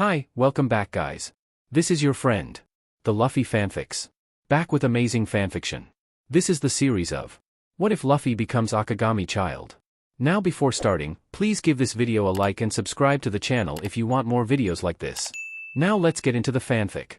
Hi, welcome back guys. This is your friend, the Luffy Fanfics. Back with amazing fanfiction. This is the series of What if Luffy becomes Akagami child? Now before starting, please give this video a like and subscribe to the channel if you want more videos like this. Now let's get into the fanfic.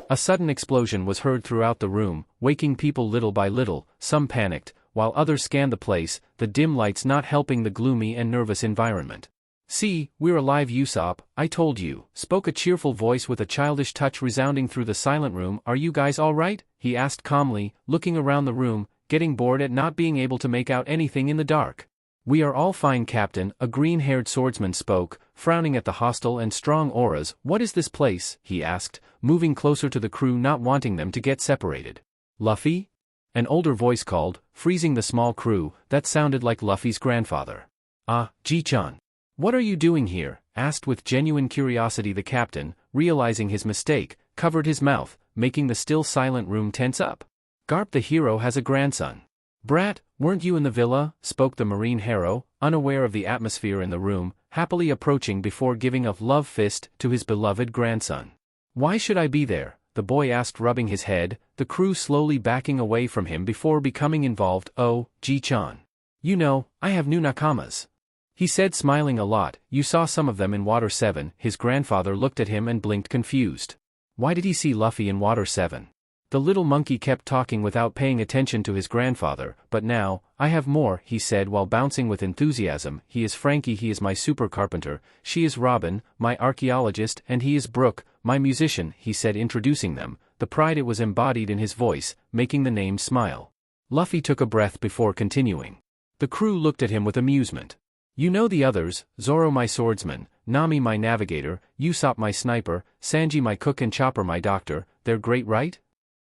A sudden explosion was heard throughout the room, waking people little by little. Some panicked, while others scanned the place, the dim lights not helping the gloomy and nervous environment. "See, we're alive, Usopp, I told you," spoke a cheerful voice with a childish touch resounding through the silent room. "Are you guys all right?" he asked calmly, looking around the room, getting bored at not being able to make out anything in the dark. "We are all fine, Captain," a green-haired swordsman spoke, frowning at the hostile and strong auras. "What is this place?" he asked, moving closer to the crew, not wanting them to get separated. "Luffy?" An older voice called, freezing the small crew. That sounded like Luffy's grandfather. "Ah, Ji-chan. What are you doing here?" asked with genuine curiosity the captain, realizing his mistake, covered his mouth, making the still silent room tense up. "Garp the hero has a grandson." "Brat, weren't you in the villa?" spoke the marine hero, unaware of the atmosphere in the room, happily approaching before giving a love fist to his beloved grandson. "Why should I be there?" the boy asked, rubbing his head, the crew slowly backing away from him before becoming involved. "Oh, Ji-chan. You know, I have new nakamas," he said, smiling a lot. "You saw some of them in Water 7, his grandfather looked at him and blinked confused. Why did he see Luffy in Water 7? The little monkey kept talking without paying attention to his grandfather. "But now, I have more," he said while bouncing with enthusiasm. "He is Frankie, he is my super carpenter, she is Robin, my archaeologist, and he is Brook, my musician," he said, introducing them. The pride it was embodied in his voice, making the names smile. Luffy took a breath before continuing. The crew looked at him with amusement. "You know the others, Zoro my swordsman, Nami my navigator, Usopp my sniper, Sanji my cook and Chopper my doctor, they're great, right?"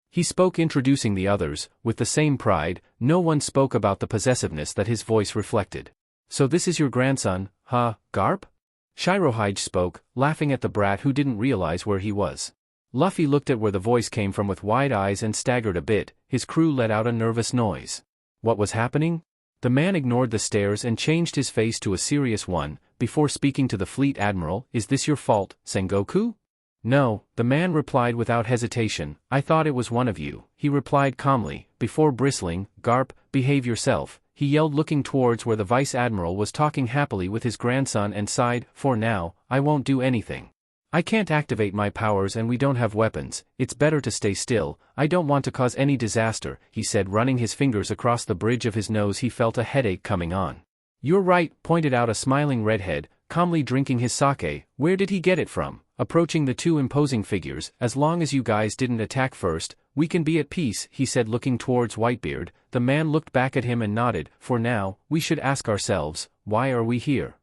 He spoke, introducing the others, with the same pride. No one spoke about the possessiveness that his voice reflected. "So this is your grandson, huh, Garp?" Shirohige spoke, laughing at the brat who didn't realize where he was. Luffy looked at where the voice came from with wide eyes and staggered a bit. His crew let out a nervous noise. What was happening? The man ignored the stares and changed his face to a serious one, before speaking to the fleet admiral. "Is this your fault, Sengoku?" "No," the man replied without hesitation. "I thought it was one of you," he replied calmly, before bristling. "Garp, behave yourself," he yelled, looking towards where the vice admiral was talking happily with his grandson, and sighed. "For now, I won't do anything. I can't activate my powers and we don't have weapons. It's better to stay still. I don't want to cause any disaster," he said, running his fingers across the bridge of his nose. He felt a headache coming on. "You're right," pointed out a smiling redhead, calmly drinking his sake. "Where did he get it from?" Approaching the two imposing figures. "As long as you guys didn't attack first, we can be at peace," he said, looking towards Whitebeard. The man looked back at him and nodded. "For now, we should ask ourselves, why are we here?"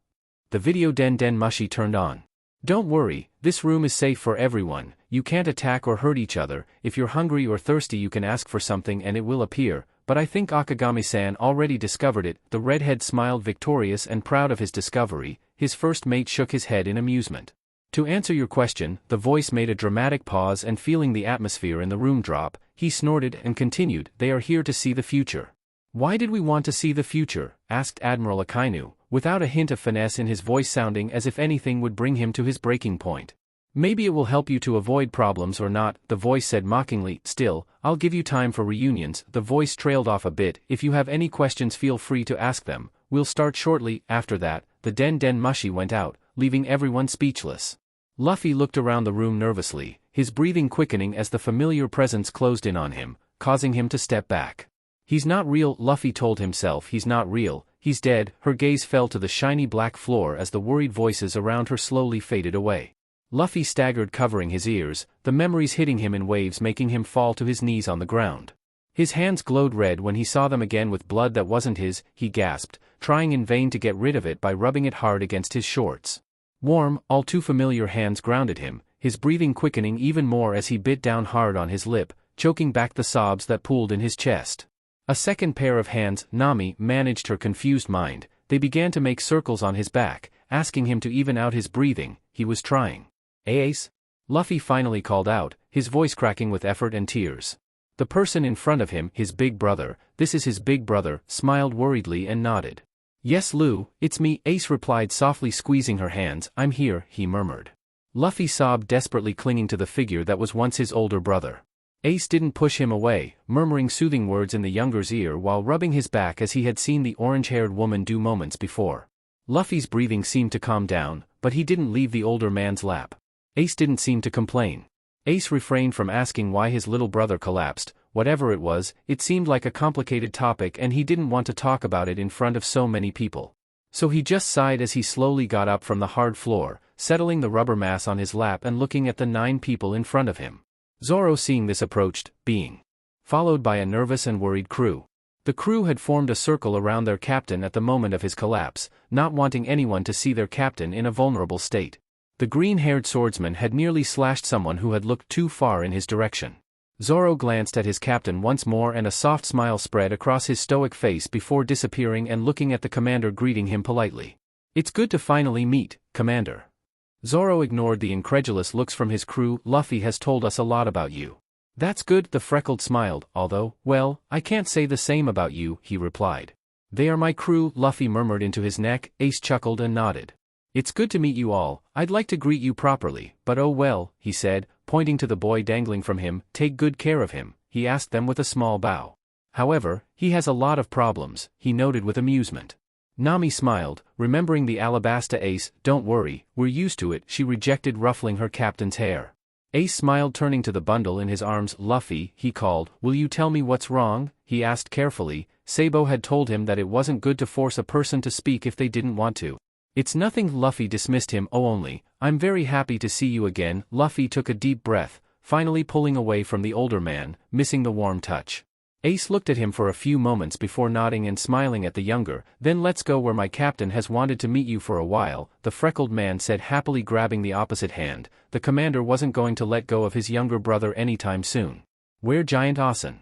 The video Den Mushi turned on. "Don't worry, this room is safe for everyone. You can't attack or hurt each other. If you're hungry or thirsty you can ask for something and it will appear, but I think Akagami-san already discovered it." The redhead smiled, victorious and proud of his discovery. His first mate shook his head in amusement. "To answer your question," the voice made a dramatic pause, and feeling the atmosphere in the room drop, he snorted and continued. "They are here to see the future." "Why did we want to see the future?" asked Admiral Akainu, without a hint of finesse in his voice, sounding as if anything would bring him to his breaking point. "Maybe it will help you to avoid problems or not," the voice said mockingly. "Still, I'll give you time for reunions." The voice trailed off a bit. "If you have any questions feel free to ask them. We'll start shortly." After that, the Den Mushi went out, leaving everyone speechless. Luffy looked around the room nervously, his breathing quickening as the familiar presence closed in on him, causing him to step back. "He's not real," Luffy told himself. "He's not real, he's dead." Her gaze fell to the shiny black floor as the worried voices around her slowly faded away. Luffy staggered, covering his ears, the memories hitting him in waves, making him fall to his knees on the ground. His hands glowed red when he saw them again with blood that wasn't his. He gasped, trying in vain to get rid of it by rubbing it hard against his shorts. Warm, all too familiar hands grounded him, his breathing quickening even more as he bit down hard on his lip, choking back the sobs that pooled in his chest. A second pair of hands, Nami, managed her confused mind. They began to make circles on his back, asking him to even out his breathing. He was trying. "Ace?" Luffy finally called out, his voice cracking with effort and tears. The person in front of him, his big brother, this is his big brother, smiled worriedly and nodded. "Yes, Lou, it's me," Ace replied softly, squeezing her hands. "I'm here," he murmured. Luffy sobbed desperately, clinging to the figure that was once his older brother. Ace didn't push him away, murmuring soothing words in the younger's ear while rubbing his back as he had seen the orange-haired woman do moments before. Luffy's breathing seemed to calm down, but he didn't leave the older man's lap. Ace didn't seem to complain. Ace refrained from asking why his little brother collapsed. Whatever it was, it seemed like a complicated topic and he didn't want to talk about it in front of so many people. So he just sighed as he slowly got up from the hard floor, settling the rubber mass on his lap and looking at the 9 people in front of him. Zoro, seeing this, approached, being followed by a nervous and worried crew. The crew had formed a circle around their captain at the moment of his collapse, not wanting anyone to see their captain in a vulnerable state. The green-haired swordsman had nearly slashed someone who had looked too far in his direction. Zoro glanced at his captain once more and a soft smile spread across his stoic face before disappearing and looking at the commander, greeting him politely. "It's good to finally meet, Commander." Zoro ignored the incredulous looks from his crew. "Luffy has told us a lot about you." "That's good," the freckled smiled, "although, well, I can't say the same about you," he replied. "They are my crew," Luffy murmured into his neck. Ace chuckled and nodded. "It's good to meet you all. I'd like to greet you properly, but oh well," he said, pointing to the boy dangling from him. "Take good care of him," he asked them with a small bow. "However, he has a lot of problems," he noted with amusement. Nami smiled, remembering the Alabasta. "Ace, don't worry, we're used to it," she rejected, ruffling her captain's hair. Ace smiled, turning to the bundle in his arms. "Luffy," he called, "will you tell me what's wrong?" he asked carefully. Sabo had told him that it wasn't good to force a person to speak if they didn't want to. "It's nothing," Luffy dismissed him. "Oh, only, I'm very happy to see you again." Luffy took a deep breath, finally pulling away from the older man, missing the warm touch. Ace looked at him for a few moments before nodding and smiling at the younger. "Then let's go where my captain has wanted to meet you for a while," the freckled man said, happily grabbing the opposite hand. The commander wasn't going to let go of his younger brother anytime soon. "Where Giant Asen?"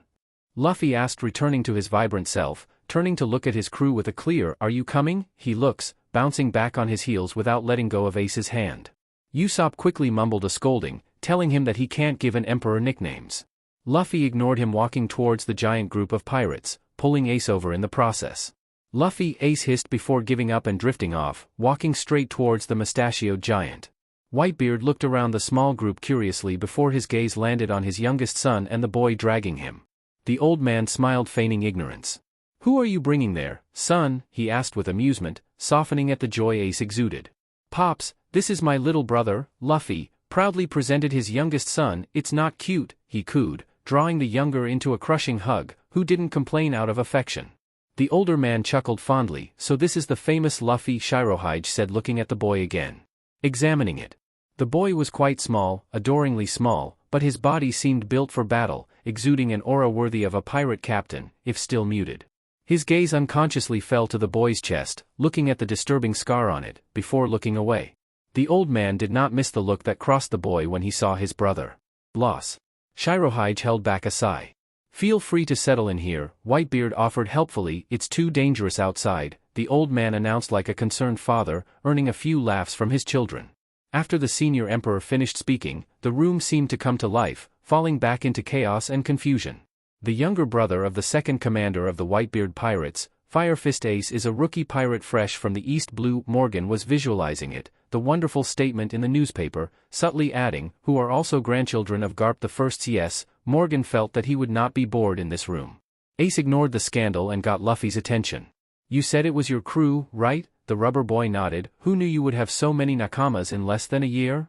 Luffy asked, returning to his vibrant self, turning to look at his crew with a clear "Are you coming?" he looks, bouncing back on his heels without letting go of Ace's hand. Usopp quickly mumbled a scolding, telling him that he can't give an emperor nicknames. Luffy ignored him, walking towards the giant group of pirates, pulling Ace over in the process. "Luffy," Ace hissed before giving up and drifting off, walking straight towards the mustachioed giant. Whitebeard looked around the small group curiously before his gaze landed on his youngest son and the boy dragging him. The old man smiled, feigning ignorance. "Who are you bringing there, son?" he asked with amusement, softening at the joy Ace exuded. "Pops, this is my little brother, Luffy," proudly presented his youngest son. "It's not cute," he cooed, drawing the younger into a crushing hug, who didn't complain out of affection. The older man chuckled fondly. "So this is the famous Luffy," Shirohige said, looking at the boy again, examining it. The boy was quite small, adoringly small, but his body seemed built for battle, exuding an aura worthy of a pirate captain, if still muted. His gaze unconsciously fell to the boy's chest, looking at the disturbing scar on it, before looking away. The old man did not miss the look that crossed the boy when he saw his brother. "Loss." Shirohige held back a sigh. "Feel free to settle in here," Whitebeard offered helpfully. "It's too dangerous outside," the old man announced like a concerned father, earning a few laughs from his children. After the senior emperor finished speaking, the room seemed to come to life, falling back into chaos and confusion. The younger brother of the second commander of the Whitebeard pirates, Fire Fist Ace, is a rookie pirate fresh from the East Blue. Morgan was visualizing it, the wonderful statement in the newspaper, subtly adding, "who are also grandchildren of Garp the First." Yes, Morgan felt that he would not be bored in this room. Ace ignored the scandal and got Luffy's attention. "You said it was your crew, right?" The rubber boy nodded. "Who knew you would have so many nakamas in less than a year?"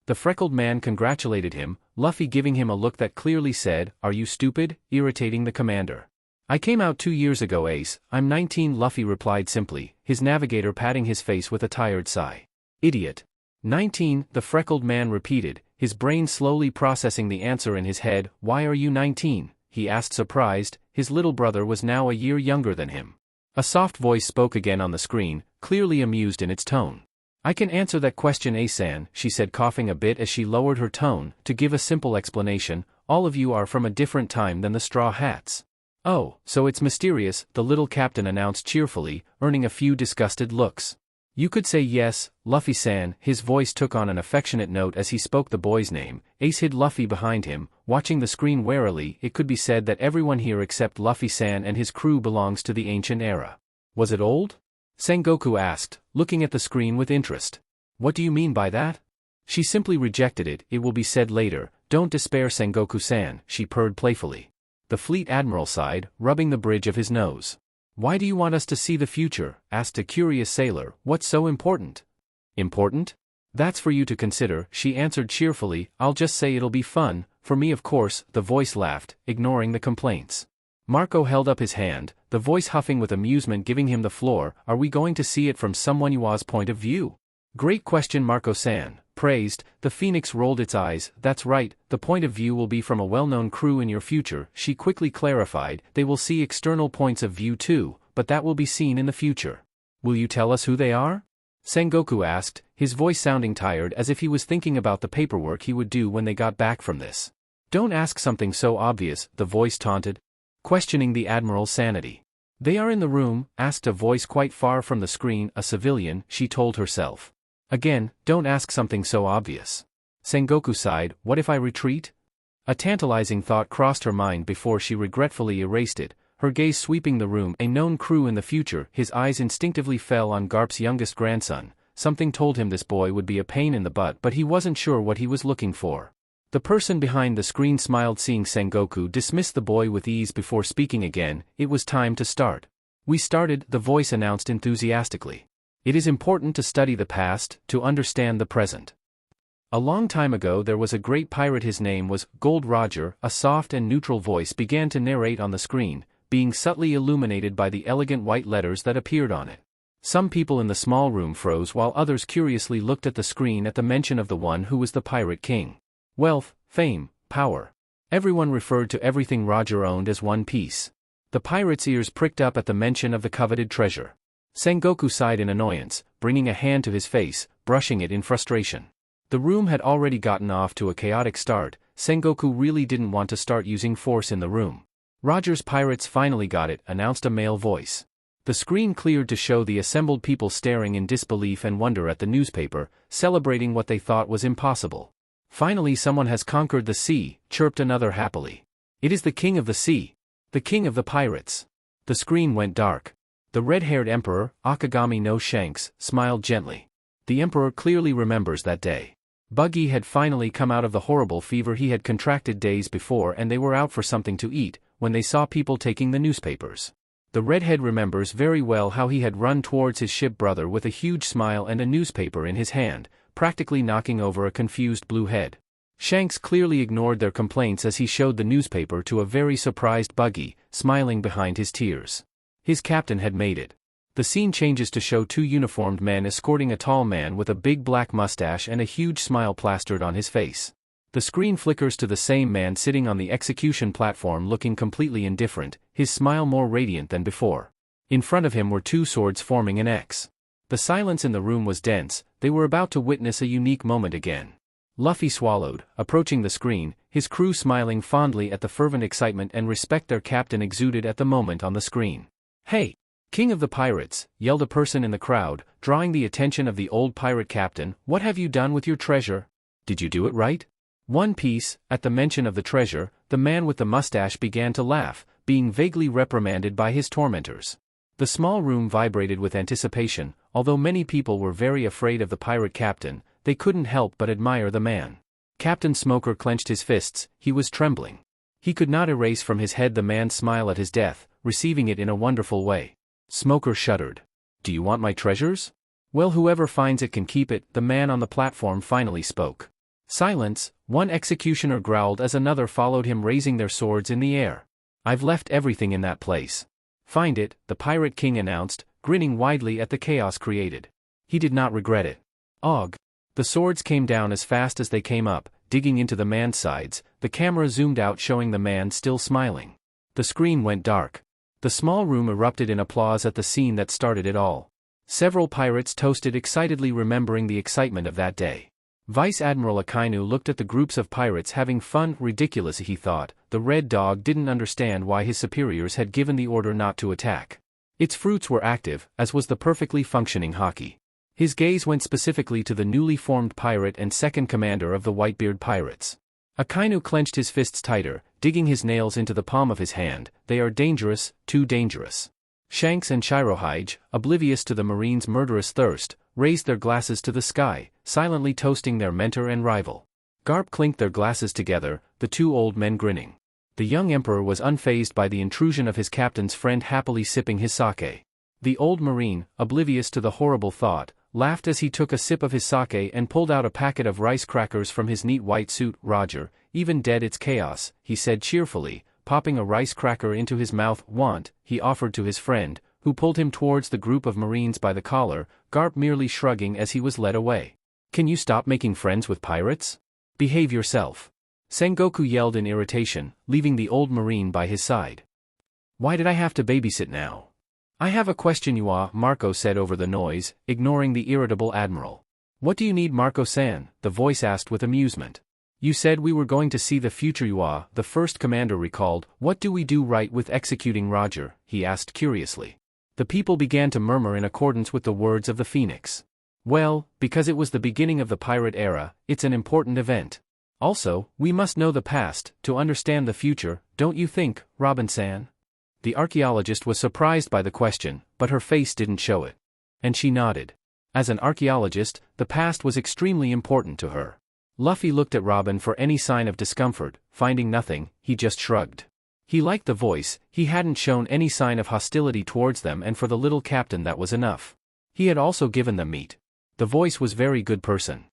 The freckled man congratulated him, Luffy giving him a look that clearly said, "Are you stupid?" irritating the commander. "I came out 2 years ago, Ace. I'm 19, Luffy replied simply, his navigator patting his face with a tired sigh. "Idiot." 19, the freckled man repeated, his brain slowly processing the answer in his head. "Why are you 19? He asked, surprised. His little brother was now a year younger than him. A soft voice spoke again on the screen, clearly amused in its tone. "I can answer that question, Ace-san," she said, coughing a bit as she lowered her tone, to give a simple explanation. "All of you are from a different time than the Straw Hats." "Oh, so it's mysterious," the little captain announced cheerfully, earning a few disgusted looks. "You could say yes, Luffy-san." His voice took on an affectionate note as he spoke the boy's name. Ace hid Luffy behind him, watching the screen warily. "It could be said that everyone here except Luffy-san and his crew belongs to the ancient era." "Was it old?" Sengoku asked, looking at the screen with interest. "What do you mean by that?" She simply rejected it. It will be said later. Don't despair, Sengoku-san, she purred playfully. The fleet admiral sighed, rubbing the bridge of his nose. Why do you want us to see the future? Asked a curious sailor. What's so important? Important? That's for you to consider, she answered cheerfully. I'll just say it'll be fun, for me of course, the voice laughed, ignoring the complaints. Marco held up his hand, the voice huffing with amusement, giving him the floor. Are we going to see it from someone Yua's point of view? Great question, Marco-san, praised. The Phoenix rolled its eyes. That's right, the point of view will be from a well-known crew in your future, she quickly clarified. They will see external points of view too, but that will be seen in the future. Will you tell us who they are? Sengoku asked, his voice sounding tired, as if he was thinking about the paperwork he would do when they got back from this. Don't ask something so obvious, the voice taunted, questioning the admiral's sanity. They are in the room, asked a voice quite far from the screen. A civilian, she told herself. Again, don't ask something so obvious. Sengoku sighed. What if I retreat? A tantalizing thought crossed her mind before she regretfully erased it, her gaze sweeping the room. A known crew in the future. His eyes instinctively fell on Garp's youngest grandson. Something told him this boy would be a pain in the butt, but he wasn't sure what he was looking for. The person behind the screen smiled, seeing Sengoku dismiss the boy with ease before speaking again. It was time to start. We started, the voice announced enthusiastically. It is important to study the past, to understand the present. A long time ago there was a great pirate. His name was Gold Roger. A soft and neutral voice began to narrate on the screen, being subtly illuminated by the elegant white letters that appeared on it. Some people in the small room froze, while others curiously looked at the screen at the mention of the one who was the Pirate King. Wealth, fame, power. Everyone referred to everything Roger owned as one piece. The pirate's ears pricked up at the mention of the coveted treasure. Sengoku sighed in annoyance, bringing a hand to his face, brushing it in frustration. The room had already gotten off to a chaotic start. Sengoku really didn't want to start using force in the room. Roger's pirates finally got it, announced a male voice. The screen cleared to show the assembled people staring in disbelief and wonder at the newspaper, celebrating what they thought was impossible. Finally, someone has conquered the sea, chirped another happily. It is the king of the sea. The king of the pirates. The screen went dark. The red-haired emperor, Akagami no Shanks, smiled gently. The emperor clearly remembers that day. Buggy had finally come out of the horrible fever he had contracted days before, and they were out for something to eat, when they saw people taking the newspapers. The redhead remembers very well how he had run towards his ship brother with a huge smile and a newspaper in his hand, practically knocking over a confused blue head. Shanks clearly ignored their complaints as he showed the newspaper to a very surprised Buggy, smiling behind his tears. His captain had made it. The scene changes to show two uniformed men escorting a tall man with a big black mustache and a huge smile plastered on his face. The screen flickers to the same man sitting on the execution platform, looking completely indifferent, his smile more radiant than before. In front of him were two swords forming an X. The silence in the room was dense. They were about to witness a unique moment again. Luffy swallowed, approaching the screen, his crew smiling fondly at the fervent excitement and respect their captain exuded at the moment on the screen. Hey! King of the Pirates, yelled a person in the crowd, drawing the attention of the old pirate captain. What have you done with your treasure? Did you do it right? One Piece. At the mention of the treasure, the man with the mustache began to laugh, being vaguely reprimanded by his tormentors. The small room vibrated with anticipation. Although many people were very afraid of the pirate captain, they couldn't help but admire the man. Captain Smoker clenched his fists. He was trembling. He could not erase from his head the man's smile at his death, receiving it in a wonderful way. Smoker shuddered. Do you want my treasures? Well, whoever finds it can keep it, the man on the platform finally spoke. Silence. One executioner growled as another followed him, raising their swords in the air. I've left everything in that place. Find it, the Pirate King announced, grinning widely at the chaos created. He did not regret it. Og. The swords came down as fast as they came up, digging into the man's sides. The camera zoomed out, showing the man still smiling. The screen went dark. The small room erupted in applause at the scene that started it all. Several pirates toasted excitedly, remembering the excitement of that day. Vice Admiral Akainu looked at the groups of pirates having fun. Ridiculous, he thought. The Red Dog didn't understand why his superiors had given the order not to attack. Its fruits were active, as was the perfectly functioning hockey. His gaze went specifically to the newly formed pirate and second commander of the Whitebeard Pirates. Akainu clenched his fists tighter, digging his nails into the palm of his hand. They are dangerous, too dangerous. Shanks and Shirohige, oblivious to the Marine's murderous thirst, raised their glasses to the sky, silently toasting their mentor and rival. Garp clinked their glasses together, the two old men grinning. The young emperor was unfazed by the intrusion of his captain's friend, happily sipping his sake. The old marine, oblivious to the horrible thought, laughed as he took a sip of his sake and pulled out a packet of rice crackers from his neat white suit. Roger, even dead it's chaos, he said cheerfully, popping a rice cracker into his mouth. Want, he offered to his friend, who pulled him towards the group of marines by the collar, Garp merely shrugging as he was led away. Can you stop making friends with pirates? Behave yourself. Sengoku yelled in irritation, leaving the old marine by his side. Why did I have to babysit now? I have a question, Marco said over the noise, ignoring the irritable admiral. What do you need, Marco-san? The voice asked with amusement. You said we were going to see the future, the first commander recalled. What do we do right with executing Roger? He asked curiously. The people began to murmur in accordance with the words of the Phoenix. Well, because it was the beginning of the pirate era, it's an important event. Also, we must know the past, to understand the future, don't you think, Robin-san? The archaeologist was surprised by the question, but her face didn't show it. And she nodded. As an archaeologist, the past was extremely important to her. Luffy looked at Robin for any sign of discomfort. Finding nothing, he just shrugged. He liked the voice, he hadn't shown any sign of hostility towards them, and for the little captain that was enough. He had also given them meat. The voice was very good person.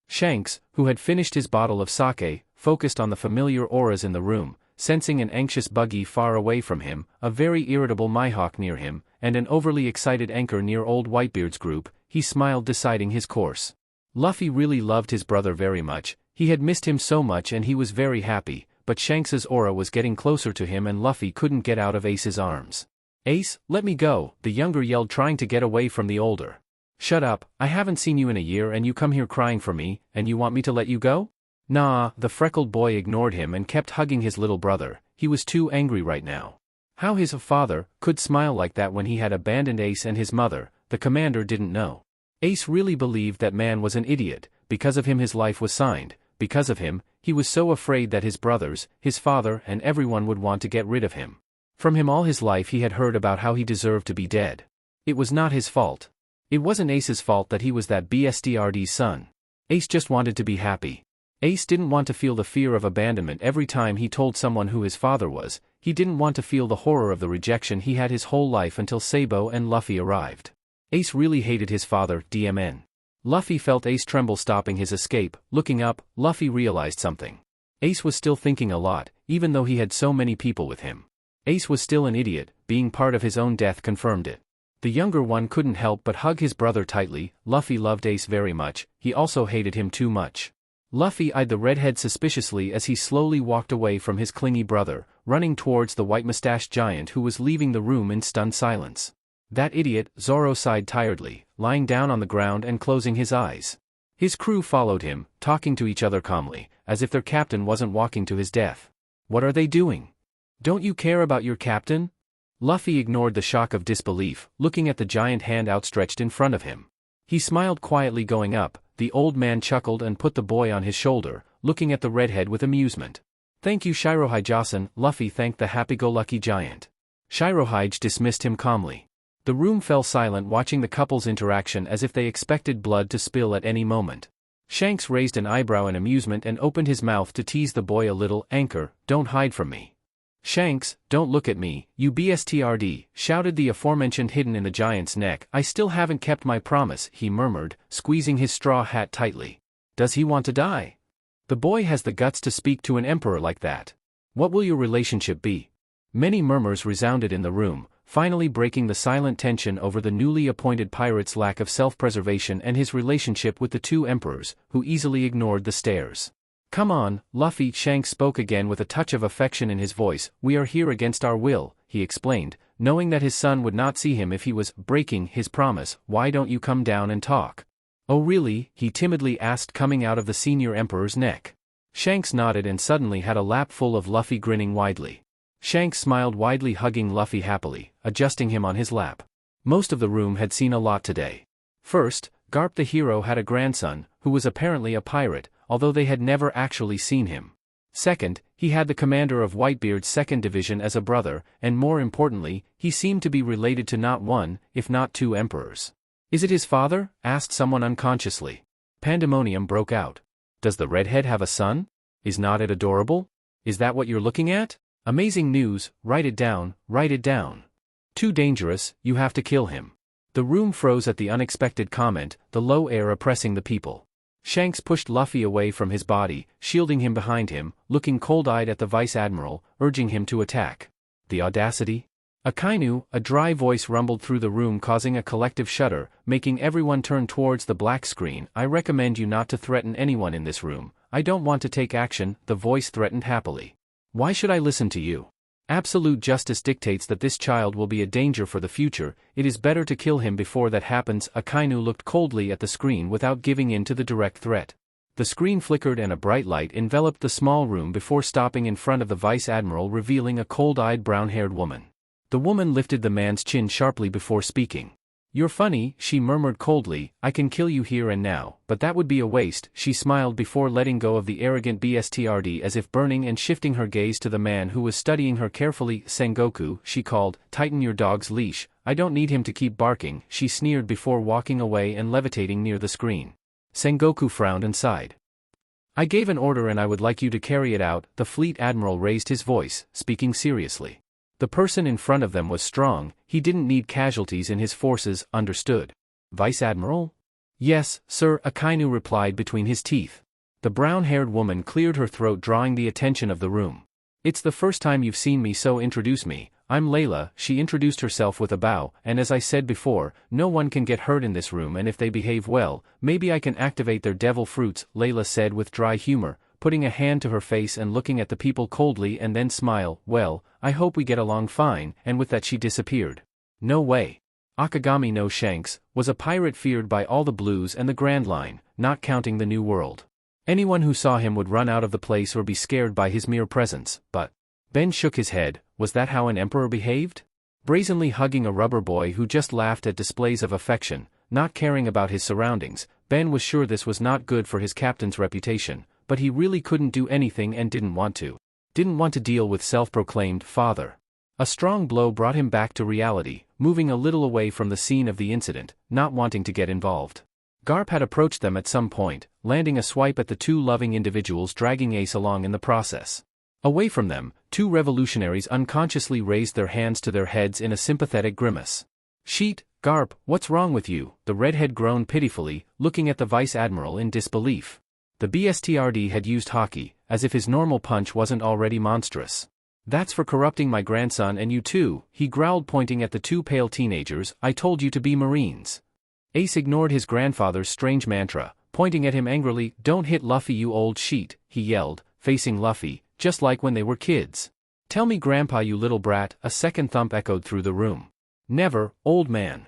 Shanks, who had finished his bottle of sake, focused on the familiar auras in the room, sensing an anxious buggy far away from him, a very irritable Mihawk near him, and an overly excited anchor near old Whitebeard's group. He smiled, deciding his course. Luffy really loved his brother very much, he had missed him so much and he was very happy, but Shanks's aura was getting closer to him and Luffy couldn't get out of Ace's arms. Ace, let me go, the younger yelled, trying to get away from the older. Shut up, I haven't seen you in a year and you come here crying for me, and you want me to let you go? Nah, the freckled boy ignored him and kept hugging his little brother. He was too angry right now. How his father could smile like that when he had abandoned Ace and his mother, the commander didn't know. Ace really believed that man was an idiot. Because of him his life was signed. Because of him, he was so afraid that his brothers, his father and everyone would want to get rid of him. From him all his life he had heard about how he deserved to be dead. It was not his fault. It wasn't Ace's fault that he was that BSTRD's son. Ace just wanted to be happy. Ace didn't want to feel the fear of abandonment every time he told someone who his father was. He didn't want to feel the horror of the rejection he had his whole life until Sabo and Luffy arrived. Ace really hated his father, DMN. Luffy felt Ace tremble, stopping his escape. Looking up, Luffy realized something. Ace was still thinking a lot, even though he had so many people with him. Ace was still an idiot, being part of his own death confirmed it. The younger one couldn't help but hug his brother tightly. Luffy loved Ace very much, he also hated him too much. Luffy eyed the redhead suspiciously as he slowly walked away from his clingy brother, running towards the white-mustached giant who was leaving the room in stunned silence. That idiot, Zoro sighed tiredly, lying down on the ground and closing his eyes. His crew followed him, talking to each other calmly, as if their captain wasn't walking to his death. What are they doing? Don't you care about your captain? Luffy ignored the shock of disbelief, looking at the giant hand outstretched in front of him. He smiled quietly. Going up, the old man chuckled and put the boy on his shoulder, looking at the redhead with amusement. Thank you, Shirohige-san, Luffy thanked the happy-go-lucky giant. Shirohige dismissed him calmly. The room fell silent, watching the couple's interaction as if they expected blood to spill at any moment. Shanks raised an eyebrow in amusement and opened his mouth to tease the boy a little. Anchor, don't hide from me. Shanks, don't look at me, you BSTRD, shouted the aforementioned hidden in the giant's neck. I still haven't kept my promise, he murmured, squeezing his straw hat tightly. Does he want to die? The boy has the guts to speak to an emperor like that. What will your relationship be? Many murmurs resounded in the room, finally breaking the silent tension over the newly appointed pirate's lack of self-preservation and his relationship with the two emperors, who easily ignored the stares. Come on, Luffy, Shanks spoke again with a touch of affection in his voice. We are here against our will, he explained, knowing that his son would not see him if he was breaking his promise. Why don't you come down and talk? Oh really? He timidly asked, coming out of the senior emperor's neck. Shanks nodded and suddenly had a lap full of Luffy, grinning widely. Shanks smiled widely, hugging Luffy happily, adjusting him on his lap. Most of the room had seen a lot today. First, Garp the hero had a grandson, who was apparently a pirate, although they had never actually seen him. Second, he had the commander of Whitebeard's 2nd Division as a brother, and more importantly, he seemed to be related to not one, if not two emperors. Is it his father? Asked someone unconsciously. Pandemonium broke out. Does the redhead have a son? Is not it adorable? Is that what you're looking at? Amazing news, write it down, write it down. Too dangerous, you have to kill him. The room froze at the unexpected comment, the low air oppressing the people. Shanks pushed Luffy away from his body, shielding him behind him, looking cold-eyed at the Vice Admiral, urging him to attack. The audacity? Akainu, a dry voice rumbled through the room causing a collective shudder, making everyone turn towards the black screen. I recommend you not to threaten anyone in this room. I don't want to take action, the voice threatened happily. Why should I listen to you? Absolute justice dictates that this child will be a danger for the future. It is better to kill him before that happens. Akainu looked coldly at the screen without giving in to the direct threat. The screen flickered and a bright light enveloped the small room before stopping in front of the Vice Admiral, revealing a cold-eyed brown-haired woman. The woman lifted the man's chin sharply before speaking. You're funny, she murmured coldly. I can kill you here and now, but that would be a waste. She smiled before letting go of the arrogant BSTRD, as if burning, and shifting her gaze to the man who was studying her carefully. Sengoku, she called, tighten your dog's leash. I don't need him to keep barking, she sneered before walking away and levitating near the screen. Sengoku frowned and sighed. I gave an order and I would like you to carry it out. The Fleet Admiral raised his voice, speaking seriously. The person in front of them was strong, he didn't need casualties in his forces, understood. Vice Admiral? Yes, sir, Akainu replied between his teeth. The brown-haired woman cleared her throat, drawing the attention of the room. It's the first time you've seen me, so introduce me. I'm Layla. She introduced herself with a bow, and as I said before, no one can get hurt in this room, and if they behave well, maybe I can activate their devil fruits, Layla said with dry humor, putting a hand to her face and looking at the people coldly, and then smile. Well, I hope we get along fine, and with that she disappeared. No way. Akagami no Shanks was a pirate feared by all the Blues and the Grand Line, not counting the New World. Anyone who saw him would run out of the place or be scared by his mere presence, but Ben shook his head. Was that how an emperor behaved? Brazenly hugging a rubber boy who just laughed at displays of affection, not caring about his surroundings, Ben was sure this was not good for his captain's reputation, but he really couldn't do anything and didn't want to. Didn't want to deal with self-proclaimed father. A strong blow brought him back to reality, moving a little away from the scene of the incident, not wanting to get involved. Garp had approached them at some point, landing a swipe at the two loving individuals, dragging Ace along in the process. Away from them, two revolutionaries unconsciously raised their hands to their heads in a sympathetic grimace. Sheet, Garp, what's wrong with you? The redhead groaned pitifully, looking at the Vice Admiral in disbelief. The BSTRD had used hockey, as if his normal punch wasn't already monstrous. That's for corrupting my grandson and you too, he growled, pointing at the two pale teenagers. I told you to be Marines. Ace ignored his grandfather's strange mantra, pointing at him angrily. Don't hit Luffy, you old sheet, he yelled, facing Luffy, just like when they were kids. Tell me grandpa, you little brat, a second thump echoed through the room. Never, old man.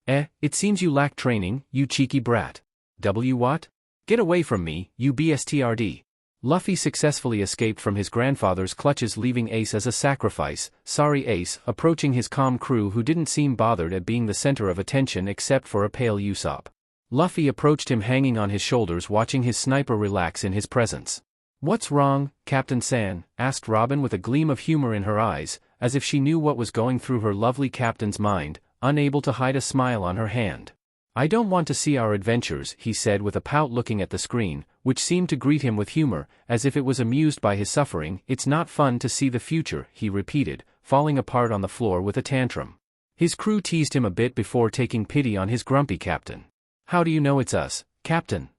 It seems you lack training, you cheeky brat. What? Get away from me, you BSTRD. Luffy successfully escaped from his grandfather's clutches, leaving Ace as a sacrifice. Sorry, Ace, approaching his calm crew who didn't seem bothered at being the center of attention except for a pale Usopp. Luffy approached him, hanging on his shoulders, watching his sniper relax in his presence. What's wrong, Captain San? Asked Robin with a gleam of humor in her eyes, as if she knew what was going through her lovely captain's mind, unable to hide a smile on her hand. I don't want to see our adventures, he said with a pout, looking at the screen, which seemed to greet him with humor, as if it was amused by his suffering. It's not fun to see the future, he repeated, falling apart on the floor with a tantrum. His crew teased him a bit before taking pity on his grumpy captain. How do you know it's us, Captain?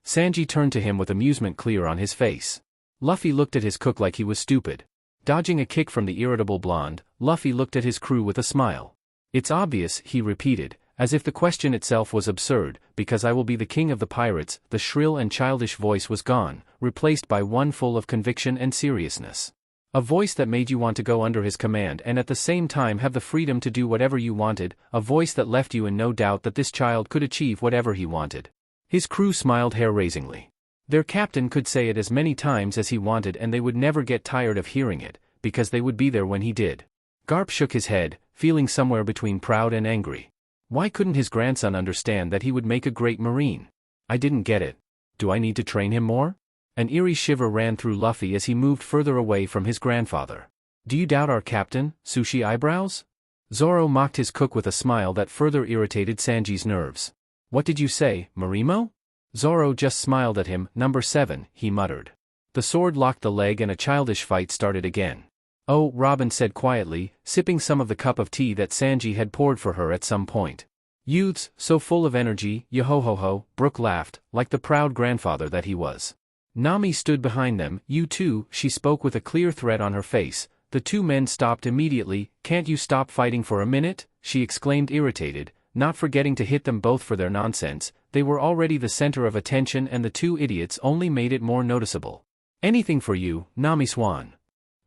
Sanji turned to him with amusement clear on his face. Luffy looked at his cook like he was stupid. Dodging a kick from the irritable blonde, Luffy looked at his crew with a smile. It's obvious, he repeated, as if the question itself was absurd, because I will be the king of the pirates. The shrill and childish voice was gone, replaced by one full of conviction and seriousness. A voice that made you want to go under his command and at the same time have the freedom to do whatever you wanted, a voice that left you in no doubt that this child could achieve whatever he wanted. His crew smiled hair-raisingly. Their captain could say it as many times as he wanted and they would never get tired of hearing it, because they would be there when he did. Garp shook his head, feeling somewhere between proud and angry. Why couldn't his grandson understand that he would make a great Marine? I didn't get it. Do I need to train him more? An eerie shiver ran through Luffy as he moved further away from his grandfather. Do you doubt our captain, Sushi Eyebrows? Zoro mocked his cook with a smile that further irritated Sanji's nerves. What did you say, Marimo? Zoro just smiled at him. Number 7, he muttered. The sword locked the leg and a childish fight started again. Oh, Robin said quietly, sipping some of the cup of tea that Sanji had poured for her at some point. Youths, so full of energy, yo-ho-ho-ho, Brook laughed, like the proud grandfather that he was. Nami stood behind them. You too, she spoke with a clear threat on her face. The two men stopped immediately. Can't you stop fighting for a minute? She exclaimed irritated, not forgetting to hit them both for their nonsense. They were already the center of attention and the two idiots only made it more noticeable. Anything for you, Nami Swan.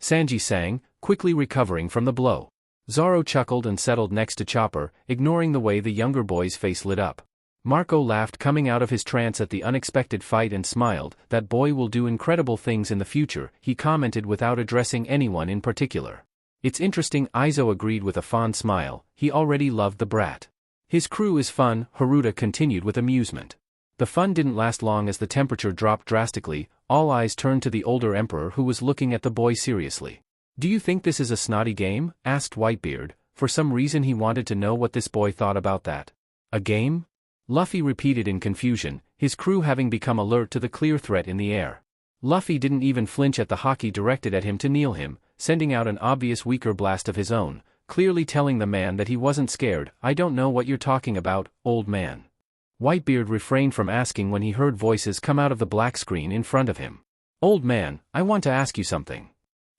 Sanji sang, quickly recovering from the blow. Zoro chuckled and settled next to Chopper, ignoring the way the younger boy's face lit up. Marco laughed coming out of his trance at the unexpected fight and smiled. That boy will do incredible things in the future, he commented without addressing anyone in particular. It's interesting, Aizo agreed with a fond smile, he already loved the brat. His crew is fun, Haruta continued with amusement. The fun didn't last long as the temperature dropped drastically. All eyes turned to the older emperor who was looking at the boy seriously. Do you think this is a snotty game? Asked Whitebeard. For some reason he wanted to know what this boy thought about that. A game? Luffy repeated in confusion, his crew having become alert to the clear threat in the air. Luffy didn't even flinch at the haki directed at him to kneel him, sending out an obvious weaker blast of his own, clearly telling the man that he wasn't scared. I don't know what you're talking about, old man. Whitebeard refrained from asking when he heard voices come out of the black screen in front of him. Old man, I want to ask you something.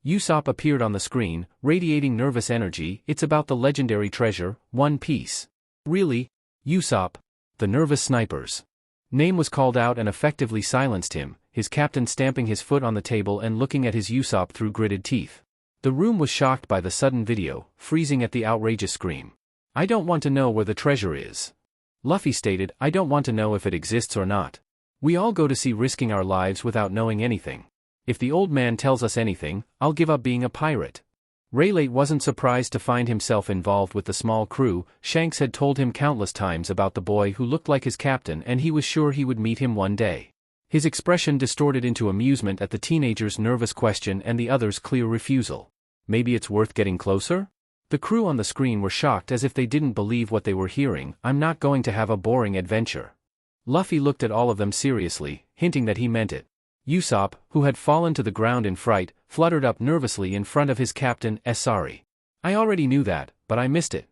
Usopp appeared on the screen, radiating nervous energy. It's about the legendary treasure, One Piece. Really? Usopp? The nervous sniper's name was called out and effectively silenced him, his captain stamping his foot on the table and looking at his Usopp through gritted teeth. The room was shocked by the sudden video, freezing at the outrageous scream. I don't want to know where the treasure is. Luffy stated, I don't want to know if it exists or not. We all go to sea risking our lives without knowing anything. If the old man tells us anything, I'll give up being a pirate. Rayleigh wasn't surprised to find himself involved with the small crew. Shanks had told him countless times about the boy who looked like his captain and he was sure he would meet him one day. His expression distorted into amusement at the teenager's nervous question and the other's clear refusal. Maybe it's worth getting closer? The crew on the screen were shocked as if they didn't believe what they were hearing. I'm not going to have a boring adventure. Luffy looked at all of them seriously, hinting that he meant it. Usopp, who had fallen to the ground in fright, fluttered up nervously in front of his captain. Sorry. I already knew that, but I missed it.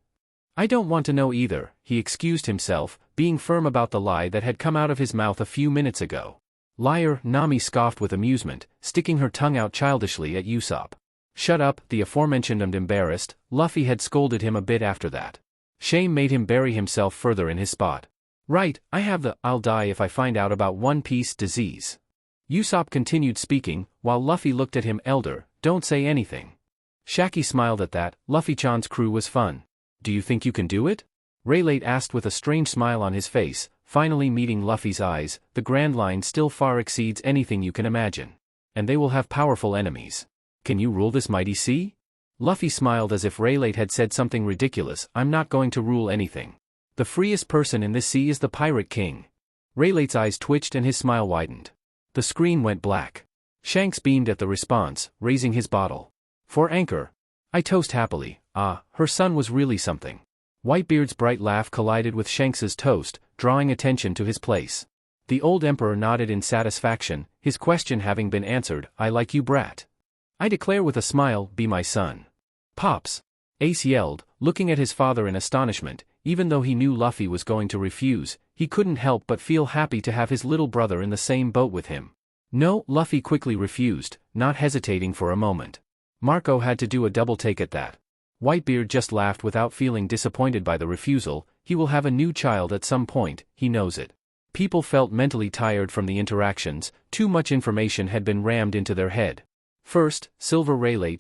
I don't want to know either, he excused himself, being firm about the lie that had come out of his mouth a few minutes ago. Liar, Nami scoffed with amusement, sticking her tongue out childishly at Usopp. Shut up, the aforementioned embarrassed. Luffy had scolded him a bit after that. Shame made him bury himself further in his spot. Right, I have the I'll die if I find out about One Piece disease. Usopp continued speaking, while Luffy looked at him. Elder, don't say anything. Shaki smiled at that. Luffy-chan's crew was fun. Do you think you can do it? Rayleigh asked with a strange smile on his face, finally meeting Luffy's eyes. The Grand Line still far exceeds anything you can imagine. And they will have powerful enemies. Can you rule this mighty sea? Luffy smiled as if Rayleigh had said something ridiculous. I'm not going to rule anything. The freest person in this sea is the Pirate King. Rayleigh's eyes twitched and his smile widened. The screen went black. Shanks beamed at the response, raising his bottle. For anchor. I toast happily. Ah, her son was really something. Whitebeard's bright laugh collided with Shanks's toast, drawing attention to his place. The old emperor nodded in satisfaction, his question having been answered. I like you, brat. I declare with a smile, be my son. Pops! Ace yelled, looking at his father in astonishment. Even though he knew Luffy was going to refuse, he couldn't help but feel happy to have his little brother in the same boat with him. No, Luffy quickly refused, not hesitating for a moment. Marco had to do a double take at that. Whitebeard just laughed without feeling disappointed by the refusal. He will have a new child at some point, he knows it. People felt mentally tired from the interactions. Too much information had been rammed into their head. First, Silver Rayleigh,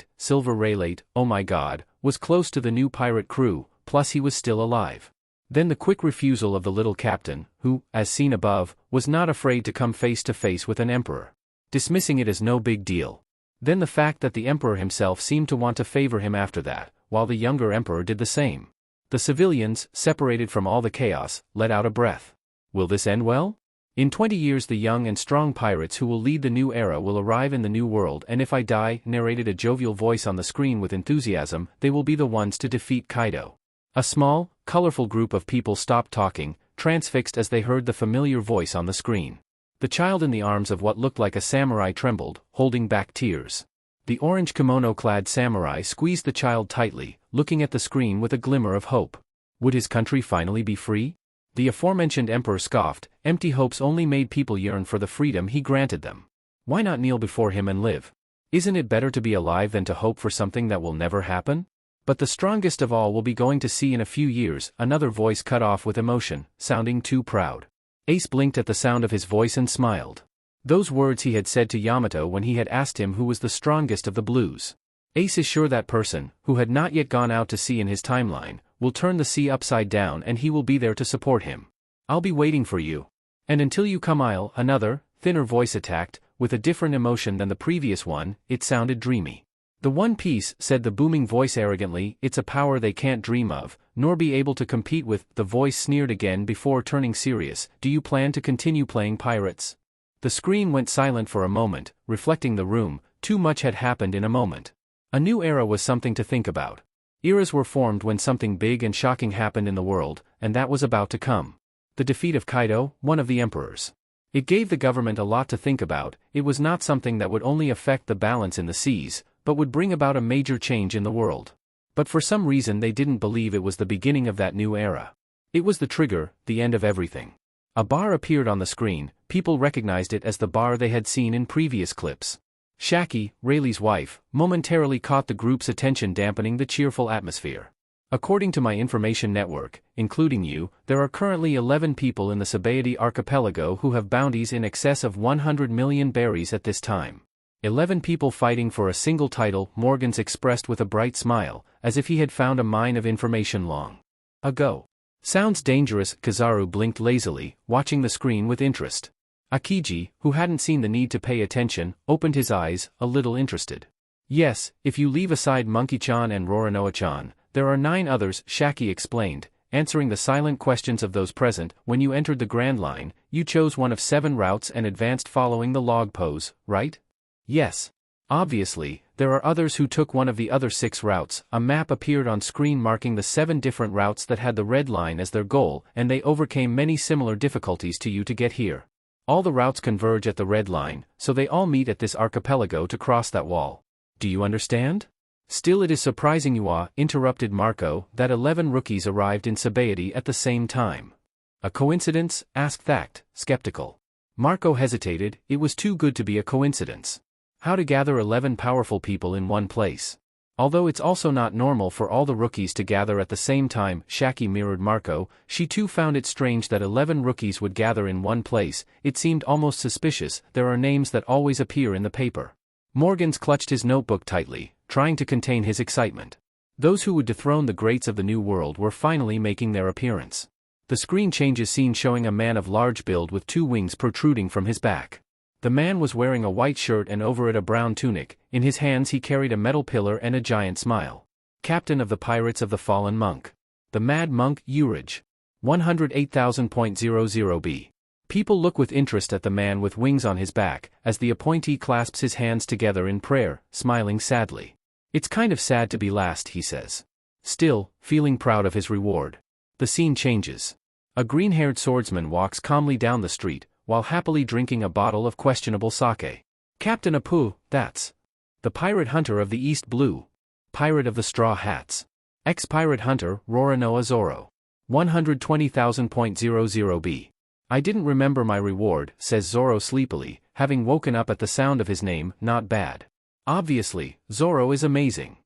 oh my god, was close to the new pirate crew, plus he was still alive. Then the quick refusal of the little captain, who, as seen above, was not afraid to come face to face with an emperor, dismissing it as no big deal. Then the fact that the emperor himself seemed to want to favor him after that, while the younger emperor did the same. The civilians, separated from all the chaos, let out a breath. Will this end well? In 20 years the young and strong pirates who will lead the new era will arrive in the new world, and if I die, narrated a jovial voice on the screen with enthusiasm, they will be the ones to defeat Kaido. A small, colorful group of people stopped talking, transfixed as they heard the familiar voice on the screen. The child in the arms of what looked like a samurai trembled, holding back tears. The orange kimono-clad samurai squeezed the child tightly, looking at the screen with a glimmer of hope. Would his country finally be free? The aforementioned emperor scoffed, empty hopes only made people yearn for the freedom he granted them. Why not kneel before him and live? Isn't it better to be alive than to hope for something that will never happen? But the strongest of all will be going to see in a few years, another voice cut off with emotion, sounding too proud. Ace blinked at the sound of his voice and smiled. Those words he had said to Yamato when he had asked him who was the strongest of the blues. Ace is sure that person, who had not yet gone out to sea in his timeline, will turn the sea upside down and he will be there to support him. I'll be waiting for you. And until you come another, thinner voice attacked, with a different emotion than the previous one. It sounded dreamy. The One Piece, said the booming voice arrogantly, it's a power they can't dream of, nor be able to compete with. The voice sneered again before turning serious. Do you plan to continue playing pirates? The screen went silent for a moment, reflecting the room. Too much had happened in a moment. A new era was something to think about. Eras were formed when something big and shocking happened in the world, and that was about to come. The defeat of Kaido, one of the emperors. It gave the government a lot to think about. It was not something that would only affect the balance in the seas, but would bring about a major change in the world. But for some reason they didn't believe it was the beginning of that new era. It was the trigger, the end of everything. A bar appeared on the screen. People recognized it as the bar they had seen in previous clips. Shaki, Rayleigh's wife, momentarily caught the group's attention, dampening the cheerful atmosphere. According to my information network, including you, there are currently 11 people in the Sabaody archipelago who have bounties in excess of 100 million berries at this time. 11 people fighting for a single title, Morgans expressed with a bright smile, as if he had found a mine of information long ago. Sounds dangerous, Kizaru blinked lazily, watching the screen with interest. Akiji, who hadn't seen the need to pay attention, opened his eyes, a little interested. Yes, if you leave aside Monkey-chan and Roronoa-chan, there are 9 others, Shaki explained, answering the silent questions of those present. When you entered the Grand Line, you chose one of 7 routes and advanced following the log pose, right? Yes. Obviously, there are others who took one of the other 6 routes. A map appeared on screen marking the 7 different routes that had the red line as their goal, and they overcame many similar difficulties to you to get here. All the routes converge at the red line, so they all meet at this archipelago to cross that wall. Do you understand? Still, it is surprising you interrupted Marco, that 11 rookies arrived in Sabaody at the same time. A coincidence? Asked Thact, skeptical. Marco hesitated. It was too good to be a coincidence. How to gather 11 powerful people in one place? Although it's also not normal for all the rookies to gather at the same time, Shaki mirrored Marco. She too found it strange that 11 rookies would gather in one place. It seemed almost suspicious. There are names that always appear in the paper. Morgans clutched his notebook tightly, trying to contain his excitement. Those who would dethrone the greats of the New World were finally making their appearance. The screen changes scene showing a man of large build with 2 wings protruding from his back. The man was wearing a white shirt and over it a brown tunic. In his hands he carried a metal pillar and a giant smile. Captain of the Pirates of the Fallen Monk. The Mad Monk, Urage. 108,000.00b. People look with interest at the man with wings on his back, as the appointee clasps his hands together in prayer, smiling sadly. It's kind of sad to be last, he says. Still, feeling proud of his reward. The scene changes. A green-haired swordsman walks calmly down the street, while happily drinking a bottle of questionable sake. Captain Apu, that's the pirate hunter of the East Blue. Pirate of the Straw Hats. Ex-pirate hunter, Roronoa Zoro. 120,000.00b. I didn't remember my reward, says Zoro sleepily, having woken up at the sound of his name. Not bad. Obviously, Zoro is amazing.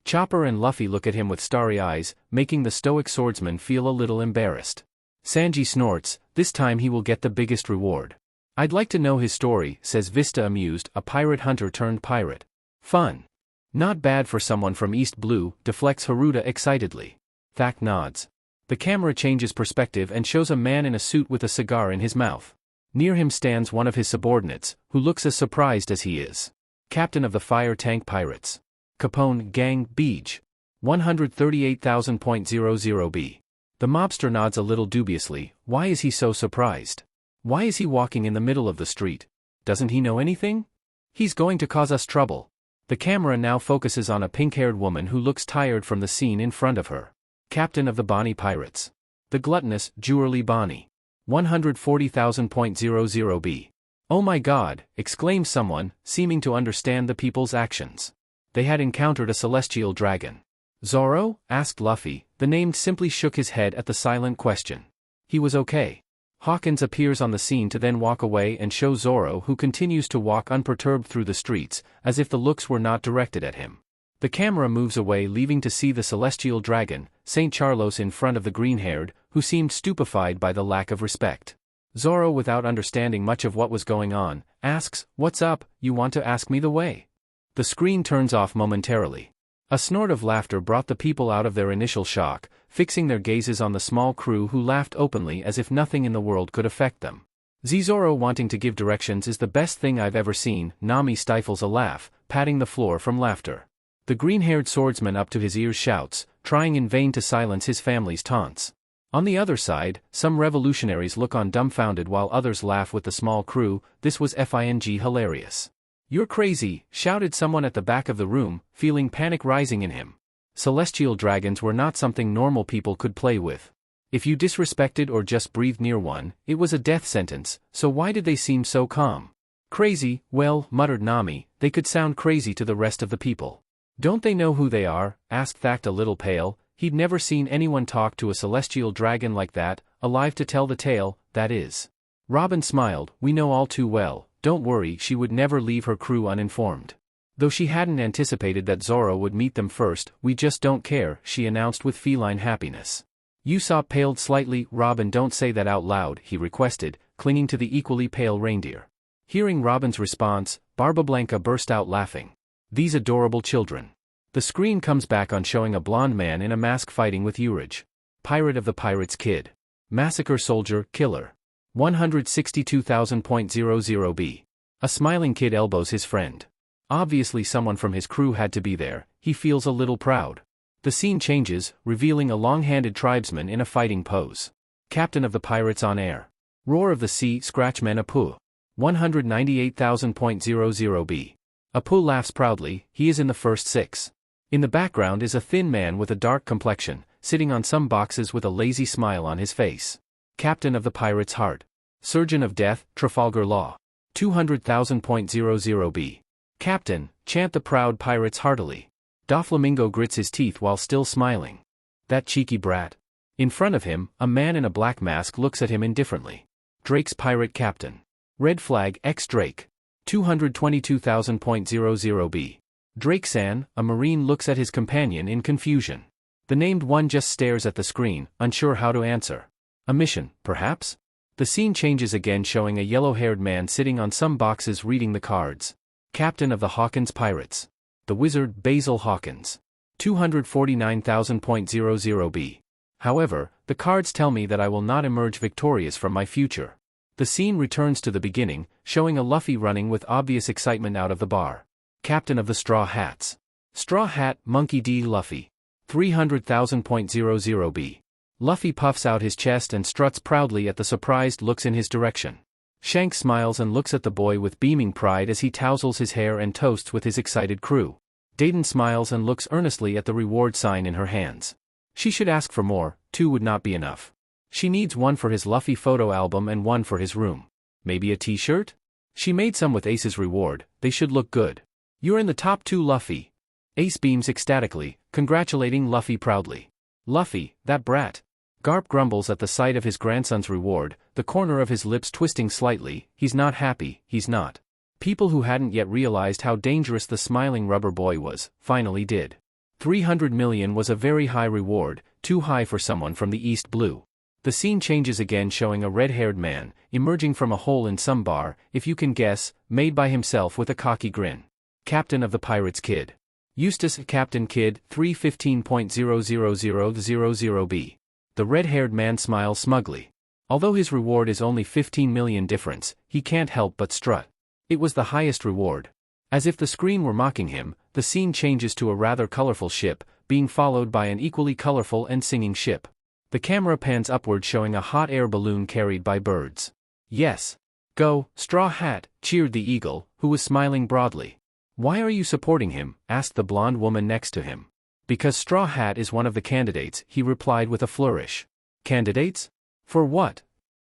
Chopper and Luffy look at him with starry eyes, making the stoic swordsman feel a little embarrassed. Sanji snorts. This time he will get the biggest reward. I'd like to know his story, says Vista amused, a pirate hunter turned pirate. Fun. Not bad for someone from East Blue, deflects Haruta excitedly. Thack nods. The camera changes perspective and shows a man in a suit with a cigar in his mouth. Near him stands one of his subordinates, who looks as surprised as he is. Captain of the Fire Tank Pirates. Capone, Gang, Beej. 138,000.00b. The mobster nods a little dubiously. Why is he so surprised? Why is he walking in the middle of the street? Doesn't he know anything? He's going to cause us trouble. The camera now focuses on a pink-haired woman who looks tired from the scene in front of her. Captain of the Bonnie Pirates. The gluttonous, Jewelry Bonnie. 140,000.00b. Oh my god, exclaimed someone, seeming to understand the people's actions. They had encountered a celestial dragon. Zoro? Asked Luffy. The named simply shook his head at the silent question. He was okay. Hawkins appears on the scene to then walk away and show Zoro, who continues to walk unperturbed through the streets, as if the looks were not directed at him. The camera moves away, leaving to see the celestial dragon, Saint Charlos, in front of the green-haired, who seemed stupefied by the lack of respect. Zoro, without understanding much of what was going on, asks, "What's up, you want to ask me the way?" The screen turns off momentarily. A snort of laughter brought the people out of their initial shock, fixing their gazes on the small crew who laughed openly as if nothing in the world could affect them. Zoro wanting to give directions is the best thing I've ever seen. Nami stifles a laugh, patting the floor from laughter. The green-haired swordsman up to his ears shouts, trying in vain to silence his family's taunts. On the other side, some revolutionaries look on dumbfounded while others laugh with the small crew. This was hilarious. "You're crazy," shouted someone at the back of the room, feeling panic rising in him. Celestial dragons were not something normal people could play with. If you disrespected or just breathed near one, it was a death sentence, so why did they seem so calm? "Crazy, well," muttered Nami, "they could sound crazy to the rest of the people." "Don't they know who they are?" asked Thact, a little pale. He'd never seen anyone talk to a celestial dragon like that, alive to tell the tale, that is. Robin smiled. "We know all too well, don't worry, she would never leave her crew uninformed." Though she hadn't anticipated that Zoro would meet them first, "We just don't care," she announced with feline happiness. Usopp paled slightly. "Robin, don't say that out loud," he requested, clinging to the equally pale reindeer. Hearing Robin's response, Barbablanca burst out laughing. These adorable children. The screen comes back on showing a blonde man in a mask fighting with Urich. Pirate of the Pirates Kid. Massacre Soldier, Killer. 162,000.00b. A smiling kid elbows his friend. Obviously someone from his crew had to be there. He feels a little proud. The scene changes, revealing a long-handed tribesman in a fighting pose. Captain of the Pirates on air. Roar of the Sea, Scratchman Apu. 198,000.00b. Apu laughs proudly. He is in the first 6. In the background is a thin man with a dark complexion, sitting on some boxes with a lazy smile on his face. Captain of the Pirates' Heart. Surgeon of Death, Trafalgar Law. 200,000.00b. Captain, chant the proud pirates heartily. Doflamingo grits his teeth while still smiling. That cheeky brat. In front of him, a man in a black mask looks at him indifferently. Drake's Pirate Captain. Red Flag, ex-Drake. 222,000.00b. Drake-san, a marine, looks at his companion in confusion. The named one just stares at the screen, unsure how to answer. A mission, perhaps? The scene changes again, showing a yellow-haired man sitting on some boxes reading the cards. Captain of the Hawkins Pirates. The Wizard, Basil Hawkins. 249,000.00b. However, the cards tell me that I will not emerge victorious from my future. The scene returns to the beginning, showing a Luffy running with obvious excitement out of the bar. Captain of the Straw Hats. Straw Hat, Monkey D. Luffy. 300,000.00b. Luffy puffs out his chest and struts proudly at the surprised looks in his direction. Shanks smiles and looks at the boy with beaming pride as he tousles his hair and toasts with his excited crew. Dayton smiles and looks earnestly at the reward sign in her hands. She should ask for more, 2 would not be enough. She needs 1 for his Luffy photo album and 1 for his room. Maybe a t-shirt? She made some with Ace's reward, they should look good. "You're in the top 2, Luffy." Ace beams ecstatically, congratulating Luffy proudly. "Luffy, that brat." Garp grumbles at the sight of his grandson's reward, the corner of his lips twisting slightly. He's not happy, he's not. People who hadn't yet realized how dangerous the smiling rubber boy was, finally did. 300 million was a very high reward, too high for someone from the East Blue. The scene changes again, showing a red-haired man, emerging from a hole in some bar, if you can guess, made by himself with a cocky grin. Captain of the Pirates Kid. Eustace, Captain Kidd, 315.0000b. The red-haired man smiles smugly. Although his reward is only 15 million difference, he can't help but strut. It was the highest reward. As if the screen were mocking him, the scene changes to a rather colorful ship, being followed by an equally colorful and singing ship. The camera pans upward, showing a hot air balloon carried by birds. Yes. Go, Straw Hat, cheered the eagle, who was smiling broadly. Why are you supporting him? Asked the blonde woman next to him. Because Straw Hat is one of the candidates, he replied with a flourish. Candidates? For what?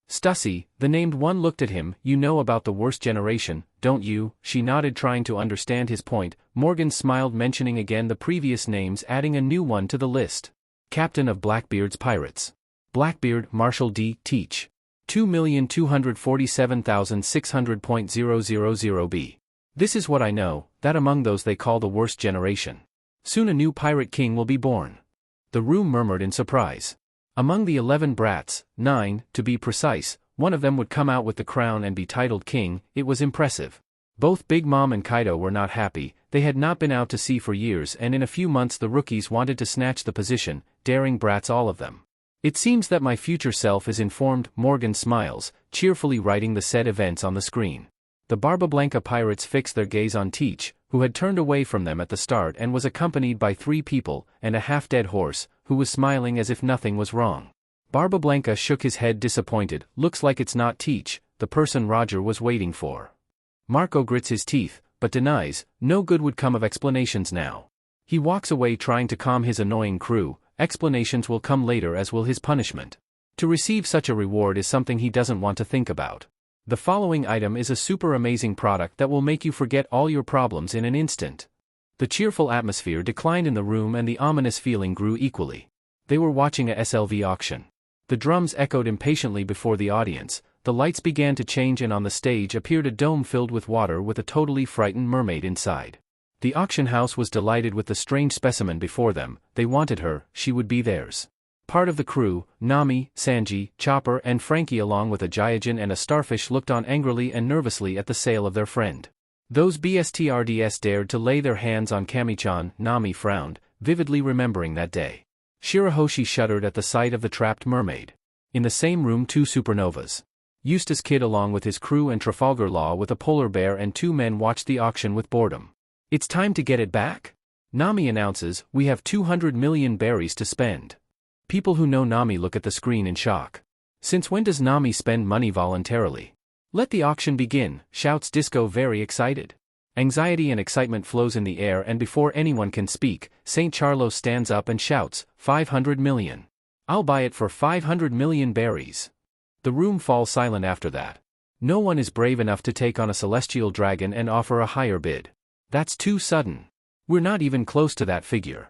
Stussy, the named one, looked at him. You know about the worst generation, don't you? She nodded, trying to understand his point. Morgan smiled, mentioning again the previous names, adding a new one to the list. Captain of Blackbeard's Pirates. Blackbeard, Marshall D. Teach. 2,247,600.000B. This is what I know, that among those they call the worst generation. Soon a new pirate king will be born. The room murmured in surprise. Among the 11 brats, 9, to be precise, one of them would come out with the crown and be titled king. It was impressive. Both Big Mom and Kaido were not happy. They had not been out to sea for years, and in a few months the rookies wanted to snatch the position, daring brats all of them. It seems that my future self is informed. Morgan smiles, cheerfully writing the said events on the screen. The Barbablanca pirates fixed their gaze on Teach, who had turned away from them at the start and was accompanied by 3 people, and a half-dead horse, who was smiling as if nothing was wrong. Barbablanca shook his head disappointed. Looks like it's not Teach, the person Roger was waiting for. Marco grits his teeth, but denies. No good would come of explanations now. He walks away, trying to calm his annoying crew. Explanations will come later, as will his punishment. To receive such a reward is something he doesn't want to think about. The following item is a super amazing product that will make you forget all your problems in an instant. The cheerful atmosphere declined in the room and the ominous feeling grew equally. They were watching a SLV auction. The drums echoed impatiently before the audience, the lights began to change, and on the stage appeared a dome filled with water with a totally frightened mermaid inside. The auction house was delighted with the strange specimen before them. They wanted her, she would be theirs. Part of the crew, Nami, Sanji, Chopper, and Frankie, along with a Gyojin and a starfish, looked on angrily and nervously at the sale of their friend. Those BSTRDS dared to lay their hands on Kami-chan. Nami frowned, vividly remembering that day. Shirahoshi shuddered at the sight of the trapped mermaid. In the same room, 2 supernovas. Eustace Kid along with his crew and Trafalgar Law with a polar bear and 2 men watched the auction with boredom. It's time to get it back? Nami announces, we have 200 million berries to spend. People who know Nami look at the screen in shock. Since when does Nami spend money voluntarily? Let the auction begin, shouts Disco, very excited. Anxiety and excitement flows in the air, and before anyone can speak, St. Charlo stands up and shouts, 500 million. I'll buy it for 500 million berries. The room falls silent after that. No one is brave enough to take on a celestial dragon and offer a higher bid. That's too sudden. We're not even close to that figure.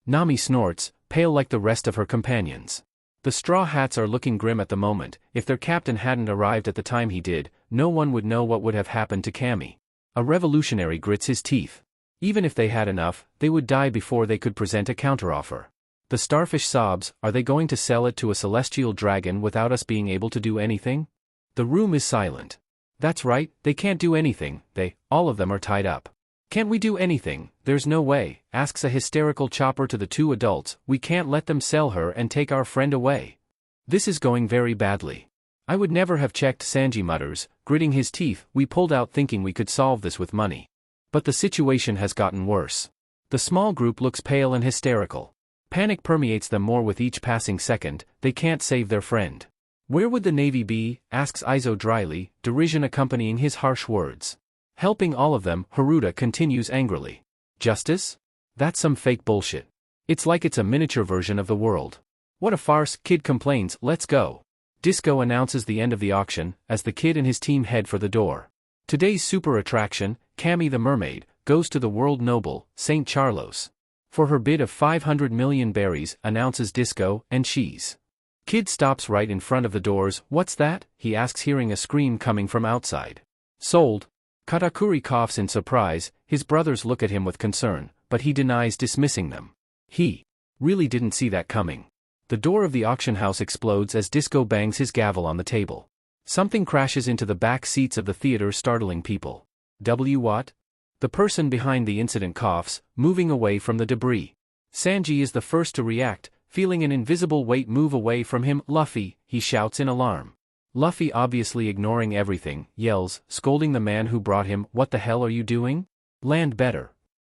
Nami snorts, pale like the rest of her companions. The Straw Hats are looking grim at the moment. If their captain hadn't arrived at the time he did, no one would know what would have happened to Kami. A revolutionary grits his teeth. Even if they had enough, they would die before they could present a counteroffer. The starfish sobs, are they going to sell it to a celestial dragon without us being able to do anything? The room is silent. That's right, they can't do anything, all of them are tied up. Can't we do anything? There's no way, asks a hysterical Chopper to the 2 adults. We can't let them sell her and take our friend away. This is going very badly. I would never have checked, Sanji mutters, gritting his teeth. We pulled out thinking we could solve this with money. But the situation has gotten worse. The small group looks pale and hysterical. Panic permeates them more with each passing second. They can't save their friend. Where would the Navy be? Asks Izo dryly, derision accompanying his harsh words. Helping all of them, Haruta continues angrily. Justice? That's some fake bullshit. It's like it's a miniature version of the world. What a farce, Kid complains. Let's go. Disco announces the end of the auction, as the Kid and his team head for the door. Today's super attraction, Kami the mermaid, goes to the world noble, St. Charlos. For her bid of 500 million berries, announces Disco, and she's. Kid stops right in front of the doors. What's that? He asks, hearing a scream coming from outside. Sold. Katakuri coughs in surprise. His brothers look at him with concern, but he denies dismissing them. He really didn't see that coming. The door of the auction house explodes as Disco bangs his gavel on the table. Something crashes into the back seats of the theater, startling people. What? The person behind the incident coughs, moving away from the debris. Sanji is the first to react, feeling an invisible weight move away from him. Luffy, he shouts in alarm. Luffy, obviously ignoring everything, yells, scolding the man who brought him. What the hell are you doing? Land better.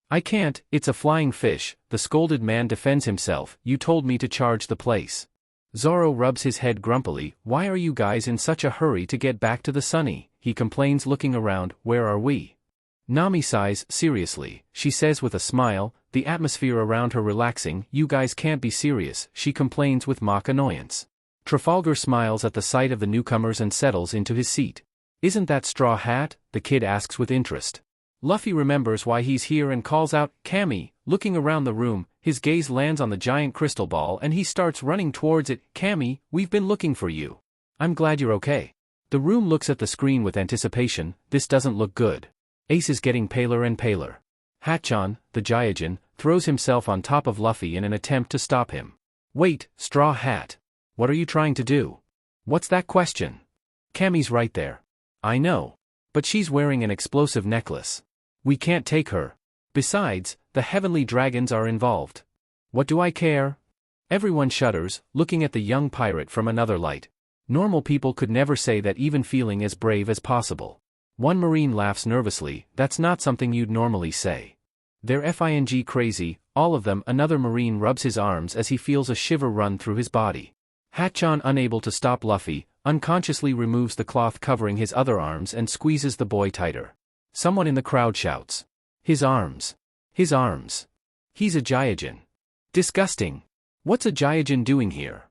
I can't, it's a flying fish. The scolded man defends himself. You told me to charge the place. Zoro rubs his head grumpily. Why are you guys in such a hurry to get back to the sunny? He complains looking around. Where are we? Nami sighs. Seriously, she says with a smile, the atmosphere around her relaxing. You guys can't be serious, she complains with mock annoyance. Trafalgar smiles at the sight of the newcomers and settles into his seat. Isn't that Straw Hat? The kid asks with interest. Luffy remembers why he's here and calls out, Cammy. Looking around the room, his gaze lands on the giant crystal ball and he starts running towards it. Cammy, we've been looking for you. I'm glad you're okay. The room looks at the screen with anticipation. This doesn't look good. Ace is getting paler and paler. Hatchan, the Gyojin, throws himself on top of Luffy in an attempt to stop him. Wait, Straw Hat. What are you trying to do? What's that question? Cammy's right there. I know. But she's wearing an explosive necklace. We can't take her. Besides, the heavenly dragons are involved. What do I care? Everyone shudders, looking at the young pirate from another light. Normal people could never say that, even feeling as brave as possible. One marine laughs nervously. That's not something you'd normally say. They're FING crazy, all of them. Another marine rubs his arms as he feels a shiver run through his body. Hatchan, unable to stop Luffy, unconsciously removes the cloth covering his other arms and squeezes the boy tighter. Someone in the crowd shouts. His arms. His arms. He's a Gyojin. Disgusting. What's a Gyojin doing here?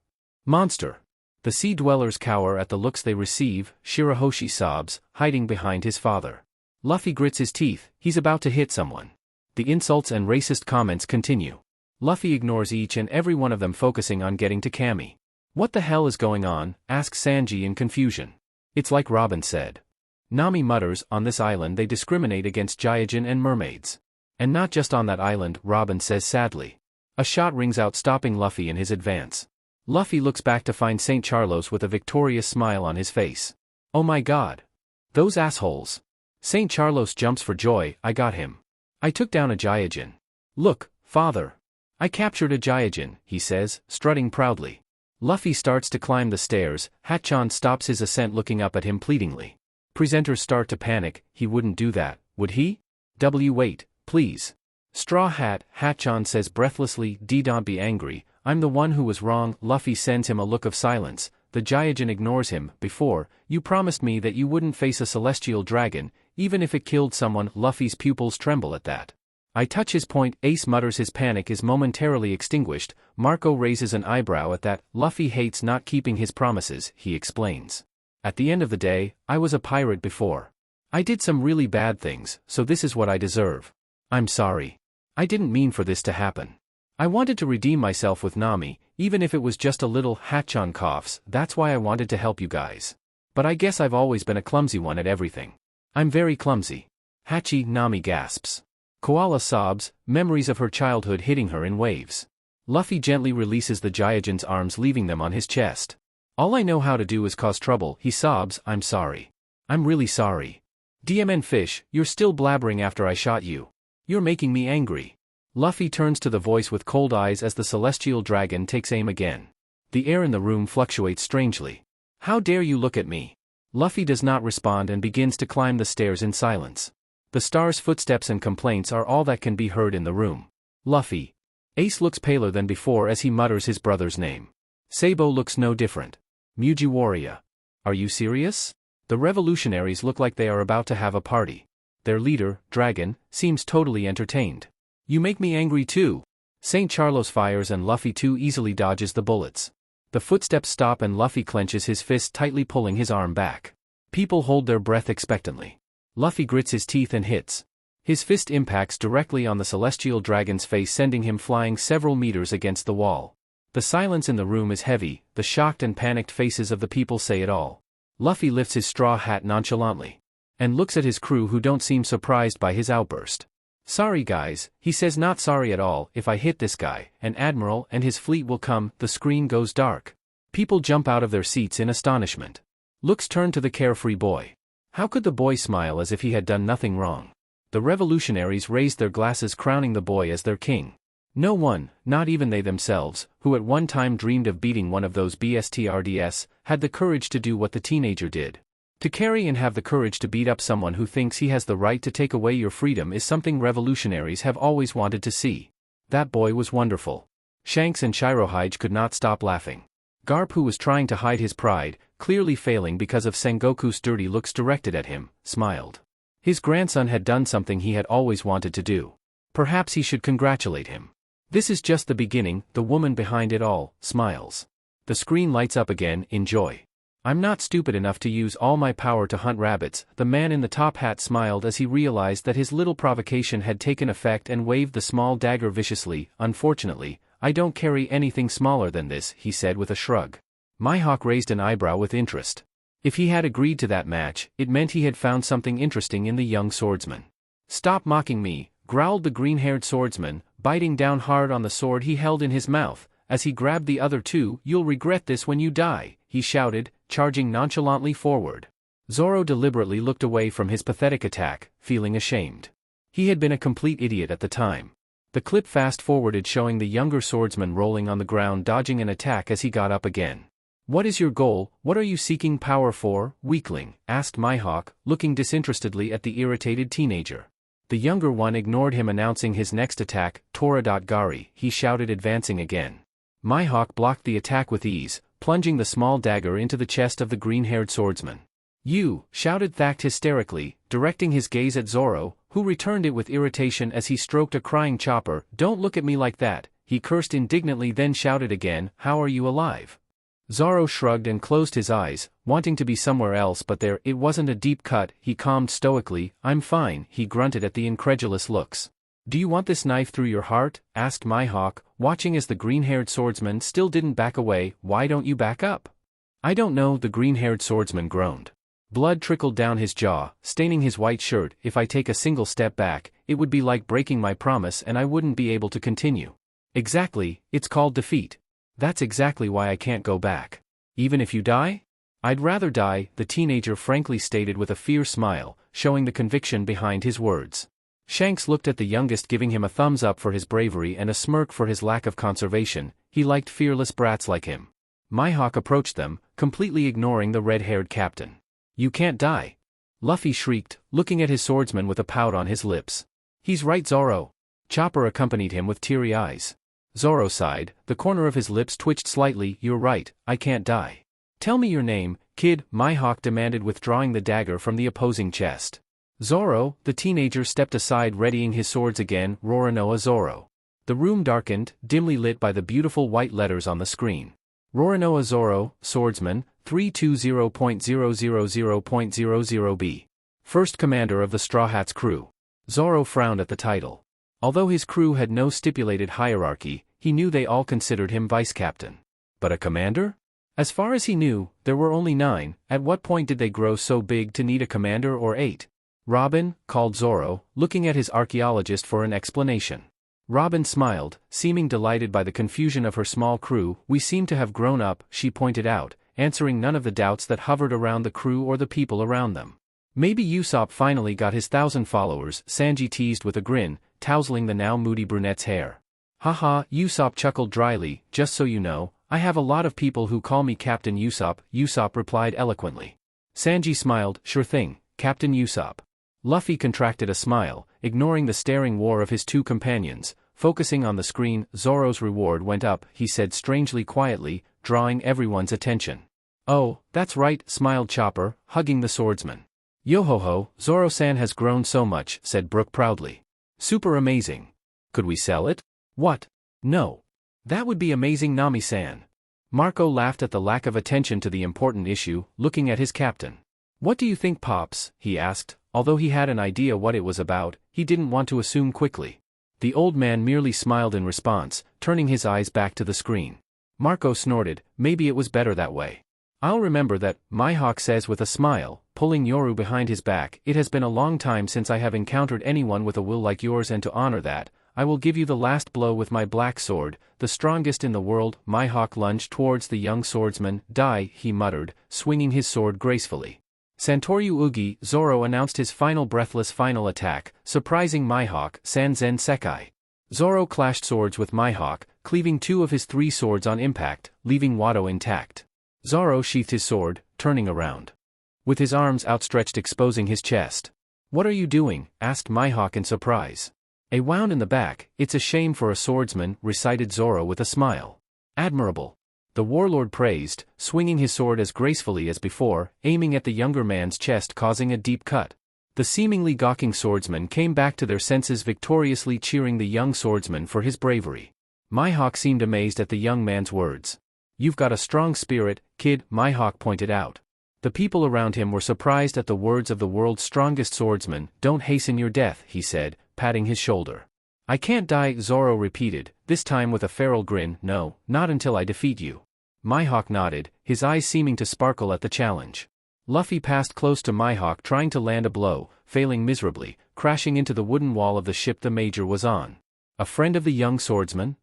Monster. The sea dwellers cower at the looks they receive. Shirahoshi sobs, hiding behind his father. Luffy grits his teeth. He's about to hit someone. The insults and racist comments continue. Luffy ignores each and every one of them, focusing on getting to Cammy. What the hell is going on? Asks Sanji in confusion. It's like Robin said. Nami mutters, on this island they discriminate against Gyojin and mermaids. And not just on that island, Robin says sadly. A shot rings out, stopping Luffy in his advance. Luffy looks back to find St. Charlos with a victorious smile on his face. Oh my god. Those assholes. St. Charlos jumps for joy. I got him. I took down a Gyojin. Look, father. I captured a Gyojin, he says, strutting proudly. Luffy starts to climb the stairs. Hatchan stops his ascent, looking up at him pleadingly. Presenters start to panic. He wouldn't do that, would he? Wait, please. Straw Hat, Hatchan says breathlessly. Don't be angry, I'm the one who was wrong. Luffy sends him a look of silence. The Gyojin ignores him. Before, you promised me that you wouldn't face a celestial dragon, even if it killed someone. Luffy's pupils tremble at that. I touch his point. Ace mutters. His panic is momentarily extinguished. Marco raises an eyebrow at that. Luffy hates not keeping his promises, he explains. At the end of the day, I was a pirate before. I did some really bad things, so this is what I deserve. I'm sorry. I didn't mean for this to happen. I wanted to redeem myself with Nami, even if it was just a little. Hatchan coughs. That's why I wanted to help you guys. But I guess I've always been a clumsy one at everything. I'm very clumsy. Hachi, Nami gasps. Koala sobs, memories of her childhood hitting her in waves. Luffy gently releases the Gyojin's arms, leaving them on his chest. All I know how to do is cause trouble, he sobs. I'm sorry. I'm really sorry. DMN Fish, you're still blabbering after I shot you. You're making me angry. Luffy turns to the voice with cold eyes as the celestial dragon takes aim again. The air in the room fluctuates strangely. How dare you look at me? Luffy does not respond and begins to climb the stairs in silence. The star's footsteps and complaints are all that can be heard in the room. Luffy. Ace looks paler than before as he mutters his brother's name. Sabo looks no different. Mugiwara. Are you serious? The revolutionaries look like they are about to have a party. Their leader, Dragon, seems totally entertained. You make me angry too. St. Charlos fires and Luffy too easily dodges the bullets. The footsteps stop and Luffy clenches his fist tightly, pulling his arm back. People hold their breath expectantly. Luffy grits his teeth and hits. His fist impacts directly on the celestial dragon's face, sending him flying several meters against the wall. The silence in the room is heavy. The shocked and panicked faces of the people say it all. Luffy lifts his straw hat nonchalantly and looks at his crew, who don't seem surprised by his outburst. Sorry guys, he says. Not sorry at all. If I hit this guy, an admiral and his fleet will come. The screen goes dark. People jump out of their seats in astonishment. Looks turn to the carefree boy. How could the boy smile as if he had done nothing wrong? The revolutionaries raised their glasses, crowning the boy as their king. No one, not even they themselves, who at one time dreamed of beating one of those BSTRDS, had the courage to do what the teenager did. To carry and have the courage to beat up someone who thinks he has the right to take away your freedom is something revolutionaries have always wanted to see. That boy was wonderful. Shanks and Shirohige could not stop laughing. Garp, who was trying to hide his pride, clearly failing because of Sengoku's dirty looks directed at him, smiled. His grandson had done something he had always wanted to do. Perhaps he should congratulate him. This is just the beginning, the woman behind it all, smiles. The screen lights up again, in joy. I'm not stupid enough to use all my power to hunt rabbits. The man in the top hat smiled as he realized that his little provocation had taken effect and waved the small dagger viciously. Unfortunately, I don't carry anything smaller than this, he said with a shrug. Mihawk raised an eyebrow with interest. If he had agreed to that match, it meant he had found something interesting in the young swordsman. Stop mocking me, growled the green-haired swordsman, biting down hard on the sword he held in his mouth. As he grabbed the other two, you'll regret this when you die, he shouted, charging nonchalantly forward. Zoro deliberately looked away from his pathetic attack, feeling ashamed. He had been a complete idiot at the time. The clip fast-forwarded showing the younger swordsman rolling on the ground dodging an attack as he got up again. What is your goal? What are you seeking power for, weakling? Asked Mihawk, looking disinterestedly at the irritated teenager. The younger one ignored him, announcing his next attack, Tora.Gari, he shouted, advancing again. Mihawk blocked the attack with ease, plunging the small dagger into the chest of the green-haired swordsman. You, shouted Thact hysterically, directing his gaze at Zoro, who returned it with irritation as he stroked a crying Chopper. Don't look at me like that, he cursed indignantly, then shouted again, how are you alive? Zoro shrugged and closed his eyes, wanting to be somewhere else, but there, it wasn't a deep cut, he calmed stoically. I'm fine, he grunted at the incredulous looks. Do you want this knife through your heart? Asked Mihawk, watching as the green-haired swordsman still didn't back away. Why don't you back up? I don't know, the green-haired swordsman groaned. Blood trickled down his jaw, staining his white shirt. If I take a single step back, it would be like breaking my promise and I wouldn't be able to continue. Exactly, it's called defeat. That's exactly why I can't go back. Even if you die? I'd rather die, the teenager frankly stated with a fierce smile, showing the conviction behind his words. Shanks looked at the youngest, giving him a thumbs up for his bravery and a smirk for his lack of conservation. He liked fearless brats like him. Mihawk approached them, completely ignoring the red-haired captain. You can't die. Luffy shrieked, looking at his swordsman with a pout on his lips. He's right, Zoro. Chopper accompanied him with teary eyes. Zoro sighed, the corner of his lips twitched slightly. You're right, I can't die. Tell me your name, kid, Mihawk demanded, withdrawing the dagger from the opposing chest. Zoro, the teenager stepped aside, readying his swords again. Roronoa Zoro. The room darkened, dimly lit by the beautiful white letters on the screen. Roronoa Zoro, swordsman, 320.000.00B. First commander of the Straw Hats crew. Zoro frowned at the title. Although his crew had no stipulated hierarchy, he knew they all considered him vice captain. But a commander? As far as he knew, there were only 9. At what point did they grow so big to need a commander, or 8? Robin, called Zoro, looking at his archaeologist for an explanation. Robin smiled, seeming delighted by the confusion of her small crew. We seem to have grown up, she pointed out, answering none of the doubts that hovered around the crew or the people around them. Maybe Usopp finally got his 1,000 followers, Sanji teased with a grin, tousling the now moody brunette's hair. Haha, Usopp chuckled dryly, just so you know, I have a lot of people who call me Captain Usopp, Usopp replied eloquently. Sanji smiled, sure thing, Captain Usopp. Luffy contracted a smile, ignoring the staring war of his two companions, focusing on the screen. Zoro's reward went up, he said strangely quietly, drawing everyone's attention. Oh, that's right, smiled Chopper, hugging the swordsman. Yo-ho-ho, Zoro-san has grown so much, said Brook proudly. Super amazing. Could we sell it? What? No. That would be amazing, Nami-san. Marco laughed at the lack of attention to the important issue, looking at his captain. What do you think, Pops? He asked. Although he had an idea what it was about, he didn't want to assume quickly. The old man merely smiled in response, turning his eyes back to the screen. Marco snorted, maybe it was better that way. I'll remember that, Mihawk says with a smile, pulling Yoru behind his back. It has been a long time since I have encountered anyone with a will like yours, and to honor that, I will give you the last blow with my black sword, the strongest in the world. Mihawk lunged towards the young swordsman. Die, he muttered, swinging his sword gracefully. Santoryu Ugi, Zoro announced his final breathless final attack, surprising Mihawk. Sanzen Sekai. Zoro clashed swords with Mihawk, cleaving 2 of his 3 swords on impact, leaving Wado intact. Zoro sheathed his sword, turning around. With his arms outstretched exposing his chest. What are you doing? Asked Mihawk in surprise. A wound in the back, it's a shame for a swordsman, recited Zoro with a smile. Admirable. The warlord praised, swinging his sword as gracefully as before, aiming at the younger man's chest, causing a deep cut. The seemingly gawking swordsmen came back to their senses, victoriously cheering the young swordsman for his bravery. Mihawk seemed amazed at the young man's words. "You've got a strong spirit, kid," Mihawk pointed out. The people around him were surprised at the words of the world's strongest swordsman. "Don't hasten your death," he said, patting his shoulder. "I can't die," Zoro repeated, this time with a feral grin. "No, not until I defeat you." Mihawk nodded, his eyes seeming to sparkle at the challenge. Luffy passed close to Mihawk, trying to land a blow, failing miserably, crashing into the wooden wall of the ship the Major was on. "A friend of the young swordsman?"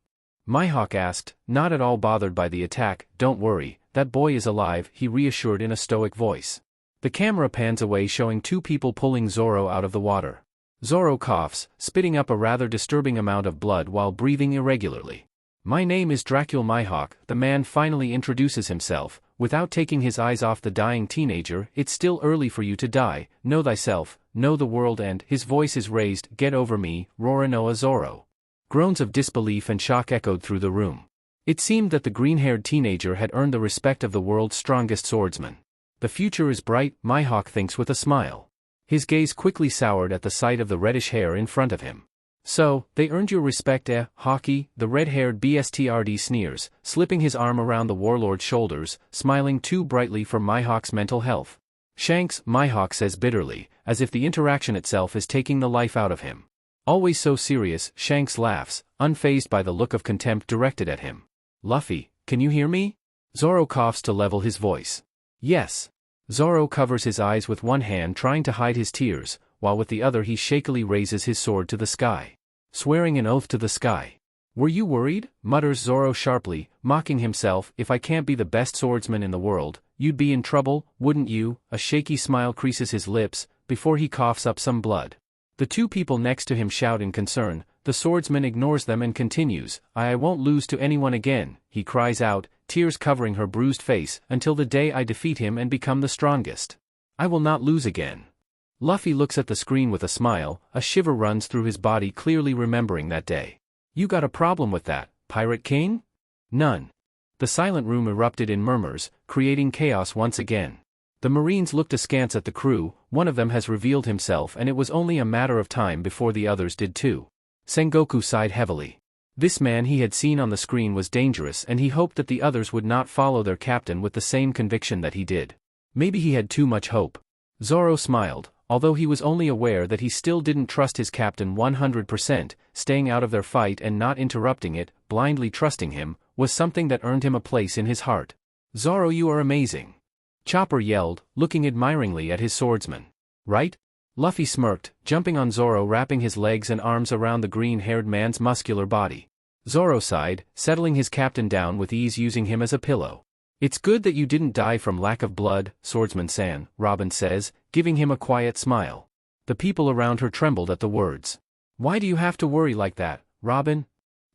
Mihawk asked, not at all bothered by the attack. "Don't worry, that boy is alive," he reassured in a stoic voice. The camera pans away, showing two people pulling Zoro out of the water. Zoro coughs, spitting up a rather disturbing amount of blood while breathing irregularly. "My name is Dracula Mihawk," the man finally introduces himself, without taking his eyes off the dying teenager. "It's still early for you to die. Know thyself, know the world, and," his voice is raised, "get over me, Roronoa Zoro." Groans of disbelief and shock echoed through the room. It seemed that the green-haired teenager had earned the respect of the world's strongest swordsman. "The future is bright," Mihawk thinks with a smile. His gaze quickly soured at the sight of the reddish hair in front of him. "So, they earned your respect, eh, Hawkeye?" The red-haired BSTRD sneers, slipping his arm around the warlord's shoulders, smiling too brightly for Mihawk's mental health. "Shanks," Mihawk says bitterly, as if the interaction itself is taking the life out of him. "Always so serious," Shanks laughs, unfazed by the look of contempt directed at him. "Luffy, can you hear me?" Zoro coughs to level his voice. "Yes." Zoro covers his eyes with one hand, trying to hide his tears, while with the other he shakily raises his sword to the sky. Swearing an oath to the sky. "Were you worried?" mutters Zoro sharply, mocking himself. "If I can't be the best swordsman in the world, you'd be in trouble, wouldn't you?" A shaky smile creases his lips, before he coughs up some blood. The two people next to him shout in concern. The swordsman ignores them and continues. I won't lose to anyone again," he cries out, tears covering her bruised face, "until the day I defeat him and become the strongest. I will not lose again." Luffy looks at the screen with a smile, a shiver runs through his body, clearly remembering that day. "You got a problem with that, Pirate King?" "None." The silent room erupted in murmurs, creating chaos once again. The Marines looked askance at the crew. One of them has revealed himself, and it was only a matter of time before the others did too. Sengoku sighed heavily. This man he had seen on the screen was dangerous, and he hoped that the others would not follow their captain with the same conviction that he did. Maybe he had too much hope. Zoro smiled, although he was only aware that he still didn't trust his captain 100%, staying out of their fight and not interrupting it, blindly trusting him, was something that earned him a place in his heart. "Zoro, you are amazing," Chopper yelled, looking admiringly at his swordsman. "Right?" Luffy smirked, jumping on Zoro, wrapping his legs and arms around the green-haired man's muscular body. Zoro sighed, settling his captain down with ease, using him as a pillow. "It's good that you didn't die from lack of blood, Swordsman-san," Robin says, giving him a quiet smile. The people around her trembled at the words. "Why do you have to worry like that, Robin?"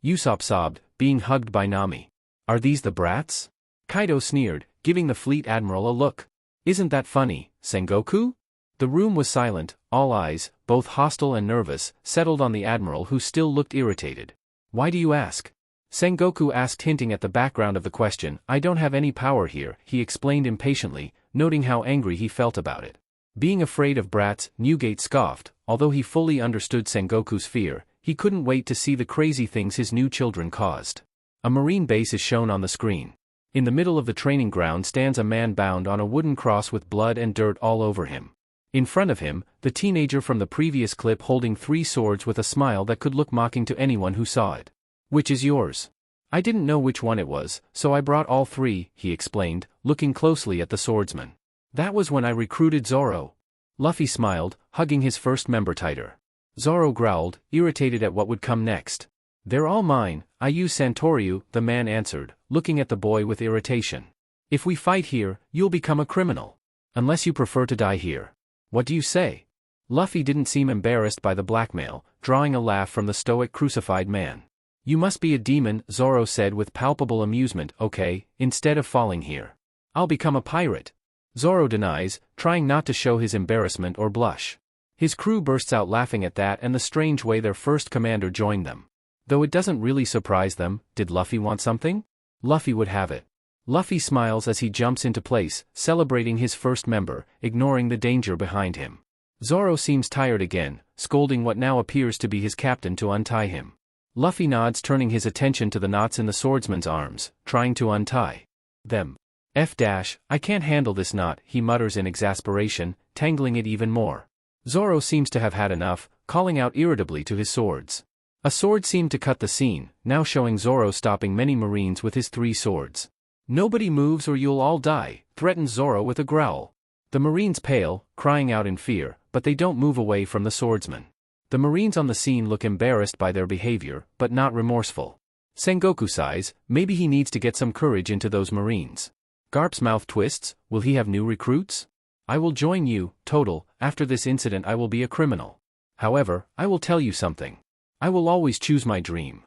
Usopp sobbed, being hugged by Nami. "Are these the brats?" Kaido sneered, giving the fleet admiral a look. "Isn't that funny, Sengoku?" The room was silent, all eyes, both hostile and nervous, settled on the admiral, who still looked irritated. "Why do you ask?" Sengoku asked, hinting at the background of the question. "I don't have any power here," he explained impatiently, noting how angry he felt about it. Being afraid of brats, Newgate scoffed. Although he fully understood Sengoku's fear, he couldn't wait to see the crazy things his new children caused. A marine base is shown on the screen. In the middle of the training ground stands a man bound on a wooden cross with blood and dirt all over him. In front of him, the teenager from the previous clip holding 3 swords with a smile that could look mocking to anyone who saw it. "Which is yours?" "I didn't know which one it was, so I brought all 3, he explained, looking closely at the swordsman. "That was when I recruited Zoro." Luffy smiled, hugging his first member tighter. Zoro growled, irritated at what would come next. "They're all mine, I use Santoryu," the man answered, looking at the boy with irritation. "If we fight here, you'll become a criminal. Unless you prefer to die here. What do you say?" Luffy didn't seem embarrassed by the blackmail, drawing a laugh from the stoic crucified man. "You must be a demon," Zoro said with palpable amusement. "Okay, instead of falling here, I'll become a pirate." Zoro denies, trying not to show his embarrassment or blush. His crew bursts out laughing at that and the strange way their first commander joined them. Though it doesn't really surprise them. Did Luffy want something? Luffy would have it. Luffy smiles as he jumps into place, celebrating his first member, ignoring the danger behind him. Zoro seems tired again, scolding what now appears to be his captain to untie him. Luffy nods, turning his attention to the knots in the swordsman's arms, trying to untie them. I can't handle this knot, he mutters in exasperation, tangling it even more. Zoro seems to have had enough, calling out irritably to his swords. A sword seemed to cut the scene, now showing Zoro stopping many marines with his 3 swords. "Nobody moves or you'll all die," threatens Zoro with a growl. The marines pale, crying out in fear, but they don't move away from the swordsman. The marines on the scene look embarrassed by their behavior, but not remorseful. Sengoku sighs, maybe he needs to get some courage into those marines. Garp's mouth twists, will he have new recruits? "I will join you, Total, after this incident I will be a criminal. However, I will tell you something. I will always choose my dream,"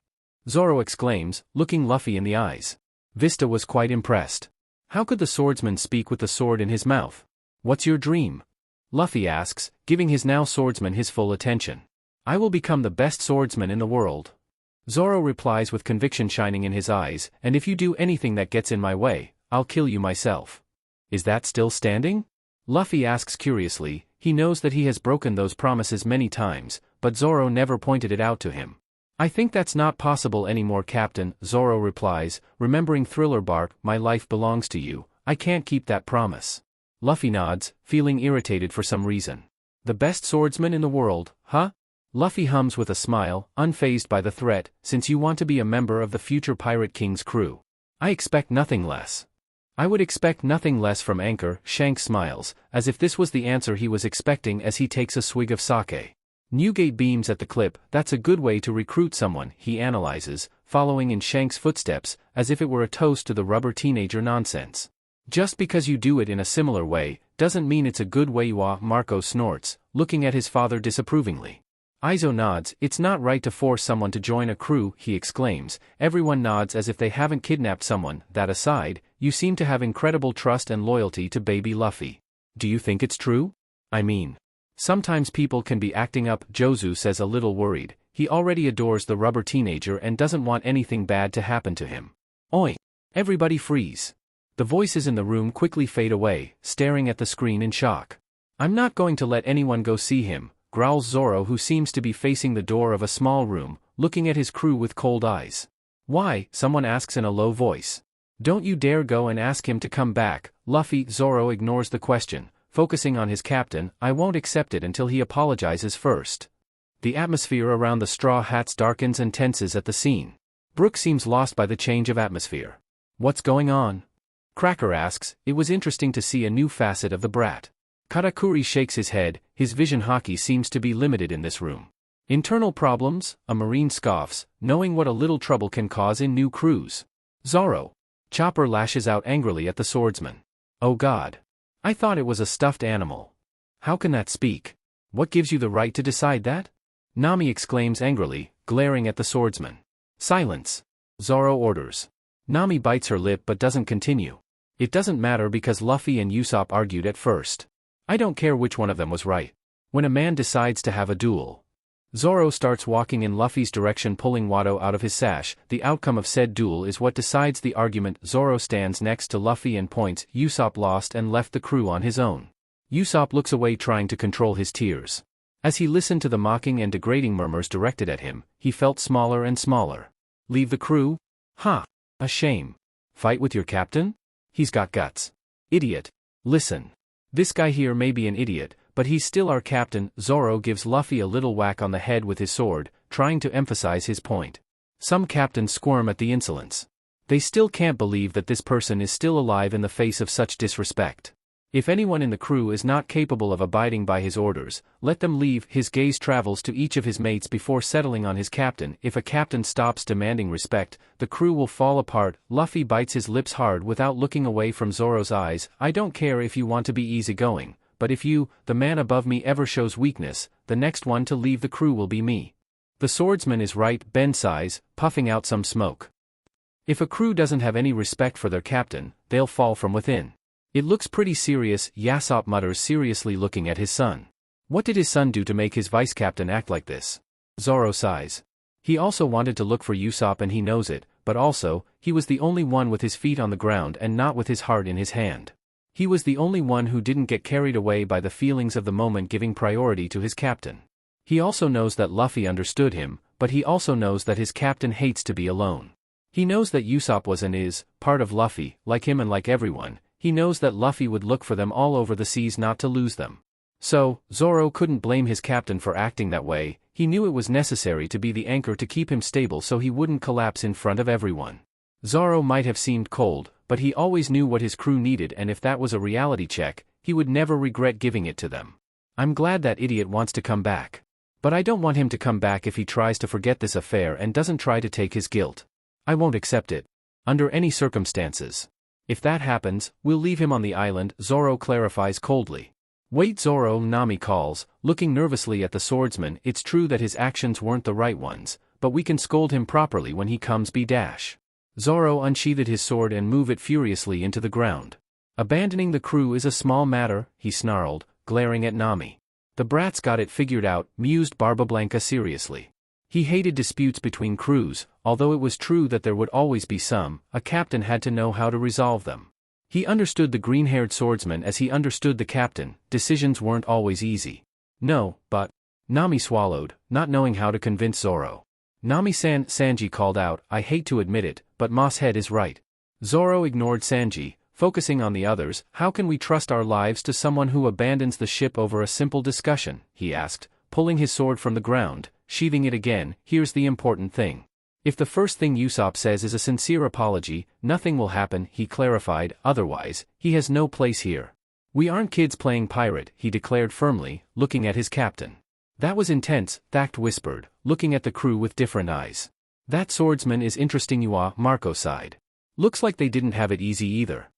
Zoro exclaims, looking Luffy in the eyes. Vista was quite impressed. How could the swordsman speak with the sword in his mouth? "What's your dream?" Luffy asks, giving his now swordsman his full attention. "I will become the best swordsman in the world." Zoro replies with conviction shining in his eyes, "And if you do anything that gets in my way, I'll kill you myself." "Is that still standing?" Luffy asks curiously. He knows that he has broken those promises many times, but Zoro never pointed it out to him. "I think that's not possible anymore, Captain," Zoro replies, remembering Thriller Bark, "My life belongs to you, I can't keep that promise." Luffy nods, feeling irritated for some reason. "The best swordsman in the world, huh?" Luffy hums with a smile, unfazed by the threat, "Since you want to be a member of the future Pirate King's crew, I expect nothing less." "I would expect nothing less from Anchor," Shanks smiles, as if this was the answer he was expecting as he takes a swig of sake. Newgate beams at the clip. "That's a good way to recruit someone," he analyzes, following in Shanks' footsteps, as if it were a toast to the rubber teenager nonsense. "Just because you do it in a similar way, doesn't mean it's a good way." Marco snorts, looking at his father disapprovingly. Izo nods. "It's not right to force someone to join a crew," he exclaims. Everyone nods as if they haven't kidnapped someone. "That aside, you seem to have incredible trust and loyalty to baby Luffy. Do you think it's true? I mean, sometimes people can be acting up." Jozu says, a little worried. He already adores the rubber teenager and doesn't want anything bad to happen to him. "Oi! Everybody freeze!" The voices in the room quickly fade away, staring at the screen in shock. "I'm not going to let anyone go see him," growls Zoro, who seems to be facing the door of a small room, looking at his crew with cold eyes. "Why?" someone asks in a low voice. "Don't you dare go and ask him to come back, Luffy." Zoro ignores the question, focusing on his captain. "I won't accept it until he apologizes first." The atmosphere around the Straw Hats darkens and tenses at the scene. Brook seems lost by the change of atmosphere. "What's going on?" Cracker asks. It was interesting to see a new facet of the brat. Katakuri shakes his head. His vision hockey seems to be limited in this room. "Internal problems?" a marine scoffs, knowing what a little trouble can cause in new crews. "Zoro." Chopper lashes out angrily at the swordsman. "Oh God. I thought it was a stuffed animal. How can that speak? What gives you the right to decide that?" Nami exclaims angrily, glaring at the swordsman. "Silence!" Zoro orders. Nami bites her lip but doesn't continue. It doesn't matter because Luffy and Usopp argued at first. I don't care which one of them was right. When a man decides to have a duel. Zoro starts walking in Luffy's direction, pulling Watto out of his sash. The outcome of said duel is what decides the argument. Zoro stands next to Luffy and points. Usopp lost and left the crew on his own. Usopp looks away, trying to control his tears. As he listened to the mocking and degrading murmurs directed at him, he felt smaller and smaller. "Leave the crew? Ha! A shame. Fight with your captain? He's got guts. Idiot. Listen. This guy here may be an idiot, but he's still our captain." Zoro gives Luffy a little whack on the head with his sword, trying to emphasize his point. Some captains squirm at the insolence. They still can't believe that this person is still alive in the face of such disrespect. If anyone in the crew is not capable of abiding by his orders, let them leave. His gaze travels to each of his mates before settling on his captain. If a captain stops demanding respect, the crew will fall apart. Luffy bites his lips hard without looking away from Zoro's eyes. "I don't care if you want to be easygoing, but if you, the man above me, ever shows weakness, the next one to leave the crew will be me." The swordsman is right, Ben sighs, puffing out some smoke. If a crew doesn't have any respect for their captain, they'll fall from within. "It looks pretty serious," Usopp mutters, seriously looking at his son. What did his son do to make his vice-captain act like this? Zoro sighs. He also wanted to look for Usopp and he knows it, but also, he was the only one with his feet on the ground and not with his heart in his hand. He was the only one who didn't get carried away by the feelings of the moment, giving priority to his captain. He also knows that Luffy understood him, but he also knows that his captain hates to be alone. He knows that Usopp was and is part of Luffy, like him and like everyone. He knows that Luffy would look for them all over the seas not to lose them. So, Zoro couldn't blame his captain for acting that way. He knew it was necessary to be the anchor to keep him stable so he wouldn't collapse in front of everyone. Zoro might have seemed cold, but he always knew what his crew needed, and if that was a reality check, he would never regret giving it to them. I'm glad that idiot wants to come back. But I don't want him to come back if he tries to forget this affair and doesn't try to take his guilt. I won't accept it. Under any circumstances. If that happens, we'll leave him on the island, Zoro clarifies coldly. Wait, Zoro, Nami calls, looking nervously at the swordsman. It's true that his actions weren't the right ones, but we can scold him properly when he comes. Zoro unsheathed his sword and moved it furiously into the ground. Abandoning the crew is a small matter, he snarled, glaring at Nami. The brat's got it figured out, mused Barbablanca seriously. He hated disputes between crews, although it was true that there would always be some. A captain had to know how to resolve them. He understood the green-haired swordsman as he understood the captain. Decisions weren't always easy. No, but... Nami swallowed, not knowing how to convince Zoro. Nami-san, Sanji called out, I hate to admit it, but Mosshead is right. Zoro ignored Sanji, focusing on the others. How can we trust our lives to someone who abandons the ship over a simple discussion? He asked, pulling his sword from the ground, sheathing it again. Here's the important thing. If the first thing Usopp says is a sincere apology, nothing will happen, he clarified, otherwise, he has no place here. We aren't kids playing pirate, he declared firmly, looking at his captain. That was intense, Thact whispered, looking at the crew with different eyes. That swordsman is interesting, Marco sighed. Looks like they didn't have it easy either.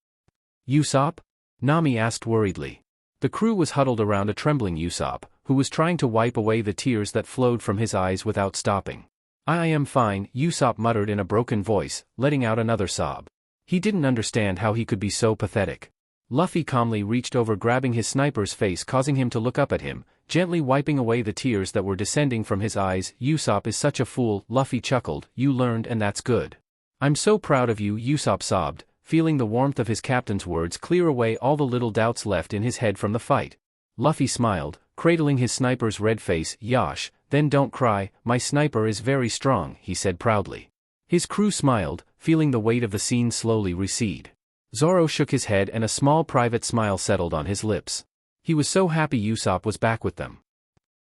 Usopp? Nami asked worriedly. The crew was huddled around a trembling Usopp, who was trying to wipe away the tears that flowed from his eyes without stopping. I am fine, Usopp muttered in a broken voice, letting out another sob. He didn't understand how he could be so pathetic. Luffy calmly reached over, grabbing his sniper's face, causing him to look up at him, gently wiping away the tears that were descending from his eyes. Usopp is such a fool, Luffy chuckled, you learned and that's good. I'm so proud of you, Usopp sobbed, feeling the warmth of his captain's words clear away all the little doubts left in his head from the fight. Luffy smiled, cradling his sniper's red face. Yash, then don't cry, my sniper is very strong, he said proudly. His crew smiled, feeling the weight of the scene slowly recede. Zoro shook his head and a small private smile settled on his lips. He was so happy Usopp was back with them.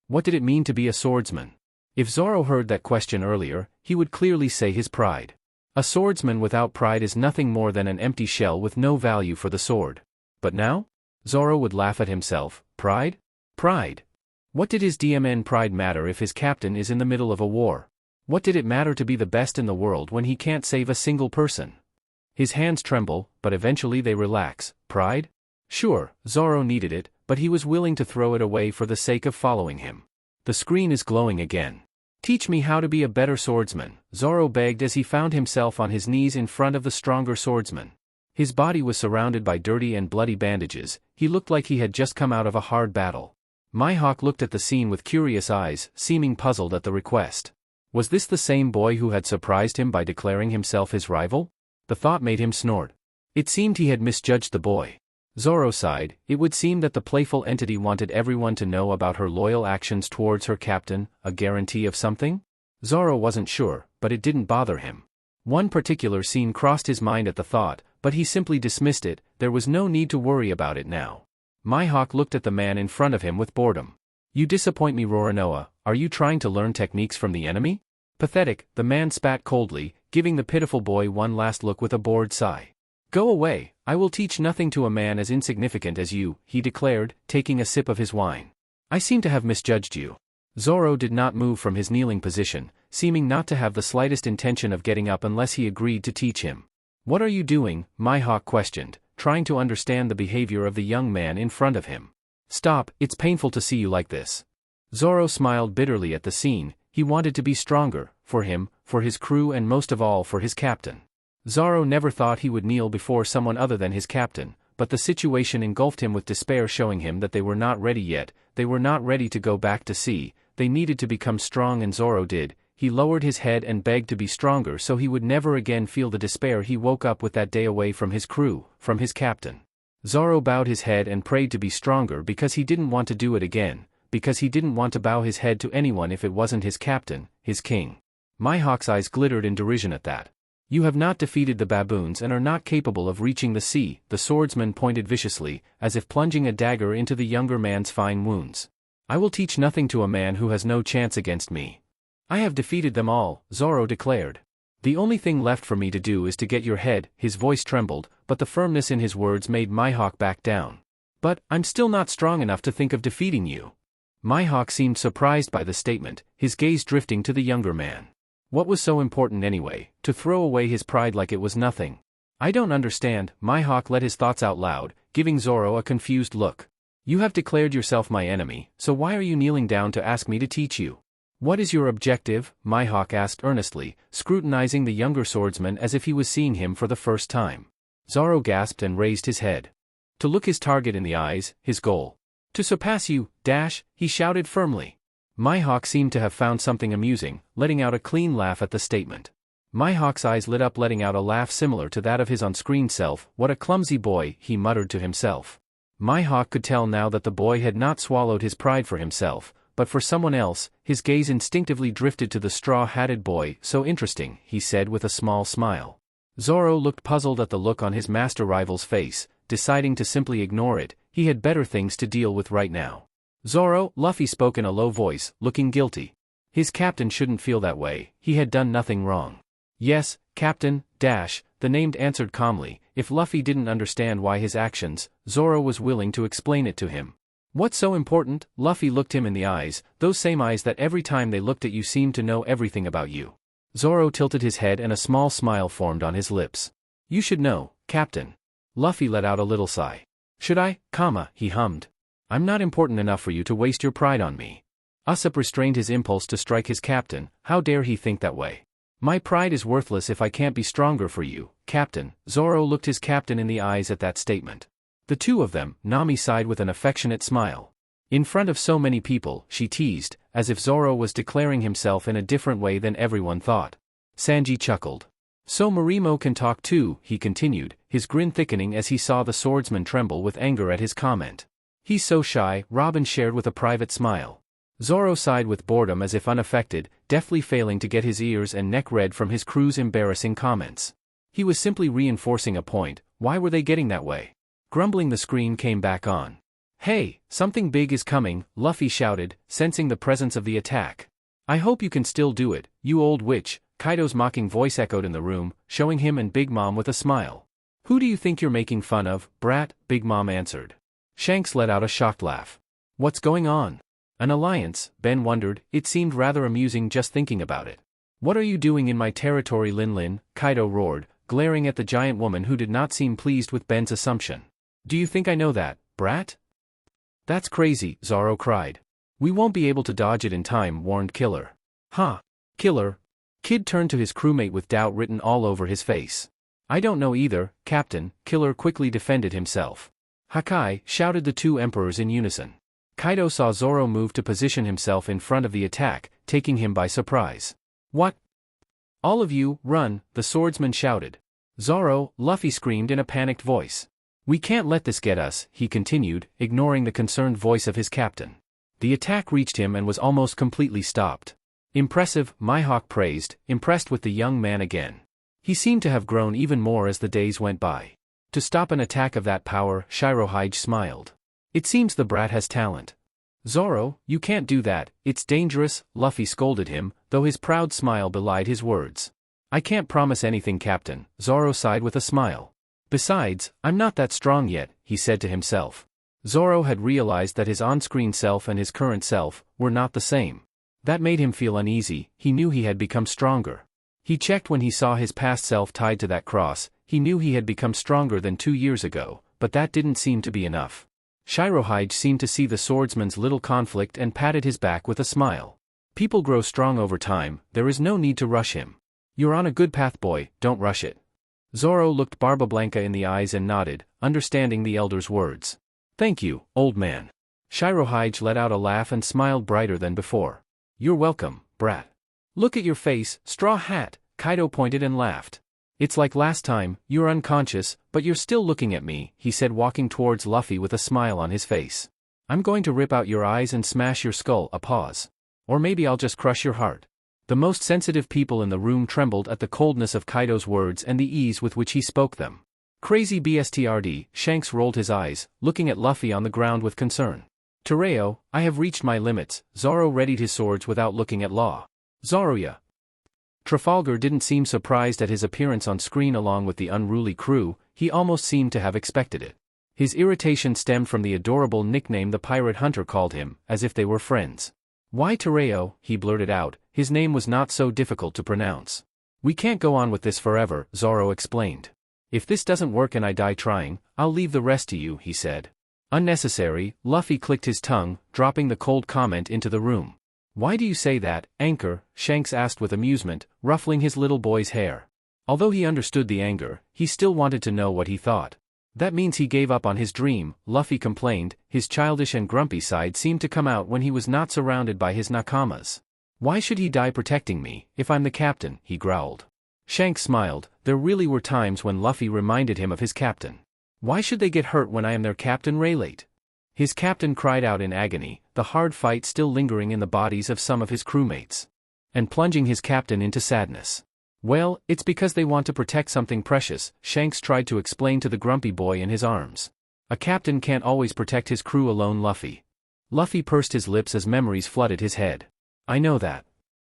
What did it mean to be a swordsman? If Zoro heard that question earlier, he would clearly say his pride. A swordsman without pride is nothing more than an empty shell with no value for the sword. But now? Zoro would laugh at himself. Pride? Pride. What did his DMN pride matter if his captain is in the middle of a war? What did it matter to be the best in the world when he can't save a single person? His hands tremble, but eventually they relax. Pride? Sure, Zoro needed it, but he was willing to throw it away for the sake of following him. The screen is glowing again. Teach me how to be a better swordsman, Zoro begged as he found himself on his knees in front of the stronger swordsman. His body was surrounded by dirty and bloody bandages. He looked like he had just come out of a hard battle. Mihawk looked at the scene with curious eyes, seeming puzzled at the request. Was this the same boy who had surprised him by declaring himself his rival? The thought made him snort. It seemed he had misjudged the boy. Zoro sighed. It would seem that the playful entity wanted everyone to know about her loyal actions towards her captain, a guarantee of something? Zoro wasn't sure, but it didn't bother him. One particular scene crossed his mind at the thought, but he simply dismissed it. There was no need to worry about it now. Mihawk looked at the man in front of him with boredom. You disappoint me, Roronoa. Are you trying to learn techniques from the enemy? Pathetic, the man spat coldly, giving the pitiful boy one last look with a bored sigh. Go away, I will teach nothing to a man as insignificant as you, he declared, taking a sip of his wine. I seem to have misjudged you. Zoro did not move from his kneeling position, seeming not to have the slightest intention of getting up unless he agreed to teach him. What are you doing? Mihawk questioned, trying to understand the behavior of the young man in front of him. Stop, it's painful to see you like this. Zoro smiled bitterly at the scene. He wanted to be stronger, for him, for his crew, and most of all for his captain. Zoro never thought he would kneel before someone other than his captain, but the situation engulfed him with despair, showing him that they were not ready yet. They were not ready to go back to sea. They needed to become strong, and Zoro did. he lowered his head and begged to be stronger so he would never again feel the despair he woke up with that day away from his crew, from his captain. Zoro bowed his head and prayed to be stronger because he didn't want to do it again, because he didn't want to bow his head to anyone if it wasn't his captain, his king. Mihawk's eyes glittered in derision at that. You have not defeated the baboons and are not capable of reaching the sea, the swordsman pointed viciously, as if plunging a dagger into the younger man's fine wounds. I will teach nothing to a man who has no chance against me. I have defeated them all, Zoro declared. The only thing left for me to do is to get your head. His voice trembled, but the firmness in his words made Mihawk back down. But, I'm still not strong enough to think of defeating you. Mihawk seemed surprised by the statement, his gaze drifting to the younger man. What was so important anyway, to throw away his pride like it was nothing? I don't understand, Mihawk let his thoughts out loud, giving Zoro a confused look. You have declared yourself my enemy, so why are you kneeling down to ask me to teach you? What is your objective? Mihawk asked earnestly, scrutinizing the younger swordsman as if he was seeing him for the first time. Zoro gasped and raised his head. To look his target in the eyes, his goal. To surpass you, he shouted firmly. Mihawk seemed to have found something amusing, letting out a clean laugh at the statement. Mihawk's eyes lit up, letting out a laugh similar to that of his on-screen self. What a clumsy boy, he muttered to himself. Mihawk could tell now that the boy had not swallowed his pride for himself, but for someone else. His gaze instinctively drifted to the straw-hatted boy. So interesting, he said with a small smile. Zoro looked puzzled at the look on his master rival's face, deciding to simply ignore it. He had better things to deal with right now. Zoro, Luffy spoke in a low voice, looking guilty. His captain shouldn't feel that way, he had done nothing wrong. Yes, Captain, the named answered calmly. If Luffy didn't understand why his actions, Zoro was willing to explain it to him. What's so important? Luffy looked him in the eyes, those same eyes that every time they looked at you seemed to know everything about you. Zoro tilted his head and a small smile formed on his lips. You should know, Captain. Luffy let out a little sigh. Should I, he hummed. I'm not important enough for you to waste your pride on me. Usopp restrained his impulse to strike his captain. How dare he think that way? My pride is worthless if I can't be stronger for you, Captain. Zoro looked his captain in the eyes at that statement. The two of them, Nami sighed with an affectionate smile. In front of so many people, she teased, as if Zoro was declaring himself in a different way than everyone thought. Sanji chuckled. So Marimo can talk too, he continued, his grin thickening as he saw the swordsman tremble with anger at his comment. He's so shy, Robin shared with a private smile. Zoro sighed with boredom as if unaffected, deftly failing to get his ears and neck red from his crew's embarrassing comments. He was simply reinforcing a point. Why were they getting that way? Grumbling, the screen came back on. Hey, something big is coming, Luffy shouted, sensing the presence of the attack. I hope you can still do it, you old witch, Kaido's mocking voice echoed in the room, showing him and Big Mom with a smile. Who do you think you're making fun of, brat? Big Mom answered. Shanks let out a shocked laugh. What's going on? An alliance, Ben wondered. It seemed rather amusing just thinking about it. What are you doing in my territory, Lin Lin? Kaido roared, glaring at the giant woman who did not seem pleased with Ben's assumption. Do you think I know that, brat? That's crazy, Zoro cried. We won't be able to dodge it in time, warned Killer. Huh? Killer? Kid turned to his crewmate with doubt written all over his face. I don't know either, Captain, Killer quickly defended himself. Hakai, shouted the two emperors in unison. Kaido saw Zoro move to position himself in front of the attack, taking him by surprise. What? All of you, run, the swordsman shouted. Zoro, Luffy screamed in a panicked voice. We can't let this get us, he continued, ignoring the concerned voice of his captain. The attack reached him and was almost completely stopped. Impressive, Mihawk praised, impressed with the young man again. He seemed to have grown even more as the days went by. To stop an attack of that power, Shirohige smiled. It seems the brat has talent. Zoro, you can't do that, it's dangerous, Luffy scolded him, though his proud smile belied his words. I can't promise anything, Captain, Zoro sighed with a smile. Besides, I'm not that strong yet, he said to himself. Zoro had realized that his on-screen self and his current self were not the same. That made him feel uneasy. He knew he had become stronger. He checked when he saw his past self tied to that cross. He knew he had become stronger than 2 years ago, but that didn't seem to be enough. Shirohige seemed to see the swordsman's little conflict and patted his back with a smile. People grow strong over time, there is no need to rush him. You're on a good path, boy, don't rush it. Zoro looked Barba Blanca in the eyes and nodded, understanding the elder's words. Thank you, old man. Shirohige let out a laugh and smiled brighter than before. You're welcome, brat. Look at your face, straw hat, Kaido pointed and laughed. It's like last time, you're unconscious, but you're still looking at me, he said walking towards Luffy with a smile on his face. I'm going to rip out your eyes and smash your skull, a pause. Or maybe I'll just crush your heart. The most sensitive people in the room trembled at the coldness of Kaido's words and the ease with which he spoke them. Crazy BSTRD, Shanks rolled his eyes, looking at Luffy on the ground with concern. Tereo, I have reached my limits. Zoro readied his swords without looking at Law. Zoroya. Trafalgar didn't seem surprised at his appearance on screen along with the unruly crew, he almost seemed to have expected it. His irritation stemmed from the adorable nickname the pirate hunter called him, as if they were friends. Why Tereo, he blurted out, his name was not so difficult to pronounce. We can't go on with this forever, Zoro explained. If this doesn't work and I die trying, I'll leave the rest to you, he said. Unnecessary, Luffy clicked his tongue, dropping the cold comment into the room. Why do you say that, Anchor? Shanks asked with amusement, ruffling his little boy's hair. Although he understood the anger, he still wanted to know what he thought. That means he gave up on his dream, Luffy complained, his childish and grumpy side seemed to come out when he was not surrounded by his nakamas. Why should he die protecting me, if I'm the captain, he growled. Shanks smiled, there really were times when Luffy reminded him of his captain. Why should they get hurt when I am their captain, Rayleigh? His captain cried out in agony, the hard fight still lingering in the bodies of some of his crewmates. And plunging his captain into sadness. Well, it's because they want to protect something precious, Shanks tried to explain to the grumpy boy in his arms. A captain can't always protect his crew alone, Luffy. Luffy pursed his lips as memories flooded his head. I know that.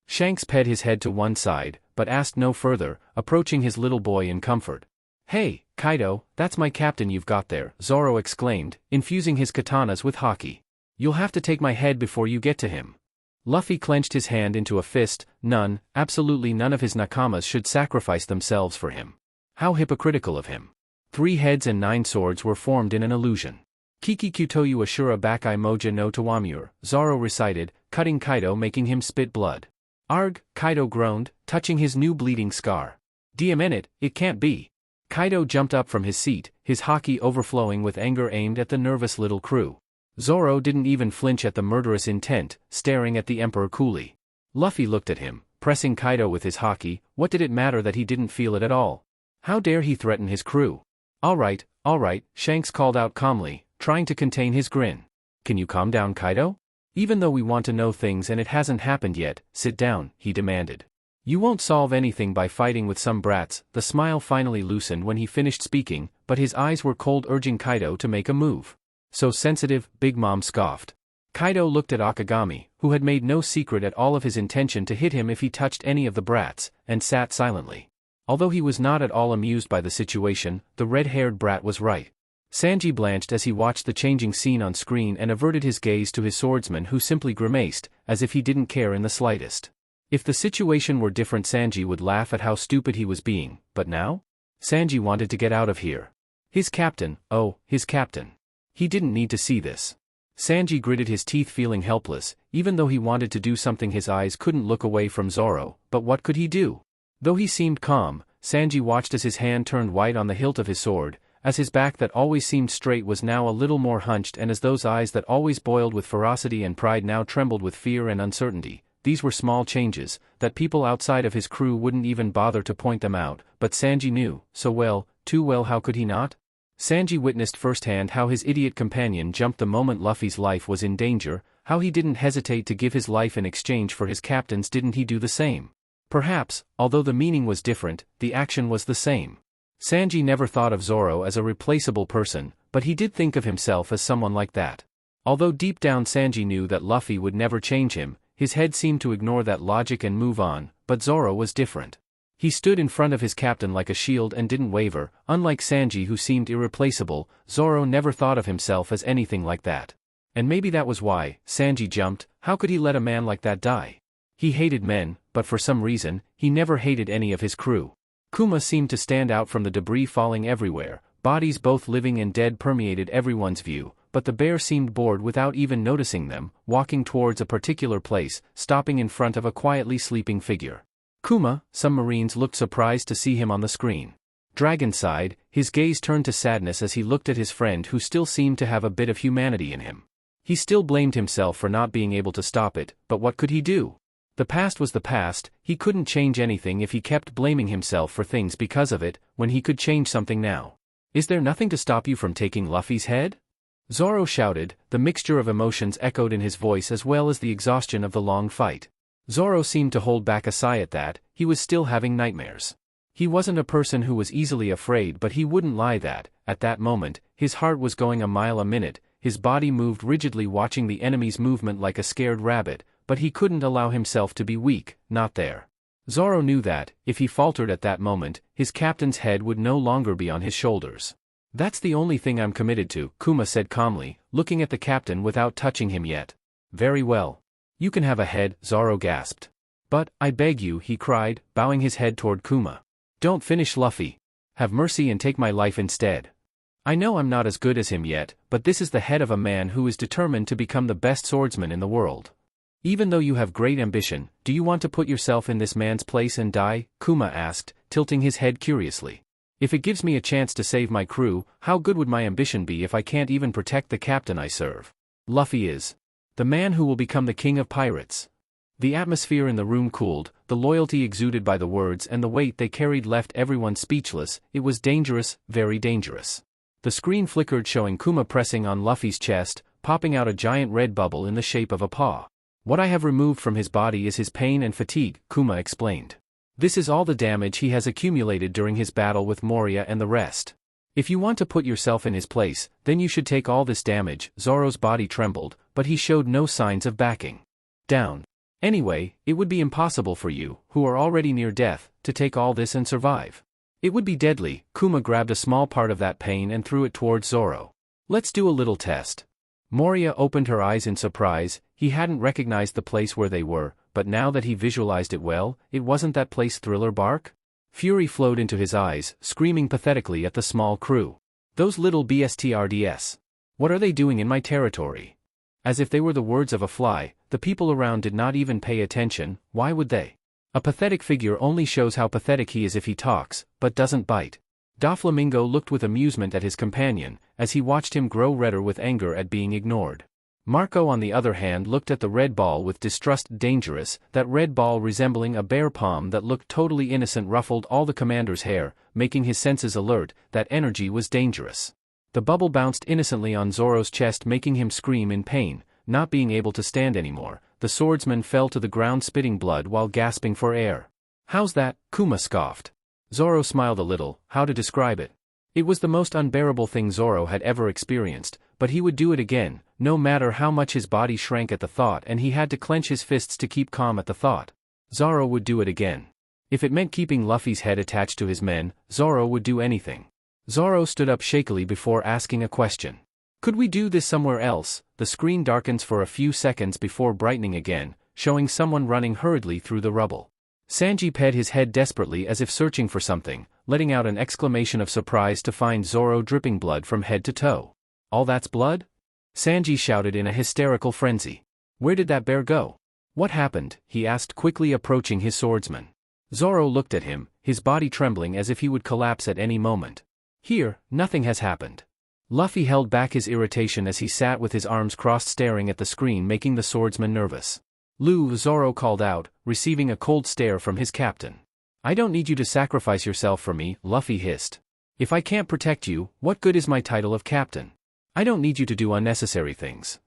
Shanks ped his head to one side, but asked no further, approaching his little boy in comfort. Hey, Kaido, that's my captain you've got there, Zoro exclaimed, infusing his katanas with haki. You'll have to take my head before you get to him. Luffy clenched his hand into a fist, absolutely none of his nakamas should sacrifice themselves for him. How hypocritical of him. 3 heads and 9 swords were formed in an illusion. Kiki Kutoyu Ashura Bakai Moja no Tawamur, Zoro recited, cutting Kaido making him spit blood. Arg, Kaido groaned, touching his new bleeding scar. Diaminate, it can't be. Kaido jumped up from his seat, his haki overflowing with anger aimed at the nervous little crew. Zoro didn't even flinch at the murderous intent, staring at the Emperor coolly. Luffy looked at him, pressing Kaido with his haki. What did it matter that he didn't feel it at all? How dare he threaten his crew? All right, Shanks called out calmly, trying to contain his grin. Can you calm down, Kaido? Even though we want to know things and it hasn't happened yet, sit down, he demanded. You won't solve anything by fighting with some brats. The smile finally loosened when he finished speaking, but his eyes were cold, urging Kaido to make a move. So sensitive, Big Mom scoffed. Kaido looked at Akagami, who had made no secret at all of his intention to hit him if he touched any of the brats, and sat silently. Although he was not at all amused by the situation, the red-haired brat was right. Sanji blanched as he watched the changing scene on screen and averted his gaze to his swordsman, who simply grimaced, as if he didn't care in the slightest. If the situation were different, Sanji would laugh at how stupid he was being, but now? Sanji wanted to get out of here. His captain, his captain. He didn't need to see this. Sanji gritted his teeth, feeling helpless. Even though he wanted to do something, his eyes couldn't look away from Zoro, but what could he do? Though he seemed calm, Sanji watched as his hand turned white on the hilt of his sword, as his back that always seemed straight was now a little more hunched, and as those eyes that always boiled with ferocity and pride now trembled with fear and uncertainty. These were small changes, that people outside of his crew wouldn't even bother to point them out, but Sanji knew, so well, too well. How could he not? Sanji witnessed firsthand how his idiot companion jumped the moment Luffy's life was in danger, how he didn't hesitate to give his life in exchange for his captain's. Didn't he do the same? Perhaps, although the meaning was different, the action was the same. Sanji never thought of Zoro as a replaceable person, but he did think of himself as someone like that. Although deep down Sanji knew that Luffy would never change him, his head seemed to ignore that logic and move on, but Zoro was different. He stood in front of his captain like a shield and didn't waver. Unlike Sanji, who seemed irreplaceable, Zoro never thought of himself as anything like that. And maybe that was why Sanji jumped. How could he let a man like that die? He hated men, but for some reason, he never hated any of his crew. Kuma seemed to stand out from the debris falling everywhere. Bodies both living and dead permeated everyone's view, but the bear seemed bored without even noticing them, walking towards a particular place, stopping in front of a quietly sleeping figure. Kuma, some Marines looked surprised to see him on the screen. Dragon sighed, his gaze turned to sadness as he looked at his friend, who still seemed to have a bit of humanity in him. He still blamed himself for not being able to stop it, but what could he do? The past was the past, he couldn't change anything if he kept blaming himself for things because of it, when he could change something now. Is there nothing to stop you from taking Luffy's head? Zoro shouted, the mixture of emotions echoed in his voice as well as the exhaustion of the long fight. Zoro seemed to hold back a sigh at that, he was still having nightmares. He wasn't a person who was easily afraid, but he wouldn't lie that, at that moment, his heart was going a mile a minute, his body moved rigidly watching the enemy's movement like a scared rabbit, but he couldn't allow himself to be weak, not there. Zoro knew that, if he faltered at that moment, his captain's head would no longer be on his shoulders. That's the only thing I'm committed to, Kuma said calmly, looking at the captain without touching him yet. Very well. You can have a head, Zoro gasped. But, I beg you, he cried, bowing his head toward Kuma. Don't finish Luffy. Have mercy and take my life instead. I know I'm not as good as him yet, but this is the head of a man who is determined to become the best swordsman in the world. Even though you have great ambition, do you want to put yourself in this man's place and die? Kuma asked, tilting his head curiously. If it gives me a chance to save my crew, how good would my ambition be if I can't even protect the captain I serve? Luffy is the man who will become the king of pirates. The atmosphere in the room cooled, the loyalty exuded by the words and the weight they carried left everyone speechless. It was dangerous, very dangerous. The screen flickered showing Kuma pressing on Luffy's chest, popping out a giant red bubble in the shape of a paw. What I have removed from his body is his pain and fatigue, Kuma explained. This is all the damage he has accumulated during his battle with Moria and the rest. If you want to put yourself in his place, then you should take all this damage. Zoro's body trembled, but he showed no signs of backing down. Anyway, it would be impossible for you, who are already near death, to take all this and survive. It would be deadly. Kuma grabbed a small part of that pain and threw it towards Zoro. Let's do a little test. Moria opened her eyes in surprise. He hadn't recognized the place where they were, but now that he visualized it well, it wasn't that place Thriller Bark? Fury flowed into his eyes, screaming pathetically at the small crew. Those little BSTRDS. What are they doing in my territory? As if they were the words of a fly, the people around did not even pay attention. Why would they? A pathetic figure only shows how pathetic he is if he talks, but doesn't bite. Doflamingo looked with amusement at his companion, as he watched him grow redder with anger at being ignored. Marco on the other hand looked at the red ball with distrust. Dangerous, that red ball resembling a bare palm that looked totally innocent ruffled all the commander's hair, making his senses alert. That energy was dangerous. The bubble bounced innocently on Zoro's chest making him scream in pain, not being able to stand anymore. The swordsman fell to the ground spitting blood while gasping for air. How's that? Kuma scoffed. Zoro smiled a little. How to describe it? It was the most unbearable thing Zoro had ever experienced, but he would do it again, no matter how much his body shrank at the thought, and he had to clench his fists to keep calm at the thought. Zoro would do it again. If it meant keeping Luffy's head attached to his men, Zoro would do anything. Zoro stood up shakily before asking a question. Could we do this somewhere else? The screen darkens for a few seconds before brightening again, showing someone running hurriedly through the rubble. Sanji ped his head desperately as if searching for something, letting out an exclamation of surprise to find Zoro dripping blood from head to toe. All that's blood? Sanji shouted in a hysterical frenzy. Where did that bear go? What happened? He asked quickly approaching his swordsman. Zoro looked at him, his body trembling as if he would collapse at any moment. Here, nothing has happened. Luffy held back his irritation as he sat with his arms crossed staring at the screen making the swordsman nervous. Lu, Zoro called out, receiving a cold stare from his captain. I don't need you to sacrifice yourself for me, Luffy hissed. If I can't protect you, what good is my title of captain? I don't need you to do unnecessary things.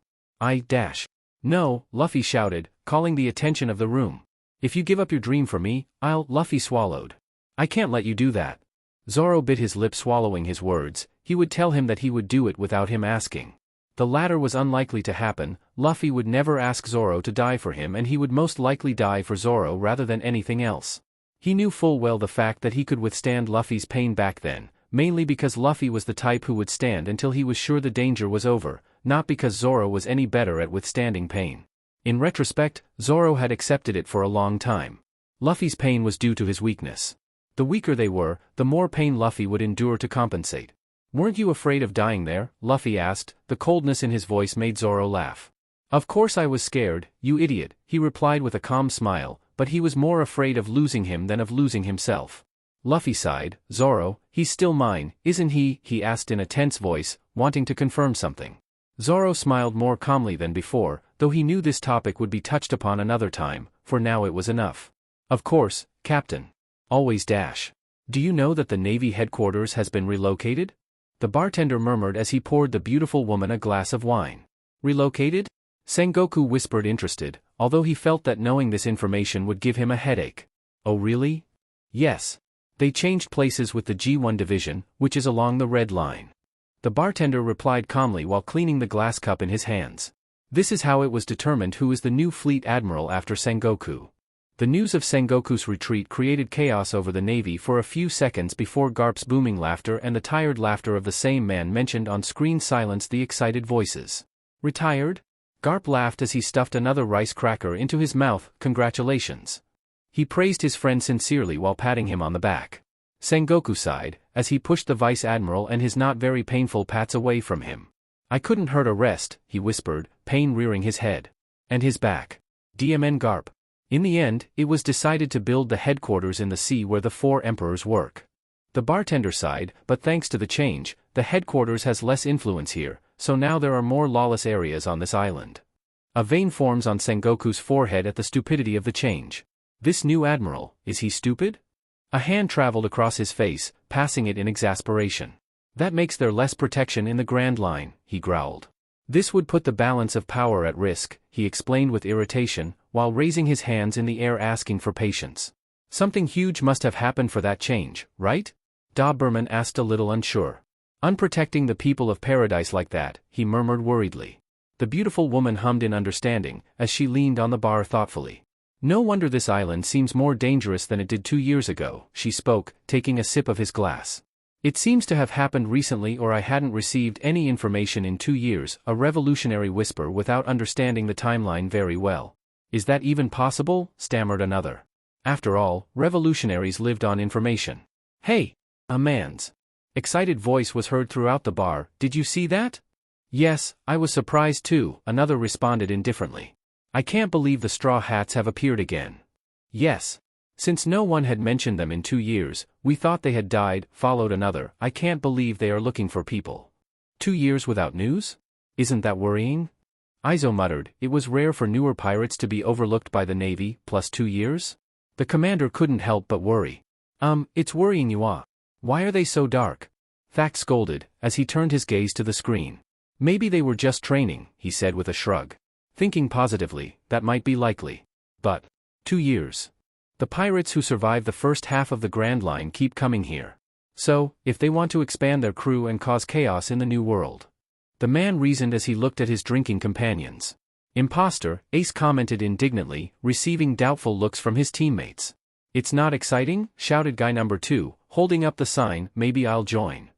No, Luffy shouted, calling the attention of the room. If you give up your dream for me, Luffy swallowed. I can't let you do that. Zoro bit his lip swallowing his words. He would tell him that he would do it without him asking. The latter was unlikely to happen. Luffy would never ask Zoro to die for him and he would most likely die for Zoro rather than anything else. He knew full well the fact that he could withstand Luffy's pain back then, mainly because Luffy was the type who would stand until he was sure the danger was over, not because Zoro was any better at withstanding pain. In retrospect, Zoro had accepted it for a long time. Luffy's pain was due to his weakness. The weaker they were, the more pain Luffy would endure to compensate. Weren't you afraid of dying there? Luffy asked. The coldness in his voice made Zoro laugh. Of course I was scared, you idiot, he replied with a calm smile, but he was more afraid of losing him than of losing himself. Luffy sighed. Zoro, he's still mine, isn't he? He asked in a tense voice, wanting to confirm something. Zoro smiled more calmly than before. though he knew this topic would be touched upon another time, for now it was enough. Of course, Captain. Always dash. Do you know that the Navy headquarters has been relocated? The bartender murmured as he poured the beautiful woman a glass of wine. Relocated? Sengoku whispered interested, although he felt that knowing this information would give him a headache. Oh really? Yes. They changed places with the G1 division, which is along the red line. The bartender replied calmly while cleaning the glass cup in his hands. This is how it was determined who is the new fleet admiral after Sengoku. The news of Sengoku's retreat created chaos over the Navy for a few seconds before Garp's booming laughter and the tired laughter of the same man mentioned on screen silenced the excited voices. Retired? Garp laughed as he stuffed another rice cracker into his mouth. Congratulations. He praised his friend sincerely while patting him on the back. Sengoku sighed, as he pushed the vice admiral and his not very painful pats away from him. I couldn't hurt a rest, he whispered, pain rearing his head. And his back. DMN Garp. In the end, it was decided to build the headquarters in the sea where the 4 emperors work. The bartender sighed, but thanks to the change, the headquarters has less influence here, so now there are more lawless areas on this island. A vein forms on Sengoku's forehead at the stupidity of the change. This new admiral, is he stupid? A hand traveled across his face, passing it in exasperation. That makes there less protection in the Grand Line, he growled. This would put the balance of power at risk, he explained with irritation, while raising his hands in the air asking for patience. Something huge must have happened for that change, right? Doberman asked a little unsure. Unprotecting the people of paradise like that, he murmured worriedly. The beautiful woman hummed in understanding, as she leaned on the bar thoughtfully. No wonder this island seems more dangerous than it did 2 years ago, she spoke, taking a sip of his glass. It seems to have happened recently or I hadn't received any information in 2 years, a revolutionary whisper without understanding the timeline very well. Is that even possible? Stammered another. After all, revolutionaries lived on information. Hey! A man's excited voice was heard throughout the bar. Did you see that? Yes, I was surprised too, another responded indifferently. I can't believe the straw hats have appeared again. Yes. Since no one had mentioned them in 2 years, we thought they had died, followed another. I can't believe they are looking for people. 2 years without news? Isn't that worrying? Izo muttered, it was rare for newer pirates to be overlooked by the Navy, plus 2 years? The commander couldn't help but worry. It's worrying you ah. Why are they so dark? Thack scolded, as he turned his gaze to the screen. Maybe they were just training, he said with a shrug. Thinking positively, that might be likely. But 2 years. The pirates who survived the first half of the Grand Line keep coming here. So, if they want to expand their crew and cause chaos in the New World. The man reasoned as he looked at his drinking companions. Imposter, Ace commented indignantly, receiving doubtful looks from his teammates. It's not exciting? Shouted guy number 2, holding up the sign, maybe I'll join.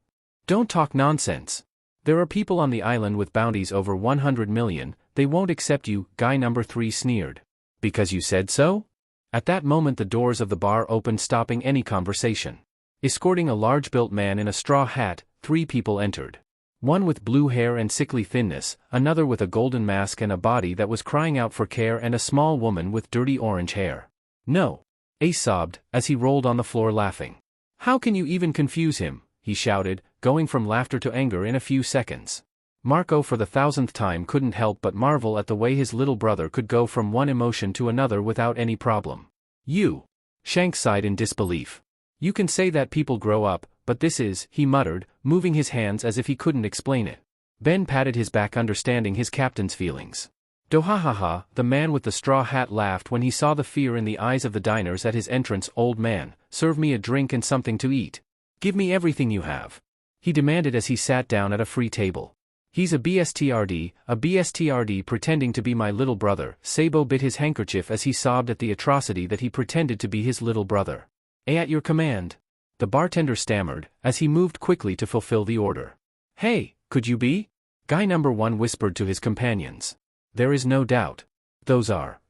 Don't talk nonsense. There are people on the island with bounties over 100 million, they won't accept you, guy number 3 sneered. Because you said so? At that moment the doors of the bar opened, stopping any conversation. Escorting a large-built man in a straw hat, 3 people entered. One with blue hair and sickly thinness, another with a golden mask and a body that was crying out for care, and a small woman with dirty orange hair. No. Ace sobbed, as he rolled on the floor laughing. How can you even confuse him? He shouted, going from laughter to anger in a few seconds. Marco for the 1000th time couldn't help but marvel at the way his little brother could go from one emotion to another without any problem. You. Shanks sighed in disbelief. You can say that people grow up, but this is, he muttered, moving his hands as if he couldn't explain it. Ben patted his back, understanding his captain's feelings. Dohahaha, the man with the straw hat laughed when he saw the fear in the eyes of the diners at his entrance. Old man, serve me a drink and something to eat. Give me everything you have. He demanded as he sat down at a free table. He's a BSTRD pretending to be my little brother. Sabo bit his handkerchief as he sobbed at the atrocity that he pretended to be his little brother. At your command. The bartender stammered, as he moved quickly to fulfill the order. Hey, could you be? Guy number 1 whispered to his companions. There is no doubt. Those are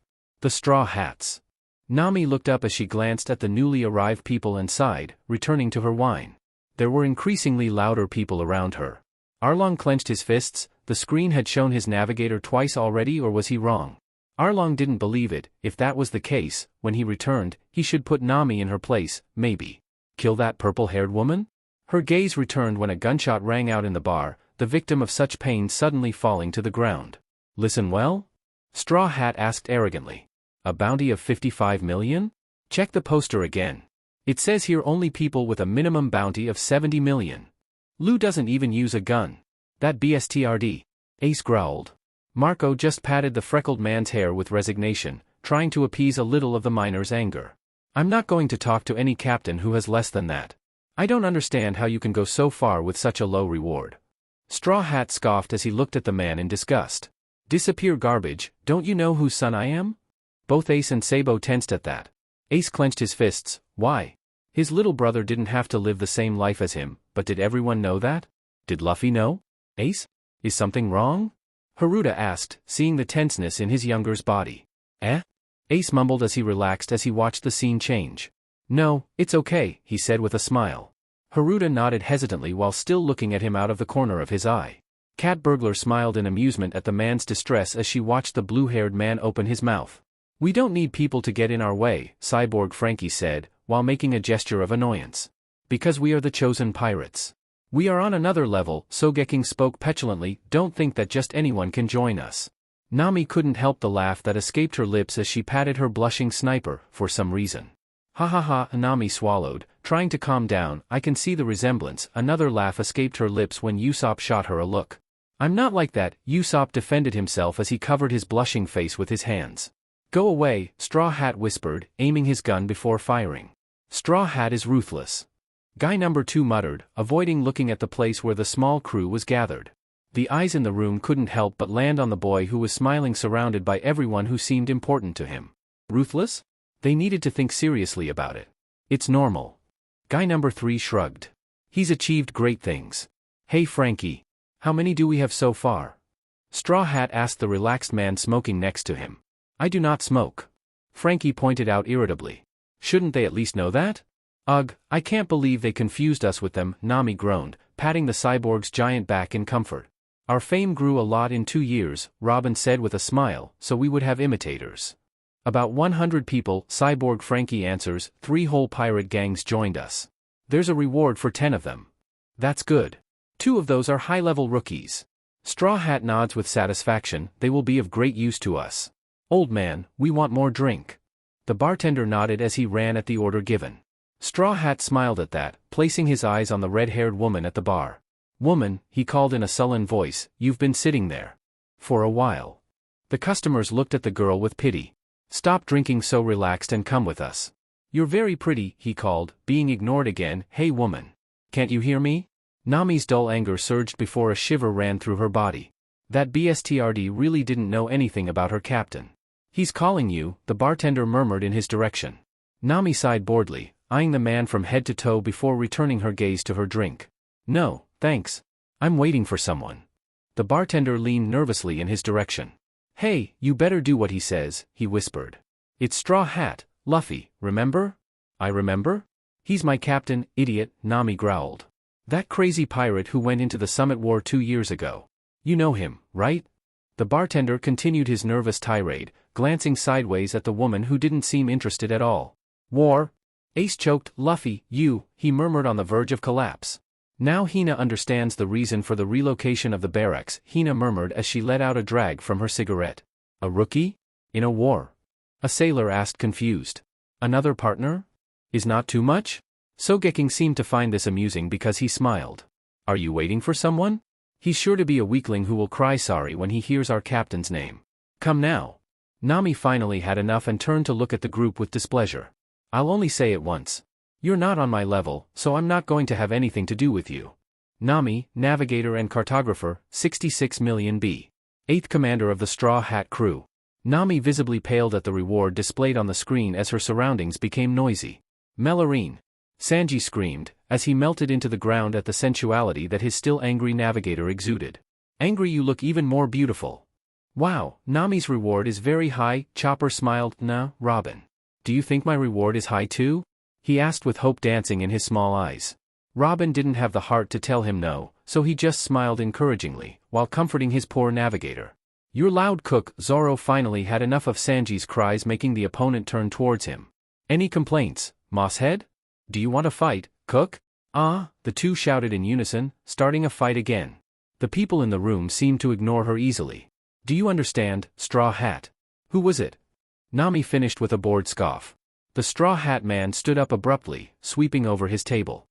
the straw hats. Nami looked up as she glanced at the newly arrived people and sighed, returning to her wine. There were increasingly louder people around her. Arlong clenched his fists. The screen had shown his navigator twice already, or was he wrong? Arlong didn't believe it. If that was the case, when he returned, he should put Nami in her place, maybe. Kill that purple-haired woman? Her gaze returned when a gunshot rang out in the bar, the victim of such pain suddenly falling to the ground. Listen well? Straw Hat asked arrogantly. A bounty of 55 million? Check the poster again. It says here only people with a minimum bounty of 70 million. Lou doesn't even use a gun. That BSTRD. Ace growled. Marco just patted the freckled man's hair with resignation, trying to appease a little of the miner's anger. I'm not going to talk to any captain who has less than that. I don't understand how you can go so far with such a low reward. Straw Hat scoffed as he looked at the man in disgust. Disappear garbage, don't you know whose son I am? Both Ace and Sabo tensed at that. Ace clenched his fists. Why? His little brother didn't have to live the same life as him, but did everyone know that? Did Luffy know? Ace? Is something wrong? Haruta asked, seeing the tenseness in his younger's body. Eh? Ace mumbled as he relaxed as he watched the scene change. No, it's okay, he said with a smile. Haruta nodded hesitantly while still looking at him out of the corner of his eye. Cat Burglar smiled in amusement at the man's distress as she watched the blue-haired man open his mouth. We don't need people to get in our way, Cyborg Frankie said, while making a gesture of annoyance. Because we are the chosen pirates. We are on another level, Sogeking spoke petulantly, don't think that just anyone can join us. Nami couldn't help the laugh that escaped her lips as she patted her blushing sniper, for some reason. Ha ha ha, Nami swallowed, trying to calm down. I can see the resemblance. Another laugh escaped her lips when Usopp shot her a look. I'm not like that, Usopp defended himself as he covered his blushing face with his hands. Go away, Straw Hat whispered, aiming his gun before firing. Straw Hat is ruthless. Guy number 2 muttered, avoiding looking at the place where the small crew was gathered. The eyes in the room couldn't help but land on the boy who was smiling, surrounded by everyone who seemed important to him. Ruthless? They needed to think seriously about it. It's normal. Guy number 3 shrugged. He's achieved great things. Hey Frankie. How many do we have so far? Straw Hat asked the relaxed man smoking next to him. I do not smoke. Frankie pointed out irritably. Shouldn't they at least know that? Ugh, I can't believe they confused us with them, Nami groaned, patting the cyborg's giant back in comfort. Our fame grew a lot in 2 years, Robin said with a smile, so we would have imitators. About 100 people, Cyborg Frankie answers, 3 whole pirate gangs joined us. There's a reward for 10 of them. That's good. 2 of those are high-level rookies. Straw Hat nods with satisfaction, they will be of great use to us. Old man, we want more drink. The bartender nodded as he ran at the order given. Straw Hat smiled at that, placing his eyes on the red-haired woman at the bar. Woman, he called in a sullen voice, you've been sitting there. For a while. The customers looked at the girl with pity. Stop drinking so relaxed and come with us. You're very pretty, he called, being ignored again. Hey woman. Can't you hear me? Nami's dull anger surged before a shiver ran through her body. That BSTRD really didn't know anything about her captain. He's calling you, the bartender murmured in his direction. Nami sighed boredly, eyeing the man from head to toe before returning her gaze to her drink. No, thanks. I'm waiting for someone. The bartender leaned nervously in his direction. Hey, you better do what he says, he whispered. It's Straw Hat, Luffy, remember? I remember? He's my captain, idiot, Nami growled. That crazy pirate who went into the Summit War 2 years ago. You know him, right? The bartender continued his nervous tirade, glancing sideways at the woman who didn't seem interested at all. War? Ace choked, Luffy, he murmured on the verge of collapse. Now Hina understands the reason for the relocation of the barracks, Hina murmured as she let out a drag from her cigarette. A rookie? In a war? A sailor asked confused. Another partner? Is not too much? Sogeking seemed to find this amusing because he smiled. Are you waiting for someone? He's sure to be a weakling who will cry sorry when he hears our captain's name. Come now. Nami finally had enough and turned to look at the group with displeasure. I'll only say it once. You're not on my level, so I'm not going to have anything to do with you. Nami, navigator and cartographer, 66 million B. 8th commander of the Straw Hat crew. Nami visibly paled at the reward displayed on the screen as her surroundings became noisy. Melarine. Sanji screamed, as he melted into the ground at the sensuality that his still angry navigator exuded. Angry, you look even more beautiful. Wow, Nami's reward is very high, Chopper smiled. Nah, Robin. Do you think my reward is high too? He asked with hope dancing in his small eyes. Robin didn't have the heart to tell him no, so he just smiled encouragingly, while comforting his poor navigator. You're loud, Cook. Zoro finally had enough of Sanji's cries, making the opponent turn towards him. Any complaints, Mosshead? Do you want to fight, Cook? Ah, the two shouted in unison, starting a fight again. The people in the room seemed to ignore her easily. Do you understand, Straw Hat? Who was it? Nami finished with a bored scoff. The Straw Hat man stood up abruptly, sweeping over his table.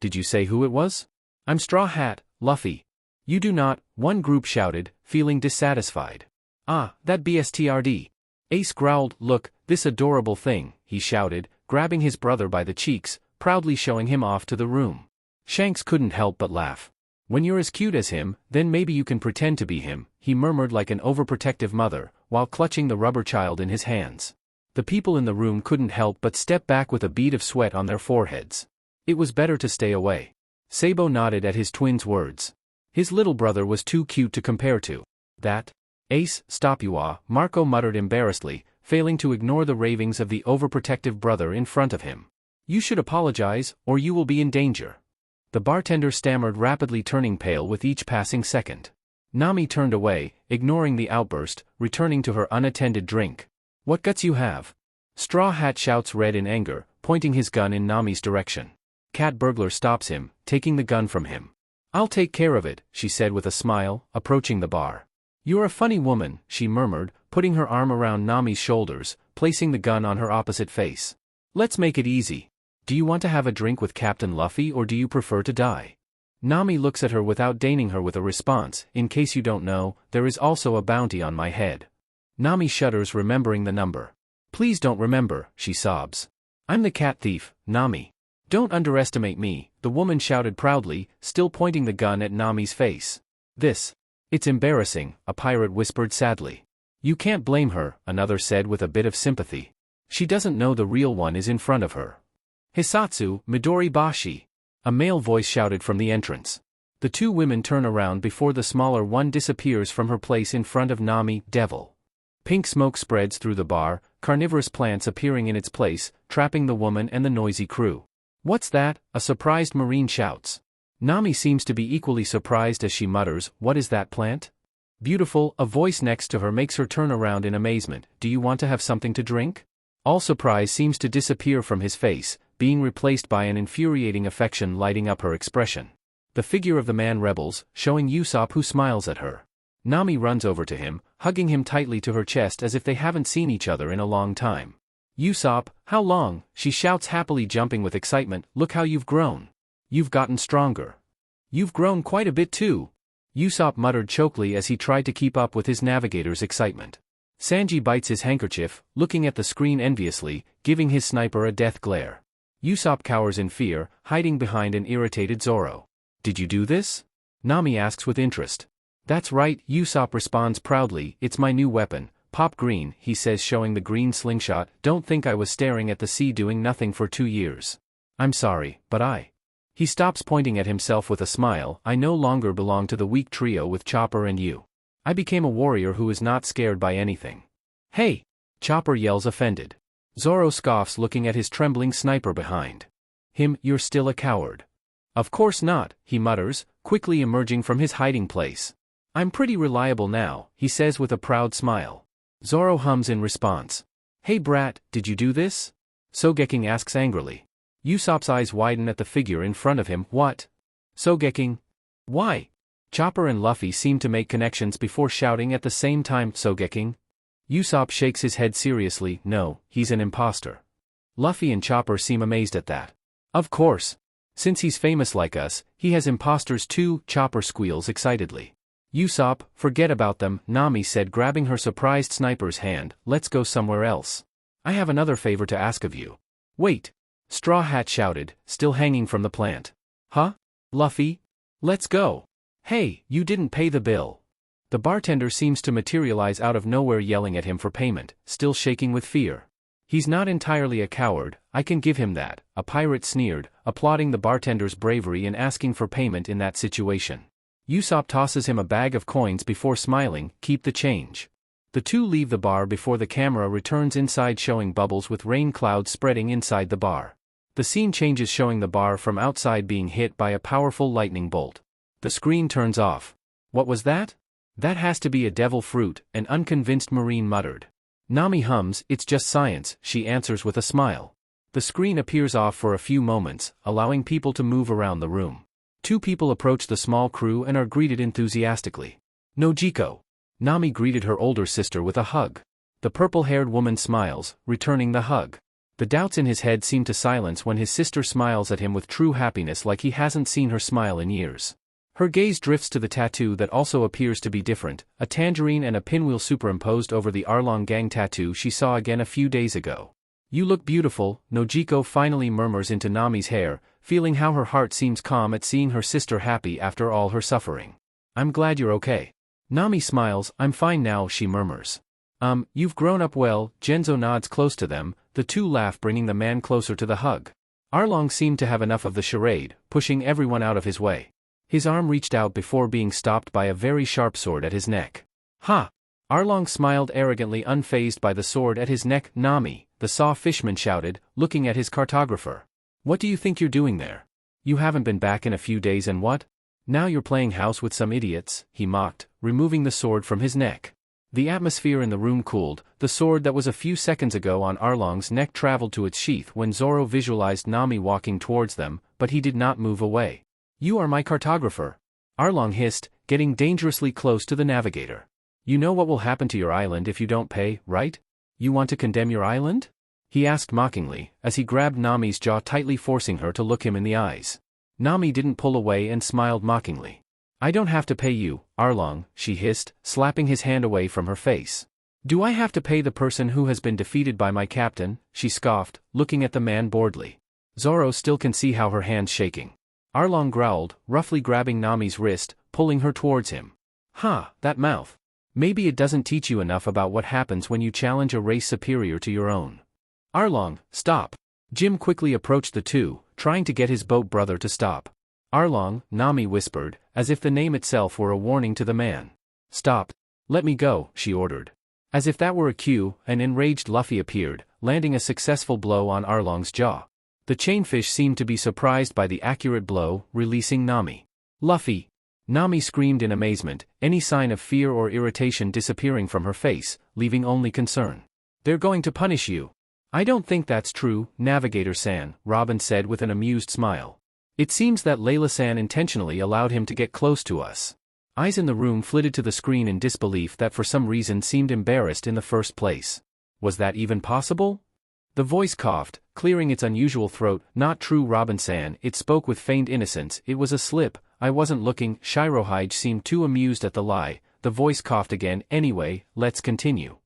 Did you say who it was? I'm Straw Hat, Luffy. You do not, one group shouted, feeling dissatisfied. Ah, that BSTRD. Ace growled, look, this adorable thing, he shouted, grabbing his brother by the cheeks, proudly showing him off to the room. Shanks couldn't help but laugh. When you're as cute as him, then maybe you can pretend to be him, he murmured like an overprotective mother, while clutching the rubber child in his hands. The people in the room couldn't help but step back with a bead of sweat on their foreheads. It was better to stay away. Sabo nodded at his twin's words. His little brother was too cute to compare to that. Ace, stop you ah, Marco muttered embarrassedly, failing to ignore the ravings of the overprotective brother in front of him. You should apologize, or you will be in danger. The bartender stammered, rapidly turning pale with each passing second. Nami turned away, ignoring the outburst, returning to her unattended drink. What guts you have? Straw Hat shouts, red in anger, pointing his gun in Nami's direction. Cat Burglar stops him, taking the gun from him. I'll take care of it, she said with a smile, approaching the bar. You're a funny woman, she murmured, putting her arm around Nami's shoulders, placing the gun on her opposite face. Let's make it easy. Do you want to have a drink with Captain Luffy or do you prefer to die? Nami looks at her without deigning her with a response. In case you don't know, there is also a bounty on my head. Nami shudders, remembering the number. Please don't remember, she sobs. I'm the cat thief, Nami. Don't underestimate me, the woman shouted proudly, still pointing the gun at Nami's face. It's embarrassing, a pirate whispered sadly. You can't blame her, another said with a bit of sympathy. She doesn't know the real one is in front of her. Hisatsu, Midori Bashi. A male voice shouted from the entrance. The two women turn around before the smaller one disappears from her place in front of Nami, devil. Pink smoke spreads through the bar, carnivorous plants appearing in its place, trapping the woman and the noisy crew. What's that? A surprised marine shouts. Nami seems to be equally surprised as she mutters, what is that plant? Beautiful, a voice next to her makes her turn around in amazement. Do you want to have something to drink? All surprise seems to disappear from his face, being replaced by an infuriating affection lighting up her expression. The figure of the man rebels, showing Usopp, who smiles at her. Nami runs over to him, hugging him tightly to her chest as if they haven't seen each other in a long time. Usopp, how long? She shouts happily, jumping with excitement. Look how you've grown. You've gotten stronger. You've grown quite a bit too. Usopp muttered chokily as he tried to keep up with his navigator's excitement. Sanji bites his handkerchief, looking at the screen enviously, giving his sniper a death glare. Usopp cowers in fear, hiding behind an irritated Zoro. Did you do this? Nami asks with interest. That's right, Usopp responds proudly, it's my new weapon, Pop Green, he says, showing the green slingshot. Don't think I was staring at the sea doing nothing for 2 years. I'm sorry, but He stops, pointing at himself with a smile. I no longer belong to the weak trio with Chopper and you. I became a warrior who is not scared by anything. Hey! Chopper yells, offended. Zoro scoffs, looking at his trembling sniper behind him. You're still a coward. Of course not, he mutters, quickly emerging from his hiding place. I'm pretty reliable now, he says with a proud smile. Zoro hums in response. Hey brat, did you do this? Sogeking asks angrily. Usopp's eyes widen at the figure in front of him. What? Sogeking? Why? Chopper and Luffy seem to make connections before shouting at the same time. Sogeking? Usopp shakes his head seriously. No, he's an imposter. Luffy and Chopper seem amazed at that. Of course. Since he's famous like us, he has imposters too, Chopper squeals excitedly. Usopp, forget about them, Nami said, grabbing her surprised sniper's hand. Let's go somewhere else. I have another favor to ask of you. Wait. Straw Hat shouted, still hanging from the plant. Huh? Luffy? Let's go. Hey, you didn't pay the bill. The bartender seems to materialize out of nowhere, yelling at him for payment, still shaking with fear. He's not entirely a coward, I can give him that, a pirate sneered, applauding the bartender's bravery in asking for payment in that situation. Usopp tosses him a bag of coins before smiling, keep the change. The two leave the bar before the camera returns inside, showing bubbles with rain clouds spreading inside the bar. The scene changes, showing the bar from outside being hit by a powerful lightning bolt. The screen turns off. What was that? That has to be a devil fruit, an unconvinced marine muttered. Nami hums, it's just science, she answers with a smile. The screen appears off for a few moments, allowing people to move around the room. Two people approach the small crew and are greeted enthusiastically. Nojiko. Nami greeted her older sister with a hug. The purple-haired woman smiles, returning the hug. The doubts in his head seem to silence when his sister smiles at him with true happiness like he hasn't seen her smile in years. Her gaze drifts to the tattoo that also appears to be different, a tangerine and a pinwheel superimposed over the Arlong gang tattoo she saw again a few days ago. You look beautiful, Nojiko finally murmurs into Nami's hair, feeling how her heart seems calm at seeing her sister happy after all her suffering. I'm glad you're okay. Nami smiles, I'm fine now, she murmurs. You've grown up well, Genzo nods close to them, the two laugh bringing the man closer to the hug. Arlong seemed to have enough of the charade, pushing everyone out of his way. His arm reached out before being stopped by a very sharp sword at his neck. Ha! Arlong smiled arrogantly unfazed by the sword at his neck. Nami, the saw fishman shouted, looking at his cartographer. What do you think you're doing there? You haven't been back in a few days and what? Now you're playing house with some idiots, he mocked, removing the sword from his neck. The atmosphere in the room cooled, the sword that was a few seconds ago on Arlong's neck traveled to its sheath when Zoro visualized Nami walking towards them, but he did not move away. You are my cartographer. Arlong hissed, getting dangerously close to the navigator. You know what will happen to your island if you don't pay, right? You want to condemn your island? He asked mockingly, as he grabbed Nami's jaw tightly forcing her to look him in the eyes. Nami didn't pull away and smiled mockingly. I don't have to pay you, Arlong, she hissed, slapping his hand away from her face. Do I have to pay the person who has been defeated by my captain? She scoffed, looking at the man boredly. Zoro still can see how her hand's shaking. Arlong growled, roughly grabbing Nami's wrist, pulling her towards him. That mouth. Maybe it doesn't teach you enough about what happens when you challenge a race superior to your own. Arlong, stop. Jim quickly approached the two, trying to get his boat brother to stop. Arlong, Nami whispered, as if the name itself were a warning to the man. Stop. Let me go, she ordered. As if that were a cue, an enraged Luffy appeared, landing a successful blow on Arlong's jaw. The chainfish seemed to be surprised by the accurate blow, releasing Nami. Luffy! Nami screamed in amazement, any sign of fear or irritation disappearing from her face, leaving only concern. They're going to punish you. I don't think that's true, Navigator-san, Robin said with an amused smile. It seems that Layla-san intentionally allowed him to get close to us. Eyes in the room flitted to the screen in disbelief that for some reason seemed embarrassed in the first place. Was that even possible? The voice coughed, clearing its unusual throat. Not true, Robin-san, it spoke with feigned innocence. It was a slip, I wasn't looking. Shirohige seemed too amused at the lie. The voice coughed again. Anyway, let's continue.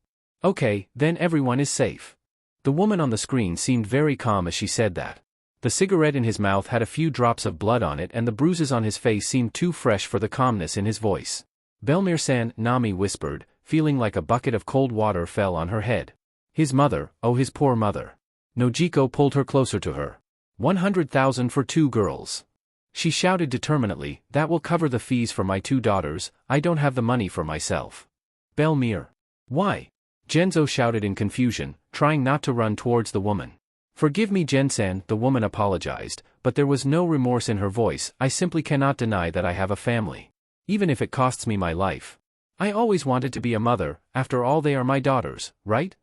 Okay, then everyone is safe. The woman on the screen seemed very calm as she said that. The cigarette in his mouth had a few drops of blood on it and the bruises on his face seemed too fresh for the calmness in his voice. Belmere-san, Nami whispered, feeling like a bucket of cold water fell on her head. His mother, oh his poor mother. Nojiko pulled her closer to her. 100,000 for 2 girls. She shouted determinedly, that will cover the fees for my 2 daughters, I don't have the money for myself. Belmere. Why? Genzo shouted in confusion, trying not to run towards the woman. Forgive me Gen-san, the woman apologized, but there was no remorse in her voice. I simply cannot deny that I have a family. Even if it costs me my life. I always wanted to be a mother, after all they are my daughters, right?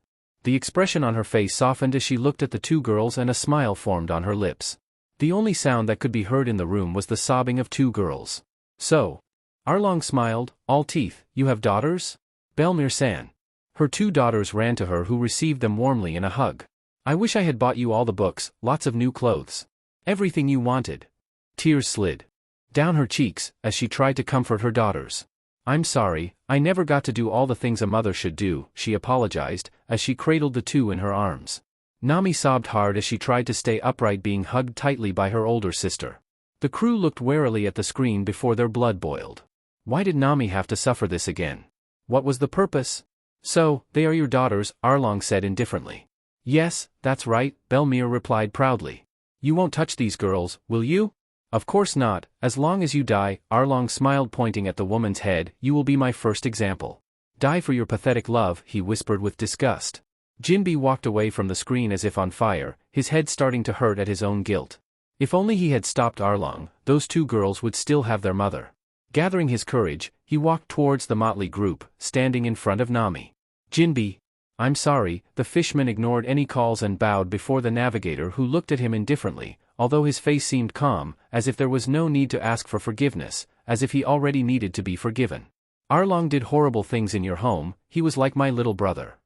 The expression on her face softened as she looked at the 2 girls and a smile formed on her lips. The only sound that could be heard in the room was the sobbing of 2 girls. So. Arlong smiled, all teeth, you have daughters? Belmere-san. Her 2 daughters ran to her who received them warmly in a hug. I wish I had bought you all the books, lots of new clothes. Everything you wanted. Tears slid down her cheeks as she tried to comfort her daughters. I'm sorry, I never got to do all the things a mother should do, she apologized, as she cradled the 2 in her arms. Nami sobbed hard as she tried to stay upright being hugged tightly by her older sister. The crew looked warily at the screen before their blood boiled. Why did Nami have to suffer this again? What was the purpose? So, they are your daughters, Arlong said indifferently. Yes, that's right, Belmere replied proudly. You won't touch these girls, will you? Of course not, as long as you die, Arlong smiled pointing at the woman's head, you will be my first example. Die for your pathetic love, he whispered with disgust. Jinbe walked away from the screen as if on fire, his head starting to hurt at his own guilt. If only he had stopped Arlong, those 2 girls would still have their mother. Gathering his courage, he walked towards the motley group, standing in front of Nami. Jinbe. I'm sorry, the fishman ignored any calls and bowed before the navigator who looked at him indifferently, although his face seemed calm, as if there was no need to ask for forgiveness, as if he already needed to be forgiven. Arlong did horrible things in your home, he was like my little brother.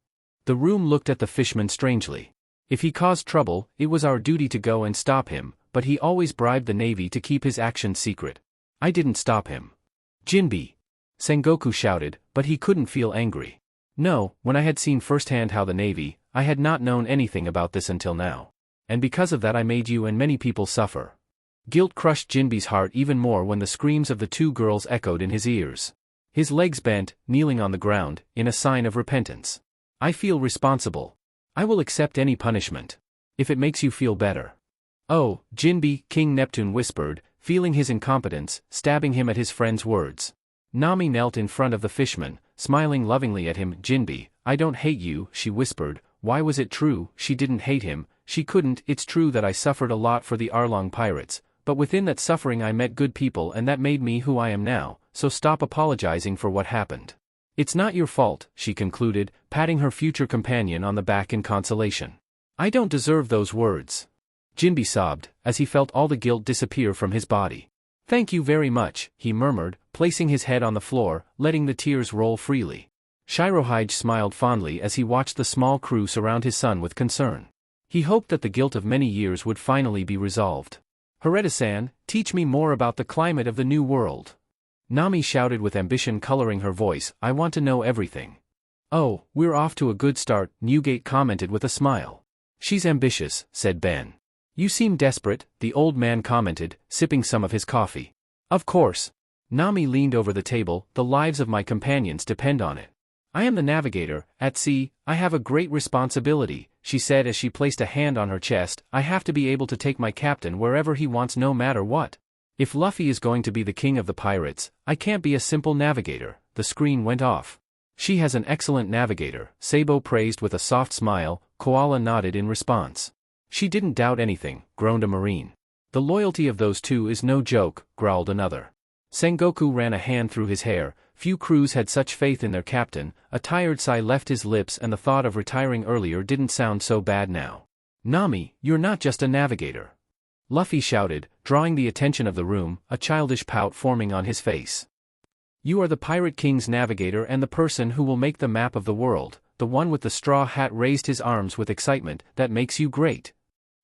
The room looked at the fishman strangely. If he caused trouble, it was our duty to go and stop him, but he always bribed the Navy to keep his actions secret. I didn't stop him. Jinbe! Sengoku shouted, but he couldn't feel angry. No, when I had seen firsthand how the Navy, I had not known anything about this until now. And because of that I made you and many people suffer. Guilt crushed Jinbe's heart even more when the screams of the two girls echoed in his ears. His legs bent, kneeling on the ground, in a sign of repentance. I feel responsible. I will accept any punishment. If it makes you feel better. Oh, Jinbe, King Neptune whispered, feeling his incompetence, stabbing him at his friend's words. Nami knelt in front of the fishman, smiling lovingly at him. Jinbe, I don't hate you, she whispered. Why was it true? She didn't hate him, she couldn't. It's true that I suffered a lot for the Arlong pirates, but within that suffering I met good people and that made me who I am now, so stop apologizing for what happened. It's not your fault, she concluded, patting her future companion on the back in consolation. I don't deserve those words. Jinbe sobbed, as he felt all the guilt disappear from his body. Thank you very much, he murmured, placing his head on the floor, letting the tears roll freely. Shirohige smiled fondly as he watched the small crew surround his son with concern. He hoped that the guilt of many years would finally be resolved. Harada-san, teach me more about the climate of the new world. Nami shouted with ambition coloring her voice, I want to know everything. Oh, we're off to a good start, Newgate commented with a smile. She's ambitious, said Ben. You seem desperate, the old man commented, sipping some of his coffee. Of course. Nami leaned over the table, the lives of my companions depend on it. I am the navigator, at sea, I have a great responsibility, she said as she placed a hand on her chest. I have to be able to take my captain wherever he wants no matter what. If Luffy is going to be the king of the pirates, I can't be a simple navigator. The screen went off. She has an excellent navigator, Sabo praised with a soft smile. Koala nodded in response. She didn't doubt anything, groaned a marine. The loyalty of those two is no joke, growled another. Sengoku ran a hand through his hair. Few crews had such faith in their captain. A tired sigh left his lips and the thought of retiring earlier didn't sound so bad now. Nami, you're not just a navigator. Luffy shouted, drawing the attention of the room, a childish pout forming on his face. You are the Pirate King's navigator and the person who will make the map of the world. The one with the straw hat raised his arms with excitement. That makes you great.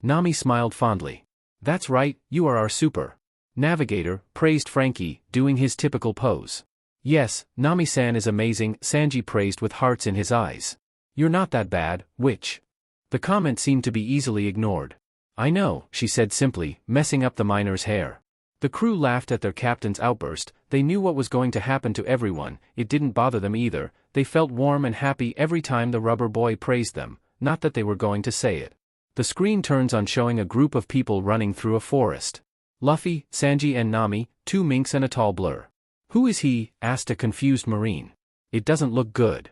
Nami smiled fondly. That's right, you are our super navigator, praised Frankie, doing his typical pose. Yes, Nami-san is amazing, Sanji praised with hearts in his eyes. You're not that bad, which? The comment seemed to be easily ignored. I know, she said simply, messing up the miner's hair. The crew laughed at their captain's outburst. They knew what was going to happen to everyone. It didn't bother them either. They felt warm and happy every time the rubber boy praised them, not that they were going to say it. The screen turns on showing a group of people running through a forest. Luffy, Sanji and Nami, two minks and a tall blur. Who is he? Asked a confused marine. It doesn't look good.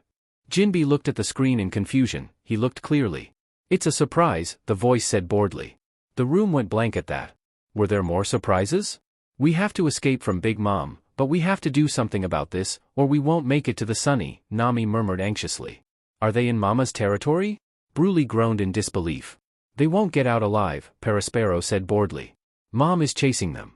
Jinbe looked at the screen in confusion. He looked clearly. It's a surprise, the voice said boredly. The room went blank at that. Were there more surprises? We have to escape from Big Mom, but we have to do something about this, or we won't make it to the Sunny, Nami murmured anxiously. Are they in Mama's territory? Broly groaned in disbelief. They won't get out alive, Perispero said boredly. Mom is chasing them.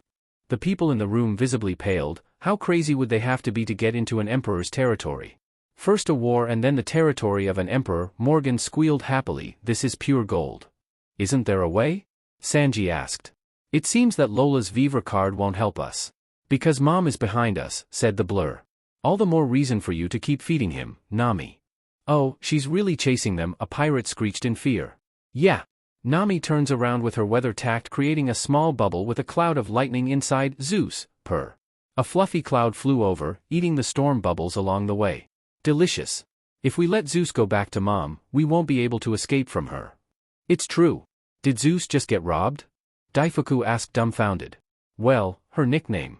The people in the room visibly paled. How crazy would they have to be to get into an emperor's territory? First a war and then the territory of an emperor, Morgan squealed happily. This is pure gold. Isn't there a way? Sanji asked. It seems that Lola's Vivre card won't help us. Because Mom is behind us, said the blur. All the more reason for you to keep feeding him, Nami. Oh, she's really chasing them, a pirate screeched in fear. Yeah. Nami turns around with her weather tact creating a small bubble with a cloud of lightning inside. Zeus, purr. A fluffy cloud flew over, eating the storm bubbles along the way. Delicious. If we let Zeus go back to Mom, we won't be able to escape from her. It's true. Did Zeus just get robbed? Daifuku asked dumbfounded. Well, her nickname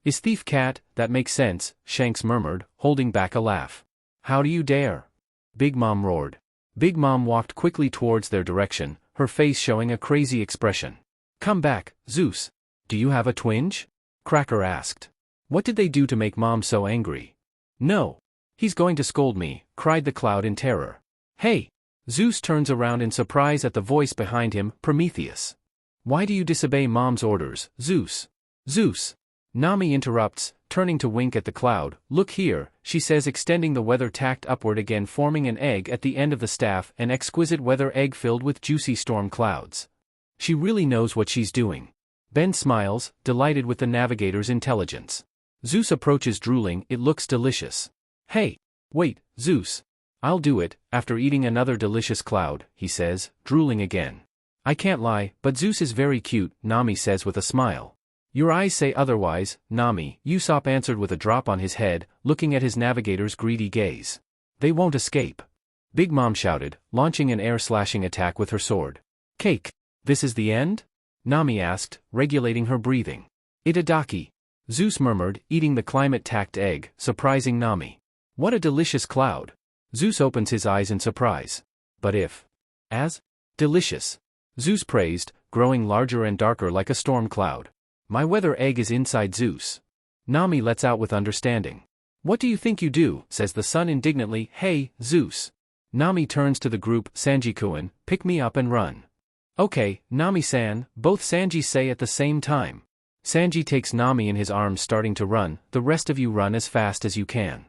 is Thief Cat, that makes sense, Shanks murmured, holding back a laugh. How do you dare? Big Mom roared. Big Mom walked quickly towards their direction, her face showing a crazy expression. Come back, Zeus. Do you have a twinge? Cracker asked. What did they do to make Mom so angry? No. He's going to scold me, cried the cloud in terror. Hey! Zeus turns around in surprise at the voice behind him, Prometheus. Why do you disobey Mom's orders, Zeus? Zeus! Nami interrupts, turning to wink at the cloud. "Look here," she says, extending the weather tacked upward again, forming an egg at the end of the staff, an exquisite weather egg filled with juicy storm clouds. She really knows what she's doing. Ben smiles, delighted with the navigator's intelligence. Zeus approaches, drooling. "It looks delicious." "Hey! Wait, Zeus. I'll do it." After eating another delicious cloud, he says, drooling again. "I can't lie, but Zeus is very cute," Nami says with a smile. "Your eyes say otherwise, Nami," Usopp answered with a drop on his head, looking at his navigator's greedy gaze. "They won't escape," Big Mom shouted, launching an air-slashing attack with her sword. "Cake! This is the end?" Nami asked, regulating her breathing. "Itadaki," Zeus murmured, eating the climate-tacked egg, surprising Nami. "What a delicious cloud." Zeus opens his eyes in surprise. "But if as delicious," Zeus praised, growing larger and darker like a storm cloud. "My weather egg is inside Zeus." Nami lets out with understanding. "What do you think you do?" says the sun indignantly. "Hey, Zeus." Nami turns to the group. "Sanji-kun, pick me up and run." "Okay, Nami-san," both Sanji say at the same time. Sanji takes Nami in his arms, starting to run. "The rest of you run as fast as you can."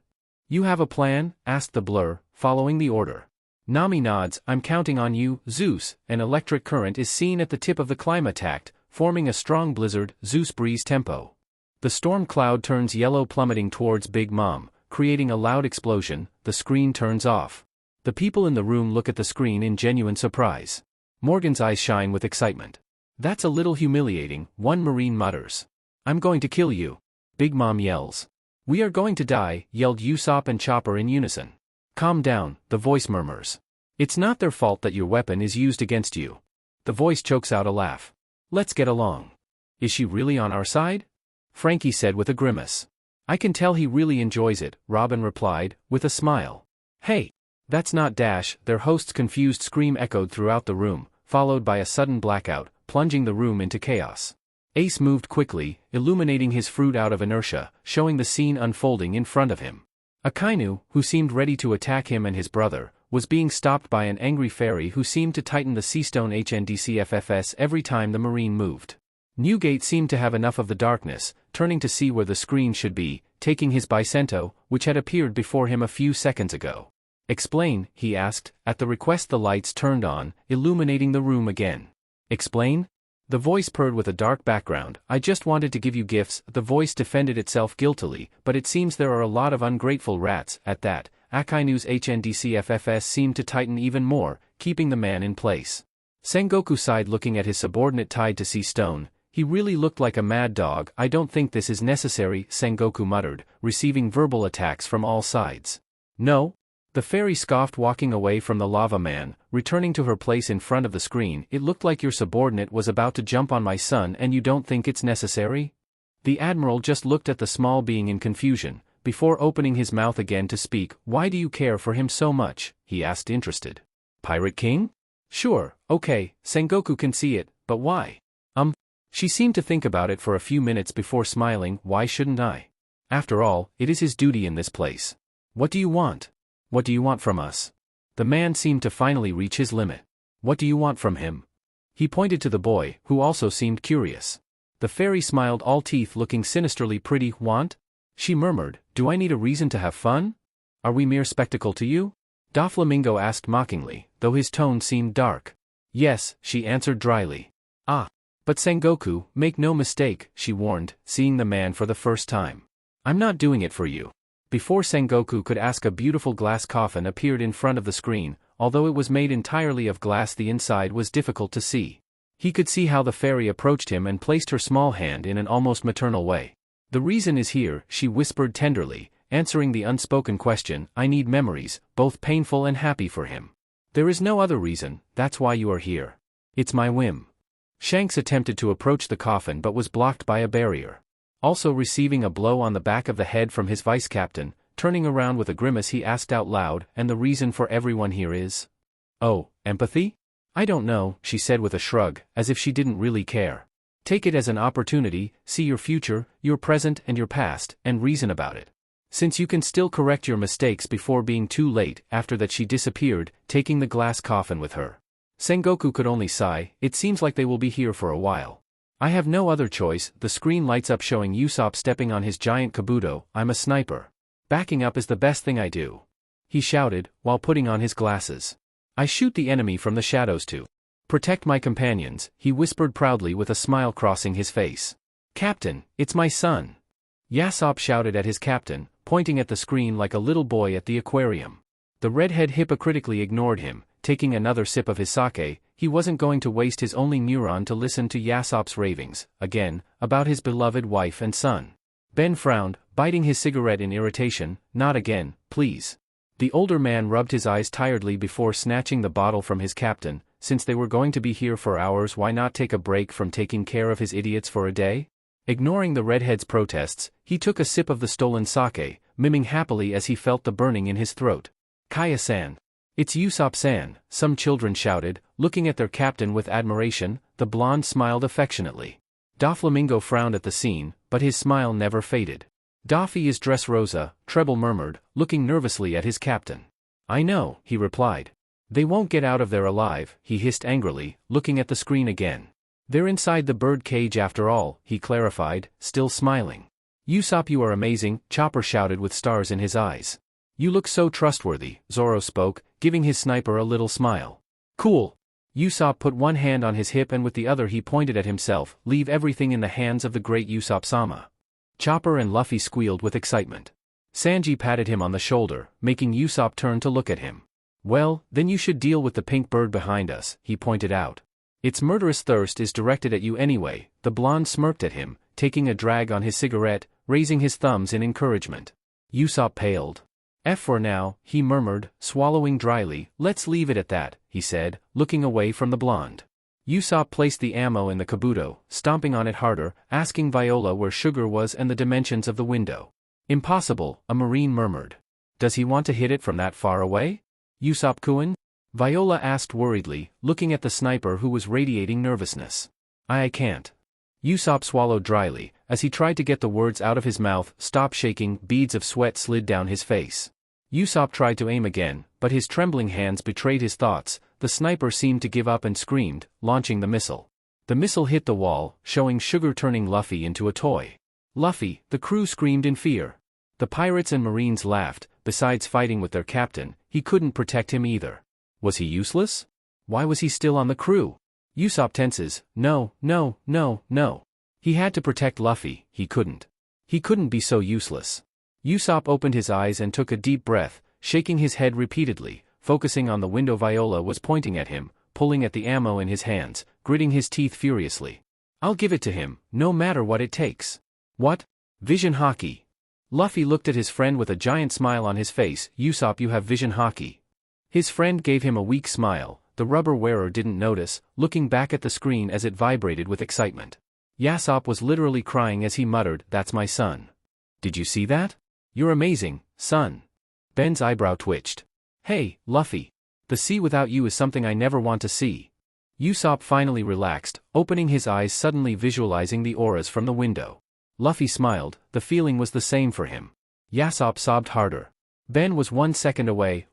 "You have a plan?" asked the blur, following the order. Nami nods. "I'm counting on you, Zeus." An electric current is seen at the tip of the climatact, forming a strong blizzard. Zeus breeze tempo. The storm cloud turns yellow, plummeting towards Big Mom, creating a loud explosion. The screen turns off. The people in the room look at the screen in genuine surprise. Morgan's eyes shine with excitement. "That's a little humiliating," one Marine mutters. "I'm going to kill you," Big Mom yells. "We are going to die," yelled Usopp and Chopper in unison. "Calm down," the voice murmurs. "It's not their fault that your weapon is used against you." The voice chokes out a laugh. "Let's get along." "Is she really on our side?" Frankie said with a grimace. "I can tell he really enjoys it," Robin replied, with a smile. "Hey! That's not Dash," their host's confused scream echoed throughout the room, followed by a sudden blackout, plunging the room into chaos. Ace moved quickly, illuminating his fruit out of inertia, showing the scene unfolding in front of him. Akainu, who seemed ready to attack him and his brother, was being stopped by an angry fairy who seemed to tighten the seastone HNDCFFS every time the Marine moved. Newgate seemed to have enough of the darkness, turning to see where the screen should be, taking his Bicento, which had appeared before him a few seconds ago. "Explain," he asked. At the request the lights turned on, illuminating the room again. "Explain?" The voice purred with a dark background. "I just wanted to give you gifts." The voice defended itself guiltily, "but it seems there are a lot of ungrateful rats." At that, Akainu's HNDCFFS seemed to tighten even more, keeping the man in place. Sengoku sighed, looking at his subordinate tied to sea stone. "He really looked like a mad dog." "I don't think this is necessary," Sengoku muttered, receiving verbal attacks from all sides. "No?" The fairy scoffed, walking away from the lava man, returning to her place in front of the screen. "It looked like your subordinate was about to jump on my son, and you don't think it's necessary?" The admiral just looked at the small being in confusion, before opening his mouth again to speak. "Why do you care for him so much?" he asked, interested. "Pirate King? Sure, okay, Sengoku can see it, but why?" She seemed to think about it for a few minutes before smiling. "Why shouldn't I? After all, it is his duty in this place." "What do you want?" "What do you want from us?" The man seemed to finally reach his limit. "What do you want from him?" He pointed to the boy, who also seemed curious. The fairy smiled, all teeth, looking sinisterly pretty. "Want?" she murmured. "Do I need a reason to have fun? Are we mere spectacle to you?" Doflamingo asked mockingly, though his tone seemed dark. "Yes," she answered dryly. "Ah. But Sengoku, make no mistake," she warned, seeing the man for the first time. "I'm not doing it for you." Before Sengoku could ask, a beautiful glass coffin appeared in front of the screen. Although it was made entirely of glass, the inside was difficult to see. He could see how the fairy approached him and placed her small hand in an almost maternal way. "The reason is here," she whispered tenderly, answering the unspoken question. "I need memories, both painful and happy, for him. There is no other reason. That's why you are here. It's my whim." Shanks attempted to approach the coffin but was blocked by a barrier. Also receiving a blow on the back of the head from his vice-captain, turning around with a grimace, he asked out loud, "And the reason for everyone here is?" "Oh, empathy? I don't know," she said with a shrug, as if she didn't really care. "Take it as an opportunity, see your future, your present and your past, and reason about it. Since you can still correct your mistakes before being too late." After that she disappeared, taking the glass coffin with her. Sengoku could only sigh. "It seems like they will be here for a while." I have no other choice. The screen lights up showing Usopp stepping on his giant kabuto. I'm a sniper. Backing up is the best thing I do. He shouted, while putting on his glasses. I shoot the enemy from the shadows to protect my companions, he whispered proudly with a smile crossing his face. Captain, it's my son. Usopp shouted at his captain, pointing at the screen like a little boy at the aquarium. The redhead hypocritically ignored him, taking another sip of his sake. He wasn't going to waste his only neuron to listen to Usopp's ravings, again, about his beloved wife and son. Ben frowned, biting his cigarette in irritation. Not again, please. The older man rubbed his eyes tiredly before snatching the bottle from his captain. Since they were going to be here for hours, why not take a break from taking care of his idiots for a day? Ignoring the redhead's protests, he took a sip of the stolen sake, miming happily as he felt the burning in his throat. Kaya-san. It's Usopp-san, some children shouted, looking at their captain with admiration. The blonde smiled affectionately. Doflamingo frowned at the scene, but his smile never faded. Doffy is Dressrosa, Treble murmured, looking nervously at his captain. I know, he replied. They won't get out of there alive, he hissed angrily, looking at the screen again. They're inside the bird cage after all, he clarified, still smiling. Usopp, you are amazing, Chopper shouted with stars in his eyes. You look so trustworthy, Zoro spoke, giving his sniper a little smile. Cool. Usopp put one hand on his hip and with the other he pointed at himself. Leave everything in the hands of the great Usopp-sama. Chopper and Luffy squealed with excitement. Sanji patted him on the shoulder, making Usopp turn to look at him. Well, then you should deal with the pink bird behind us, he pointed out. Its murderous thirst is directed at you anyway. The blonde smirked at him, taking a drag on his cigarette, raising his thumbs in encouragement. Usopp paled. For now, he murmured, swallowing dryly. Let's leave it at that, he said, looking away from the blonde. Usopp placed the ammo in the kabuto, stomping on it harder, asking Viola where Sugar was and the dimensions of the window. Impossible, a marine murmured. Does he want to hit it from that far away? Usopp-kun? Viola asked worriedly, looking at the sniper who was radiating nervousness. I can't. Usopp swallowed dryly, as he tried to get the words out of his mouth. Stop shaking, beads of sweat slid down his face. Usopp tried to aim again, but his trembling hands betrayed his thoughts. The sniper seemed to give up and screamed, launching the missile. The missile hit the wall, showing Sugar turning Luffy into a toy. Luffy, the crew screamed in fear. The pirates and marines laughed. Besides fighting with their captain, he couldn't protect him either. Was he useless? Why was he still on the crew? Usopp tenses. No. He had to protect Luffy, he couldn't. He couldn't be so useless. Usopp opened his eyes and took a deep breath, shaking his head repeatedly, focusing on the window. Viola was pointing at him, pulling at the ammo in his hands, gritting his teeth furiously. I'll give it to him, no matter what it takes. What? Vision Haki. Luffy looked at his friend with a giant smile on his face. Usopp, you have Vision Haki. His friend gave him a weak smile. The rubber wearer didn't notice, looking back at the screen as it vibrated with excitement. Usopp was literally crying as he muttered, that's my son. Did you see that? You're amazing, son. Ben's eyebrow twitched. Hey, Luffy. The sea without you is something I never want to see. Usopp finally relaxed, opening his eyes, suddenly visualizing the auras from the window. Luffy smiled. The feeling was the same for him. Usopp sobbed harder. Ben was 1 second away,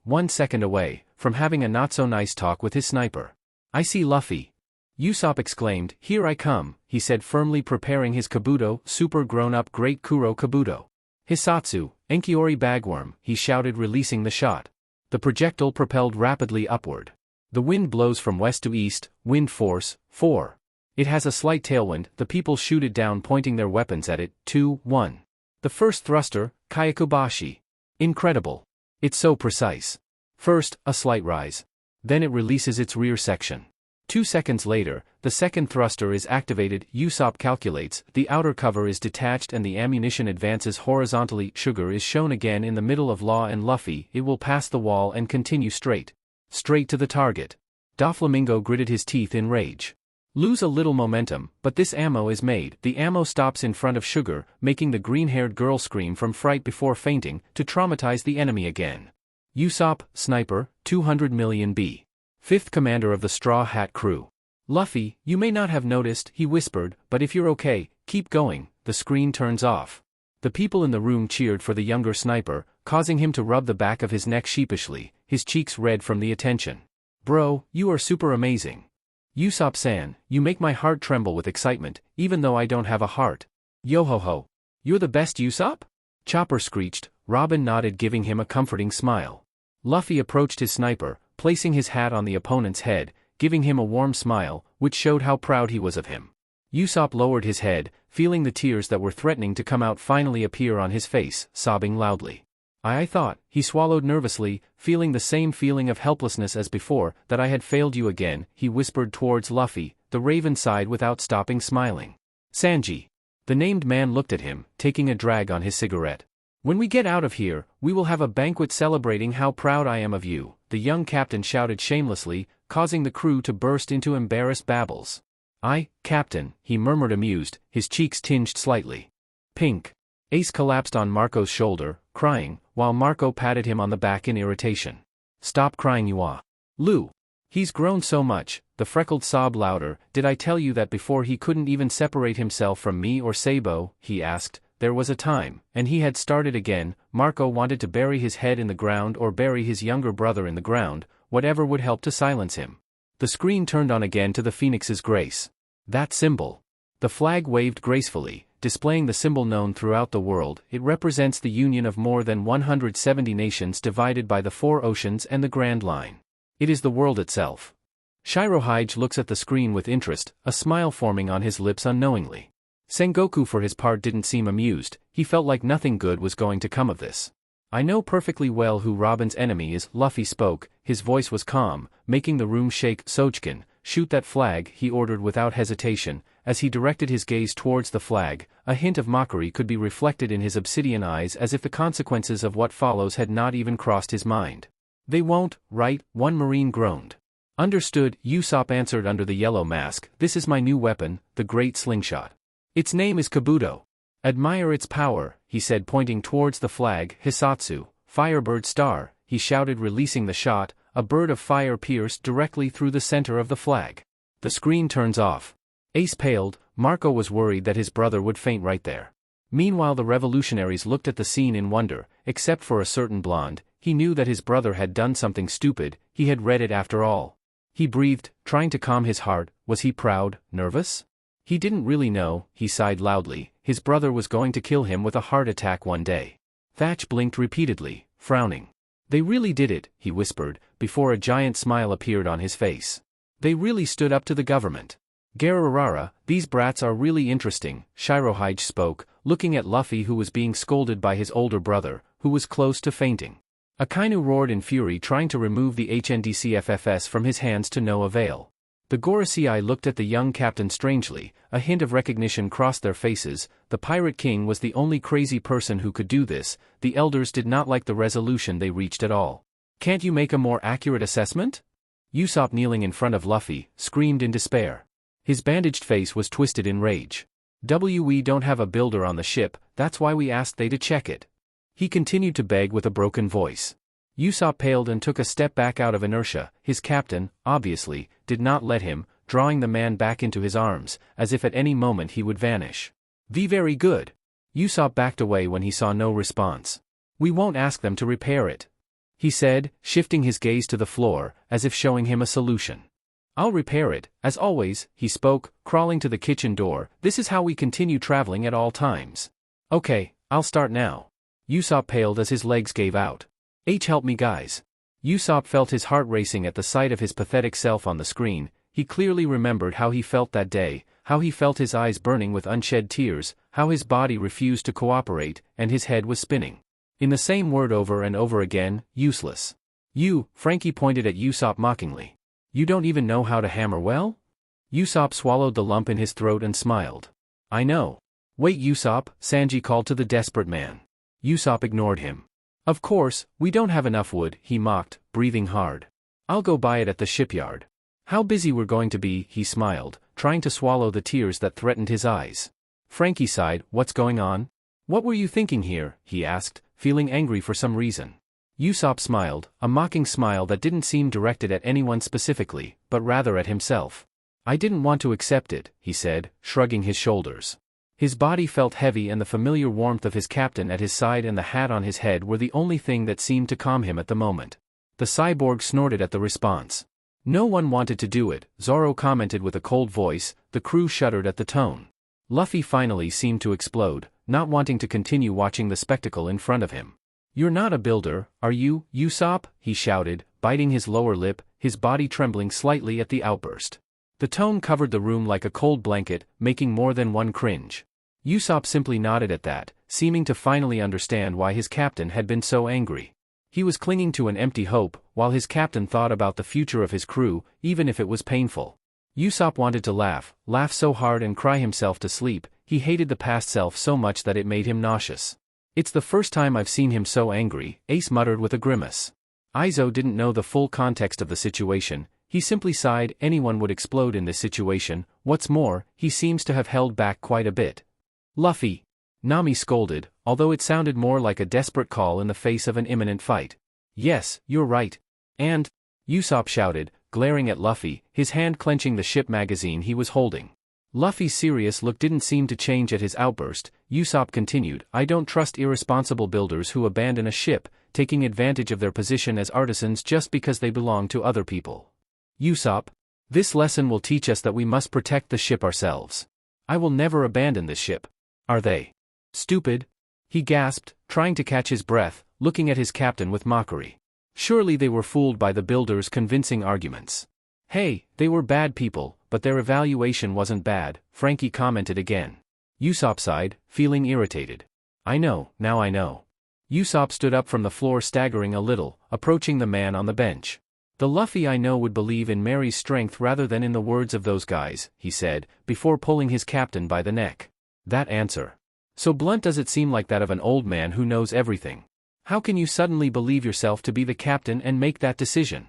from having a not-so-nice talk with his sniper. I see Luffy. Usopp exclaimed, here I come, he said firmly, preparing his kabuto, super grown-up Great Kuro Kabuto. Hisatsu, Enkiori Bagworm, he shouted, releasing the shot. The projectile propelled rapidly upward. The wind blows from west to east, wind force, 4. It has a slight tailwind. The people shoot it down, pointing their weapons at it. 2, 1. The first thruster, Kyakubashi. Incredible. It's so precise. First, a slight rise. Then it releases its rear section. 2 seconds later, the second thruster is activated. Usopp calculates, the outer cover is detached and the ammunition advances horizontally. Sugar is shown again in the middle of Law and Luffy. It will pass the wall and continue straight to the target. Doflamingo gritted his teeth in rage. Lose a little momentum, but this ammo is made. The ammo stops in front of Sugar, making the green-haired girl scream from fright before fainting, to traumatize the enemy again. Usopp, sniper, 200 million B. 5th commander of the Straw Hat crew. Luffy, you may not have noticed, he whispered, but if you're okay, keep going. The screen turns off. The people in the room cheered for the younger sniper, causing him to rub the back of his neck sheepishly, his cheeks red from the attention. Bro, you are super amazing. Usopp-san, you make my heart tremble with excitement, even though I don't have a heart. Yo-ho-ho. You're the best, Usopp? Chopper screeched. Robin nodded, giving him a comforting smile. Luffy approached his sniper, placing his hat on the opponent's head, giving him a warm smile, which showed how proud he was of him. Usopp lowered his head, feeling the tears that were threatening to come out finally appear on his face, sobbing loudly. I thought, he swallowed nervously, feeling the same feeling of helplessness as before, that I had failed you again, he whispered towards Luffy. The Raven sighed without stopping smiling. Sanji. The named man looked at him, taking a drag on his cigarette. When we get out of here, we will have a banquet celebrating how proud I am of you, the young captain shouted shamelessly, causing the crew to burst into embarrassed babbles. Captain, he murmured amused, his cheeks tinged slightly pink. Ace collapsed on Marco's shoulder, crying, while Marco patted him on the back in irritation. Stop crying, you are. Lou. He's grown so much, the freckled sobbed louder. Did I tell you that before he couldn't even separate himself from me or Sabo, he asked. There was a time, and he had started again. Marco wanted to bury his head in the ground or bury his younger brother in the ground, whatever would help to silence him. The screen turned on again to the Phoenix's grace. That symbol. The flag waved gracefully, displaying the symbol known throughout the world. It represents the union of more than 170 nations divided by the 4 oceans and the Grand Line. It is the world itself. Shirohige looks at the screen with interest, a smile forming on his lips unknowingly. Sengoku for his part didn't seem amused, he felt like nothing good was going to come of this. I know perfectly well who Robin's enemy is, Luffy spoke, his voice was calm, making the room shake. Sojin, shoot that flag, he ordered without hesitation, as he directed his gaze towards the flag. A hint of mockery could be reflected in his obsidian eyes, as if the consequences of what follows had not even crossed his mind. They won't, right? One Marine groaned. Understood, Usopp answered under the yellow mask. This is my new weapon, the Great Slingshot. Its name is Kabuto. Admire its power, he said, pointing towards the flag. Hisatsu, Firebird Star, he shouted, releasing the shot. A bird of fire pierced directly through the center of the flag. The screen turns off. Ace paled. Marco was worried that his brother would faint right there. Meanwhile, the revolutionaries looked at the scene in wonder, except for a certain blonde. He knew that his brother had done something stupid. He had read it after all. He breathed, trying to calm his heart. Was he proud, nervous? He didn't really know. He sighed loudly. His brother was going to kill him with a heart attack one day. Thatch blinked repeatedly, frowning. They really did it, he whispered, before a giant smile appeared on his face. They really stood up to the government. Garurara, these brats are really interesting, Shirohige spoke, looking at Luffy, who was being scolded by his older brother, who was close to fainting. Akainu roared in fury, trying to remove the HNDCFFS from his hands to no avail. The Gorosei looked at the young captain strangely, a hint of recognition crossed their faces. The Pirate King was the only crazy person who could do this. The elders did not like the resolution they reached at all. Can't you make a more accurate assessment? Usopp, kneeling in front of Luffy, screamed in despair. His bandaged face was twisted in rage. We don't have a builder on the ship, that's why we asked they to check it. He continued to beg with a broken voice. Usopp paled and took a step back out of inertia. His captain, obviously, did not let him, drawing the man back into his arms, as if at any moment he would vanish. Very good. Usopp backed away when he saw no response. We won't ask them to repair it, he said, shifting his gaze to the floor, as if showing him a solution. I'll repair it, as always, he spoke, crawling to the kitchen door. This is how we continue traveling at all times. Okay, I'll start now. Usopp paled as his legs gave out. Help me, guys. Usopp felt his heart racing at the sight of his pathetic self on the screen. He clearly remembered how he felt that day, how he felt his eyes burning with unshed tears, how his body refused to cooperate, and his head was spinning. In the same word over and over again, useless. You, Frankie pointed at Usopp mockingly. You don't even know how to hammer well? Usopp swallowed the lump in his throat and smiled. I know. Wait, Usopp, Sanji called to the desperate man. Usopp ignored him. Of course, we don't have enough wood, he mocked, breathing hard. I'll go buy it at the shipyard. How busy we're going to be, he smiled, trying to swallow the tears that threatened his eyes. Frankie sighed. What's going on? What were you thinking here, he asked, feeling angry for some reason. Usopp smiled, a mocking smile that didn't seem directed at anyone specifically, but rather at himself. I didn't want to accept it, he said, shrugging his shoulders. His body felt heavy, and the familiar warmth of his captain at his side and the hat on his head were the only thing that seemed to calm him at the moment. The cyborg snorted at the response. No one wanted to do it, Zoro commented with a cold voice. The crew shuddered at the tone. Luffy finally seemed to explode, not wanting to continue watching the spectacle in front of him. "You're not a builder, are you, Usopp?" he shouted, biting his lower lip, his body trembling slightly at the outburst. The tone covered the room like a cold blanket, making more than one cringe. Usopp simply nodded at that, seeming to finally understand why his captain had been so angry. He was clinging to an empty hope, while his captain thought about the future of his crew, even if it was painful. Usopp wanted to laugh so hard and cry himself to sleep. He hated the past self so much that it made him nauseous. "It's the first time I've seen him so angry," Ace muttered with a grimace. Aizo didn't know the full context of the situation. He simply sighed. Anyone would explode in this situation. What's more, he seems to have held back quite a bit. "Luffy!" Nami scolded, although it sounded more like a desperate call in the face of an imminent fight. "Yes, you're right. And?" Usopp shouted, glaring at Luffy, his hand clenching the ship magazine he was holding. Luffy's serious look didn't seem to change at his outburst. Usopp continued, "I don't trust irresponsible builders who abandon a ship, taking advantage of their position as artisans just because they belong to other people. Usopp, this lesson will teach us that we must protect the ship ourselves. I will never abandon this ship. Are they stupid?" he gasped, trying to catch his breath, looking at his captain with mockery. Surely they were fooled by the builders' convincing arguments. "Hey, they were bad people, but their evaluation wasn't bad," Frankie commented again. Usopp sighed, feeling irritated. Now I know. Usopp stood up from the floor, staggering a little, approaching the man on the bench. "The Luffy I know would believe in Mary's strength rather than in the words of those guys," he said, before pulling his captain by the neck. "That answer. So blunt does it seem like that of an old man who knows everything. How can you suddenly believe yourself to be the captain and make that decision?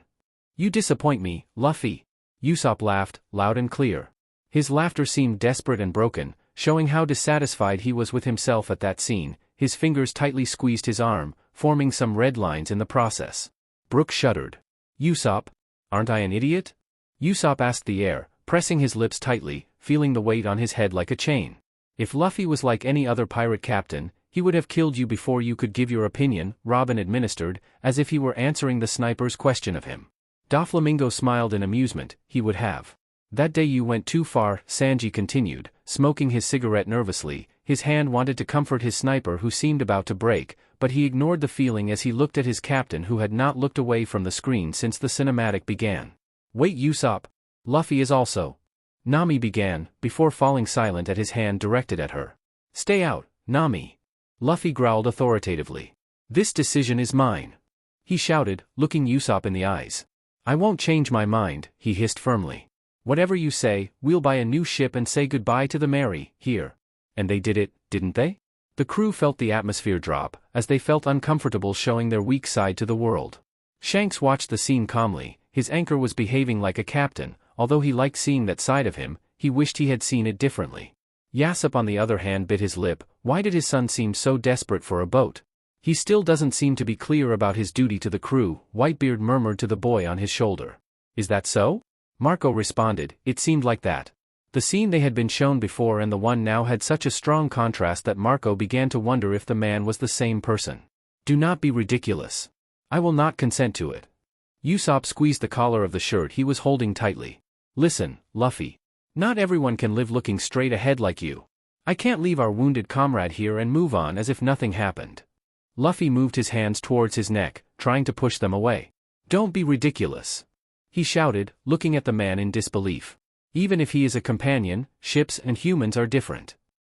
You disappoint me, Luffy." Usopp laughed, loud and clear. His laughter seemed desperate and broken, showing how dissatisfied he was with himself at that scene. His fingers tightly squeezed his arm, forming some red lines in the process. Brook shuddered. "Usopp, aren't I an idiot?" Usopp asked the air, pressing his lips tightly, feeling the weight on his head like a chain. "If Luffy was like any other pirate captain, he would have killed you before you could give your opinion," Robin administered, as if he were answering the sniper's question of him. Doflamingo smiled in amusement. "He would have. That day you went too far," Sanji continued, smoking his cigarette nervously. His hand wanted to comfort his sniper who seemed about to break, but he ignored the feeling as he looked at his captain who had not looked away from the screen since the cinematic began. "Wait, Usopp. Luffy is also..." Nami began, before falling silent at his hand directed at her. "Stay out, Nami." Luffy growled authoritatively. "This decision is mine," he shouted, looking Usopp in the eyes. "I won't change my mind," he hissed firmly. "Whatever you say, we'll buy a new ship and say goodbye to the Mary, here." And they did it, didn't they? The crew felt the atmosphere drop, as they felt uncomfortable showing their weak side to the world. Shanks watched the scene calmly. His anchor was behaving like a captain. Although he liked seeing that side of him, he wished he had seen it differently. Yasopp on the other hand bit his lip. Why did his son seem so desperate for a boat? "He still doesn't seem to be clear about his duty to the crew," Whitebeard murmured to the boy on his shoulder. "Is that so?" Marco responded. It seemed like that. The scene they had been shown before and the one now had such a strong contrast that Marco began to wonder if the man was the same person. "Do not be ridiculous. I will not consent to it." Usopp squeezed the collar of the shirt he was holding tightly. "Listen, Luffy. Not everyone can live looking straight ahead like you. I can't leave our wounded comrade here and move on as if nothing happened." Luffy moved his hands towards his neck, trying to push them away. "Don't be ridiculous," he shouted, looking at the man in disbelief. "Even if he is a companion, ships and humans are different,"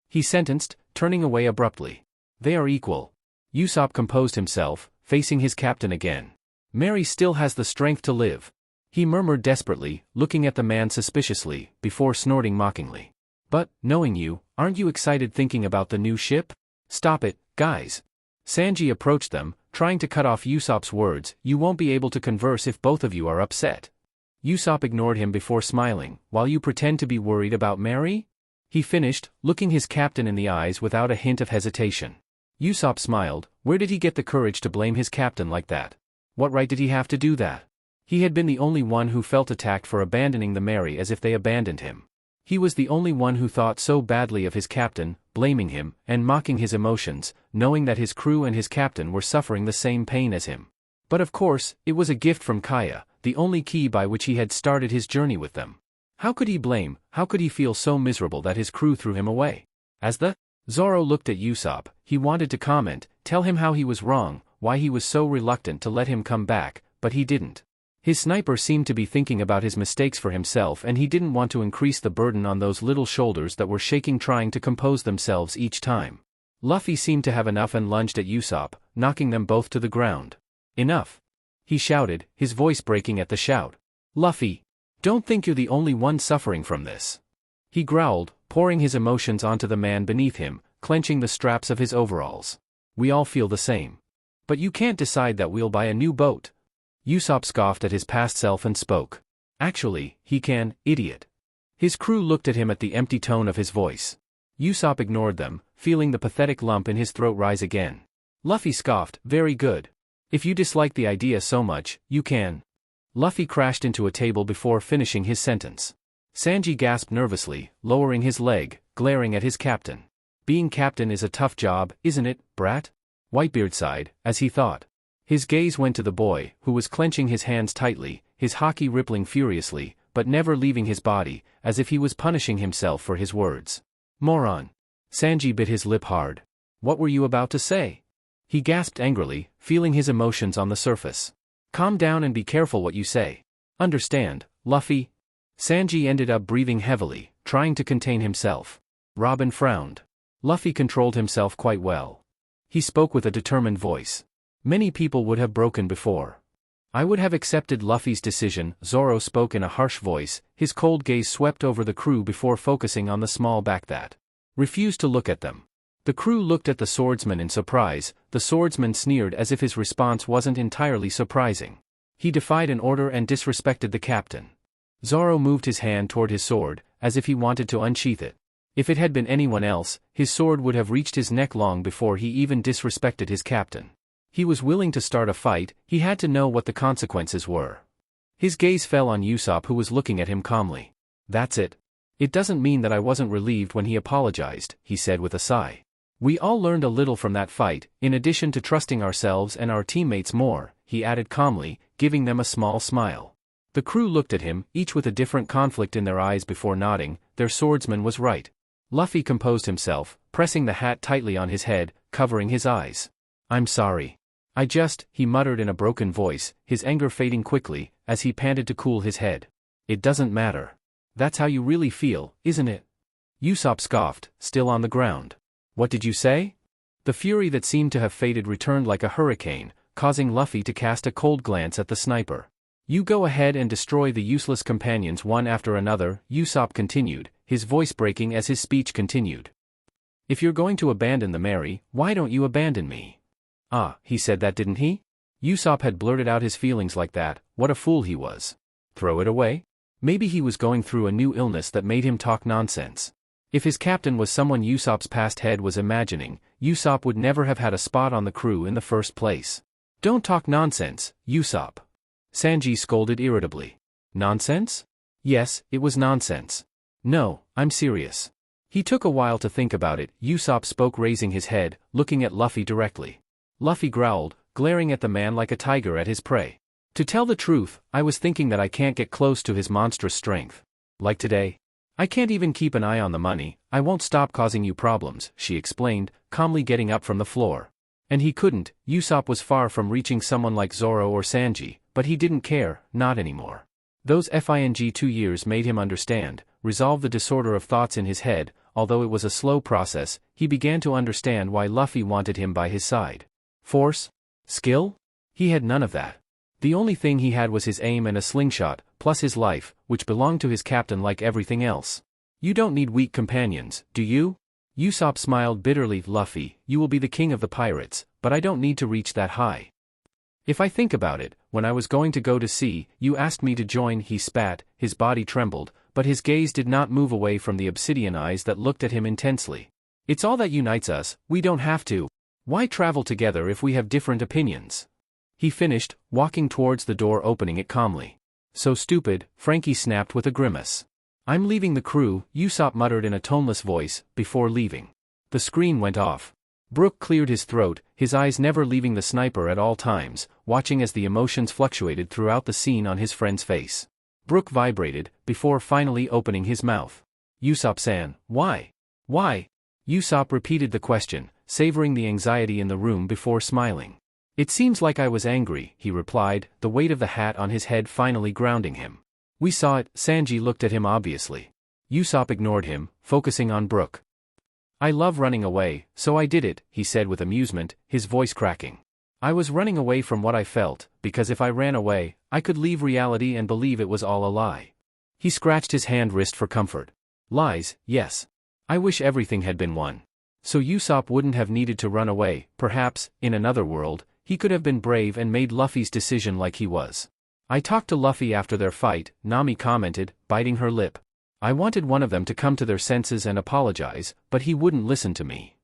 he sentenced, turning away abruptly. "They are equal." Usopp composed himself, facing his captain again. "Mary still has the strength to live," he murmured desperately, looking at the man suspiciously, before snorting mockingly. "But, knowing you, aren't you excited thinking about the new ship?" "Stop it, guys." Sanji approached them, trying to cut off Usopp's words. "You won't be able to converse if both of you are upset." Usopp ignored him before smiling. "While you pretend to be worried about Mary?" he finished, looking his captain in the eyes without a hint of hesitation. Usopp smiled. Where did he get the courage to blame his captain like that? What right did he have to do that? He had been the only one who felt attacked for abandoning the Mary as if they abandoned him. He was the only one who thought so badly of his captain, blaming him, and mocking his emotions, knowing that his crew and his captain were suffering the same pain as him. But of course, it was a gift from Kaya, the only key by which he had started his journey with them. How could he feel so miserable that his crew threw him away? As the Zoro looked at Usopp, he wanted to comment, tell him how he was wrong, why he was so reluctant to let him come back, but he didn't. His sniper seemed to be thinking about his mistakes for himself, and he didn't want to increase the burden on those little shoulders that were shaking trying to compose themselves each time. Luffy seemed to have enough and lunged at Usopp, knocking them both to the ground. "Enough!" he shouted, his voice breaking at the shout. "Luffy! Don't think you're the only one suffering from this!" he growled, pouring his emotions onto the man beneath him, clenching the straps of his overalls. "We all feel the same. But you can't decide that we'll buy a new boat." Usopp scoffed at his past self and spoke. "Actually, he can, idiot." His crew looked at him at the empty tone of his voice. Usopp ignored them, feeling the pathetic lump in his throat rise again. Luffy scoffed, "Very good. If you dislike the idea so much, you can." Luffy crashed into a table before finishing his sentence. Sanji gasped nervously, lowering his leg, glaring at his captain. "Being captain is a tough job, isn't it, brat?" Whitebeard sighed, as he thought. His gaze went to the boy, who was clenching his hands tightly, his haki rippling furiously, but never leaving his body, as if he was punishing himself for his words. "Moron." Sanji bit his lip hard. "What were you about to say?" he gasped angrily, feeling his emotions on the surface. "Calm down and be careful what you say. Understand, Luffy?" Sanji ended up breathing heavily, trying to contain himself. Robin frowned. Luffy controlled himself quite well. He spoke with a determined voice. "Many people would have broken before. I would have accepted Luffy's decision." Zoro spoke in a harsh voice, his cold gaze swept over the crew before focusing on the small back that refused to look at them. The crew looked at the swordsman in surprise. The swordsman sneered as if his response wasn't entirely surprising. He defied an order and disrespected the captain. Zoro moved his hand toward his sword, as if he wanted to unsheath it. If it had been anyone else, his sword would have reached his neck long before he even disrespected his captain. He was willing to start a fight, he had to know what the consequences were. His gaze fell on Usopp, who was looking at him calmly. "That's it. It doesn't mean that I wasn't relieved when he apologized," he said with a sigh. "We all learned a little from that fight, in addition to trusting ourselves and our teammates more," he added calmly, giving them a small smile. The crew looked at him, each with a different conflict in their eyes before nodding. Their swordsman was right. Luffy composed himself, pressing the hat tightly on his head, covering his eyes. "I'm sorry. he muttered in a broken voice, his anger fading quickly, as he panted to cool his head. "It doesn't matter. That's how you really feel, isn't it?" Usopp scoffed, still on the ground. "What did you say?" The fury that seemed to have faded returned like a hurricane, causing Luffy to cast a cold glance at the sniper. "You go ahead and destroy the useless companions one after another," Usopp continued, his voice breaking as his speech continued. "If you're going to abandon the Mary, why don't you abandon me?" "Ah, he said that, didn't he?" Usopp had blurted out his feelings like that. What a fool he was. Throw it away? Maybe he was going through a new illness that made him talk nonsense. If his captain was someone Usopp's past head was imagining, Usopp would never have had a spot on the crew in the first place. "Don't talk nonsense, Usopp," Sanji scolded irritably. "Nonsense?" "Yes, it was nonsense. No, I'm serious." He took a while to think about it. Usopp spoke, raising his head, looking at Luffy directly. Luffy growled, glaring at the man like a tiger at his prey. "To tell the truth, I was thinking that I can't get close to his monstrous strength. Like today. I can't even keep an eye on the money. I won't stop causing you problems," she explained, calmly getting up from the floor. And he couldn't. Usopp was far from reaching someone like Zoro or Sanji, but he didn't care, not anymore. Those FING 2 years made him understand, resolve the disorder of thoughts in his head. Although it was a slow process, he began to understand why Luffy wanted him by his side. Force? Skill? He had none of that. The only thing he had was his aim and a slingshot, plus his life, which belonged to his captain like everything else. "You don't need weak companions, do you?" Usopp smiled bitterly. "Luffy, you will be the king of the pirates, but I don't need to reach that high. If I think about it, when I was going to go to sea, you asked me to join." He spat, his body trembled, but his gaze did not move away from the obsidian eyes that looked at him intensely. "It's all that unites us, we don't have to. Why travel together if we have different opinions?" He finished, walking towards the door, opening it calmly. "So stupid," Frankie snapped with a grimace. "I'm leaving the crew," Usopp muttered in a toneless voice, before leaving. The screen went off. Brook cleared his throat, his eyes never leaving the sniper at all times, watching as the emotions fluctuated throughout the scene on his friend's face. Brook vibrated, before finally opening his mouth. Usopp-san, why? Why? Usopp repeated the question, savoring the anxiety in the room before smiling. It seems like I was angry, he replied, the weight of the hat on his head finally grounding him. We saw it, Sanji looked at him obviously. Usopp ignored him, focusing on Brook. I love running away, so I did it, he said with amusement, his voice cracking. I was running away from what I felt, because if I ran away, I could leave reality and believe it was all a lie. He scratched his hand wrist for comfort. Lies, yes. I wish everything had been one. So Usopp wouldn't have needed to run away, perhaps, in another world, he could have been brave and made Luffy's decision like he was. I talked to Luffy after their fight, Nami commented, biting her lip. I wanted one of them to come to their senses and apologize, but he wouldn't listen to me.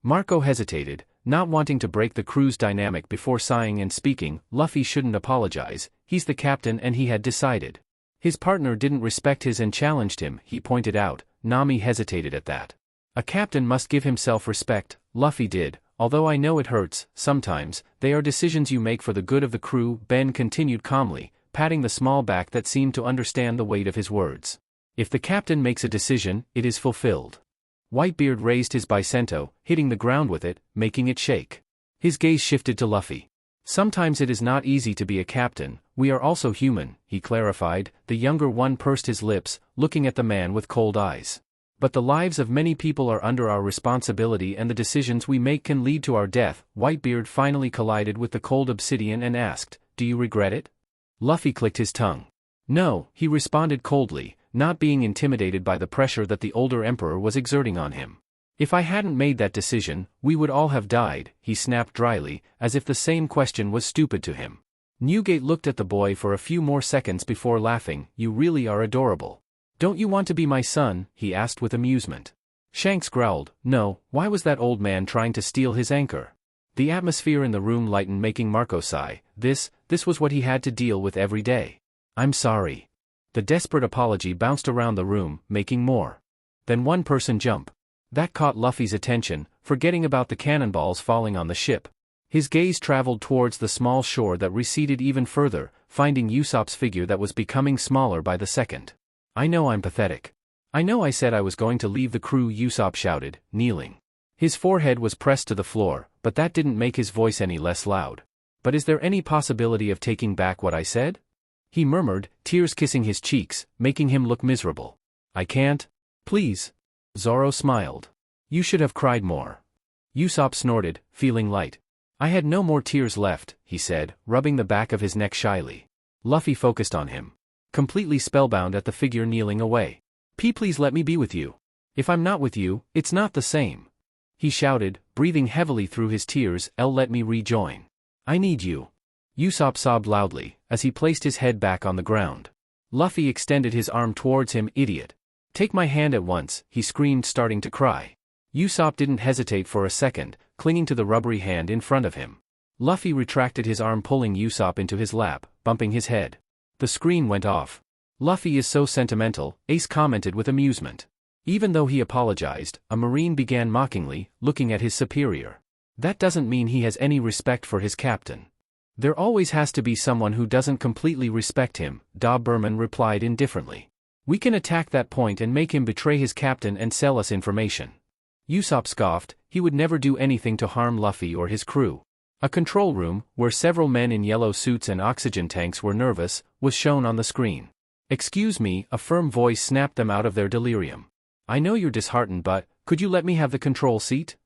Marco hesitated, not wanting to break the crew's dynamic before sighing and speaking. Luffy shouldn't apologize, he's the captain and he had decided. His partner didn't respect his and challenged him, he pointed out. Nami hesitated at that. A captain must give himself respect, Luffy did, although I know it hurts, sometimes, they are decisions you make for the good of the crew, Ben continued calmly, patting the small back that seemed to understand the weight of his words. If the captain makes a decision, it is fulfilled. Whitebeard raised his bicento, hitting the ground with it, making it shake. His gaze shifted to Luffy. Sometimes it is not easy to be a captain, we are also human, he clarified. The younger one pursed his lips, looking at the man with cold eyes. But the lives of many people are under our responsibility and the decisions we make can lead to our death. Whitebeard finally collided with the cold obsidian and asked, do you regret it? Luffy clicked his tongue. No, he responded coldly, not being intimidated by the pressure that the older emperor was exerting on him. If I hadn't made that decision, we would all have died, he snapped dryly, as if the same question was stupid to him. Newgate looked at the boy for a few more seconds before laughing. You really are adorable. Don't you want to be my son? He asked with amusement. Shanks growled, no, why was that old man trying to steal his anchor? The atmosphere in the room lightened, making Marco sigh. This was what he had to deal with every day. I'm sorry. The desperate apology bounced around the room, making more than one person jump. That caught Luffy's attention, forgetting about the cannonballs falling on the ship. His gaze traveled towards the small shore that receded even further, finding Usopp's figure that was becoming smaller by the second. I know I'm pathetic. I know I said I was going to leave the crew, Usopp shouted, kneeling. His forehead was pressed to the floor, but that didn't make his voice any less loud. But is there any possibility of taking back what I said? He murmured, tears kissing his cheeks, making him look miserable. I can't. Please. Zoro smiled. You should have cried more. Usopp snorted, feeling light. I had no more tears left, he said, rubbing the back of his neck shyly. Luffy focused on him, completely spellbound at the figure kneeling away. Please let me be with you. If I'm not with you, it's not the same. He shouted, breathing heavily through his tears. Let me rejoin. I need you. Usopp sobbed loudly, as he placed his head back on the ground. Luffy extended his arm towards him. Idiot. Take my hand at once, he screamed, starting to cry. Usopp didn't hesitate for a second, clinging to the rubbery hand in front of him. Luffy retracted his arm, pulling Usopp into his lap, bumping his head. The screen went off. Luffy is so sentimental, Ace commented with amusement. Even though he apologized, a marine began mockingly, looking at his superior. That doesn't mean he has any respect for his captain. There always has to be someone who doesn't completely respect him, Doberman replied indifferently. We can attack that point and make him betray his captain and sell us information. Usopp scoffed, he would never do anything to harm Luffy or his crew. A control room, where several men in yellow suits and oxygen tanks were nervous, was shown on the screen. Excuse me, a firm voice snapped them out of their delirium. I know you're disheartened, but could you let me have the control seat?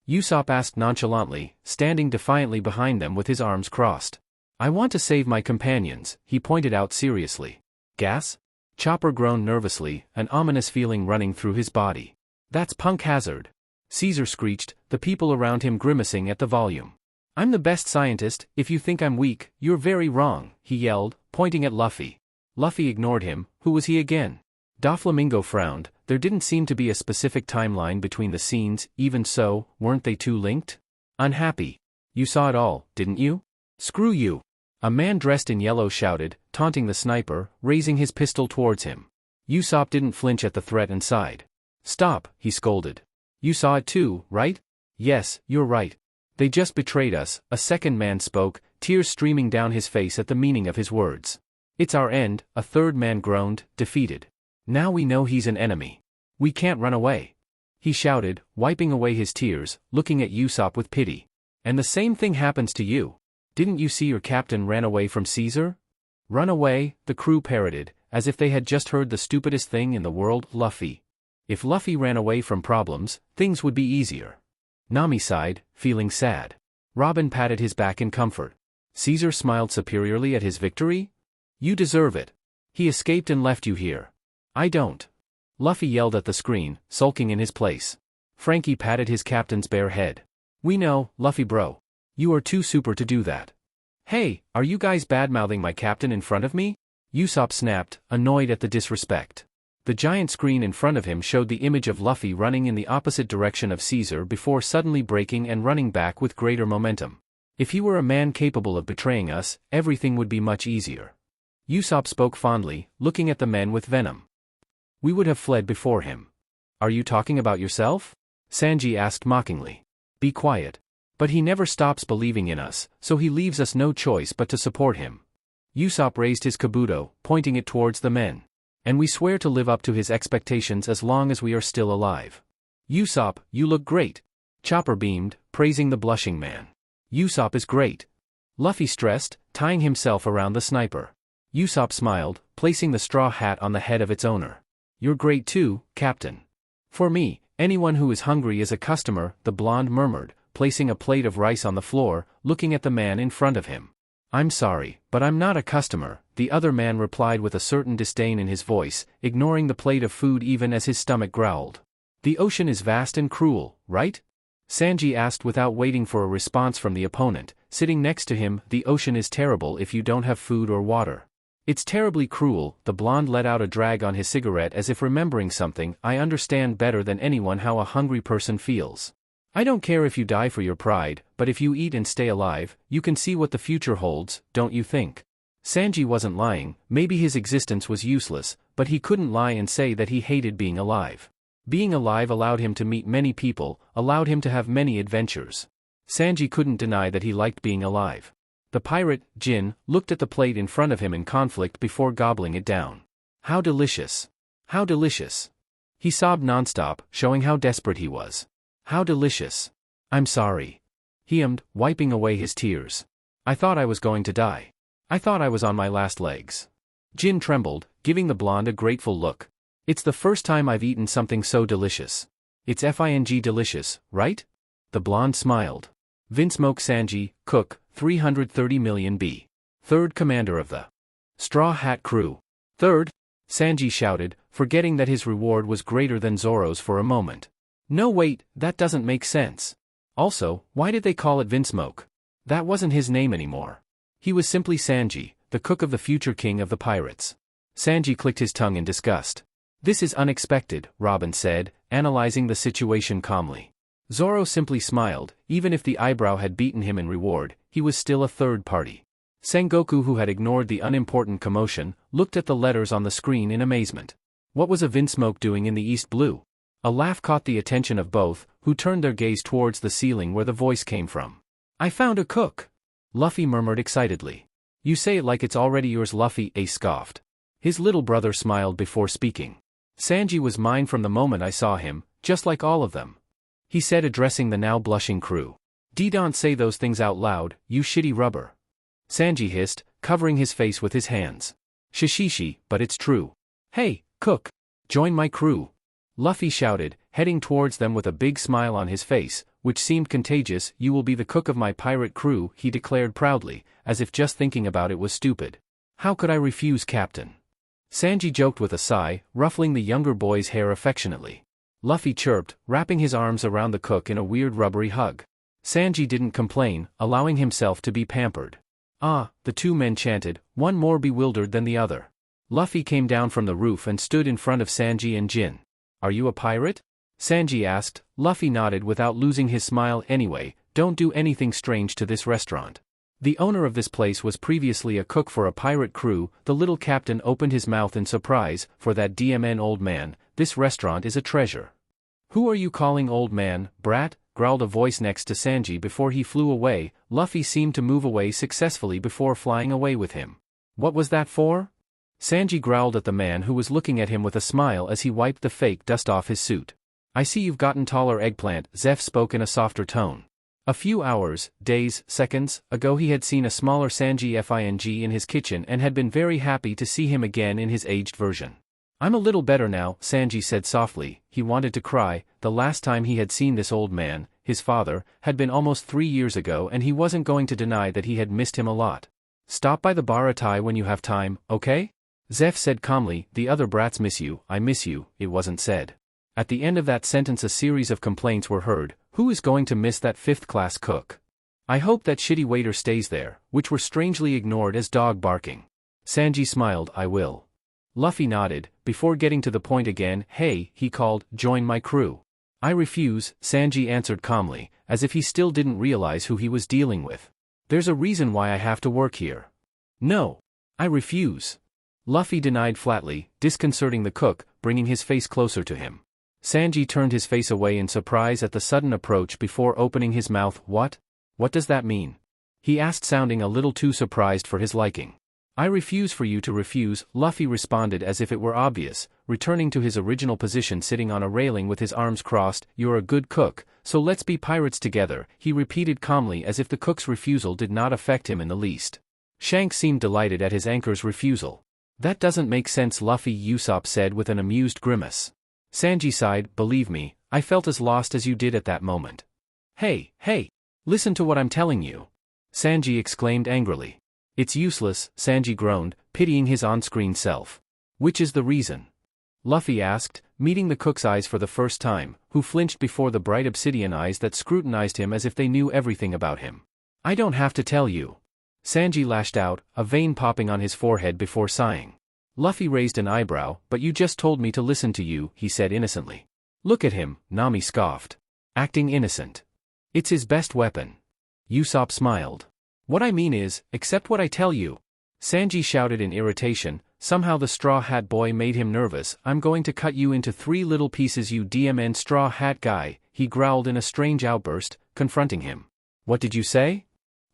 Usopp asked nonchalantly, standing defiantly behind them with his arms crossed. I want to save my companions, he pointed out seriously. Gas? Chopper groaned nervously, an ominous feeling running through his body. That's punk hazard. Caesar screeched, the people around him grimacing at the volume. I'm the best scientist. If you think I'm weak, you're very wrong, he yelled, pointing at Luffy. Luffy ignored him. Who was he again? Doflamingo frowned. There didn't seem to be a specific timeline between the scenes. Even so, weren't they too linked? Unhappy. You saw it all, didn't you? Screw you. A man dressed in yellow shouted, taunting the sniper, raising his pistol towards him. Usopp didn't flinch at the threat and sighed. Stop, he scolded. You saw it too, right? Yes, you're right. They just betrayed us, a second man spoke, tears streaming down his face at the meaning of his words. It's our end, a third man groaned, defeated. Now we know he's an enemy. We can't run away. He shouted, wiping away his tears, looking at Usopp with pity. And the same thing happens to you. Didn't you see your captain ran away from Caesar? Run away, the crew parroted, as if they had just heard the stupidest thing in the world, Luffy. If Luffy ran away from problems, things would be easier. Nami sighed, feeling sad. Robin patted his back in comfort. Caesar smiled superiorly at his victory? You deserve it. He escaped and left you here. I don't. Luffy yelled at the screen, sulking in his place. Frankie patted his captain's bare head. We know, Luffy bro. You are too super to do that. Hey, are you guys badmouthing my captain in front of me? Usopp snapped, annoyed at the disrespect. The giant screen in front of him showed the image of Luffy running in the opposite direction of Caesar before suddenly braking and running back with greater momentum. If he were a man capable of betraying us, everything would be much easier. Usopp spoke fondly, looking at the men with venom. We would have fled before him. Are you talking about yourself? Sanji asked mockingly. Be quiet. But he never stops believing in us, so he leaves us no choice but to support him. Usopp raised his kabuto, pointing it towards the men. And we swear to live up to his expectations as long as we are still alive. Usopp, you look great. Chopper beamed, praising the blushing man. Usopp is great. Luffy stressed, tying himself around the sniper. Usopp smiled, placing the straw hat on the head of its owner. You're great too, Captain. For me, anyone who is hungry is a customer, the blonde murmured, placing a plate of rice on the floor, looking at the man in front of him. I'm sorry, but I'm not a customer, the other man replied with a certain disdain in his voice, ignoring the plate of food even as his stomach growled. The ocean is vast and cruel, right? Sanji asked without waiting for a response from the opponent, sitting next to him. The ocean is terrible if you don't have food or water. It's terribly cruel, the blonde let out a drag on his cigarette as if remembering something. I understand better than anyone how a hungry person feels. I don't care if you die for your pride, but if you eat and stay alive, you can see what the future holds, don't you think? Sanji wasn't lying, maybe his existence was useless, but he couldn't lie and say that he hated being alive. Being alive allowed him to meet many people, allowed him to have many adventures. Sanji couldn't deny that he liked being alive. The pirate, Jin, looked at the plate in front of him in conflict before gobbling it down. How delicious. How delicious. He sobbed nonstop, showing how desperate he was. How delicious. I'm sorry. He ummed, wiping away his tears. I thought I was going to die. I thought I was on my last legs. Jin trembled, giving the blonde a grateful look. It's the first time I've eaten something so delicious. It's fing delicious, right? The blonde smiled. Vinsmoke Sanji, cook, 330 million B. Third commander of the Straw Hat Crew. Third? Sanji shouted, forgetting that his reward was greater than Zoro's for a moment. No wait, that doesn't make sense. Also, why did they call it Vinsmoke? That wasn't his name anymore. He was simply Sanji, the cook of the future king of the pirates. Sanji clicked his tongue in disgust. This is unexpected, Robin said, analyzing the situation calmly. Zoro simply smiled. Even if the eyebrow had beaten him in reward, he was still a third party. Sengoku, who had ignored the unimportant commotion, looked at the letters on the screen in amazement. What was a Vinsmoke doing in the East Blue? A laugh caught the attention of both, who turned their gaze towards the ceiling where the voice came from. I found a cook! Luffy murmured excitedly. You say it like it's already yours, Luffy, Ace scoffed. His little brother smiled before speaking. Sanji was mine from the moment I saw him, just like all of them. He said, addressing the now blushing crew. Don't say those things out loud, you shitty rubber. Sanji hissed, covering his face with his hands. Shishishi, but it's true. Hey, cook! Join my crew! Luffy shouted, heading towards them with a big smile on his face, which seemed contagious. You will be the cook of my pirate crew, he declared proudly, as if just thinking about it was stupid. How could I refuse, Captain? Sanji joked with a sigh, ruffling the younger boy's hair affectionately. Luffy chirped, wrapping his arms around the cook in a weird rubbery hug. Sanji didn't complain, allowing himself to be pampered. Ah, the two men chanted, one more bewildered than the other. Luffy came down from the roof and stood in front of Sanji and Jin. Are you a pirate? Sanji asked. Luffy nodded without losing his smile. Anyway, don't do anything strange to this restaurant. The owner of this place was previously a cook for a pirate crew. The little captain opened his mouth in surprise. For that DMN old man, this restaurant is a treasure. Who are you calling old man, brat? growled a voice next to Sanji before he flew away. Luffy seemed to move away successfully before flying away with him. What was that for? Sanji growled at the man who was looking at him with a smile as he wiped the fake dust off his suit. I see you've gotten taller, Eggplant, Zeph spoke in a softer tone. A few hours, days, seconds ago he had seen a smaller Sanji Fing in his kitchen and had been very happy to see him again in his aged version. I'm a little better now, Sanji said softly. He wanted to cry. The last time he had seen this old man, his father, had been almost 3 years ago, and he wasn't going to deny that he had missed him a lot. Stop by the Baratai when you have time, okay? Zeph said calmly. The other brats miss you, I miss you, it wasn't said. At the end of that sentence a series of complaints were heard. Who is going to miss that 5th-class cook? I hope that shitty waiter stays there, which were strangely ignored as dog barking. Sanji smiled. I will. Luffy nodded, before getting to the point again. Hey, he called, join my crew. I refuse, Sanji answered calmly, as if he still didn't realize who he was dealing with. There's a reason why I have to work here. No. I refuse. Luffy denied flatly, disconcerting the cook, bringing his face closer to him. Sanji turned his face away in surprise at the sudden approach before opening his mouth. What? What does that mean? He asked, sounding a little too surprised for his liking. I refuse for you to refuse, Luffy responded as if it were obvious, returning to his original position sitting on a railing with his arms crossed. You're a good cook, so let's be pirates together, he repeated calmly as if the cook's refusal did not affect him in the least. Shanks seemed delighted at his anchor's refusal. That doesn't make sense, Luffy, Usopp said with an amused grimace. Sanji sighed. Believe me, I felt as lost as you did at that moment. Hey, listen to what I'm telling you. Sanji exclaimed angrily. It's useless, Sanji groaned, pitying his on-screen self. Which is the reason? Luffy asked, meeting the cook's eyes for the first time, who flinched before the bright obsidian eyes that scrutinized him as if they knew everything about him. I don't have to tell you. Sanji lashed out, a vein popping on his forehead before sighing. Luffy raised an eyebrow. But you just told me to listen to you, he said innocently. Look at him, Nami scoffed. Acting innocent. It's his best weapon. Usopp smiled. What I mean is, accept what I tell you. Sanji shouted in irritation. Somehow the Straw Hat Boy made him nervous. I'm going to cut you into 3 little pieces, you DMN Straw Hat guy, he growled in a strange outburst, confronting him. What did you say?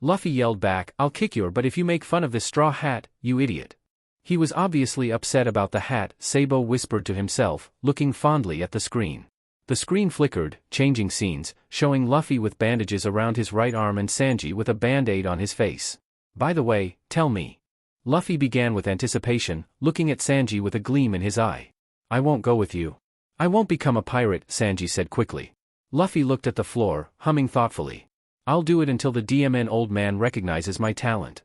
Luffy yelled back. I'll kick your butt if you make fun of this straw hat, you idiot. He was obviously upset about the hat, Sabo whispered to himself, looking fondly at the screen. The screen flickered, changing scenes, showing Luffy with bandages around his right arm and Sanji with a band-aid on his face. By the way, tell me. Luffy began with anticipation, looking at Sanji with a gleam in his eye. I won't go with you. I won't become a pirate, Sanji said quickly. Luffy looked at the floor, humming thoughtfully. I'll do it until the DMN old man recognizes my talent.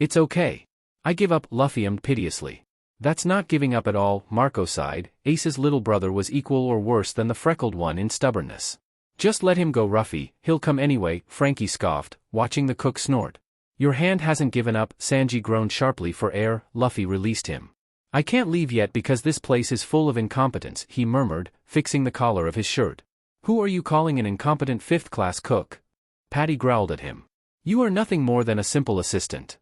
It's okay. I give up, Luffy ummed piteously. That's not giving up at all, Marco sighed. Ace's little brother was equal or worse than the freckled one in stubbornness. Just let him go, Ruffy, he'll come anyway, Frankie scoffed, watching the cook snort. Your hand hasn't given up, Sanji groaned sharply for air. Luffy released him. I can't leave yet because this place is full of incompetence, he murmured, fixing the collar of his shirt. Who are you calling an incompetent 5th-class cook? Patty growled at him. You are nothing more than a simple assistant.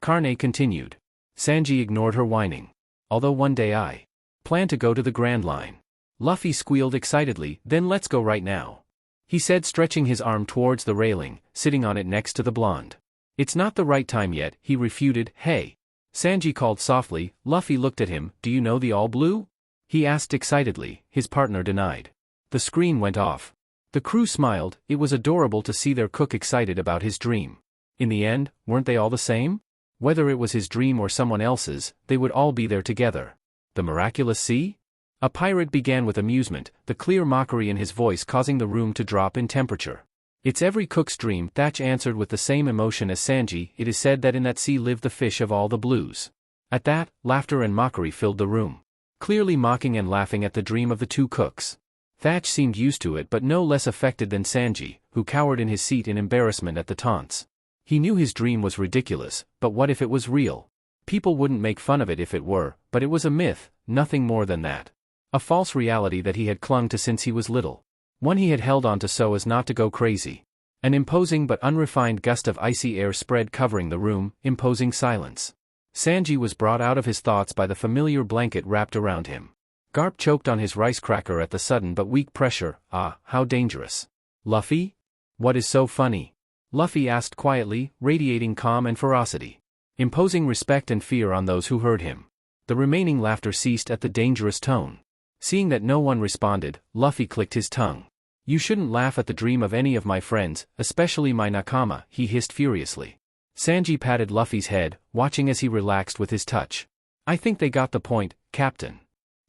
Carne continued. Sanji ignored her whining. Although one day I plan to go to the Grand Line. Luffy squealed excitedly. Then let's go right now. He said, stretching his arm towards the railing, sitting on it next to the blonde. It's not the right time yet, he refuted. Hey. Sanji called softly. Luffy looked at him. Do you know the All Blue? He asked excitedly. His partner denied. The screen went off. The crew smiled. It was adorable to see their cook excited about his dream. In the end, weren't they all the same? Whether it was his dream or someone else's, they would all be there together. The miraculous sea? A pirate began with amusement, the clear mockery in his voice causing the room to drop in temperature. It's every cook's dream, Thatch answered with the same emotion as Sanji. It is said that in that sea live the fish of all the blues. At that, laughter and mockery filled the room. Clearly mocking and laughing at the dream of the two cooks. Thatch seemed used to it but no less affected than Sanji, who cowered in his seat in embarrassment at the taunts. He knew his dream was ridiculous, but what if it was real? People wouldn't make fun of it if it were, but it was a myth, nothing more than that. A false reality that he had clung to since he was little. One he had held on to so as not to go crazy. An imposing but unrefined gust of icy air spread covering the room, imposing silence. Sanji was brought out of his thoughts by the familiar blanket wrapped around him. Garp choked on his rice cracker at the sudden but weak pressure. Ah, how dangerous. Luffy? What is so funny? Luffy asked quietly, radiating calm and ferocity, imposing respect and fear on those who heard him. The remaining laughter ceased at the dangerous tone. Seeing that no one responded, Luffy clicked his tongue. You shouldn't laugh at the dream of any of my friends, especially my nakama, he hissed furiously. Sanji patted Luffy's head, watching as he relaxed with his touch. I think they got the point, Captain.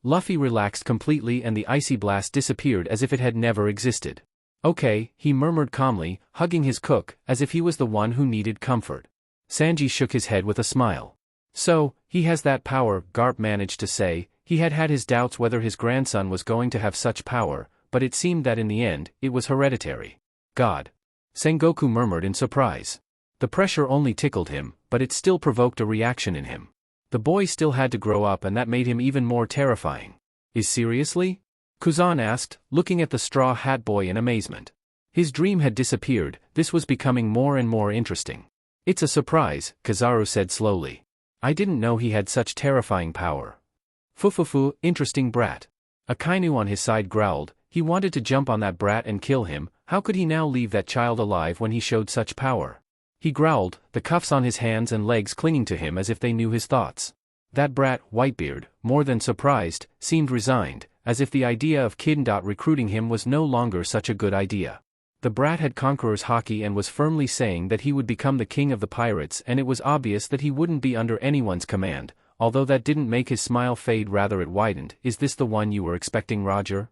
Luffy relaxed completely and the icy blast disappeared as if it had never existed. Okay, he murmured calmly, hugging his cook, as if he was the one who needed comfort. Sanji shook his head with a smile. So, he has that power, Garp managed to say. He had had his doubts whether his grandson was going to have such power, but it seemed that in the end, it was hereditary. God. Sengoku murmured in surprise. The pressure only tickled him, but it still provoked a reaction in him. The boy still had to grow up and that made him even more terrifying. Is seriously? Kuzan asked, looking at the straw hat boy in amazement. His dream had disappeared, this was becoming more and more interesting. It's a surprise, Kizaru said slowly. I didn't know he had such terrifying power. Fufufu, interesting brat. Akainu on his side growled, he wanted to jump on that brat and kill him, how could he now leave that child alive when he showed such power? He growled, the cuffs on his hands and legs clinging to him as if they knew his thoughts. That brat, Whitebeard, more than surprised, seemed resigned, as if the idea of Kid recruiting him was no longer such a good idea. The brat had conqueror's haki and was firmly saying that he would become the king of the pirates and it was obvious that he wouldn't be under anyone's command, although that didn't make his smile fade, rather it widened. Is this the one you were expecting, Roger?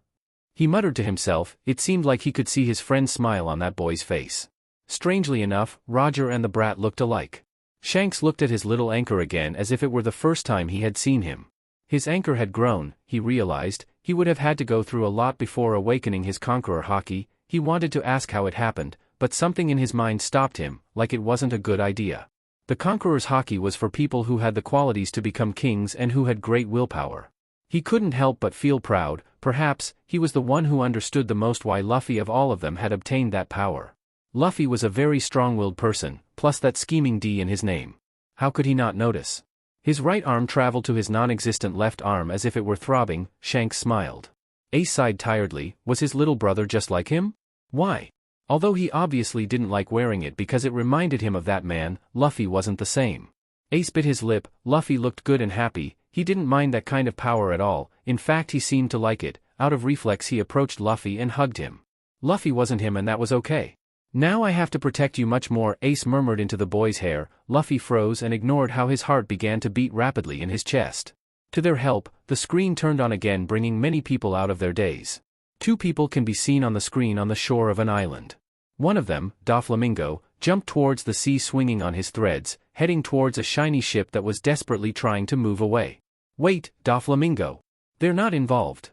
He muttered to himself, it seemed like he could see his friend's smile on that boy's face. Strangely enough, Roger and the brat looked alike. Shanks looked at his little anchor again as if it were the first time he had seen him. His anchor had grown, he realized, he would have had to go through a lot before awakening his conqueror haki. He wanted to ask how it happened, but something in his mind stopped him, like it wasn't a good idea. The conqueror's haki was for people who had the qualities to become kings and who had great willpower. He couldn't help but feel proud, perhaps, he was the one who understood the most why Luffy of all of them had obtained that power. Luffy was a very strong-willed person, plus that scheming D in his name. How could he not notice? His right arm traveled to his non-existent left arm as if it were throbbing. Shanks smiled. Ace sighed tiredly, was his little brother just like him? Why? Although he obviously didn't like wearing it because it reminded him of that man, Luffy wasn't the same. Ace bit his lip. Luffy looked good and happy, he didn't mind that kind of power at all, in fact he seemed to like it. Out of reflex he approached Luffy and hugged him. Luffy wasn't him and that was okay. Now I have to protect you much more, Ace murmured into the boy's hair. Luffy froze and ignored how his heart began to beat rapidly in his chest. To their help, the screen turned on again, bringing many people out of their daze. Two people can be seen on the screen on the shore of an island. One of them, Doflamingo, jumped towards the sea swinging on his threads, heading towards a shiny ship that was desperately trying to move away. Wait, Doflamingo. They're not involved.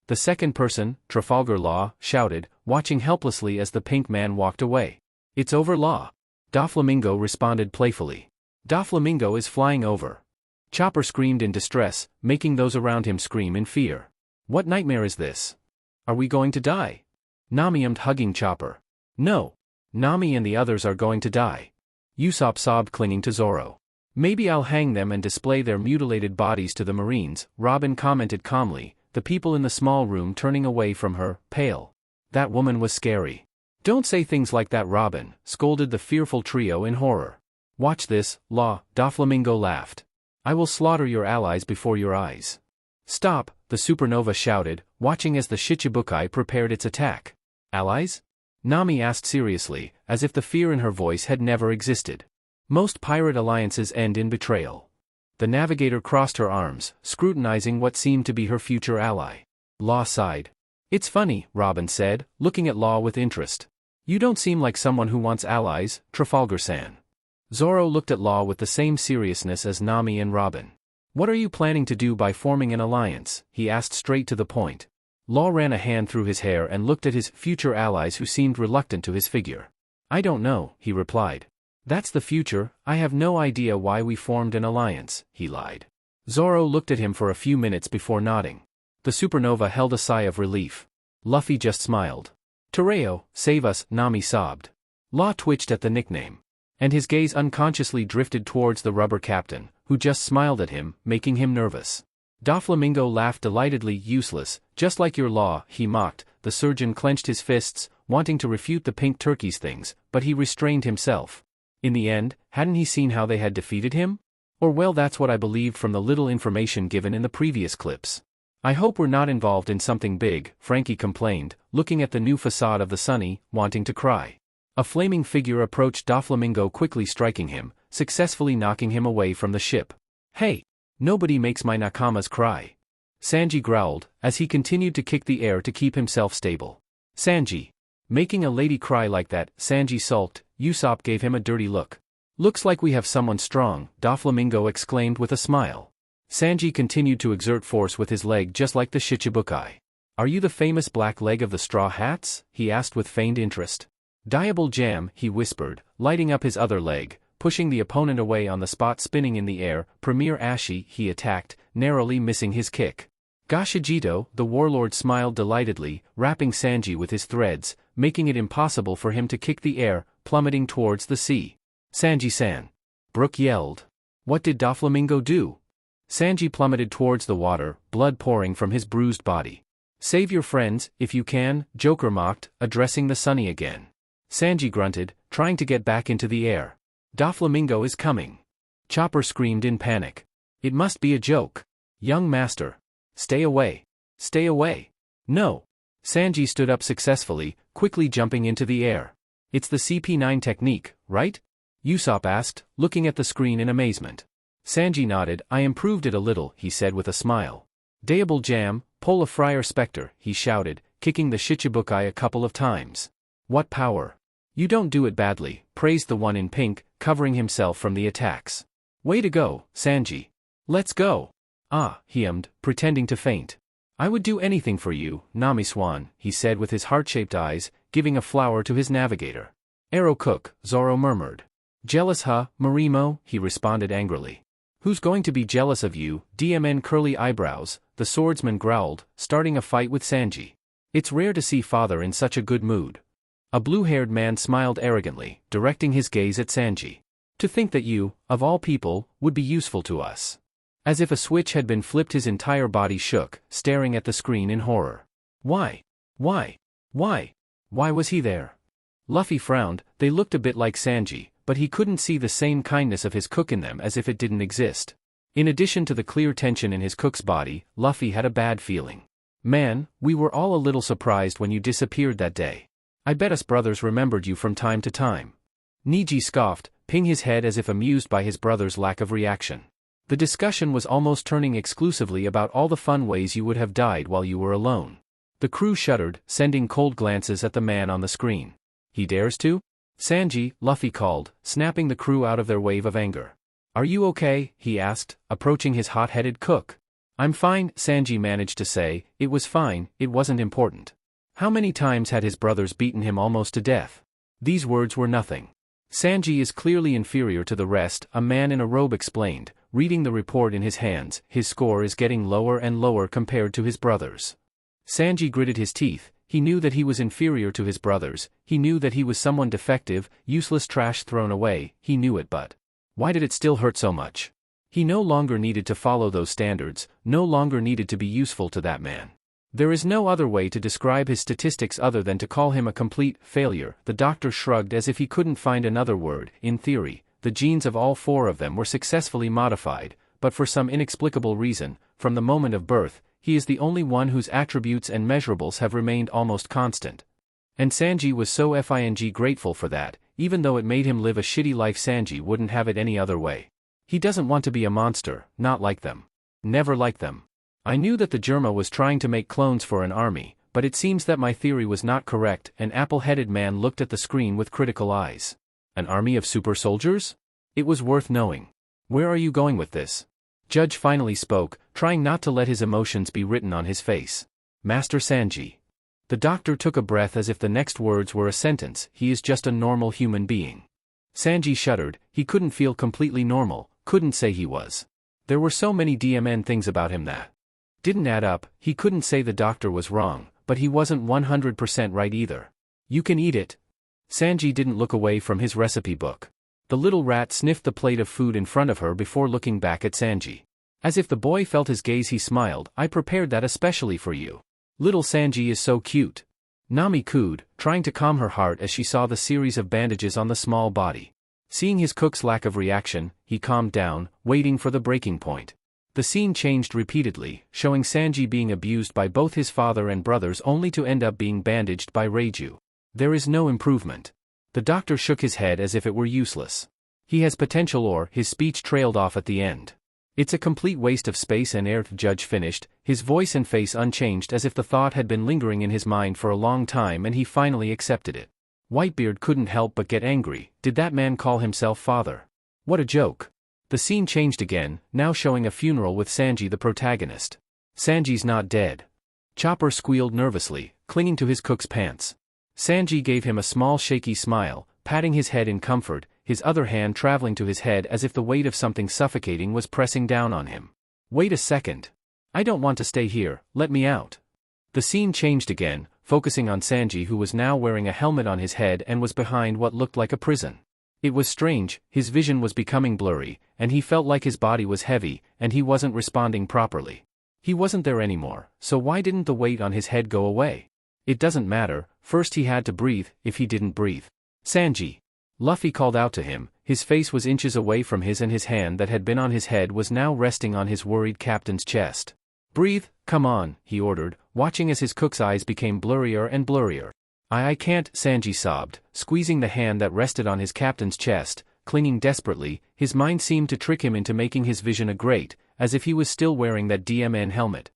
The second person, Trafalgar Law, shouted, watching helplessly as the pink man walked away. It's over, Law. Doflamingo responded playfully. Doflamingo is flying over. Chopper screamed in distress, making those around him scream in fear. What nightmare is this? Are we going to die? Nami ummed, hugging Chopper. No. Nami and the others are going to die. Usopp sobbed, clinging to Zoro. Maybe I'll hang them and display their mutilated bodies to the Marines, Robin commented calmly, the people in the small room turning away from her, pale. That woman was scary. Don't say things like that, Robin, scolded the fearful trio in horror. Watch this, Law, Doflamingo laughed. I will slaughter your allies before your eyes. Stop, the supernova shouted, watching as the Shichibukai prepared its attack. Allies? Nami asked seriously, as if the fear in her voice had never existed. Most pirate alliances end in betrayal. The navigator crossed her arms, scrutinizing what seemed to be her future ally. Law sighed. It's funny, Robin said, looking at Law with interest. You don't seem like someone who wants allies, Trafalgar-san. Zoro looked at Law with the same seriousness as Nami and Robin. What are you planning to do by forming an alliance? He asked straight to the point. Law ran a hand through his hair and looked at his future allies who seemed reluctant to his figure. I don't know, he replied. That's the future, I have no idea why we formed an alliance, he lied. Zoro looked at him for a few minutes before nodding. The supernova held a sigh of relief. Luffy just smiled. Tereo, save us, Nami sobbed. Law twitched at the nickname. And his gaze unconsciously drifted towards the rubber captain, who just smiled at him, making him nervous. Doflamingo laughed delightedly. Useless, just like your Law, he mocked. The surgeon clenched his fists, wanting to refute the pink turkey's things, but he restrained himself. In the end, hadn't he seen how they had defeated him? Or well, that's what I believed from the little information given in the previous clips. I hope we're not involved in something big, Frankie complained, looking at the new facade of the Sunny, wanting to cry. A flaming figure approached Doflamingo, quickly striking him, successfully knocking him away from the ship. Hey! Nobody makes my nakamas cry. Sanji growled, as he continued to kick the air to keep himself stable. Sanji! Making a lady cry like that, Sanji sulked. Usopp gave him a dirty look. Looks like we have someone strong, Doflamingo exclaimed with a smile. Sanji continued to exert force with his leg just like the Shichibukai. Are you the famous black leg of the Straw Hats? He asked with feigned interest. Diable Jam, he whispered, lighting up his other leg, pushing the opponent away on the spot, spinning in the air. Premier Ashi, he attacked, narrowly missing his kick. Gashijito, the warlord, smiled delightedly, wrapping Sanji with his threads, making it impossible for him to kick the air, plummeting towards the sea. Sanji-san! Brook yelled. What did Doflamingo do? Sanji plummeted towards the water, blood pouring from his bruised body. Save your friends, if you can, Joker mocked, addressing the Sunny again. Sanji grunted, trying to get back into the air. Doflamingo is coming. Chopper screamed in panic. It must be a joke. Young master. Stay away. Stay away. No. Sanji stood up successfully, quickly jumping into the air. It's the CP9 technique, right? Usopp asked, looking at the screen in amazement. Sanji nodded. I improved it a little, he said with a smile. Diable Jam, pull a Friar Spectre, he shouted, kicking the Shichibukai a couple of times. What power! You don't do it badly, praised the one in pink, covering himself from the attacks. Way to go, Sanji. Let's go. Ah, he hummed, pretending to faint. I would do anything for you, Nami-swan, he said with his heart-shaped eyes, giving a flower to his navigator. Arrow Cook, Zoro murmured. Jealous huh, Marimo, he responded angrily. Who's going to be jealous of you, DMN curly eyebrows, the swordsman growled, starting a fight with Sanji. It's rare to see father in such a good mood. A blue-haired man smiled arrogantly, directing his gaze at Sanji. To think that you, of all people, would be useful to us. As if a switch had been flipped, his entire body shook, staring at the screen in horror. Why? Why? Why? Why was he there? Luffy frowned. They looked a bit like Sanji, but he couldn't see the same kindness of his cook in them, as if it didn't exist. In addition to the clear tension in his cook's body, Luffy had a bad feeling. Man, we were all a little surprised when you disappeared that day. I bet us brothers remembered you from time to time. Niji scoffed, ping his head as if amused by his brother's lack of reaction. The discussion was almost turning exclusively about all the fun ways you would have died while you were alone. The crew shuddered, sending cold glances at the man on the screen. He dares to? Sanji, Luffy called, snapping the crew out of their wave of anger. Are you okay? He asked, approaching his hot-headed cook. I'm fine, Sanji managed to say. It was fine, it wasn't important. How many times had his brothers beaten him almost to death? These words were nothing. Sanji is clearly inferior to the rest, a man in a robe explained, reading the report in his hands. His score is getting lower and lower compared to his brothers. Sanji gritted his teeth. He knew that he was inferior to his brothers, he knew that he was someone defective, useless trash thrown away, he knew it, but why did it still hurt so much? He no longer needed to follow those standards, no longer needed to be useful to that man. There is no other way to describe his statistics other than to call him a complete failure. The doctor shrugged as if he couldn't find another word. In theory, the genes of all four of them were successfully modified, but for some inexplicable reason, from the moment of birth, he is the only one whose attributes and measurables have remained almost constant. And Sanji was so grateful for that, even though it made him live a shitty life. Sanji wouldn't have it any other way. He doesn't want to be a monster, not like them. Never like them. I knew that the Germa was trying to make clones for an army, but it seems that my theory was not correct. An apple-headed man looked at the screen with critical eyes. An army of super soldiers? It was worth knowing. Where are you going with this? Judge finally spoke, trying not to let his emotions be written on his face. Master Sanji. The doctor took a breath as if the next words were a sentence. He is just a normal human being. Sanji shuddered. He couldn't feel completely normal, couldn't say he was. There were so many DMN things about him that didn't add up. He couldn't say the doctor was wrong, but he wasn't 100% right either. You can eat it. Sanji didn't look away from his recipe book. The little rat sniffed the plate of food in front of her before looking back at Sanji. As if the boy felt his gaze, he smiled. I prepared that especially for you. Little Sanji is so cute. Nami cooed, trying to calm her heart as she saw the series of bandages on the small body. Seeing his cook's lack of reaction, he calmed down, waiting for the breaking point. The scene changed repeatedly, showing Sanji being abused by both his father and brothers only to end up being bandaged by Reiju. There is no improvement. The doctor shook his head as if it were useless. He has potential, or his speech trailed off at the end. It's a complete waste of space and air. The judge finished, his voice and face unchanged as if the thought had been lingering in his mind for a long time and he finally accepted it. Whitebeard couldn't help but get angry. Did that man call himself father? What a joke. The scene changed again, now showing a funeral with Sanji the protagonist. Sanji's not dead. Chopper squealed nervously, clinging to his cook's pants. Sanji gave him a small shaky smile, patting his head in comfort, his other hand traveling to his head as if the weight of something suffocating was pressing down on him. Wait a second. I don't want to stay here, let me out. The scene changed again, focusing on Sanji, who was now wearing a helmet on his head and was behind what looked like a prison. It was strange, his vision was becoming blurry, and he felt like his body was heavy, and he wasn't responding properly. He wasn't there anymore, so why didn't the weight on his head go away? It doesn't matter, first he had to breathe. If he didn't breathe. Sanji. Luffy called out to him, his face was inches away from his and his hand that had been on his head was now resting on his worried captain's chest. Breathe, come on, he ordered, watching as his cook's eyes became blurrier and blurrier. I can't, Sanji sobbed, squeezing the hand that rested on his captain's chest, clinging desperately. His mind seemed to trick him into making his vision a great, as if he was still wearing that DMN helmet.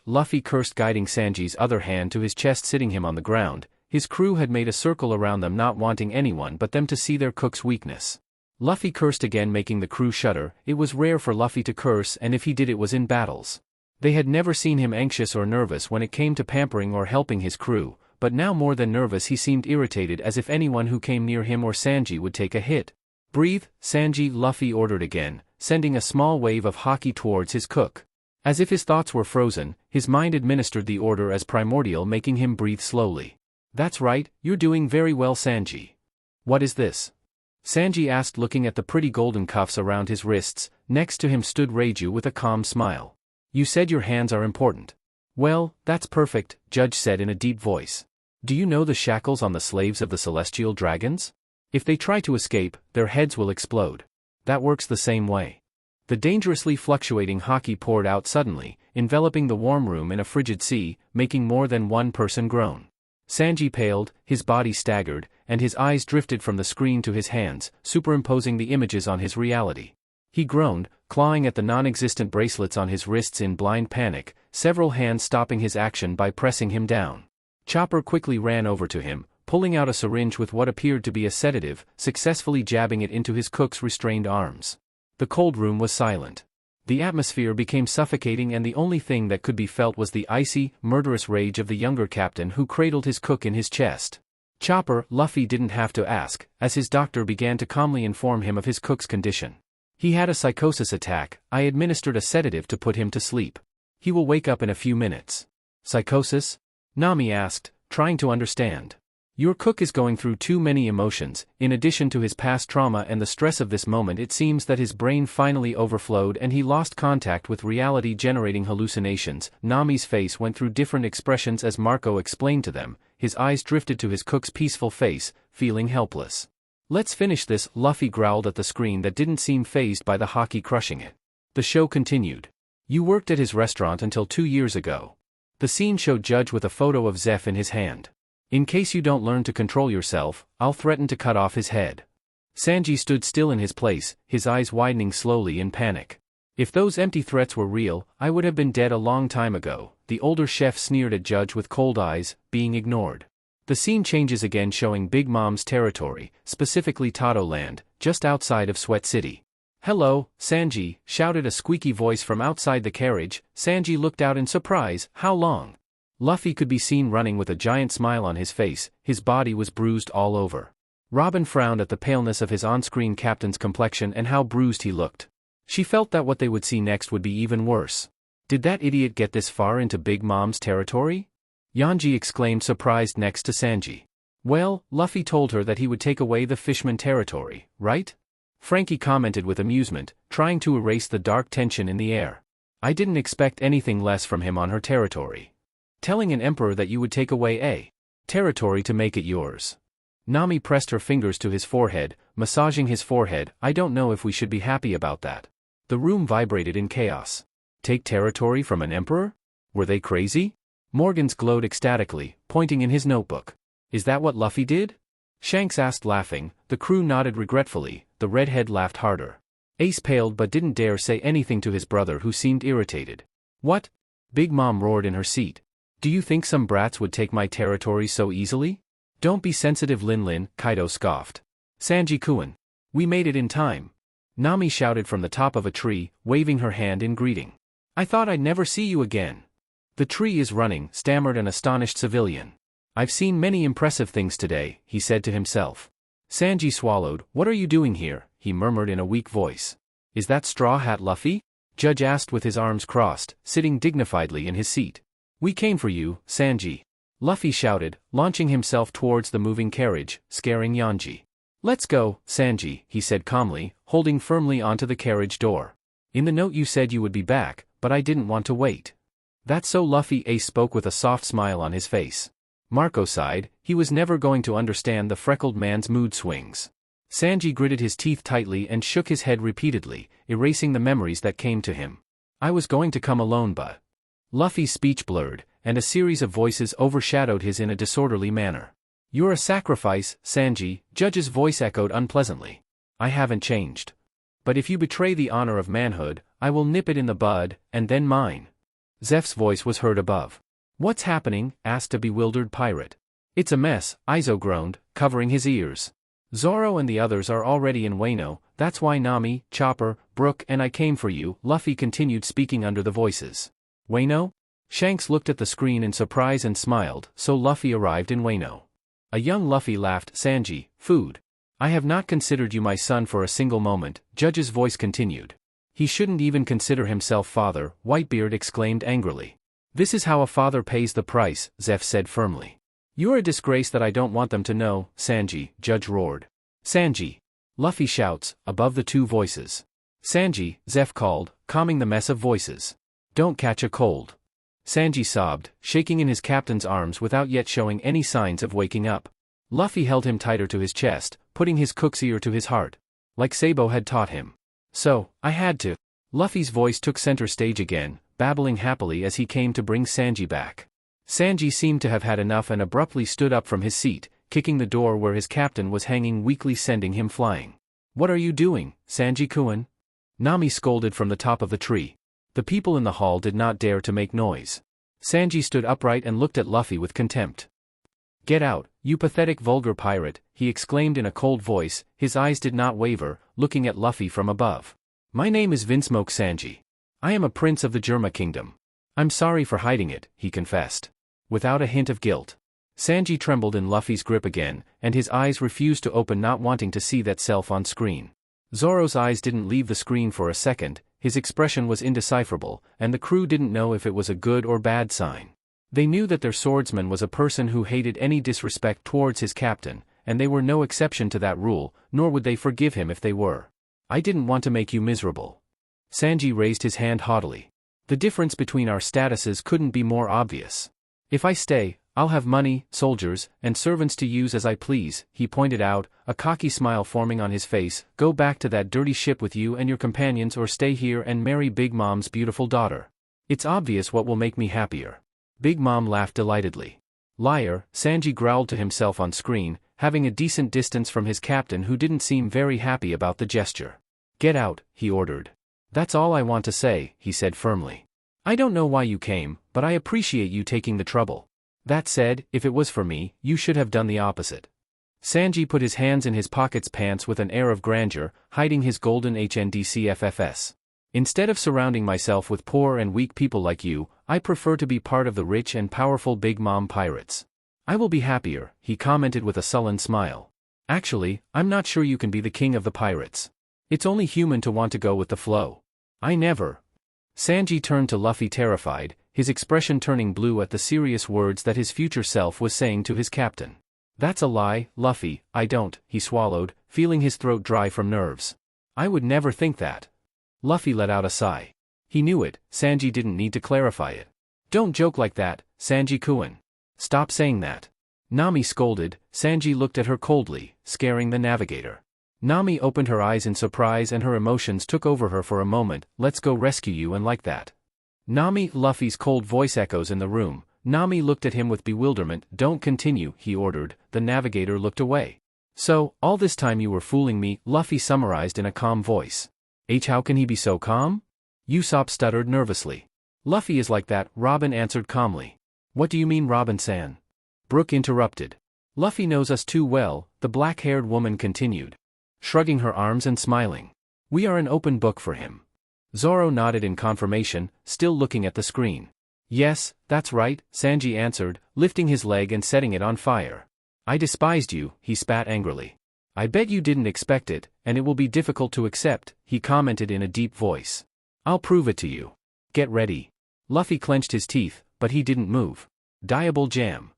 Luffy cursed, guiding Sanji's other hand to his chest, sitting him on the ground. His crew had made a circle around them, not wanting anyone but them to see their cook's weakness. Luffy cursed again, making the crew shudder. It was rare for Luffy to curse, and if he did, it was in battles. They had never seen him anxious or nervous when it came to pampering or helping his crew, but now more than nervous he seemed irritated, as if anyone who came near him or Sanji would take a hit. Breathe, Sanji, Luffy ordered again, sending a small wave of haki towards his cook. As if his thoughts were frozen, his mind administered the order as primordial, making him breathe slowly. That's right, you're doing very well, Sanji. What is this? Sanji asked, looking at the pretty golden cuffs around his wrists. Next to him stood Reiju with a calm smile. You said your hands are important. Well, that's perfect, Judge said in a deep voice. Do you know the shackles on the slaves of the celestial dragons? If they try to escape, their heads will explode. That works the same way. The dangerously fluctuating haki poured out suddenly, enveloping the warm room in a frigid sea, making more than one person groan. Sanji paled, his body staggered, and his eyes drifted from the screen to his hands, superimposing the images on his reality. He groaned, clawing at the non-existent bracelets on his wrists in blind panic, several hands stopping his action by pressing him down. Chopper quickly ran over to him, pulling out a syringe with what appeared to be a sedative, successfully jabbing it into his cook's restrained arms. The cold room was silent. The atmosphere became suffocating, and the only thing that could be felt was the icy, murderous rage of the younger captain who cradled his cook in his chest. Chopper, Luffy didn't have to ask, as his doctor began to calmly inform him of his cook's condition. He had a psychosis attack. I administered a sedative to put him to sleep. He will wake up in a few minutes. Psychosis? Nami asked, trying to understand. Your cook is going through too many emotions. In addition to his past trauma and the stress of this moment, it seems that his brain finally overflowed and he lost contact with reality, generating hallucinations. Nami's face went through different expressions as Marco explained to them. His eyes drifted to his cook's peaceful face, feeling helpless. Let's finish this, Luffy growled at the screen that didn't seem fazed by the haki crushing it. The show continued. You worked at his restaurant until 2 years ago. The scene showed Judge with a photo of Zeph in his hand. In case you don't learn to control yourself, I'll threaten to cut off his head. Sanji stood still in his place, his eyes widening slowly in panic. If those empty threats were real, I would have been dead a long time ago. The older chef sneered at Judge with cold eyes, being ignored. The scene changes again, showing Big Mom's territory, specifically Tato Land, just outside of Sweat City. Hello, Sanji, shouted a squeaky voice from outside the carriage. Sanji looked out in surprise. How long? Luffy could be seen running with a giant smile on his face. His body was bruised all over. Robin frowned at the paleness of his on-screen captain's complexion and how bruised he looked. She felt that what they would see next would be even worse. Did that idiot get this far into Big Mom's territory? Yanji exclaimed, surprised next to Sanji. Well, Luffy told her that he would take away the Fishman territory, right? Frankie commented with amusement, trying to erase the dark tension in the air. I didn't expect anything less from him on her territory. Telling an emperor that you would take away a territory to make it yours. Nami pressed her fingers to his forehead, massaging his forehead. I don't know if we should be happy about that. The room vibrated in chaos. Take territory from an emperor? Were they crazy? Morgans glowed ecstatically, pointing in his notebook. Is that what Luffy did? Shanks asked, laughing. The crew nodded regretfully. The redhead laughed harder. Ace paled but didn't dare say anything to his brother, who seemed irritated. What? Big Mom roared in her seat. Do you think some brats would take my territory so easily? Don't be sensitive, Lin, Kaido scoffed. Sanji-kun. We made it in time. Nami shouted from the top of a tree, waving her hand in greeting. I thought I'd never see you again. The tree is running, stammered an astonished civilian. I've seen many impressive things today, he said to himself. Sanji swallowed. What are you doing here? He murmured in a weak voice. Is that Straw Hat Luffy? Judge asked with his arms crossed, sitting dignifiedly in his seat. We came for you, Sanji. Luffy shouted, launching himself towards the moving carriage, scaring Yanji. Let's go, Sanji, he said calmly, holding firmly onto the carriage door. In the note you said you would be back, but I didn't want to wait. That's so, Luffy. Ace spoke with a soft smile on his face. Marco sighed. He was never going to understand the freckled man's mood swings. Sanji gritted his teeth tightly and shook his head repeatedly, erasing the memories that came to him. I was going to come alone, but... Luffy's speech blurred, and a series of voices overshadowed his in a disorderly manner. You're a sacrifice, Sanji, Judge's voice echoed unpleasantly. I haven't changed. But if you betray the honor of manhood, I will nip it in the bud, and then mine. Zeph's voice was heard above. What's happening? Asked a bewildered pirate. It's a mess, Izo groaned, covering his ears. Zoro and the others are already in Wano. That's why Nami, Chopper, Brook and I came for you, Luffy continued, speaking under the voices. Wano? Shanks looked at the screen in surprise and smiled. So Luffy arrived in Wano. A young Luffy laughed. Sanji, food. I have not considered you my son for a single moment, Judge's voice continued. He shouldn't even consider himself father, Whitebeard exclaimed angrily. This is how a father pays the price, Zeph said firmly. You're a disgrace that I don't want them to know, Sanji, Judge roared. Sanji. Luffy shouts, above the two voices. Sanji, Zeph called, calming the mess of voices. Don't catch a cold. Sanji sobbed, shaking in his captain's arms without yet showing any signs of waking up. Luffy held him tighter to his chest, putting his cook's ear to his heart. Like Sabo had taught him. So, I had to. Luffy's voice took center stage again, babbling happily as he came to bring Sanji back. Sanji seemed to have had enough and abruptly stood up from his seat, kicking the door where his captain was hanging weakly, sending him flying. What are you doing, Sanji-kun? Nami scolded from the top of the tree. The people in the hall did not dare to make noise. Sanji stood upright and looked at Luffy with contempt. Get out, you pathetic vulgar pirate, he exclaimed in a cold voice. His eyes did not waver, looking at Luffy from above. My name is Vinsmoke Sanji. I am a prince of the Germa kingdom. I'm sorry for hiding it, he confessed. Without a hint of guilt. Sanji trembled in Luffy's grip again, and his eyes refused to open, not wanting to see that self on screen. Zoro's eyes didn't leave the screen for a second. His expression was indecipherable, and the crew didn't know if it was a good or bad sign. They knew that their swordsman was a person who hated any disrespect towards his captain, and they were no exception to that rule, nor would they forgive him if they were. I didn't want to make you miserable. Sanji raised his hand haughtily. The difference between our statuses couldn't be more obvious. If I stay, I'll have money, soldiers, and servants to use as I please, he pointed out, a cocky smile forming on his face. Go back to that dirty ship with you and your companions, or stay here and marry Big Mom's beautiful daughter. It's obvious what will make me happier. Big Mom laughed delightedly. Liar, Sanji growled to himself on screen, having a decent distance from his captain, who didn't seem very happy about the gesture. Get out, he ordered. That's all I want to say, he said firmly. I don't know why you came, but I appreciate you taking the trouble. That said, if it was for me, you should have done the opposite. Sanji put his hands in his pockets pants with an air of grandeur, hiding his golden HNDCFFS. Instead of surrounding myself with poor and weak people like you, I prefer to be part of the rich and powerful Big Mom pirates. I will be happier, he commented with a sullen smile. Actually, I'm not sure you can be the king of the pirates. It's only human to want to go with the flow. I never. Sanji turned to Luffy terrified, his expression turning blue at the serious words that his future self was saying to his captain. That's a lie, Luffy, I don't, he swallowed, feeling his throat dry from nerves. I would never think that. Luffy let out a sigh. He knew it, Sanji didn't need to clarify it. Don't joke like that, Sanji-kun. Stop saying that. Nami scolded. Sanji looked at her coldly, scaring the navigator. Nami opened her eyes in surprise and her emotions took over her for a moment. Let's go rescue you and like that. Nami, Luffy's cold voice echoes in the room. Nami looked at him with bewilderment. Don't continue, he ordered. The navigator looked away. So, all this time you were fooling me, Luffy summarized in a calm voice. How can he be so calm? Usopp stuttered nervously. Luffy is like that, Robin answered calmly. What do you mean, Robin-san? Brook interrupted. Luffy knows us too well, the black-haired woman continued, shrugging her arms and smiling. We are an open book for him. Zoro nodded in confirmation, still looking at the screen. Yes, that's right, Sanji answered, lifting his leg and setting it on fire. I despised you, he spat angrily. I bet you didn't expect it, and it will be difficult to accept, he commented in a deep voice. I'll prove it to you. Get ready. Luffy clenched his teeth, but he didn't move. Diable jam.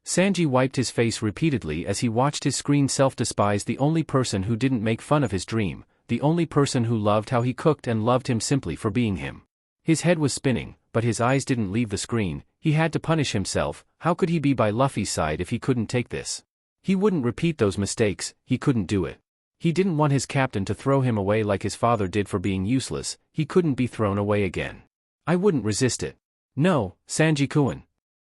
Sanji wiped his face repeatedly as he watched his screen self despise the only person who didn't make fun of his dream, the only person who loved how he cooked and loved him simply for being him. His head was spinning, but his eyes didn't leave the screen. He had to punish himself. How could he be by Luffy's side if he couldn't take this? He wouldn't repeat those mistakes, he couldn't do it. He didn't want his captain to throw him away like his father did for being useless. He couldn't be thrown away again. I wouldn't resist it. No, Sanji-kun.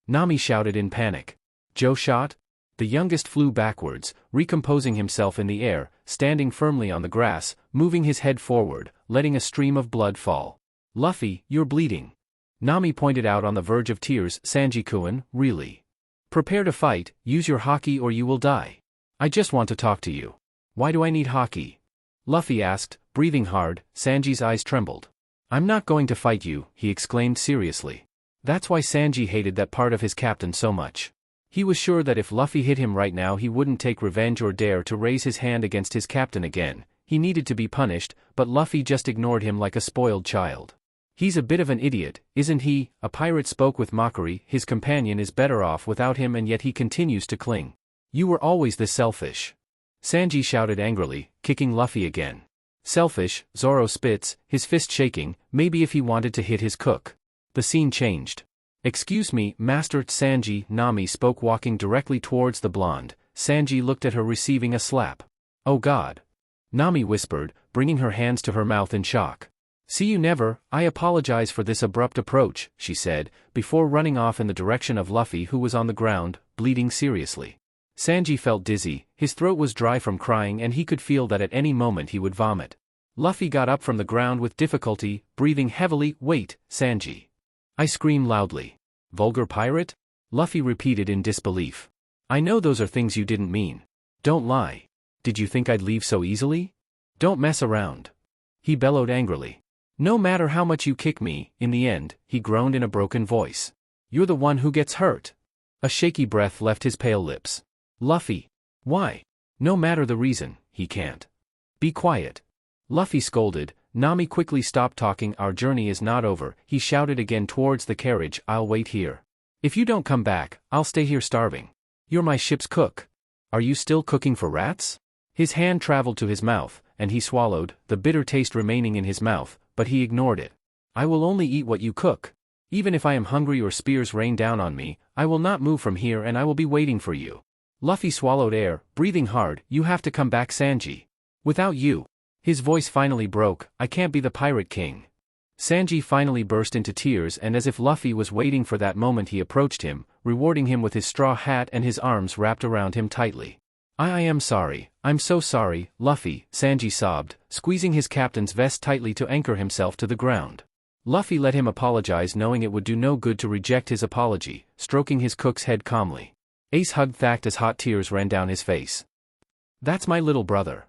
Nami shouted in panic. Joe shot? The youngest flew backwards, recomposing himself in the air, standing firmly on the grass, moving his head forward, letting a stream of blood fall. Luffy, you're bleeding. Nami pointed out on the verge of tears. Sanji-kun, really? Prepare to fight, use your haki or you will die. I just want to talk to you. Why do I need haki? Luffy asked, breathing hard. Sanji's eyes trembled. I'm not going to fight you, he exclaimed seriously. That's why Sanji hated that part of his captain so much. He was sure that if Luffy hit him right now he wouldn't take revenge or dare to raise his hand against his captain again. He needed to be punished, but Luffy just ignored him like a spoiled child. He's a bit of an idiot, isn't he? A pirate spoke with mockery. His companion is better off without him and yet he continues to cling. You were always this selfish. Sanji shouted angrily, kicking Luffy again. Selfish, Zoro spits, his fist shaking. Maybe if he wanted to hit his cook. The scene changed. Excuse me, Master. Sanji, Nami spoke, walking directly towards the blonde. Sanji looked at her, receiving a slap. Oh God. Nami whispered, bringing her hands to her mouth in shock. See you never. I apologize for this abrupt approach, she said, before running off in the direction of Luffy, who was on the ground, bleeding seriously. Sanji felt dizzy, his throat was dry from crying and he could feel that at any moment he would vomit. Luffy got up from the ground with difficulty, breathing heavily. Wait, Sanji. I screamed loudly. Vulgar pirate? Luffy repeated in disbelief. I know those are things you didn't mean. Don't lie. Did you think I'd leave so easily? Don't mess around. He bellowed angrily. No matter how much you kick me, in the end, he groaned in a broken voice. You're the one who gets hurt. A shaky breath left his pale lips. Luffy. Why? No matter the reason, he can't. Be quiet. Luffy scolded. Nami quickly stopped talking. Our journey is not over, he shouted again towards the carriage. I'll wait here. If you don't come back, I'll stay here starving. You're my ship's cook. Are you still cooking for rats? His hand traveled to his mouth, and he swallowed, the bitter taste remaining in his mouth, but he ignored it. I will only eat what you cook. Even if I am hungry or spears rain down on me, I will not move from here and I will be waiting for you. Luffy swallowed air, breathing hard. You have to come back, Sanji. Without you. His voice finally broke. I can't be the Pirate King. Sanji finally burst into tears, and as if Luffy was waiting for that moment he approached him, rewarding him with his straw hat and his arms wrapped around him tightly. I am sorry. I'm so sorry, Luffy, Sanji sobbed, squeezing his captain's vest tightly to anchor himself to the ground. Luffy let him apologize, knowing it would do no good to reject his apology, stroking his cook's head calmly. Ace hugged Thacked as hot tears ran down his face. That's my little brother.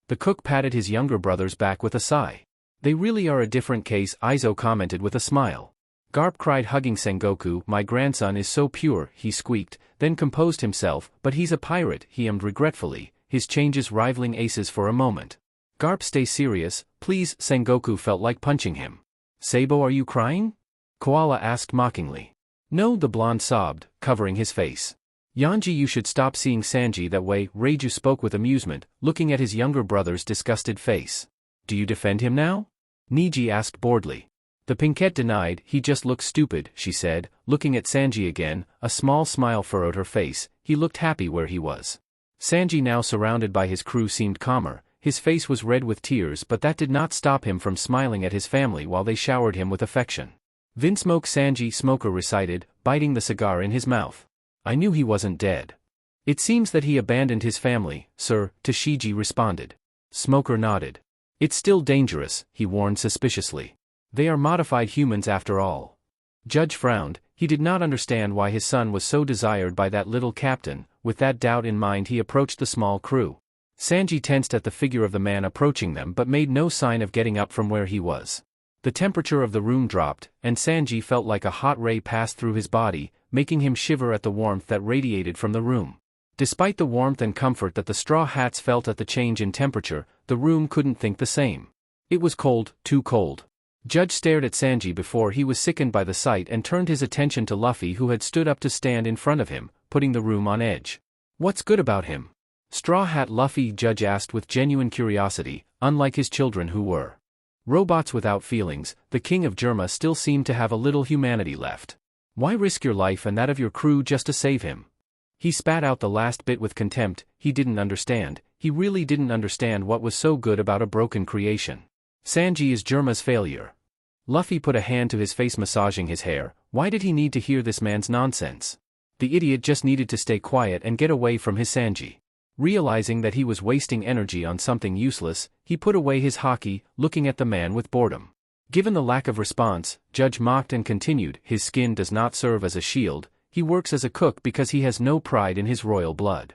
The cook patted his younger brother's back with a sigh. They really are a different case, Izo commented with a smile. Garp cried, hugging Sengoku. My grandson is so pure, he squeaked, then composed himself. But he's a pirate, he ummed regretfully, his changes rivaling Ace's for a moment. Garp, stay serious, please. Sengoku felt like punching him. Sabo, are you crying? Koala asked mockingly. No, the blonde sobbed, covering his face. Yanji, you should stop seeing Sanji that way, Reiju spoke with amusement, looking at his younger brother's disgusted face. Do you defend him now? Niji asked boredly. The pinkette denied. He just looks stupid, she said, looking at Sanji again. A small smile furrowed her face. He looked happy where he was. Sanji, now surrounded by his crew, seemed calmer. His face was red with tears, but that did not stop him from smiling at his family while they showered him with affection. Vinsmoke, Sanji, Smoker recited, biting the cigar in his mouth. I knew he wasn't dead. It seems that he abandoned his family, sir, Tashigi responded. Smoker nodded. It's still dangerous, he warned suspiciously. They are modified humans after all. Judge frowned. He did not understand why his son was so desired by that little captain. With that doubt in mind, he approached the small crew. Sanji tensed at the figure of the man approaching them but made no sign of getting up from where he was. The temperature of the room dropped, and Sanji felt like a hot ray passed through his body, making him shiver at the warmth that radiated from the room. Despite the warmth and comfort that the Straw Hats felt at the change in temperature, the room couldn't think the same. It was cold, too cold. Judge stared at Sanji before he was sickened by the sight and turned his attention to Luffy, who had stood up to stand in front of him, putting the room on edge. What's good about him? Straw Hat Luffy, Judge asked with genuine curiosity, unlike his children who were robots without feelings. The king of Germa still seemed to have a little humanity left. Why risk your life and that of your crew just to save him? He spat out the last bit with contempt. He didn't understand. He really didn't understand what was so good about a broken creation. Sanji is Germa's failure. Luffy put a hand to his face, massaging his hair. Why did he need to hear this man's nonsense? The idiot just needed to stay quiet and get away from his Sanji. Realizing that he was wasting energy on something useless, he put away his haki, looking at the man with boredom. Given the lack of response, Judge mocked and continued, his skin does not serve as a shield. He works as a cook because he has no pride in his royal blood.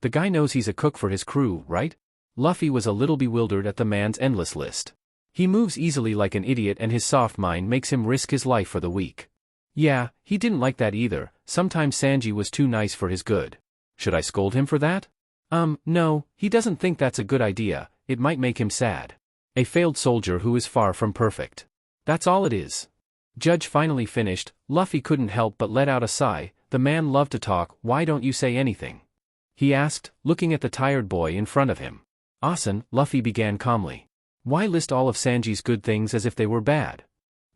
The guy knows he's a cook for his crew, right? Luffy was a little bewildered at the man's endless list. He moves easily like an idiot and his soft mind makes him risk his life for the weak. Yeah, he didn't like that either. Sometimes Sanji was too nice for his good. Should I scold him for that? No, he doesn't think that's a good idea. It might make him sad. A failed soldier who is far from perfect. That's all it is. Judge finally finished. Luffy couldn't help but let out a sigh. The man loved to talk. Why don't you say anything? He asked, looking at the tired boy in front of him. Asen, Luffy began calmly. Why list all of Sanji's good things as if they were bad?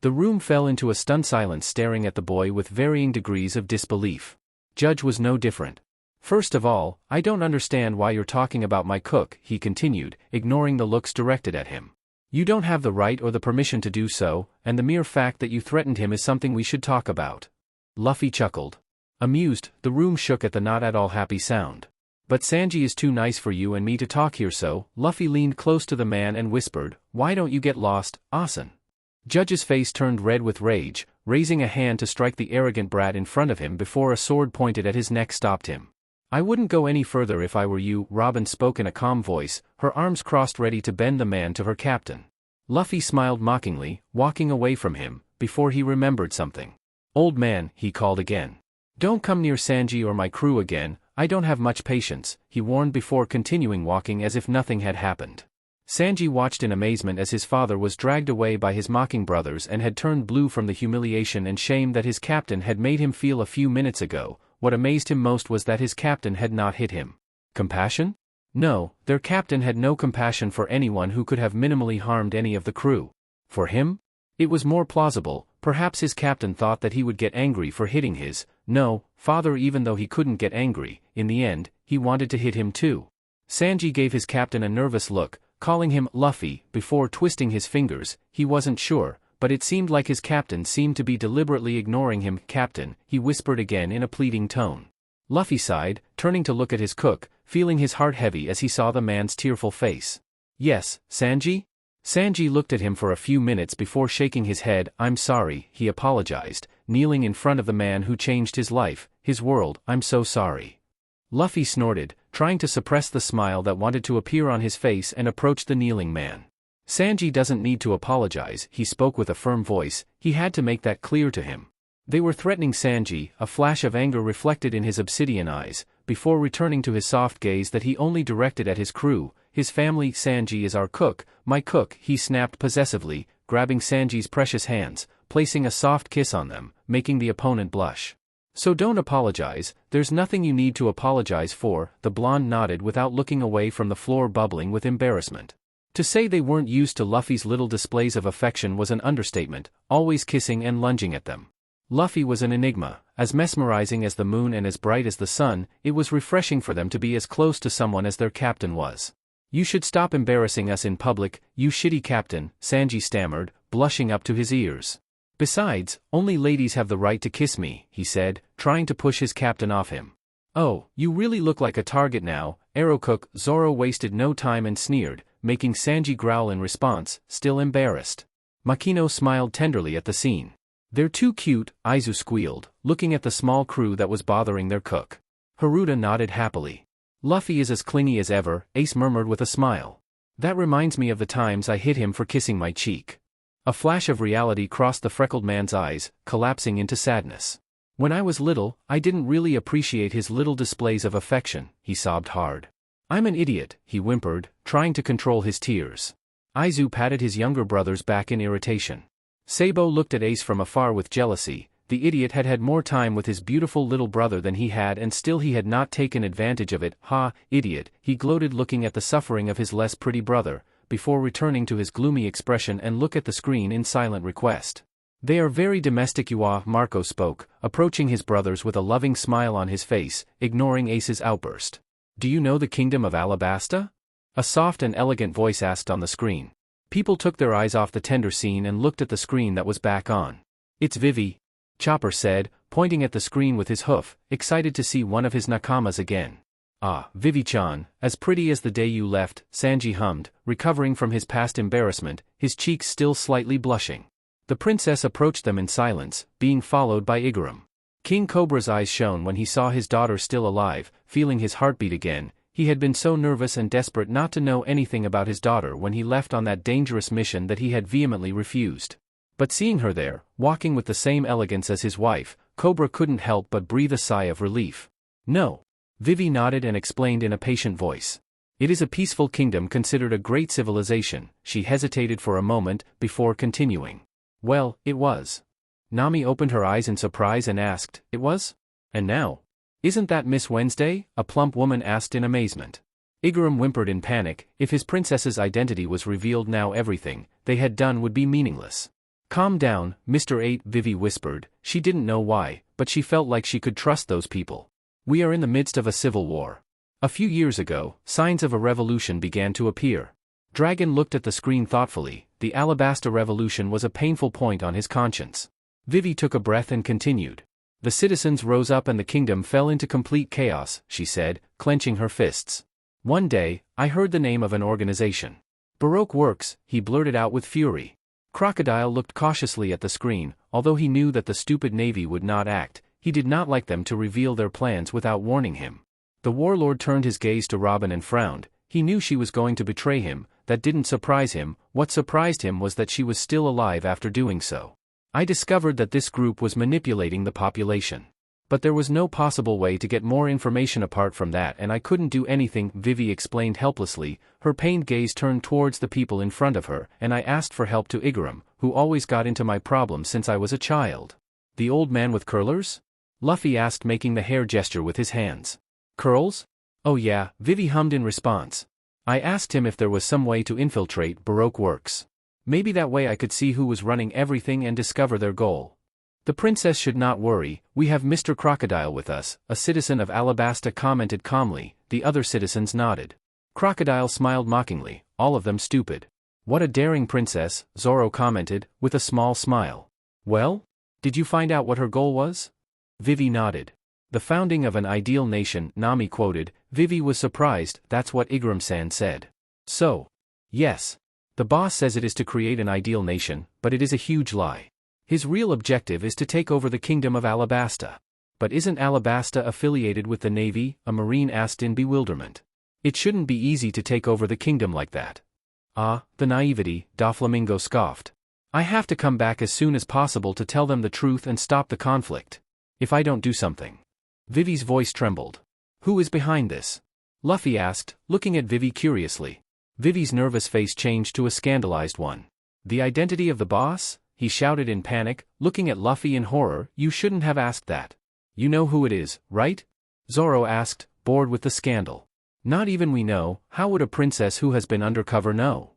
The room fell into a stunned silence, staring at the boy with varying degrees of disbelief. Judge was no different. First of all, I don't understand why you're talking about my cook, he continued, ignoring the looks directed at him. You don't have the right or the permission to do so, and the mere fact that you threatened him is something we should talk about. Luffy chuckled. Amused, the room shook at the not at all happy sound. But Sanji is too nice for you and me to talk here, so Luffy leaned close to the man and whispered, why don't you get lost, Asen? Judge's face turned red with rage, raising a hand to strike the arrogant brat in front of him before a sword pointed at his neck stopped him. I wouldn't go any further if I were you, Robin spoke in a calm voice, her arms crossed ready to bend the man to her captain. Luffy smiled mockingly, walking away from him, before he remembered something. Old man, he called again. Don't come near Sanji or my crew again, I don't have much patience, he warned before continuing walking as if nothing had happened. Sanji watched in amazement as his father was dragged away by his mocking brothers and had turned blue from the humiliation and shame that his captain had made him feel a few minutes ago. What amazed him most was that his captain had not hit him. Compassion? No, their captain had no compassion for anyone who could have minimally harmed any of the crew. For him? It was more plausible. Perhaps his captain thought that he would get angry for hitting his father, even though he couldn't get angry. In the end, he wanted to hit him too. Sanji gave his captain a nervous look, calling him Luffy, before twisting his fingers. He wasn't sure, but it seemed like his captain seemed to be deliberately ignoring him. Captain, he whispered again in a pleading tone. Luffy sighed, turning to look at his cook, feeling his heart heavy as he saw the man's tearful face. Yes, Sanji? Sanji looked at him for a few minutes before shaking his head. I'm sorry, he apologized, kneeling in front of the man who changed his life, his world. I'm so sorry. Luffy snorted, trying to suppress the smile that wanted to appear on his face, and approached the kneeling man. Sanji doesn't need to apologize, he spoke with a firm voice. He had to make that clear to him. They were threatening Sanji, a flash of anger reflected in his obsidian eyes, before returning to his soft gaze that he only directed at his crew, his family. Sanji is our cook, my cook, he snapped possessively, grabbing Sanji's precious hands, placing a soft kiss on them, making the opponent blush. So don't apologize, there's nothing you need to apologize for, the blonde nodded without looking away from the floor, bubbling with embarrassment. To say they weren't used to Luffy's little displays of affection was an understatement, always kissing and lunging at them. Luffy was an enigma, as mesmerizing as the moon and as bright as the sun. It was refreshing for them to be as close to someone as their captain was. "You should stop embarrassing us in public, you shitty captain," Sanji stammered, blushing up to his ears. "Besides, only ladies have the right to kiss me," he said, trying to push his captain off him. "Oh, you really look like a target now, Arrowcook." Zoro wasted no time and sneered, making Sanji growl in response, still embarrassed. Makino smiled tenderly at the scene. "They're too cute," Aizu squealed, looking at the small crew that was bothering their cook. Haruta nodded happily. "Luffy is as clingy as ever," Ace murmured with a smile. "That reminds me of the times I hit him for kissing my cheek." A flash of reality crossed the freckled man's eyes, collapsing into sadness. "When I was little, I didn't really appreciate his little displays of affection," he sobbed hard. "I'm an idiot," he whimpered, trying to control his tears. Aizu patted his younger brother's back in irritation. Sabo looked at Ace from afar with jealousy. The idiot had had more time with his beautiful little brother than he had, and still he had not taken advantage of it. "Ha, idiot," he gloated, looking at the suffering of his less pretty brother, before returning to his gloomy expression and look at the screen in silent request. "They are very domestic, you are," Marco spoke, approaching his brothers with a loving smile on his face, ignoring Ace's outburst. "Do you know the kingdom of Alabasta?" a soft and elegant voice asked on the screen. People took their eyes off the tender scene and looked at the screen that was back on. "It's Vivi," Chopper said, pointing at the screen with his hoof, excited to see one of his nakamas again. "Ah, Vivi-chan, as pretty as the day you left," Sanji hummed, recovering from his past embarrassment, his cheeks still slightly blushing. The princess approached them in silence, being followed by Igaram. King Cobra's eyes shone when he saw his daughter still alive, feeling his heartbeat again. He had been so nervous and desperate not to know anything about his daughter when he left on that dangerous mission that he had vehemently refused. But seeing her there, walking with the same elegance as his wife, Cobra couldn't help but breathe a sigh of relief. "No." Vivi nodded and explained in a patient voice. "It is a peaceful kingdom considered a great civilization." She hesitated for a moment, before continuing. "Well, it was." Nami opened her eyes in surprise and asked, "It was? And now? Isn't that Miss Wednesday?" a plump woman asked in amazement. Igaram whimpered in panic. If his princess's identity was revealed now, everything they had done would be meaningless. "Calm down, Mr. 8, Vivi whispered. She didn't know why, but she felt like she could trust those people. "We are in the midst of a civil war. A few years ago, signs of a revolution began to appear." Dragon looked at the screen thoughtfully. The Alabasta Revolution was a painful point on his conscience. Vivi took a breath and continued. "The citizens rose up and the kingdom fell into complete chaos," she said, clenching her fists. "One day, I heard the name of an organization. Baroque Works," he blurted out with fury. Crocodile looked cautiously at the screen. Although he knew that the stupid Navy would not act, he did not like them to reveal their plans without warning him. The warlord turned his gaze to Robin and frowned. He knew she was going to betray him. That didn't surprise him. What surprised him was that she was still alive after doing so. "I discovered that this group was manipulating the population. But there was no possible way to get more information apart from that, and I couldn't do anything," Vivi explained helplessly. Her pained gaze turned towards the people in front of her, "and I asked for help to Igaram, who always got into my problems since I was a child." "The old man with curlers?" Luffy asked, making the hair gesture with his hands. "Curls? Oh yeah," Vivi hummed in response. "I asked him if there was some way to infiltrate Baroque Works. Maybe that way I could see who was running everything and discover their goal." "The princess should not worry, we have Mr. Crocodile with us," a citizen of Alabasta commented calmly. The other citizens nodded. Crocodile smiled mockingly, all of them stupid. "What a daring princess," Zoro commented, with a small smile. "Well? Did you find out what her goal was?" Vivi nodded. "The founding of an ideal nation," Nami quoted. Vivi was surprised. That's what Igaram-san said. "So? Yes. The boss says it is to create an ideal nation, but it is a huge lie. His real objective is to take over the kingdom of Alabasta." "But isn't Alabasta affiliated with the Navy?" a marine asked in bewilderment. "It shouldn't be easy to take over the kingdom like that." "Ah, the naivety," Doflamingo scoffed. "I have to come back as soon as possible to tell them the truth and stop the conflict. If I don't do something." Vivi's voice trembled. "Who is behind this?" Luffy asked, looking at Vivi curiously. Vivi's nervous face changed to a scandalized one. "The identity of the boss?" he shouted in panic, looking at Luffy in horror. "You shouldn't have asked that. You know who it is, right?" Zoro asked, bored with the scandal. "Not even we know. How would a princess who has been undercover know?"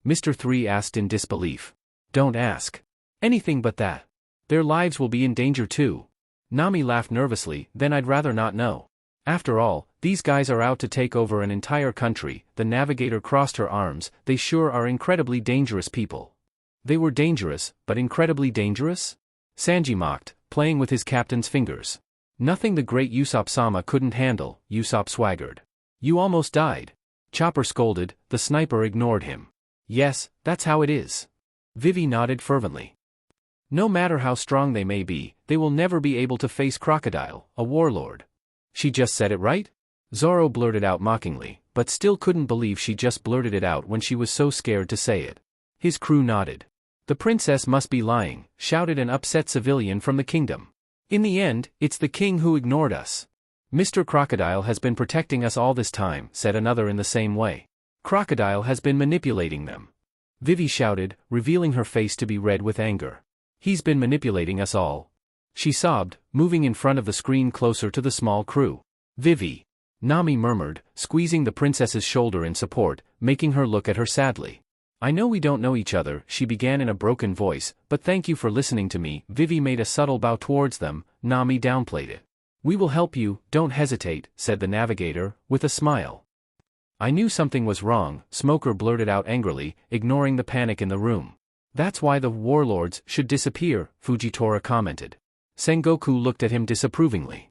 Mr. 3 asked in disbelief. Don't ask. Anything but that. Their lives will be in danger too. Nami laughed nervously, then I'd rather not know. After all, these guys are out to take over an entire country. The navigator crossed her arms. They sure are incredibly dangerous people. They were dangerous, but incredibly dangerous? Sanji mocked, playing with his captain's fingers. Nothing the great Usopp-sama couldn't handle, Usopp swaggered. You almost died. Chopper scolded, the sniper ignored him. Yes, that's how it is. Vivi nodded fervently. No matter how strong they may be, they will never be able to face Crocodile, a warlord. She just said it right? Zoro blurted out mockingly, but still couldn't believe she just blurted it out when she was so scared to say it. His crew nodded. The princess must be lying, shouted an upset civilian from the kingdom. In the end, it's the king who ignored us. Mr. Crocodile has been protecting us all this time, said another in the same way. Crocodile has been manipulating them. Vivi shouted, revealing her face to be red with anger. He's been manipulating us all. She sobbed, moving in front of the screen closer to the small crew. Vivi. Nami murmured, squeezing the princess's shoulder in support, making her look at her sadly. I know we don't know each other, she began in a broken voice, but thank you for listening to me. Vivi made a subtle bow towards them. Nami downplayed it. We will help you, don't hesitate, said the navigator, with a smile. I knew something was wrong, Smoker blurted out angrily, ignoring the panic in the room. That's why the warlords should disappear, Fujitora commented. Sengoku looked at him disapprovingly.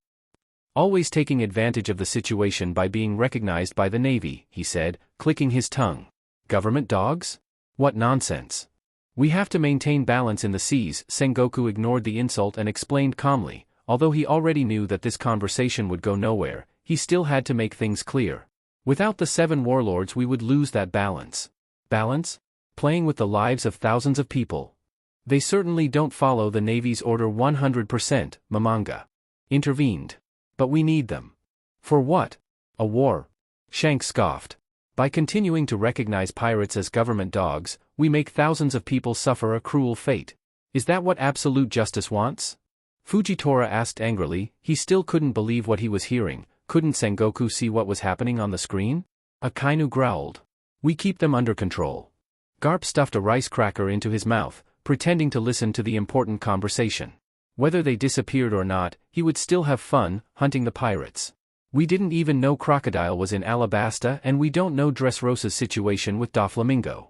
Always taking advantage of the situation by being recognized by the Navy, he said, clicking his tongue. Government dogs? What nonsense. We have to maintain balance in the seas. Sengoku ignored the insult and explained calmly, although he already knew that this conversation would go nowhere, he still had to make things clear. Without the 7 warlords we would lose that balance. Balance? Playing with the lives of thousands of people. They certainly don't follow the Navy's order 100%, Mamanga intervened. But we need them. For what? A war? Shanks scoffed. By continuing to recognize pirates as government dogs, we make thousands of people suffer a cruel fate. Is that what absolute justice wants? Fujitora asked angrily, he still couldn't believe what he was hearing. Couldn't Sengoku see what was happening on the screen? Akainu growled. We keep them under control. Garp stuffed a rice cracker into his mouth, pretending to listen to the important conversation. Whether they disappeared or not, he would still have fun, hunting the pirates. We didn't even know Crocodile was in Alabasta and we don't know Dressrosa's situation with Doflamingo.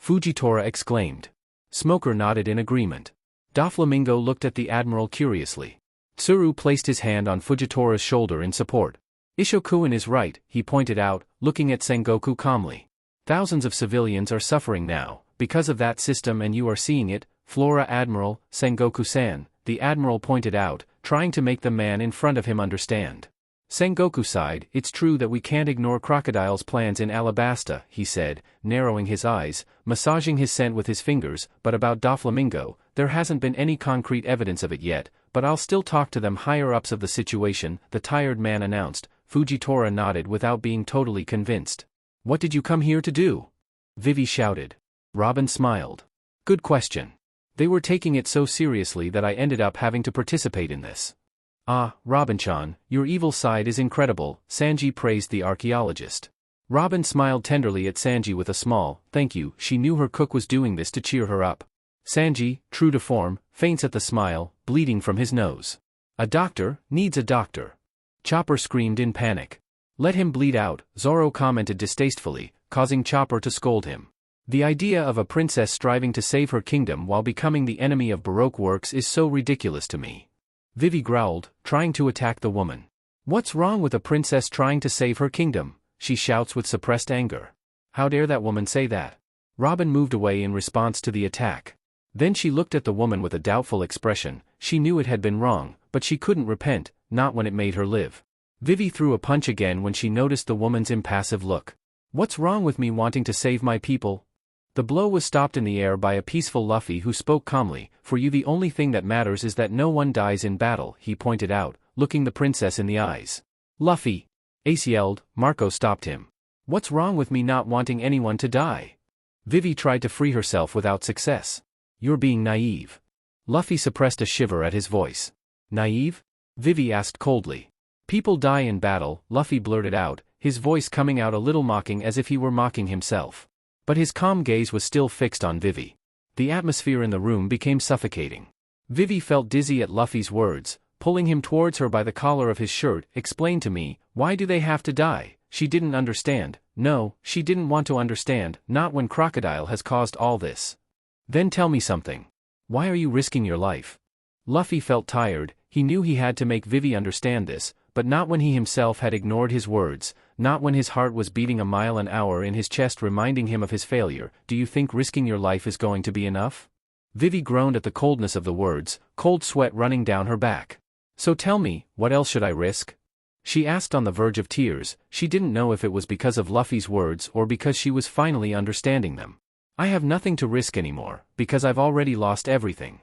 Fujitora exclaimed. Smoker nodded in agreement. Doflamingo looked at the admiral curiously. Tsuru placed his hand on Fujitora's shoulder in support. Ishokuin is right, he pointed out, looking at Sengoku calmly. Thousands of civilians are suffering now, because of that system and you are seeing it, Flora Admiral, Sengoku-san, the admiral pointed out, trying to make the man in front of him understand. Sengoku sighed, it's true that we can't ignore Crocodile's plans in Alabasta, he said, narrowing his eyes, massaging his scent with his fingers, but about Doflamingo, there hasn't been any concrete evidence of it yet, but I'll still talk to them higher-ups of the situation, the tired man announced. Fujitora nodded without being totally convinced. What did you come here to do? Vivi shouted. Robin smiled. Good question. They were taking it so seriously that I ended up having to participate in this. Ah, Robin-chan, your evil side is incredible, Sanji praised the archaeologist. Robin smiled tenderly at Sanji with a small, thank you, she knew her cook was doing this to cheer her up. Sanji, true to form, faints at the smile, bleeding from his nose. A doctor, needs a doctor. Chopper screamed in panic. Let him bleed out, Zoro commented distastefully, causing Chopper to scold him. The idea of a princess striving to save her kingdom while becoming the enemy of Baroque works is so ridiculous to me. Vivi growled, trying to attack the woman. What's wrong with a princess trying to save her kingdom? She shouts with suppressed anger. How dare that woman say that? Robin moved away in response to the attack. Then she looked at the woman with a doubtful expression. She knew it had been wrong, but she couldn't repent, not when it made her live. Vivi threw a punch again when she noticed the woman's impassive look. What's wrong with me wanting to save my people? The blow was stopped in the air by a peaceful Luffy who spoke calmly. For you the only thing that matters is that no one dies in battle, he pointed out, looking the princess in the eyes. Luffy! Ace yelled. Marco stopped him. What's wrong with me not wanting anyone to die? Vivi tried to free herself without success. You're being naive. Luffy suppressed a shiver at his voice. Naive? Vivi asked coldly. People die in battle, Luffy blurted out, his voice coming out a little mocking as if he were mocking himself. But his calm gaze was still fixed on Vivi. The atmosphere in the room became suffocating. Vivi felt dizzy at Luffy's words, pulling him towards her by the collar of his shirt. Explain to me, why do they have to die? She didn't understand. No, she didn't want to understand, not when Crocodile has caused all this. Then tell me something. Why are you risking your life? Luffy felt tired. He knew he had to make Vivi understand this, but not when he himself had ignored his words, not when his heart was beating a mile an hour in his chest reminding him of his failure. Do you think risking your life is going to be enough? Vivi groaned at the coldness of the words, cold sweat running down her back. So tell me, what else should I risk? She asked on the verge of tears. She didn't know if it was because of Luffy's words or because she was finally understanding them. I have nothing to risk anymore, because I've already lost everything.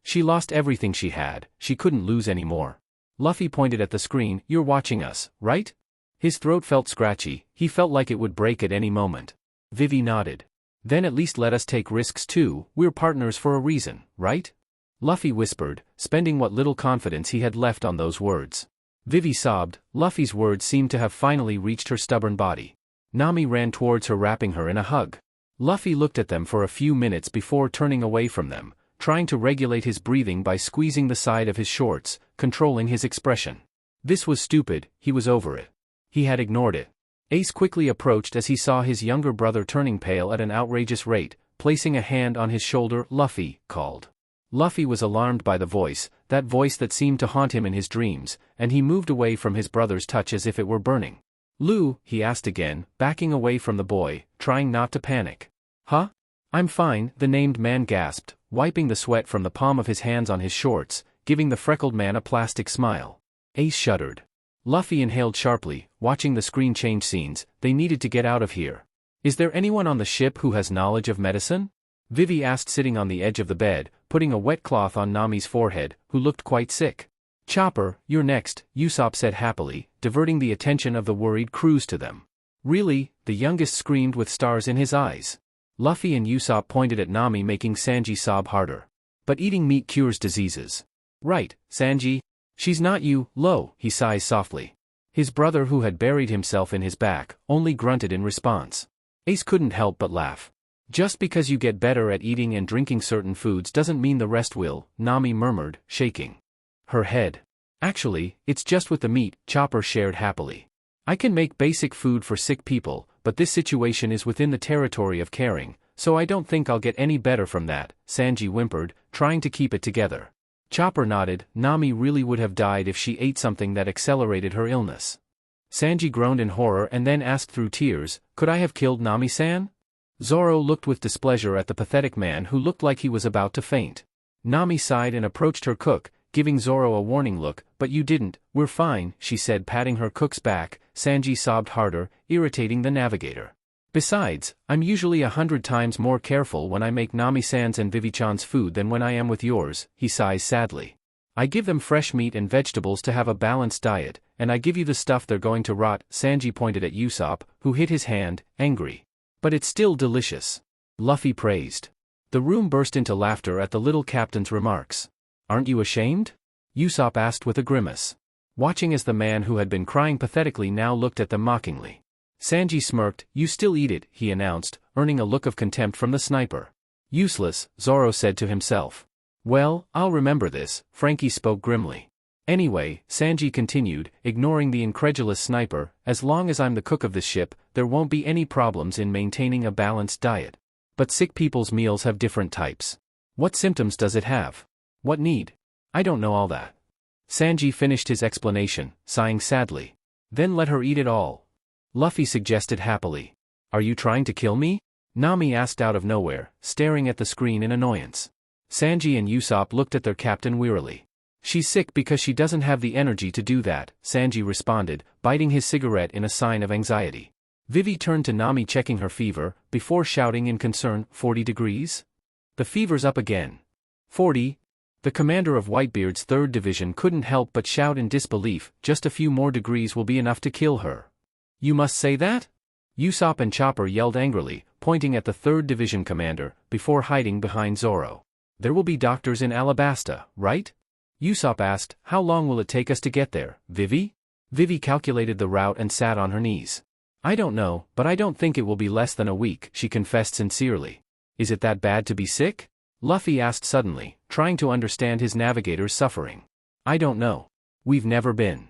She lost everything she had, she couldn't lose anymore. Luffy pointed at the screen. You're watching us, right? His throat felt scratchy, he felt like it would break at any moment. Vivi nodded. Then at least let us take risks too, we're partners for a reason, right? Luffy whispered, spending what little confidence he had left on those words. Vivi sobbed. Luffy's words seemed to have finally reached her stubborn body. Nami ran towards her, wrapping her in a hug. Luffy looked at them for a few minutes before turning away from them, trying to regulate his breathing by squeezing the side of his shorts, controlling his expression. This was stupid, he was over it. He had ignored it. Ace quickly approached as he saw his younger brother turning pale at an outrageous rate, placing a hand on his shoulder. Luffy called. Luffy was alarmed by the voice, that voice that seemed to haunt him in his dreams, and he moved away from his brother's touch as if it were burning. Lu, he asked again, backing away from the boy, trying not to panic. Huh? I'm fine, the named man gasped, wiping the sweat from the palm of his hands on his shorts, giving the freckled man a plastic smile. Ace shuddered. Luffy inhaled sharply, watching the screen change scenes. They needed to get out of here. Is there anyone on the ship who has knowledge of medicine? Vivi asked, sitting on the edge of the bed, putting a wet cloth on Nami's forehead, who looked quite sick. Chopper, you're next, Usopp said happily, diverting the attention of the worried crews to them. Really? The youngest screamed with stars in his eyes. Luffy and Usopp pointed at Nami, making Sanji sob harder. But eating meat cures diseases. Right, Sanji? She's not you, Lo, he sighs softly. His brother, who had buried himself in his back, only grunted in response. Ace couldn't help but laugh. Just because you get better at eating and drinking certain foods doesn't mean the rest will, Nami murmured, shaking her head. Actually, it's just with the meat, Chopper shared happily. I can make basic food for sick people, but this situation is within the territory of caring, so I don't think I'll get any better from that, Sanji whimpered, trying to keep it together. Chopper nodded. Nami really would have died if she ate something that accelerated her illness. Sanji groaned in horror and then asked through tears, could I have killed Nami-san? Zoro looked with displeasure at the pathetic man who looked like he was about to faint. Nami sighed and approached her cook, giving Zoro a warning look. But you didn't. We're fine, she said, patting her cook's back. Sanji sobbed harder, irritating the navigator. Besides, I'm usually 100 times more careful when I make Nami-san's and Vivi-chan's food than when I am with yours, he sighs sadly. I give them fresh meat and vegetables to have a balanced diet, and I give you the stuff they're going to rot. Sanji pointed at Usopp, who hit his hand, angry. But it's still delicious. Luffy praised. The room burst into laughter at the little captain's remarks. Aren't you ashamed? Usopp asked with a grimace. Watching as the man who had been crying pathetically now looked at them mockingly. Sanji smirked. You still eat it, he announced, earning a look of contempt from the sniper. Useless, Zoro said to himself. Well, I'll remember this, Frankie spoke grimly. Anyway, Sanji continued, ignoring the incredulous sniper, as long as I'm the cook of this ship, there won't be any problems in maintaining a balanced diet. But sick people's meals have different types. What symptoms does it have? What need? I don't know all that. Sanji finished his explanation, sighing sadly. Then let her eat it all. Luffy suggested happily. Are you trying to kill me? Nami asked out of nowhere, staring at the screen in annoyance. Sanji and Usopp looked at their captain wearily. She's sick because she doesn't have the energy to do that, Sanji responded, biting his cigarette in a sign of anxiety. Vivi turned to Nami, checking her fever, before shouting in concern, 40 degrees? The fever's up again. 40? The commander of Whitebeard's 3rd Division couldn't help but shout in disbelief. Just a few more degrees will be enough to kill her. You must say that? Usopp and Chopper yelled angrily, pointing at the 3rd Division commander, before hiding behind Zoro. There will be doctors in Alabasta, right? Usopp asked. How long will it take us to get there, Vivi? Vivi calculated the route and sat on her knees. I don't know, but I don't think it will be less than a week, she confessed sincerely. Is it that bad to be sick? Luffy asked suddenly, trying to understand his navigator's suffering. I don't know. We've never been.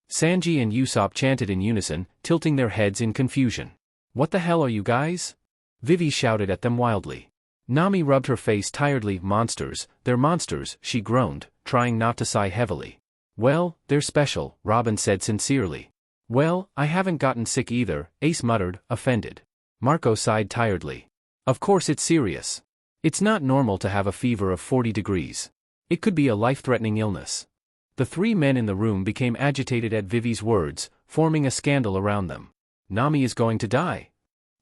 Sanji and Usopp chanted in unison, tilting their heads in confusion. What the hell are you guys? Vivi shouted at them wildly. Nami rubbed her face tiredly. Monsters, they're monsters, she groaned, trying not to sigh heavily. Well, they're special, Robin said sincerely. Well, I haven't gotten sick either, Ace muttered, offended. Marco sighed tiredly. Of course it's serious. It's not normal to have a fever of 40 degrees. It could be a life-threatening illness. The three men in the room became agitated at Vivi's words, forming a scandal around them. Nami is going to die.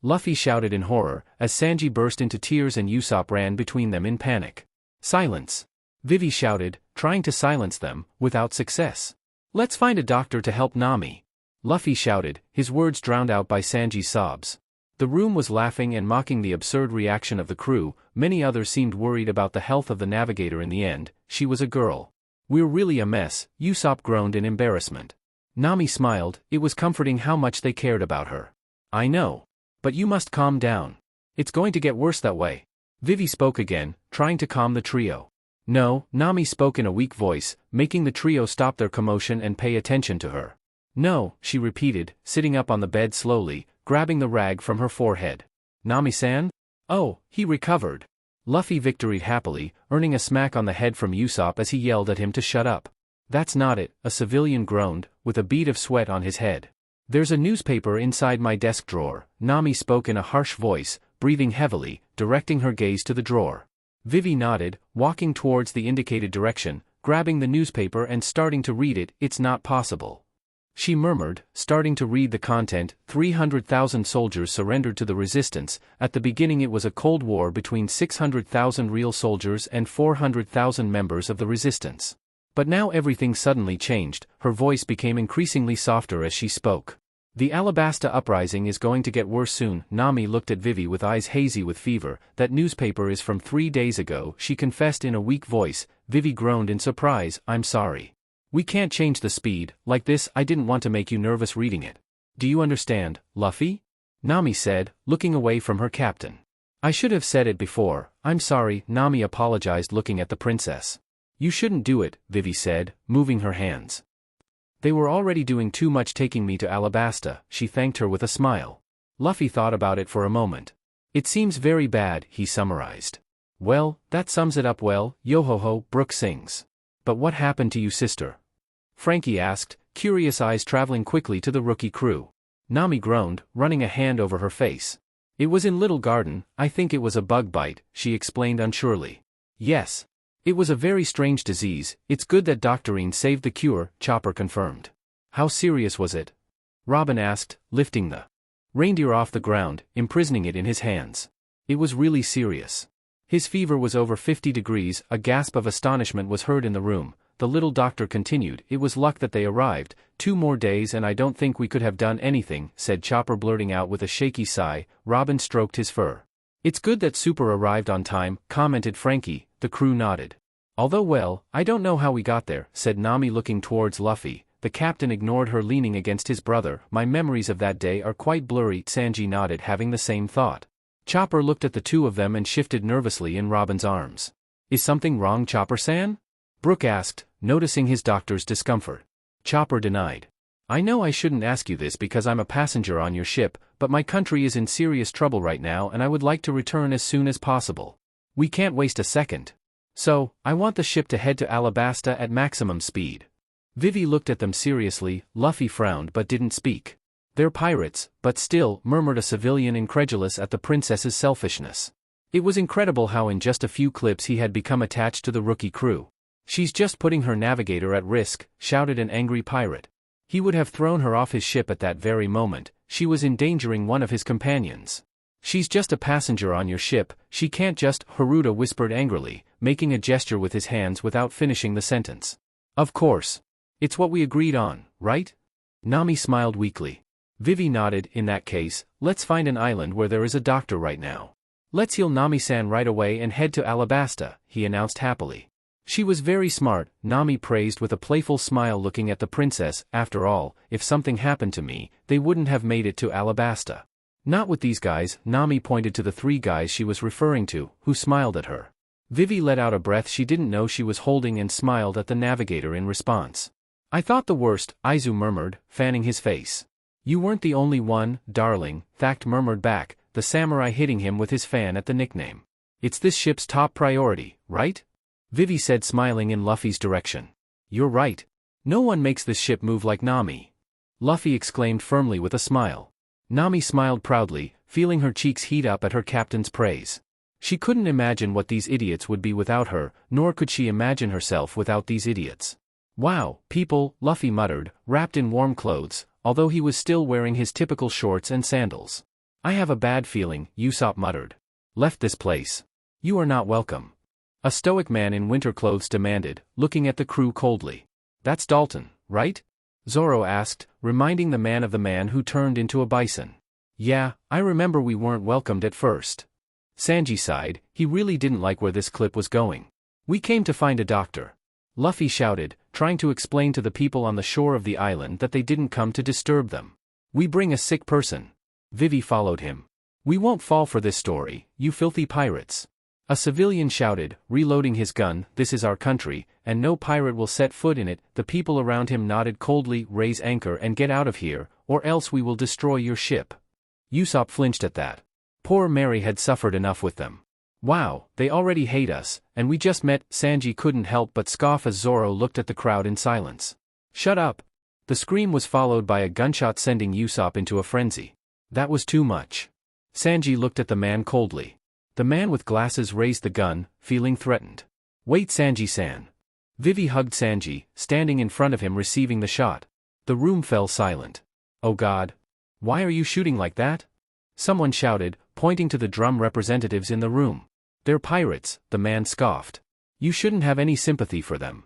Luffy shouted in horror, as Sanji burst into tears and Usopp ran between them in panic. Silence! Vivi shouted, trying to silence them, without success. Let's find a doctor to help Nami. Luffy shouted, his words drowned out by Sanji's sobs. The room was laughing and mocking the absurd reaction of the crew. Many others seemed worried about the health of the navigator. In the end, she was a girl. We're really a mess, Usopp groaned in embarrassment. Nami smiled, it was comforting how much they cared about her. I know. But you must calm down. It's going to get worse that way. Vivi spoke again, trying to calm the trio. No, Nami spoke in a weak voice, making the trio stop their commotion and pay attention to her. No, she repeated, sitting up on the bed slowly, grabbing the rag from her forehead. Nami-san? Oh, he recovered. Luffy victoried happily, earning a smack on the head from Usopp as he yelled at him to shut up. That's not it, a civilian groaned, with a bead of sweat on his head. There's a newspaper inside my desk drawer, Nami spoke in a harsh voice, breathing heavily, directing her gaze to the drawer. Vivi nodded, walking towards the indicated direction, grabbing the newspaper and starting to read it. It's not possible. She murmured, starting to read the content. 300,000 soldiers surrendered to the resistance. At the beginning it was a cold war between 600,000 real soldiers and 400,000 members of the resistance. But now everything suddenly changed. Her voice became increasingly softer as she spoke. The Alabasta uprising is going to get worse soon. Nami looked at Vivi with eyes hazy with fever. That newspaper is from 3 days ago, she confessed in a weak voice. Vivi groaned in surprise. I'm sorry. We can't change the speed, like this. I didn't want to make you nervous reading it. Do you understand, Luffy? Nami said, looking away from her captain. I should have said it before. I'm sorry, Nami apologized, looking at the princess. You shouldn't do it, Vivi said, moving her hands. They were already doing too much taking me to Alabasta, she thanked her with a smile. Luffy thought about it for a moment. It seems very bad, he summarized. Well, that sums it up well, yo-ho-ho, Brook sings. But what happened to you, sister? Frankie asked, curious eyes traveling quickly to the rookie crew. Nami groaned, running a hand over her face. It was in Little Garden. I think it was a bug bite, she explained unsurely. Yes. It was a very strange disease. It's good that Doctorine saved the cure, Chopper confirmed. How serious was it? Robin asked, lifting the reindeer off the ground, imprisoning it in his hands. It was really serious. His fever was over 50 degrees, a gasp of astonishment was heard in the room. The little doctor continued, it was luck that they arrived. 2 more days and I don't think we could have done anything, said Chopper, blurting out with a shaky sigh. Robin stroked his fur. It's good that Super arrived on time, commented Frankie. The crew nodded. Although well, I don't know how we got there, said Nami, looking towards Luffy. The captain ignored her, leaning against his brother. My memories of that day are quite blurry. Sanji nodded, having the same thought. Chopper looked at the two of them and shifted nervously in Robin's arms. Is something wrong, Chopper-san? Brook asked, noticing his doctor's discomfort. Chopper denied. I know I shouldn't ask you this because I'm a passenger on your ship, but my country is in serious trouble right now and I would like to return as soon as possible. We can't waste a second. So, I want the ship to head to Alabasta at maximum speed. Vivi looked at them seriously. Luffy frowned but didn't speak. They're pirates, but still, murmured a civilian, incredulous at the princess's selfishness. It was incredible how in just a few clips he had become attached to the rookie crew. She's just putting her navigator at risk, shouted an angry pirate. He would have thrown her off his ship at that very moment. She was endangering one of his companions. She's just a passenger on your ship, she can't just, Haruta whispered angrily, making a gesture with his hands without finishing the sentence. Of course. It's what we agreed on, right? Nami smiled weakly. Vivi nodded. In that case, let's find an island where there is a doctor right now. Let's heal Nami-san right away and head to Alabasta, he announced happily. She was very smart, Nami praised with a playful smile looking at the princess. After all, if something happened to me, they wouldn't have made it to Alabasta. Not with these guys, Nami pointed to the 3 guys she was referring to, who smiled at her. Vivi let out a breath she didn't know she was holding and smiled at the navigator in response. I thought the worst, Aizu murmured, fanning his face. You weren't the only one, darling, Thact murmured back, the samurai hitting him with his fan at the nickname. It's this ship's top priority, right? Vivi said smiling in Luffy's direction. You're right. No one makes this ship move like Nami. Luffy exclaimed firmly with a smile. Nami smiled proudly, feeling her cheeks heat up at her captain's praise. She couldn't imagine what these idiots would be without her, nor could she imagine herself without these idiots. Wow, people, Luffy muttered, wrapped in warm clothes, although he was still wearing his typical shorts and sandals. I have a bad feeling, Usopp muttered. Left this place. You are not welcome. A stoic man in winter clothes demanded, looking at the crew coldly. That's Dalton, right? Zoro asked, reminding the man who turned into a bison. Yeah, I remember we weren't welcomed at first. Sanji sighed, he really didn't like where this clip was going. We came to find a doctor. Luffy shouted, trying to explain to the people on the shore of the island that they didn't come to disturb them. We bring a sick person. Vivi followed him. We won't fall for this story, you filthy pirates. A civilian shouted, reloading his gun, this is our country, and no pirate will set foot in it. The people around him nodded coldly, raise anchor and get out of here, or else we will destroy your ship. Usopp flinched at that. Poor Mary had suffered enough with them. Wow, they already hate us, and we just met. Sanji couldn't help but scoff as Zoro looked at the crowd in silence. Shut up. The scream was followed by a gunshot sending Usopp into a frenzy. That was too much. Sanji looked at the man coldly. The man with glasses raised the gun, feeling threatened. Wait, Sanji-san. Vivi hugged Sanji, standing in front of him receiving the shot. The room fell silent. Oh God. Why are you shooting like that? Someone shouted, pointing to the drum representatives in the room. They're pirates, the man scoffed. You shouldn't have any sympathy for them.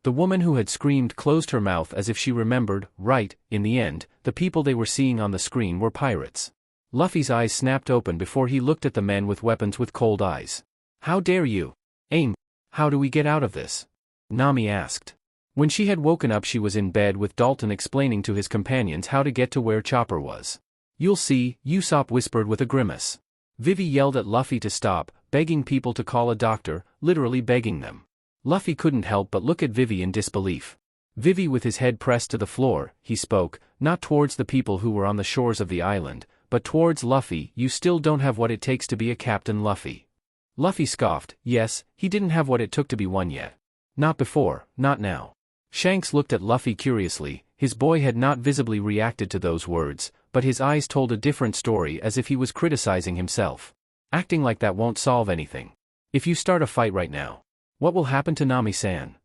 The woman who had screamed closed her mouth as if she remembered, right, in the end, the people they were seeing on the screen were pirates. Luffy's eyes snapped open before he looked at the men with weapons with cold eyes. How dare you? Aim. How do we get out of this? Nami asked. When she had woken up she was in bed with Dalton explaining to his companions how to get to where Chopper was. You'll see, Usopp whispered with a grimace. Vivi yelled at Luffy to stop, begging people to call a doctor, literally begging them. Luffy couldn't help but look at Vivi in disbelief. Vivi with his head pressed to the floor, he spoke, not towards the people who were on the shores of the island, but towards Luffy. You still don't have what it takes to be a captain, Luffy. Luffy scoffed, yes, he didn't have what it took to be one yet. Not before, not now. Shanks looked at Luffy curiously, his boy had not visibly reacted to those words, but his eyes told a different story as if he was criticizing himself. Acting like that won't solve anything. If you start a fight right now, what will happen to Nami-san?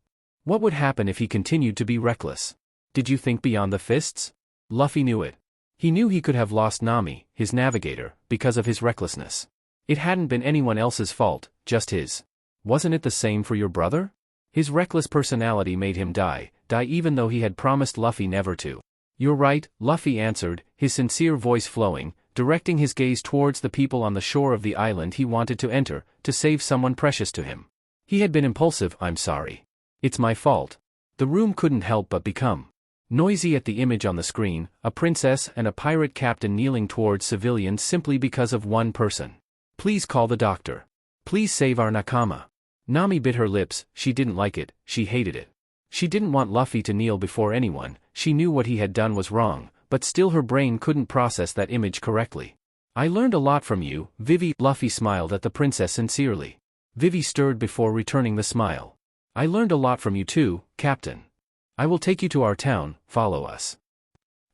What would happen if he continued to be reckless? Did you think beyond the fists? Luffy knew it. He knew he could have lost Nami, his navigator, because of his recklessness. It hadn't been anyone else's fault, just his. Wasn't it the same for your brother? His reckless personality made him die even though he had promised Luffy never to. You're right, Luffy answered, his sincere voice flowing, directing his gaze towards the people on the shore of the island he wanted to enter, to save someone precious to him. He had been impulsive, I'm sorry. It's my fault. The room couldn't help but become noisy at the image on the screen, a princess and a pirate captain kneeling towards civilians simply because of one person. Please call the doctor. Please save our Nakama. Nami bit her lips, she didn't like it, she hated it. She didn't want Luffy to kneel before anyone, she knew what he had done was wrong, but still her brain couldn't process that image correctly. I learned a lot from you, Vivi. Luffy smiled at the princess sincerely. Vivi stirred before returning the smile. I learned a lot from you too, Captain. I will take you to our town, follow us.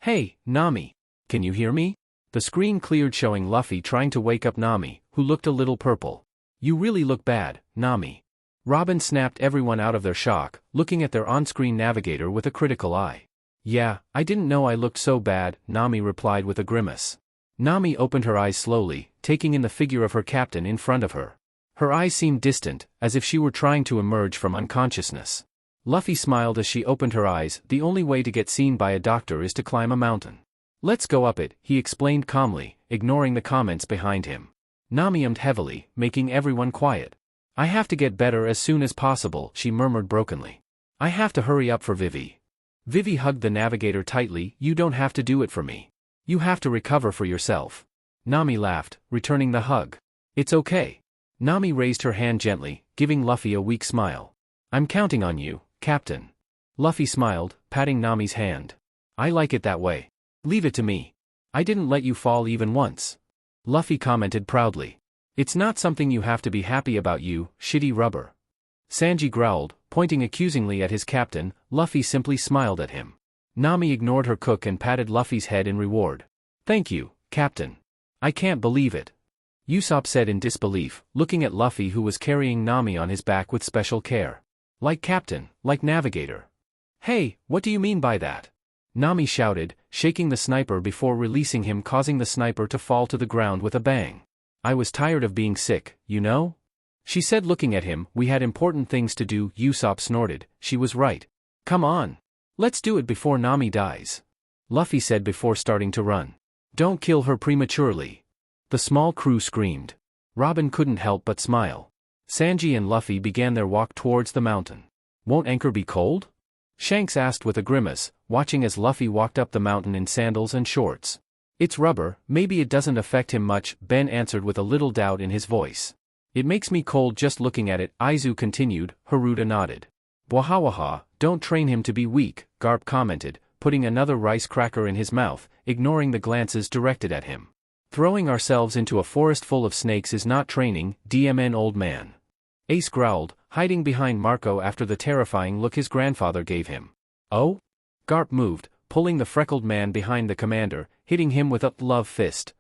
Hey, Nami. Can you hear me? The screen cleared showing Luffy trying to wake up Nami, who looked a little purple. You really look bad, Nami. Robin snapped everyone out of their shock, looking at their on-screen navigator with a critical eye. Yeah, I didn't know I looked so bad, Nami replied with a grimace. Nami opened her eyes slowly, taking in the figure of her captain in front of her. Her eyes seemed distant, as if she were trying to emerge from unconsciousness. Luffy smiled as she opened her eyes. The only way to get seen by a doctor is to climb a mountain. Let's go up it, he explained calmly, ignoring the comments behind him. Nami ummed heavily, making everyone quiet. I have to get better as soon as possible, she murmured brokenly. I have to hurry up for Vivi. Vivi hugged the navigator tightly. You don't have to do it for me. You have to recover for yourself. Nami laughed, returning the hug. It's okay. Nami raised her hand gently, giving Luffy a weak smile. I'm counting on you, Captain. Luffy smiled, patting Nami's hand. I like it that way. Leave it to me. I didn't let you fall even once. Luffy commented proudly. It's not something you have to be happy about, you shitty rubber. Sanji growled, pointing accusingly at his captain. Luffy simply smiled at him. Nami ignored her cook and patted Luffy's head in reward. Thank you, Captain. I can't believe it. Usopp said in disbelief, looking at Luffy who was carrying Nami on his back with special care. Like Captain, like Navigator. Hey, what do you mean by that? Nami shouted, shaking the sniper before releasing him, causing the sniper to fall to the ground with a bang. I was tired of being sick, you know? She said, looking at him. We had important things to do. Usopp snorted. She was right. Come on. Let's do it before Nami dies. Luffy said before starting to run. Don't kill her prematurely. The small crew screamed. Robin couldn't help but smile. Sanji and Luffy began their walk towards the mountain. Won't Anchor be cold? Shanks asked with a grimace, watching as Luffy walked up the mountain in sandals and shorts. It's rubber, maybe it doesn't affect him much, Ben answered with a little doubt in his voice. It makes me cold just looking at it, Aizu continued. Haruta nodded. Wahawaha, don't train him to be weak, Garp commented, putting another rice cracker in his mouth, ignoring the glances directed at him. Throwing ourselves into a forest full of snakes is not training, DMN old man. Ace growled, hiding behind Marco after the terrifying look his grandfather gave him. Oh? Garp moved, pulling the freckled man behind the commander, hitting him with a love fist.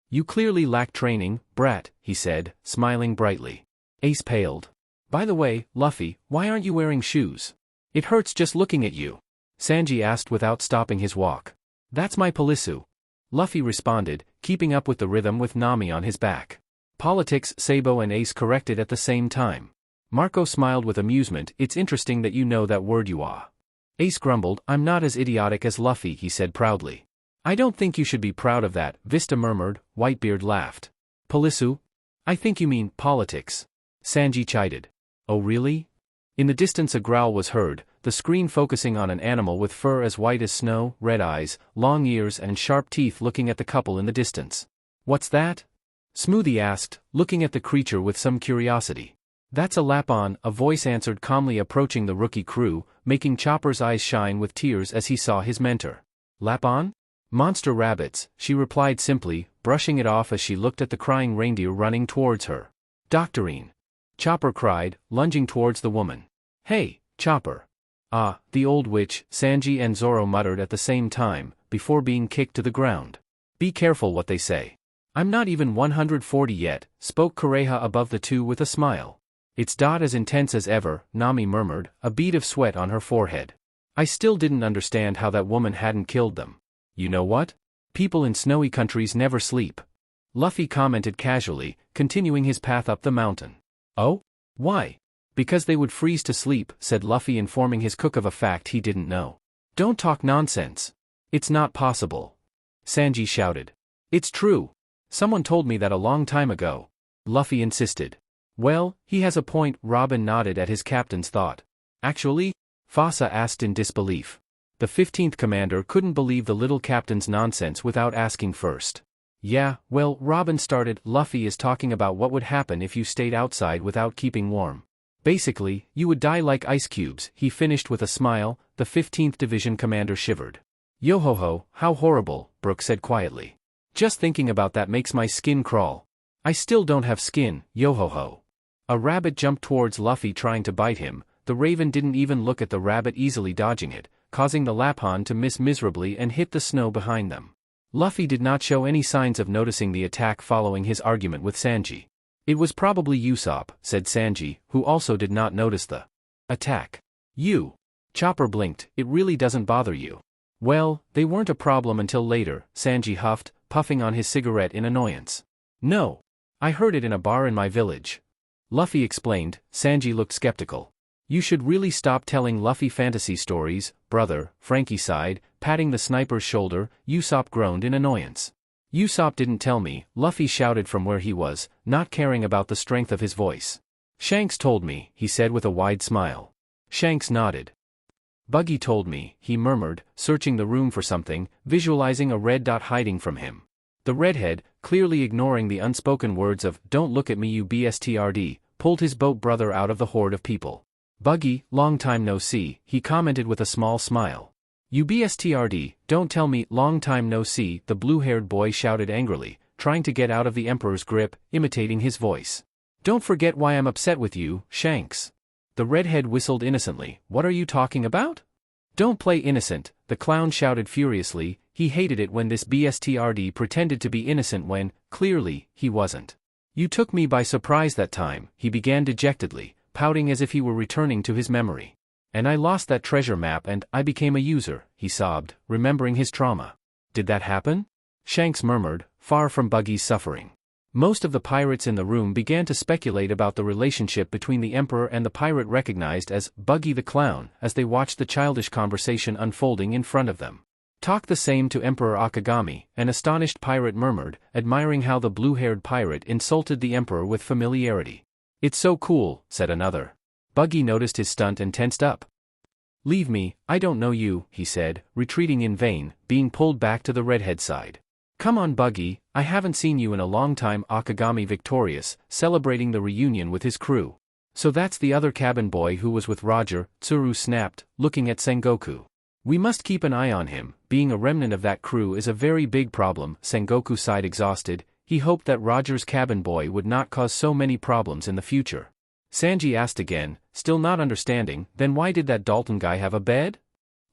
You clearly lack training, brat, he said, smiling brightly. Ace paled. By the way, Luffy, why aren't you wearing shoes? It hurts just looking at you. Sanji asked without stopping his walk. That's my palisu. Luffy responded, keeping up with the rhythm with Nami on his back. Politics, Sabo and Ace corrected at the same time. Marco smiled with amusement. It's interesting that you know that word, you are. Ace grumbled. I'm not as idiotic as Luffy, he said proudly. I don't think you should be proud of that, Vista murmured. Whitebeard laughed. Palisu? I think you mean politics. Sanji chided. Oh really? In the distance a growl was heard, the screen focusing on an animal with fur as white as snow, red eyes, long ears and sharp teeth looking at the couple in the distance. What's that? Smoothie asked, looking at the creature with some curiosity. That's a Lapon, a voice answered calmly, approaching the rookie crew, making Chopper's eyes shine with tears as he saw his mentor. Lapon? Monster rabbits, she replied simply, brushing it off as she looked at the crying reindeer running towards her. Doctorine! Chopper cried, lunging towards the woman. Hey, Chopper! Ah, the old witch, Sanji and Zoro muttered at the same time, before being kicked to the ground. Be careful what they say. I'm not even 140 yet, spoke Kureha above the two with a smile. It's as intense as ever, Nami murmured, a bead of sweat on her forehead. I still didn't understand how that woman hadn't killed them. You know what? People in snowy countries never sleep. Luffy commented casually, continuing his path up the mountain. Oh? Why? Because they would freeze to sleep, said Luffy, informing his cook of a fact he didn't know. Don't talk nonsense. It's not possible. Sanji shouted. It's true. Someone told me that a long time ago. Luffy insisted. Well, he has a point, Robin nodded at his captain's thought. Actually? Fasa asked in disbelief. The 15th commander couldn't believe the little captain's nonsense without asking first. Yeah, well, Robin started. Luffy is talking about what would happen if you stayed outside without keeping warm. Basically, you would die like ice cubes, he finished with a smile. The 15th division commander shivered. Yo-ho-ho, how horrible, Brook said quietly. Just thinking about that makes my skin crawl. I still don't have skin, yo-ho-ho. A rabbit jumped towards Luffy trying to bite him. The raven didn't even look at the rabbit, easily dodging it, causing the Lapon to miss miserably and hit the snow behind them. Luffy did not show any signs of noticing the attack following his argument with Sanji. It was probably Usopp, said Sanji, who also did not notice the attack. You. Chopper blinked. It really doesn't bother you. Well, they weren't a problem until later, Sanji huffed, puffing on his cigarette in annoyance. No. I heard it in a bar in my village. Luffy explained. Sanji looked skeptical. You should really stop telling Luffy fantasy stories, brother, Frankie sighed, patting the sniper's shoulder. Usopp groaned in annoyance. Usopp didn't tell me, Luffy shouted from where he was, not caring about the strength of his voice. Shanks told me, he said with a wide smile. Shanks nodded. Buggy told me, he murmured, searching the room for something, visualizing a red dot hiding from him. The redhead, clearly ignoring the unspoken words of, "Don't look at me you bstrd," pulled his boat brother out of the horde of people. "Buggy, long time no see," he commented with a small smile. "You bstrd, don't tell me, long time no see," the blue-haired boy shouted angrily, trying to get out of the Emperor's grip, imitating his voice. "Don't forget why I'm upset with you, Shanks." The redhead whistled innocently. "What are you talking about?" "Don't play innocent," the clown shouted furiously. He hated it when this bstrd pretended to be innocent when, clearly, he wasn't. "You took me by surprise that time," he began dejectedly, pouting as if he were returning to his memory. "And I lost that treasure map and I became a user," he sobbed, remembering his trauma. "Did that happen?" Shanks murmured, far from Buggy's suffering. Most of the pirates in the room began to speculate about the relationship between the Emperor and the pirate recognized as Buggy the Clown as they watched the childish conversation unfolding in front of them. "Talk the same to Emperor Akagami," an astonished pirate murmured, admiring how the blue-haired pirate insulted the Emperor with familiarity. "It's so cool," said another. Buggy noticed his stunt and tensed up. "Leave me, I don't know you," he said, retreating in vain, being pulled back to the redhead's side. "Come on Buggy, I haven't seen you in a long time." Akagami victorious, celebrating the reunion with his crew. "So that's the other cabin boy who was with Roger," Tsuru snapped, looking at Sengoku. "We must keep an eye on him, being a remnant of that crew is a very big problem." Sengoku sighed exhausted, he hoped that Roger's cabin boy would not cause so many problems in the future. Sanji asked again, still not understanding, "Then why did that Dalton guy have a bed?"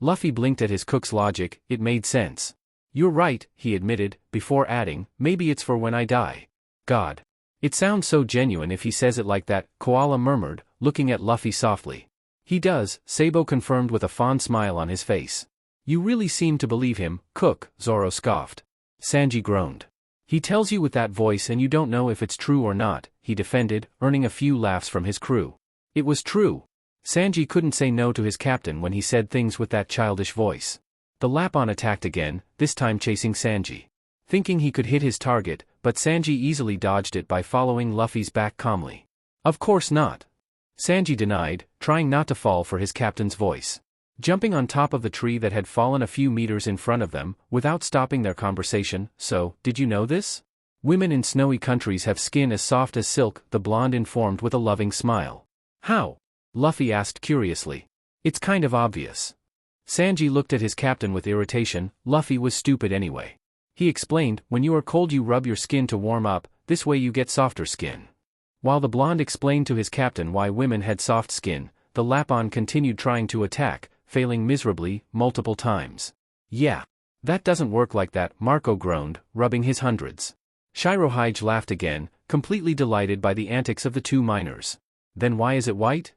Luffy blinked at his cook's logic, it made sense. "You're right," he admitted, before adding, "maybe it's for when I die." "God. It sounds so genuine if he says it like that," Koala murmured, looking at Luffy softly. "He does," Sabo confirmed with a fond smile on his face. "You really seem to believe him, Cook," Zoro scoffed. Sanji groaned. "He tells you with that voice and you don't know if it's true or not," he defended, earning a few laughs from his crew. It was true. Sanji couldn't say no to his captain when he said things with that childish voice. The Lapon attacked again, this time chasing Sanji. Thinking he could hit his target, but Sanji easily dodged it by following Luffy's back calmly. "Of course not," Sanji denied, trying not to fall for his captain's voice. Jumping on top of the tree that had fallen a few meters in front of them, without stopping their conversation. "So, did you know this? Women in snowy countries have skin as soft as silk," the blonde informed with a loving smile. "How?" Luffy asked curiously. "It's kind of obvious." Sanji looked at his captain with irritation. Luffy was stupid anyway. He explained, "When you are cold you rub your skin to warm up, this way you get softer skin." While the blonde explained to his captain why women had soft skin, the Lapon continued trying to attack, failing miserably, multiple times. "Yeah. That doesn't work like that," Marco groaned, rubbing his hundreds. Shirohige laughed again, completely delighted by the antics of the two miners. "Then why is it white?"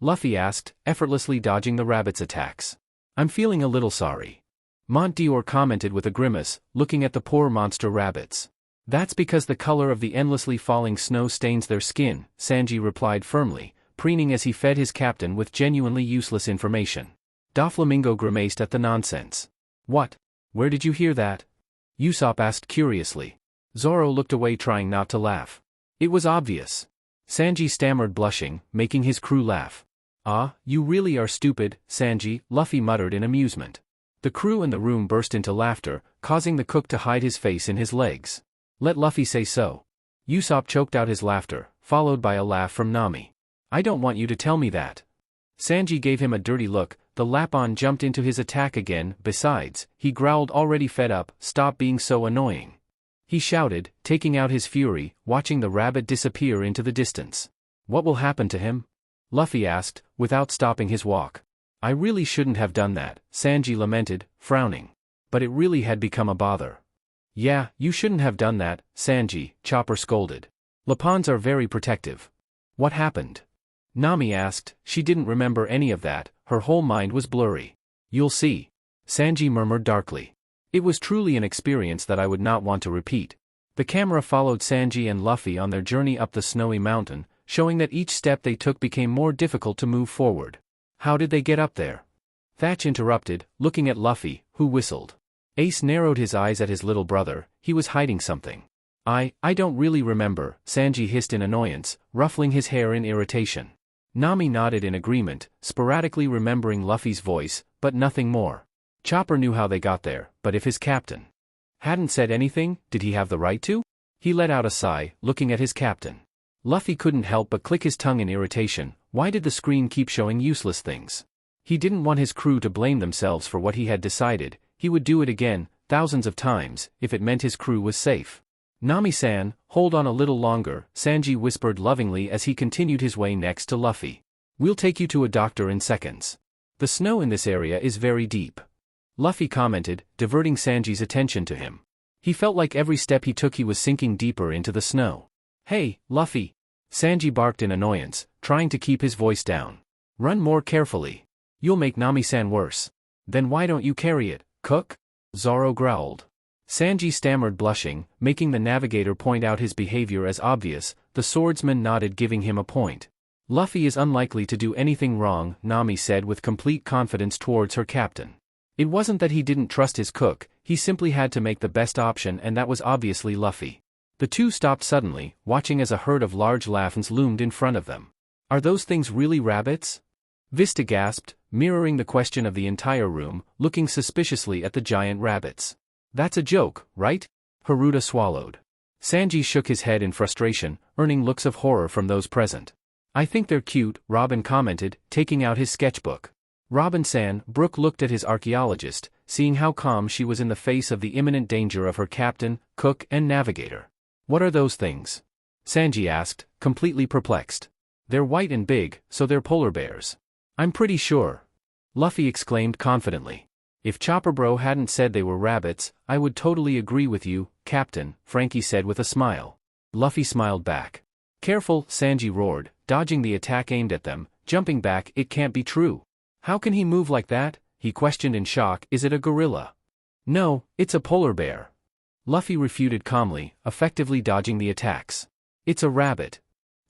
Luffy asked, effortlessly dodging the rabbit's attacks. "I'm feeling a little sorry." Mont Dior commented with a grimace, looking at the poor monster rabbits. "That's because the color of the endlessly falling snow stains their skin," Sanji replied firmly, preening as he fed his captain with genuinely useless information. Doflamingo grimaced at the nonsense. "What? Where did you hear that?" Usopp asked curiously. Zoro looked away trying not to laugh. "It was obvious." Sanji stammered blushing, making his crew laugh. "Ah, you really are stupid, Sanji," Luffy muttered in amusement. The crew in the room burst into laughter, causing the cook to hide his face in his legs. "Let Luffy say so." Usopp choked out his laughter, followed by a laugh from Nami. "I don't want you to tell me that." Sanji gave him a dirty look. The Lapon jumped into his attack again. Besides, he growled, already fed up, "Stop being so annoying," he shouted, taking out his fury, watching the rabbit disappear into the distance. "What will happen to him?" Luffy asked, without stopping his walk. "I really shouldn't have done that," Sanji lamented, frowning. "But it really had become a bother." "Yeah, you shouldn't have done that, Sanji," Chopper scolded. "Lapons are very protective." "What happened?" Nami asked. She didn't remember any of that, her whole mind was blurry. "You'll see," Sanji murmured darkly. "It was truly an experience that I would not want to repeat." The camera followed Sanji and Luffy on their journey up the snowy mountain, showing that each step they took became more difficult to move forward. "How did they get up there?" Thatch interrupted, looking at Luffy, who whistled. Ace narrowed his eyes at his little brother. He was hiding something. I don't really remember, Sanji hissed in annoyance, ruffling his hair in irritation. Nami nodded in agreement, sporadically remembering Luffy's voice, but nothing more. Chopper knew how they got there, but if his captain hadn't said anything, did he have the right to? He let out a sigh, looking at his captain. Luffy couldn't help but click his tongue in irritation. Why did the screen keep showing useless things? He didn't want his crew to blame themselves for what he had decided. He would do it again, thousands of times, if it meant his crew was safe. Nami-san, hold on a little longer, Sanji whispered lovingly as he continued his way next to Luffy. We'll take you to a doctor in seconds. The snow in this area is very deep. Luffy commented, diverting Sanji's attention to him. He felt like every step he took he was sinking deeper into the snow. Hey, Luffy! Sanji barked in annoyance, trying to keep his voice down. Run more carefully. You'll make Nami-san worse. Then why don't you carry it, Cook? Zoro growled. Sanji stammered, blushing, making the navigator point out his behavior as obvious. The swordsman nodded, giving him a point. Luffy is unlikely to do anything wrong, Nami said with complete confidence towards her captain. It wasn't that he didn't trust his cook, he simply had to make the best option, and that was obviously Luffy. The two stopped suddenly, watching as a herd of large Laffins loomed in front of them. Are those things really rabbits? Vista gasped, mirroring the question of the entire room, looking suspiciously at the giant rabbits. That's a joke, right? Haruta swallowed. Sanji shook his head in frustration, earning looks of horror from those present. I think they're cute, Robin commented, taking out his sketchbook. Robin-san, Brook looked at his archaeologist, seeing how calm she was in the face of the imminent danger of her captain, cook, and navigator. What are those things? Sanji asked, completely perplexed. They're white and big, so they're polar bears. I'm pretty sure. Luffy exclaimed confidently. If Chopper Bro hadn't said they were rabbits, I would totally agree with you, Captain, Frankie said with a smile. Luffy smiled back. Careful, Sanji roared, dodging the attack aimed at them, jumping back. It can't be true. How can he move like that? He questioned in shock. Is it a gorilla? No, it's a polar bear. Luffy refuted calmly, effectively dodging the attacks. It's a rabbit.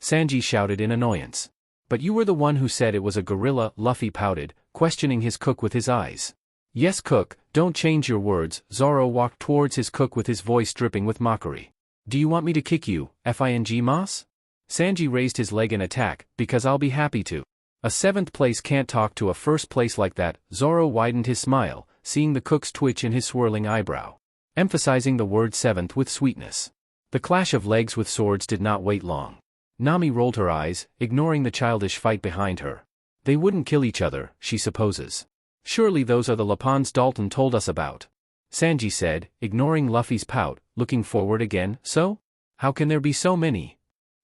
Sanji shouted in annoyance. But you were the one who said it was a gorilla, Luffy pouted, questioning his cook with his eyes. Yes, cook, don't change your words. Zoro walked towards his cook with his voice dripping with mockery. Do you want me to kick you, Fing Moss? Sanji raised his leg in attack, because I'll be happy to. A 7th place can't talk to a 1st place like that. Zoro widened his smile, seeing the cook's twitch in his swirling eyebrow, emphasizing the word 7th with sweetness. The clash of legs with swords did not wait long. Nami rolled her eyes, ignoring the childish fight behind her. They wouldn't kill each other, she supposes. Surely those are the Lapans Dalton told us about. Sanji said, ignoring Luffy's pout, looking forward again. So? How can there be so many?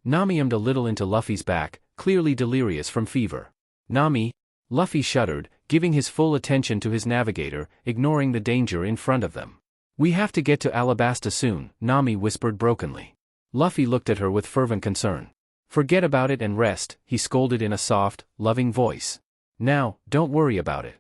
Nami ummed a little into Luffy's back, clearly delirious from fever. Nami? Luffy shuddered, giving his full attention to his navigator, ignoring the danger in front of them. We have to get to Alabasta soon, Nami whispered brokenly. Luffy looked at her with fervent concern. Forget about it and rest, he scolded in a soft, loving voice. Now, don't worry about it.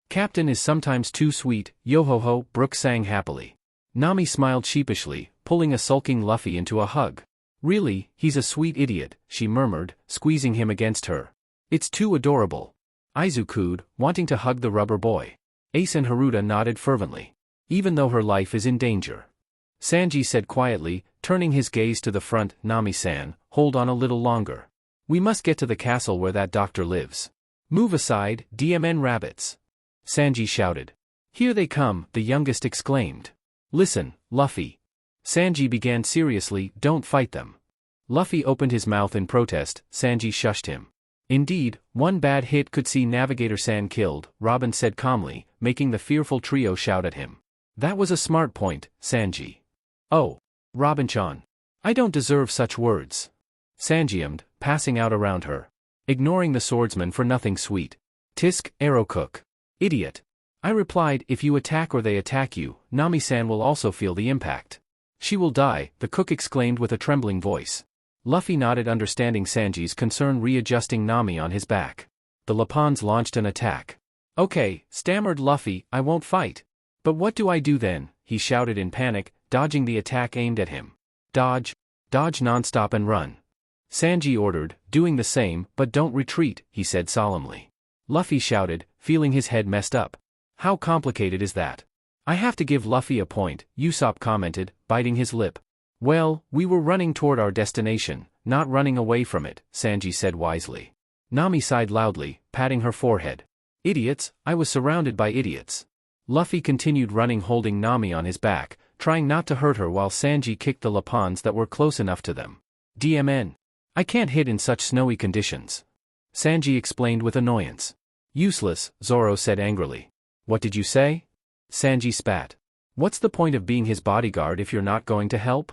Captain is sometimes too sweet, yo-ho-ho, Brook sang happily. Nami smiled sheepishly, pulling a sulking Luffy into a hug. Really, he's a sweet idiot, she murmured, squeezing him against her. It's too adorable. Aizu cooed, wanting to hug the rubber boy. Ace and Haruta nodded fervently. Even though her life is in danger. Sanji said quietly, turning his gaze to the front, Nami-san, hold on a little longer. We must get to the castle where that doctor lives. Move aside, DMN rabbits. Sanji shouted. Here they come, the youngest exclaimed. Listen, Luffy. Sanji began seriously, don't fight them. Luffy opened his mouth in protest. Sanji shushed him. Indeed, one bad hit could see Navigator-san killed, Robin said calmly, making the fearful trio shout at him. That was a smart point, Sanji. Oh. Robin-chan. I don't deserve such words. Sanji ummed, passing out around her. Ignoring the swordsman for nothing sweet. Tisk, arrow cook. Idiot. I replied, if you attack or they attack you, Nami-san will also feel the impact. She will die, the cook exclaimed with a trembling voice. Luffy nodded, understanding Sanji's concern, readjusting Nami on his back. The Lapans launched an attack. Okay, stammered Luffy, I won't fight. But what do I do then? He shouted in panic, dodging the attack aimed at him. Dodge. Dodge nonstop and run. Sanji ordered, doing the same, but don't retreat, he said solemnly. Luffy shouted, feeling his head messed up. How complicated is that? I have to give Luffy a point, Usopp commented, biting his lip. Well, we were running toward our destination, not running away from it, Sanji said wisely. Nami sighed loudly, patting her forehead. Idiots, I was surrounded by idiots. Luffy continued running holding Nami on his back, trying not to hurt her while Sanji kicked the Lapons that were close enough to them. DMN. I can't hit in such snowy conditions. Sanji explained with annoyance. Useless, Zoro said angrily. What did you say? Sanji spat. What's the point of being his bodyguard if you're not going to help?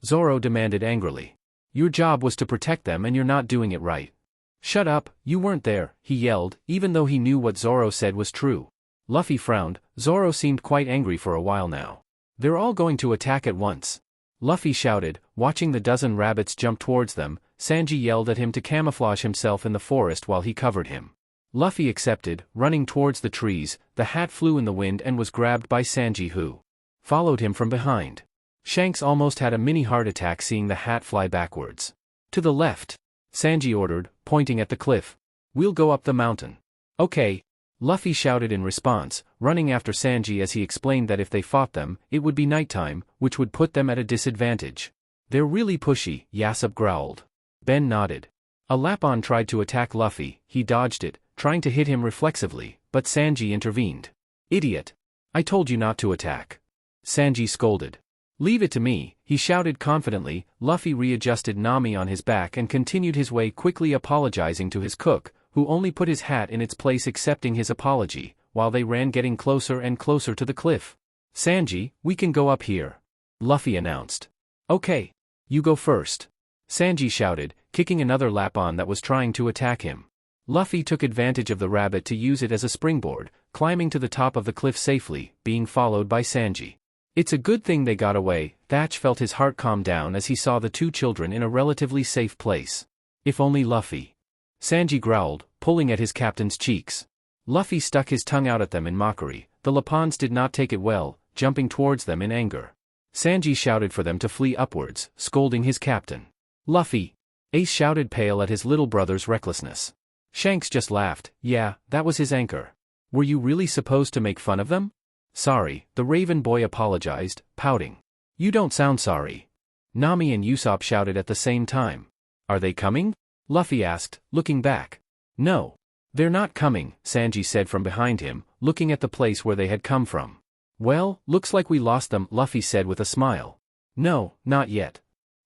Zoro demanded angrily. Your job was to protect them and you're not doing it right. Shut up, you weren't there, he yelled, even though he knew what Zoro said was true. Luffy frowned. Zoro seemed quite angry for a while now. They're all going to attack at once. Luffy shouted, watching the dozen rabbits jump towards them. Sanji yelled at him to camouflage himself in the forest while he covered him. Luffy accepted, running towards the trees. The hat flew in the wind and was grabbed by Sanji, who followed him from behind. Shanks almost had a mini heart attack seeing the hat fly backwards. To the left, Sanji ordered, pointing at the cliff. We'll go up the mountain. Okay. Luffy shouted in response, running after Sanji as he explained that if they fought them, it would be nighttime, which would put them at a disadvantage. They're really pushy, Yasop growled. Ben nodded. A Lapon tried to attack Luffy. He dodged it, trying to hit him reflexively, but Sanji intervened. Idiot. I told you not to attack. Sanji scolded. Leave it to me, he shouted confidently. Luffy readjusted Nami on his back and continued his way, quickly apologizing to his cook, who only put his hat in its place accepting his apology, while they ran getting closer and closer to the cliff. Sanji, we can go up here. Luffy announced. Okay. You go first. Sanji shouted, kicking another Lapon that was trying to attack him. Luffy took advantage of the rabbit to use it as a springboard, climbing to the top of the cliff safely, being followed by Sanji. It's a good thing they got away. Thatch felt his heart calm down as he saw the two children in a relatively safe place. If only Luffy. Sanji growled, pulling at his captain's cheeks. Luffy stuck his tongue out at them in mockery. The Lapons did not take it well, jumping towards them in anger. Sanji shouted for them to flee upwards, scolding his captain. Luffy! Ace shouted, pale at his little brother's recklessness. Shanks just laughed. Yeah, that was his anchor. Were you really supposed to make fun of them? Sorry, the Raven boy apologized, pouting. You don't sound sorry. Nami and Usopp shouted at the same time. Are they coming? Luffy asked, looking back. No. They're not coming, Sanji said from behind him, looking at the place where they had come from. Well, looks like we lost them, Luffy said with a smile. No, not yet.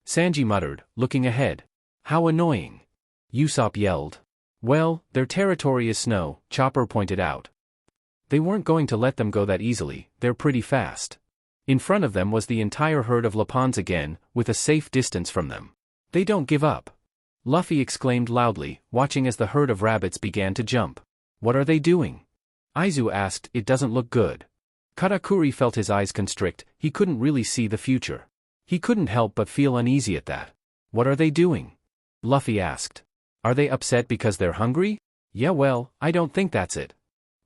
Sanji muttered, looking ahead. How annoying. Usopp yelled. Well, their territory is snow, Chopper pointed out. They weren't going to let them go that easily, they're pretty fast. In front of them was the entire herd of Lapons again, with a safe distance from them. They don't give up. Luffy exclaimed loudly, watching as the herd of rabbits began to jump. What are they doing? Aizu asked. It doesn't look good. Katakuri felt his eyes constrict. He couldn't really see the future. He couldn't help but feel uneasy at that. What are they doing? Luffy asked. Are they upset because they're hungry? Yeah, well, I don't think that's it.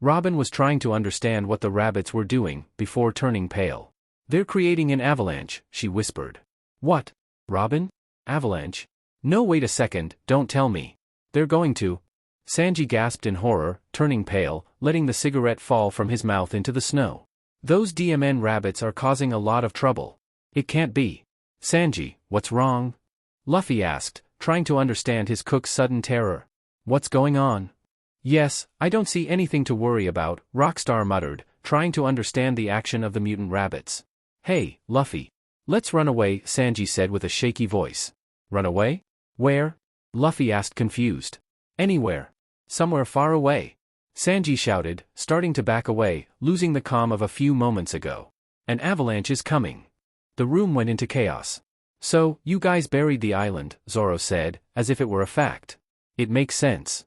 Robin was trying to understand what the rabbits were doing, before turning pale. They're creating an avalanche, she whispered. What? Robin? Avalanche? No, wait a second, don't tell me. They're going to. Sanji gasped in horror, turning pale, letting the cigarette fall from his mouth into the snow. Those DMN rabbits are causing a lot of trouble. It can't be. Sanji, what's wrong? Luffy asked, trying to understand his cook's sudden terror. What's going on? Yes, I don't see anything to worry about, Rockstar muttered, trying to understand the action of the mutant rabbits. Hey, Luffy. Let's run away, Sanji said with a shaky voice. Run away? Where? Luffy asked confused. Anywhere. Somewhere far away. Sanji shouted, starting to back away, losing the calm of a few moments ago. An avalanche is coming. The room went into chaos. So, you guys buried the island, Zoro said, as if it were a fact. It makes sense.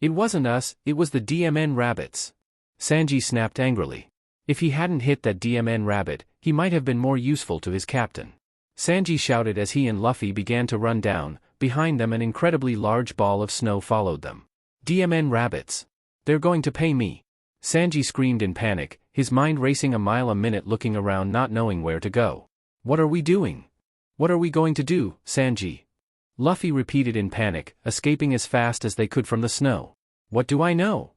It wasn't us, it was the DMN rabbits. Sanji snapped angrily. If he hadn't hit that DMN rabbit, he might have been more useful to his captain. Sanji shouted as he and Luffy began to run down. Behind them an incredibly large ball of snow followed them. DMN rabbits. They're going to pay me. Sanji screamed in panic, his mind racing a mile a minute, looking around not knowing where to go. What are we doing? What are we going to do, Sanji? Luffy repeated in panic, escaping as fast as they could from the snow. What do I know?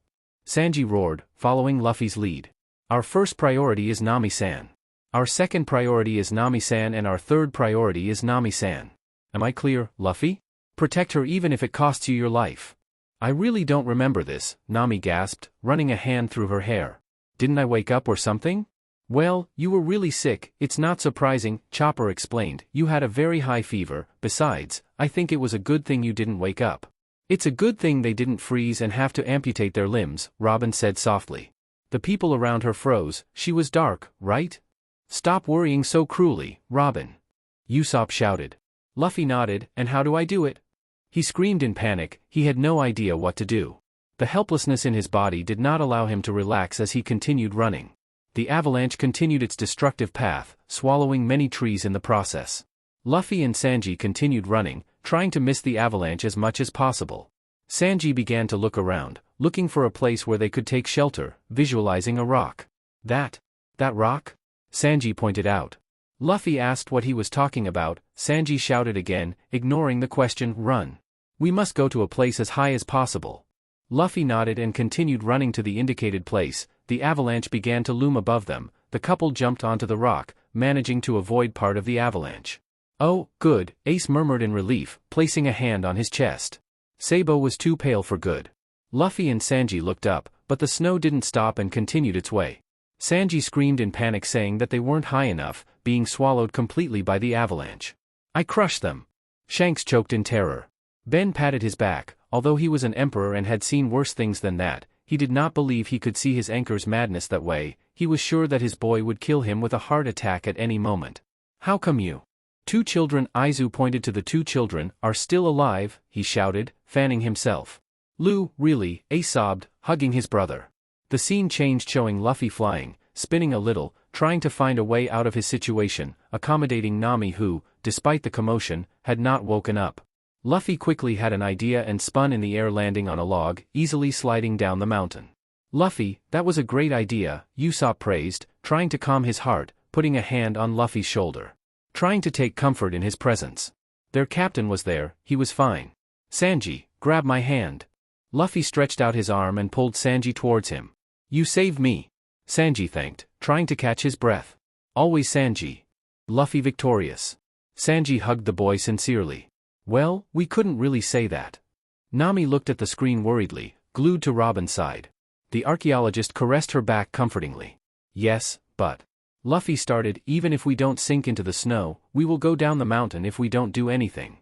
Sanji roared, following Luffy's lead. Our first priority is Nami-san. Our second priority is Nami-san and our third priority is Nami-san. Am I clear, Luffy? Protect her even if it costs you your life. I really don't remember this, Nami gasped, running a hand through her hair. Didn't I wake up or something? Well, you were really sick, it's not surprising, Chopper explained, you had a very high fever, besides, I think it was a good thing you didn't wake up. It's a good thing they didn't freeze and have to amputate their limbs, Robin said softly. The people around her froze, she was dark, right? Stop worrying so cruelly, Robin. Usopp shouted. Luffy nodded, and how do I do it? He screamed in panic, he had no idea what to do. The helplessness in his body did not allow him to relax as he continued running. The avalanche continued its destructive path, swallowing many trees in the process. Luffy and Sanji continued running, trying to miss the avalanche as much as possible. Sanji began to look around, looking for a place where they could take shelter, visualizing a rock. That rock? Sanji pointed out. Luffy asked what he was talking about, Sanji shouted again, ignoring the question, run. We must go to a place as high as possible. Luffy nodded and continued running to the indicated place. The avalanche began to loom above them, the couple jumped onto the rock, managing to avoid part of the avalanche. Oh, good, Ace murmured in relief, placing a hand on his chest. Sabo was too pale for good. Luffy and Sanji looked up, but the snow didn't stop and continued its way. Sanji screamed in panic saying that they weren't high enough, being swallowed completely by the avalanche. I crushed them. Shanks choked in terror. Ben patted his back, although he was an emperor and had seen worse things than that, he did not believe he could see his anchor's madness that way, he was sure that his boy would kill him with a heart attack at any moment. How come you? Two children, Aizu pointed to the two children, are still alive, he shouted, fanning himself. Lu, really, Ace sobbed, hugging his brother. The scene changed showing Luffy flying, spinning a little, trying to find a way out of his situation, accommodating Nami who, despite the commotion, had not woken up. Luffy quickly had an idea and spun in the air landing on a log, easily sliding down the mountain. Luffy, that was a great idea, Usopp praised, trying to calm his heart, putting a hand on Luffy's shoulder. Trying to take comfort in his presence. Their captain was there, he was fine. Sanji, grab my hand. Luffy stretched out his arm and pulled Sanji towards him. You saved me. Sanji thanked, trying to catch his breath. Always Sanji. Luffy victorious. Sanji hugged the boy sincerely. Well, we couldn't really say that. Nami looked at the screen worriedly, glued to Robin's side. The archaeologist caressed her back comfortingly. Yes, but... Luffy started, even if we don't sink into the snow, we will go down the mountain if we don't do anything.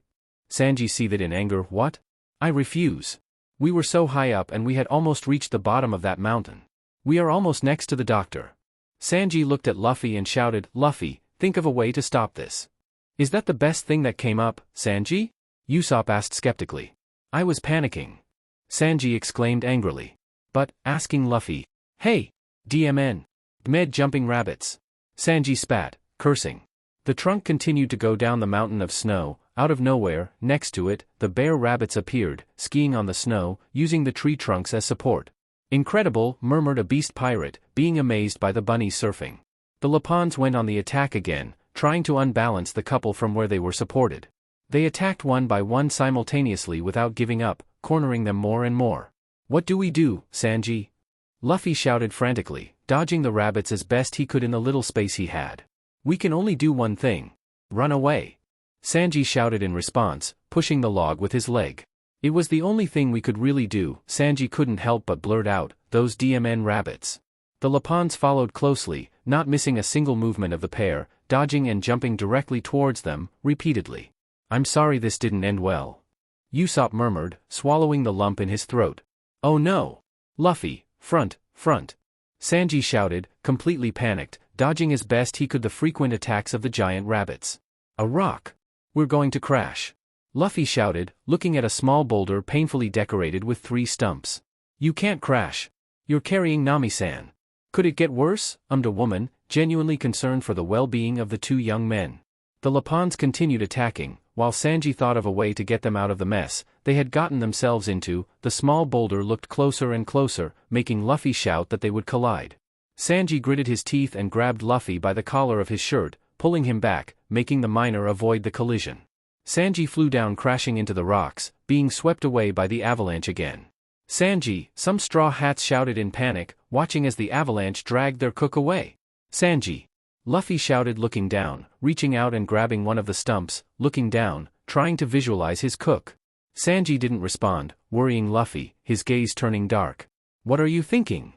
Sanji seethed in anger, what? I refuse. We were so high up and we had almost reached the bottom of that mountain. We are almost next to the doctor. Sanji looked at Luffy and shouted, Luffy, think of a way to stop this. Is that the best thing that came up, Sanji? Usopp asked skeptically. I was panicking. Sanji exclaimed angrily. But, asking Luffy, hey, DMN. Gmed jumping rabbits. Sanji spat, cursing. The trunk continued to go down the mountain of snow, out of nowhere, next to it, the bear rabbits appeared, skiing on the snow, using the tree trunks as support. Incredible, murmured a beast pirate, being amazed by the bunnies surfing. The Lapons went on the attack again, trying to unbalance the couple from where they were supported. They attacked one by one simultaneously without giving up, cornering them more and more. What do we do, Sanji? Luffy shouted frantically, dodging the rabbits as best he could in the little space he had. We can only do one thing. Run away. Sanji shouted in response, pushing the log with his leg. It was the only thing we could really do, Sanji couldn't help but blurt out, those DMN rabbits. The Lapons followed closely, not missing a single movement of the pair, dodging and jumping directly towards them, repeatedly. I'm sorry this didn't end well. Usopp murmured, swallowing the lump in his throat. Oh no! Luffy, front, front! Sanji shouted, completely panicked, dodging as best he could the frequent attacks of the giant rabbits. A rock! We're going to crash! Luffy shouted, looking at a small boulder painfully decorated with 3 stumps. You can't crash. You're carrying Nami-san. Could it get worse? A woman, genuinely concerned for the well-being of the 2 young men. The Lapons continued attacking, while Sanji thought of a way to get them out of the mess they had gotten themselves into. The small boulder looked closer and closer, making Luffy shout that they would collide. Sanji gritted his teeth and grabbed Luffy by the collar of his shirt, pulling him back, making the miner avoid the collision. Sanji flew down crashing into the rocks, being swept away by the avalanche again. Sanji, some straw hats shouted in panic, watching as the avalanche dragged their cook away. Sanji! Luffy shouted, looking down, reaching out and grabbing one of the stumps, looking down, trying to visualize his cook. Sanji didn't respond, worrying Luffy, his gaze turning dark. What are you thinking?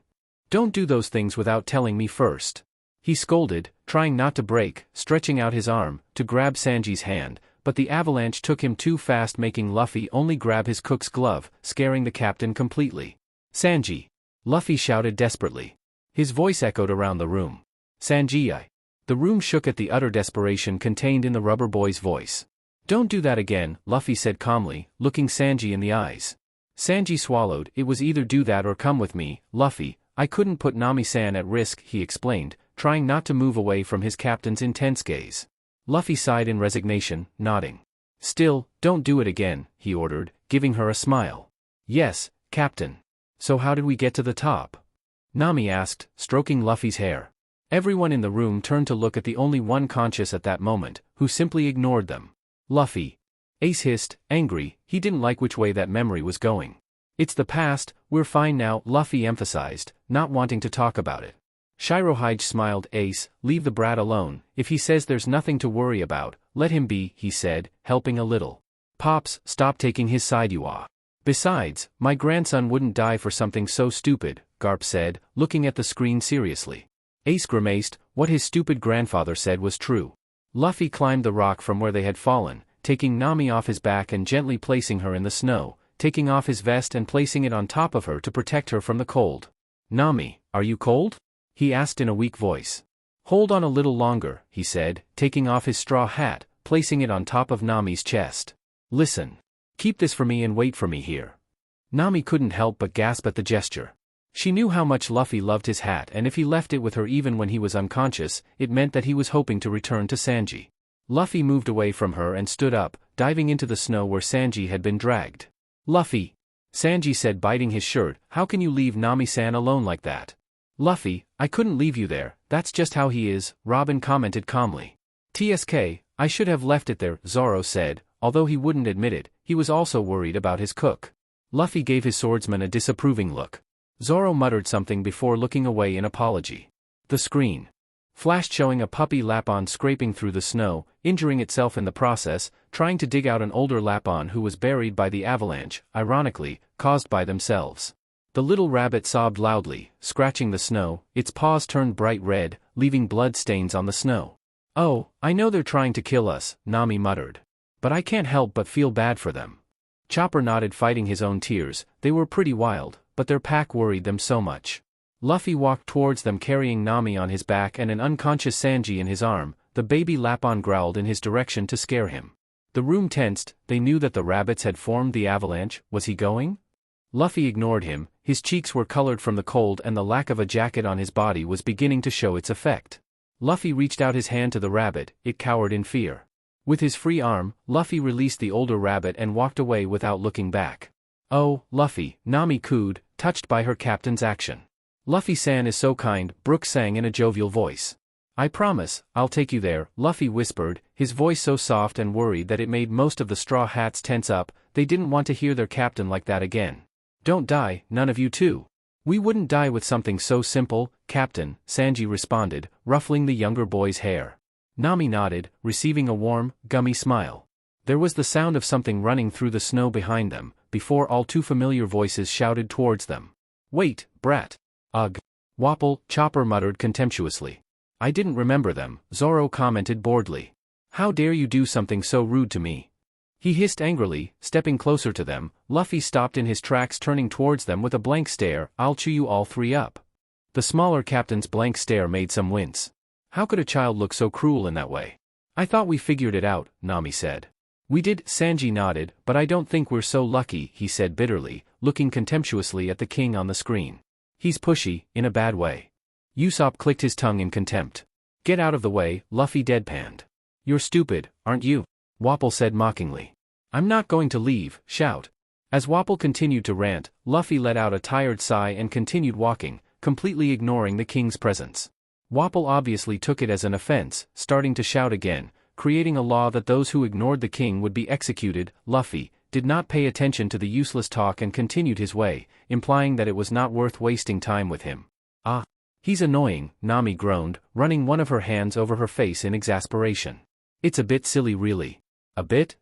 Don't do those things without telling me first. He scolded, trying not to break, stretching out his arm to grab Sanji's hand, but the avalanche took him too fast, making Luffy only grab his cook's glove, scaring the captain completely. Sanji! Luffy shouted desperately. His voice echoed around the room. Sanji! The room shook at the utter desperation contained in the rubber boy's voice. Don't do that again, Luffy said calmly, looking Sanji in the eyes. Sanji swallowed. It was either do that or come with me, Luffy. I couldn't put Nami-san at risk, he explained, trying not to move away from his captain's intense gaze. Luffy sighed in resignation, nodding. Still, don't do it again, he ordered, giving her a smile. Yes, Captain. So how did we get to the top? Nami asked, stroking Luffy's hair. Everyone in the room turned to look at the only one conscious at that moment, who simply ignored them. Luffy. Ace hissed, angry. He didn't like which way that memory was going. It's the past, we're fine now, Luffy emphasized, not wanting to talk about it. Shirohige smiled. Ace, leave the brat alone. If he says there's nothing to worry about, let him be, he said, helping a little. Pops, stop taking his side, you are. Besides, my grandson wouldn't die for something so stupid, Garp said, looking at the screen seriously. Ace grimaced. What his stupid grandfather said was true. Luffy climbed the rock from where they had fallen, taking Nami off his back and gently placing her in the snow, taking off his vest and placing it on top of her to protect her from the cold. Nami, are you cold? He asked in a weak voice. Hold on a little longer, he said, taking off his straw hat, placing it on top of Nami's chest. Listen. Keep this for me and wait for me here. Nami couldn't help but gasp at the gesture. She knew how much Luffy loved his hat, and if he left it with her even when he was unconscious, it meant that he was hoping to return to Sanji. Luffy moved away from her and stood up, diving into the snow where Sanji had been dragged. Luffy! Sanji said, biting his shirt, how can you leave Nami-san alone like that? Luffy, I couldn't leave you there, that's just how he is, Robin commented calmly. TSK, I should have left it there, Zoro said, although he wouldn't admit it, he was also worried about his cook. Luffy gave his swordsman a disapproving look. Zoro muttered something before looking away in apology. The screen flashed showing a puppy Lapon scraping through the snow, injuring itself in the process, trying to dig out an older Lapon who was buried by the avalanche, ironically, caused by themselves. The little rabbit sobbed loudly, scratching the snow, its paws turned bright red, leaving blood stains on the snow. Oh, I know they're trying to kill us, Nami muttered. But I can't help but feel bad for them. Chopper nodded, fighting his own tears. They were pretty wild, but their pack worried them so much. Luffy walked towards them carrying Nami on his back and an unconscious Sanji in his arm. The baby Lapon growled in his direction to scare him. The room tensed. They knew that the rabbits had formed the avalanche. Was he going? Luffy ignored him. His cheeks were colored from the cold and the lack of a jacket on his body was beginning to show its effect. Luffy reached out his hand to the rabbit. It cowered in fear. With his free arm, Luffy released the older rabbit and walked away without looking back. Oh, Luffy, Nami cooed, touched by her captain's action. Luffy-san is so kind, Brook sang in a jovial voice. I promise, I'll take you there, Luffy whispered, his voice so soft and worried that it made most of the Straw Hats tense up. They didn't want to hear their captain like that again. Don't die, none of you too. We wouldn't die with something so simple, Captain, Sanji responded, ruffling the younger boy's hair. Nami nodded, receiving a warm, gummy smile. There was the sound of something running through the snow behind them, before all too familiar voices shouted towards them. Wait, brat. Ugh. Wapple, Chopper muttered contemptuously. I didn't remember them, Zoro commented boredly. How dare you do something so rude to me? He hissed angrily, stepping closer to them. Luffy stopped in his tracks, turning towards them with a blank stare. I'll chew you all three up. The smaller captain's blank stare made some wince. How could a child look so cruel in that way? I thought we figured it out, Nami said. We did, Sanji nodded, but I don't think we're so lucky, he said bitterly, looking contemptuously at the king on the screen. He's pushy, in a bad way. Usopp clicked his tongue in contempt. Get out of the way, Luffy deadpanned. You're stupid, aren't you? Wapple said mockingly. I'm not going to leave, shout. As Wapple continued to rant, Luffy let out a tired sigh and continued walking, completely ignoring the king's presence. Wapple obviously took it as an offense, starting to shout again, creating a law that those who ignored the king would be executed. Luffy did not pay attention to the useless talk and continued his way, implying that it was not worth wasting time with him. Ah! He's annoying, Nami groaned, running one of her hands over her face in exasperation. It's a bit silly really. A bit?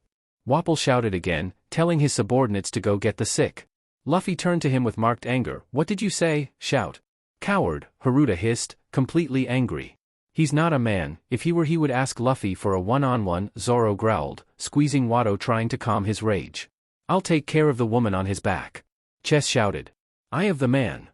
Wapol shouted again, telling his subordinates to go get the sick. Luffy turned to him with marked anger. What did you say? Shout. Coward, Haruta hissed, completely angry. He's not a man, if he were he would ask Luffy for a one-on-one, Zoro growled, squeezing Watto trying to calm his rage. I'll take care of the woman on his back. Chess shouted. Eye of the man.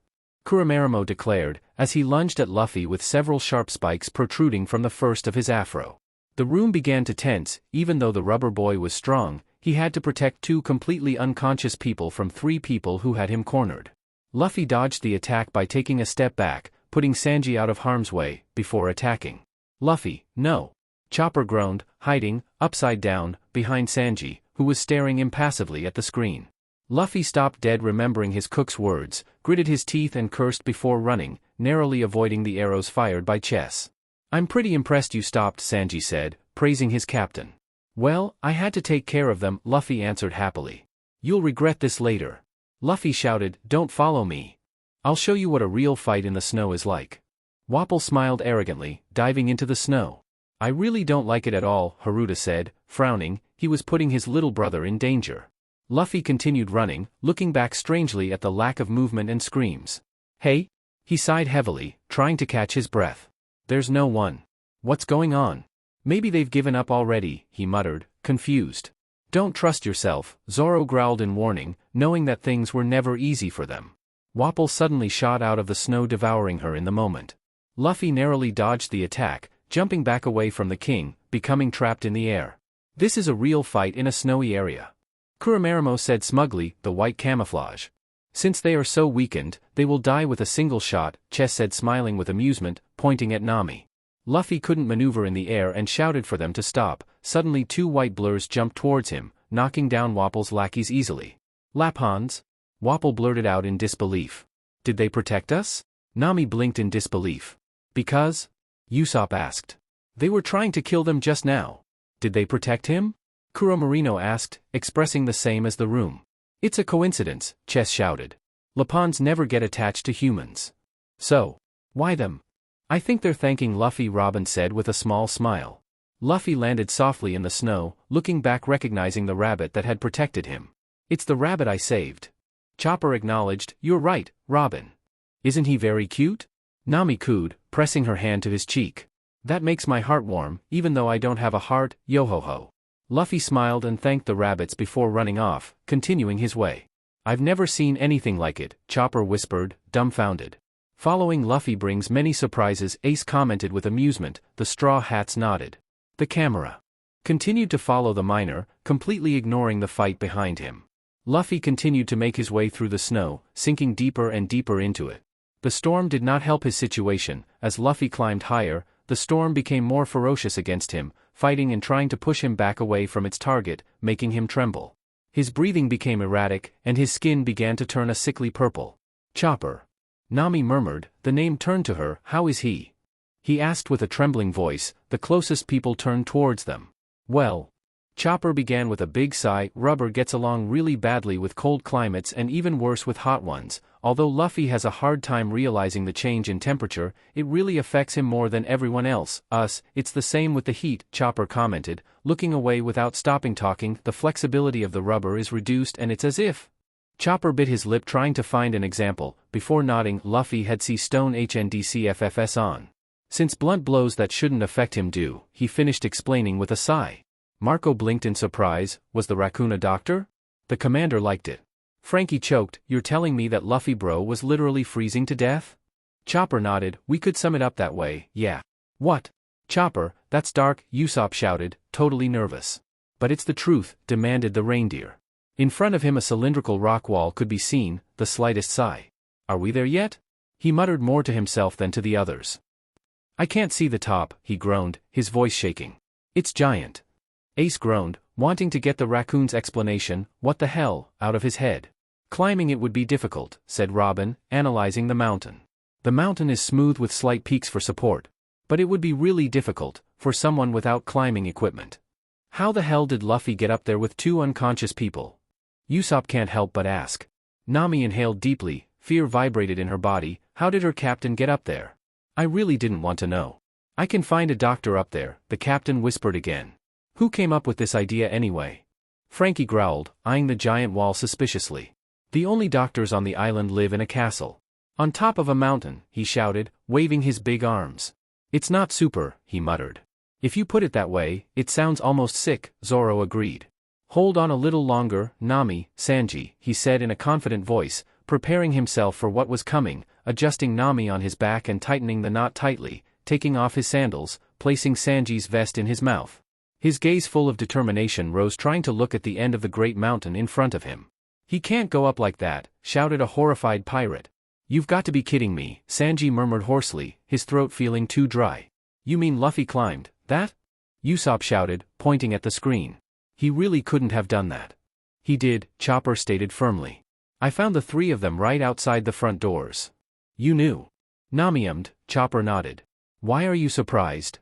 Kuromarimo declared, as he lunged at Luffy with several sharp spikes protruding from the first of his afro. The room began to tense. Even though the rubber boy was strong, he had to protect two completely unconscious people from three people who had him cornered. Luffy dodged the attack by taking a step back, putting Sanji out of harm's way, before attacking. Luffy, no. Chopper groaned, hiding, upside down, behind Sanji, who was staring impassively at the screen. Luffy stopped dead remembering his cook's words, gritted his teeth and cursed before running, narrowly avoiding the arrows fired by Chess. I'm pretty impressed you stopped, Sanji said, praising his captain. Well, I had to take care of them, Luffy answered happily. You'll regret this later. Luffy shouted, don't follow me. I'll show you what a real fight in the snow is like. Wapol smiled arrogantly, diving into the snow. I really don't like it at all, Haruta said, frowning. He was putting his little brother in danger. Luffy continued running, looking back strangely at the lack of movement and screams. Hey? He sighed heavily, trying to catch his breath. There's no one. What's going on? Maybe they've given up already, he muttered, confused. Don't trust yourself, Zoro growled in warning, knowing that things were never easy for them. Wapol suddenly shot out of the snow, devouring her in the moment. Luffy narrowly dodged the attack, jumping back away from the king, becoming trapped in the air. This is a real fight in a snowy area. Kuromarimo said smugly, the white camouflage. Since they are so weakened, they will die with a single shot, Chess said smiling with amusement, pointing at Nami. Luffy couldn't maneuver in the air and shouted for them to stop. Suddenly two white blurs jumped towards him, knocking down Wapol's lackeys easily. Lapons? Wapol blurted out in disbelief. Did they protect us? Nami blinked in disbelief. Because? Usopp asked. They were trying to kill them just now. Did they protect him? Kuromarino asked, expressing the same as the room. It's a coincidence, Chess shouted. Lapons never get attached to humans. So, why them? I think they're thanking Luffy, Robin said with a small smile. Luffy landed softly in the snow, looking back recognizing the rabbit that had protected him. It's the rabbit I saved. Chopper acknowledged, you're right, Robin. Isn't he very cute? Nami cooed, pressing her hand to his cheek. That makes my heart warm, even though I don't have a heart, yo-ho-ho. Luffy smiled and thanked the rabbits before running off, continuing his way. I've never seen anything like it, Chopper whispered, dumbfounded. Following Luffy brings many surprises, Ace commented with amusement. The Straw Hats nodded. The camera continued to follow the miner, completely ignoring the fight behind him. Luffy continued to make his way through the snow, sinking deeper and deeper into it. The storm did not help his situation. As Luffy climbed higher, the storm became more ferocious against him, fighting and trying to push him back away from its target, making him tremble. His breathing became erratic, and his skin began to turn a sickly purple. Chopper. Nami murmured. The name turned to her. How is he? He asked with a trembling voice. The closest people turned towards them. Well. Chopper began with a big sigh. Rubber gets along really badly with cold climates and even worse with hot ones. Although Luffy has a hard time realizing the change in temperature, it really affects him more than everyone else. Us, it's the same with the heat, Chopper commented, looking away without stopping talking. The flexibility of the rubber is reduced and it's as if. Chopper bit his lip trying to find an example. Before nodding, Luffy had stone HNDCFFS on. Since blunt blows that shouldn't affect him do, he finished explaining with a sigh. Marco blinked in surprise. Was the raccoon a doctor? The commander liked it. Frankie choked. You're telling me that Luffy bro was literally freezing to death? Chopper nodded. We could sum it up that way, yeah. What? Chopper, that's dark, Usopp shouted, totally nervous. But it's the truth, demanded the reindeer. In front of him a cylindrical rock wall could be seen, the slightest sigh. Are we there yet? He muttered more to himself than to the others. I can't see the top, he groaned, his voice shaking. It's giant. Ace groaned, wanting to get the raccoon's explanation, what the hell, out of his head. Climbing it would be difficult, said Robin, analyzing the mountain. The mountain is smooth with slight peaks for support. But it would be really difficult, for someone without climbing equipment. How the hell did Luffy get up there with two unconscious people? Usopp can't help but ask. Nami inhaled deeply, fear vibrated in her body, how did her captain get up there? I really didn't want to know. I can find a doctor up there, the captain whispered again. Who came up with this idea anyway? Frankie growled, eyeing the giant wall suspiciously. The only doctors on the island live in a castle. On top of a mountain, he shouted, waving his big arms. It's not super, he muttered. If you put it that way, it sounds almost sick, Zoro agreed. Hold on a little longer, Nami, Sanji, he said in a confident voice, preparing himself for what was coming, adjusting Nami on his back and tightening the knot tightly, taking off his sandals, placing Sanji's vest in his mouth. His gaze full of determination rose, trying to look at the end of the great mountain in front of him. He can't go up like that, shouted a horrified pirate. You've got to be kidding me, Sanji murmured hoarsely, his throat feeling too dry. You mean Luffy climbed that? Usopp shouted, pointing at the screen. He really couldn't have done that. He did, Chopper stated firmly. I found the three of them right outside the front doors. You knew? Nami ummed, Chopper nodded. Why are you surprised?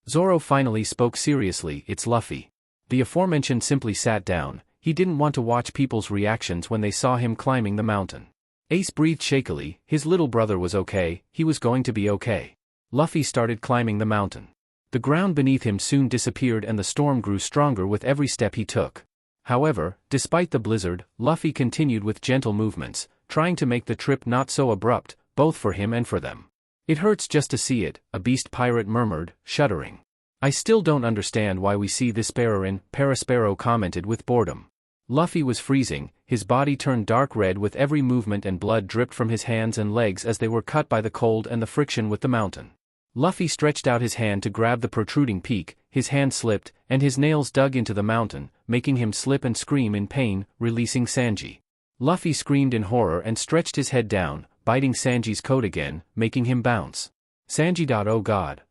Zoro finally spoke seriously. It's Luffy. The aforementioned simply sat down. He didn't want to watch people's reactions when they saw him climbing the mountain. Ace breathed shakily. His little brother was okay, he was going to be okay. Luffy started climbing the mountain. The ground beneath him soon disappeared and the storm grew stronger with every step he took. However, despite the blizzard, Luffy continued with gentle movements, trying to make the trip not so abrupt, both for him and for them. It hurts just to see it, a beast pirate murmured, shuddering. I still don't understand why we see this Sparrow. Parasparrow commented with boredom. Luffy was freezing, his body turned dark red with every movement and blood dripped from his hands and legs as they were cut by the cold and the friction with the mountain. Luffy stretched out his hand to grab the protruding peak, his hand slipped, and his nails dug into the mountain, making him slip and scream in pain, releasing Sanji. Luffy screamed in horror and stretched his head down, biting Sanji's coat again, making him bounce. Sanji. Oh god.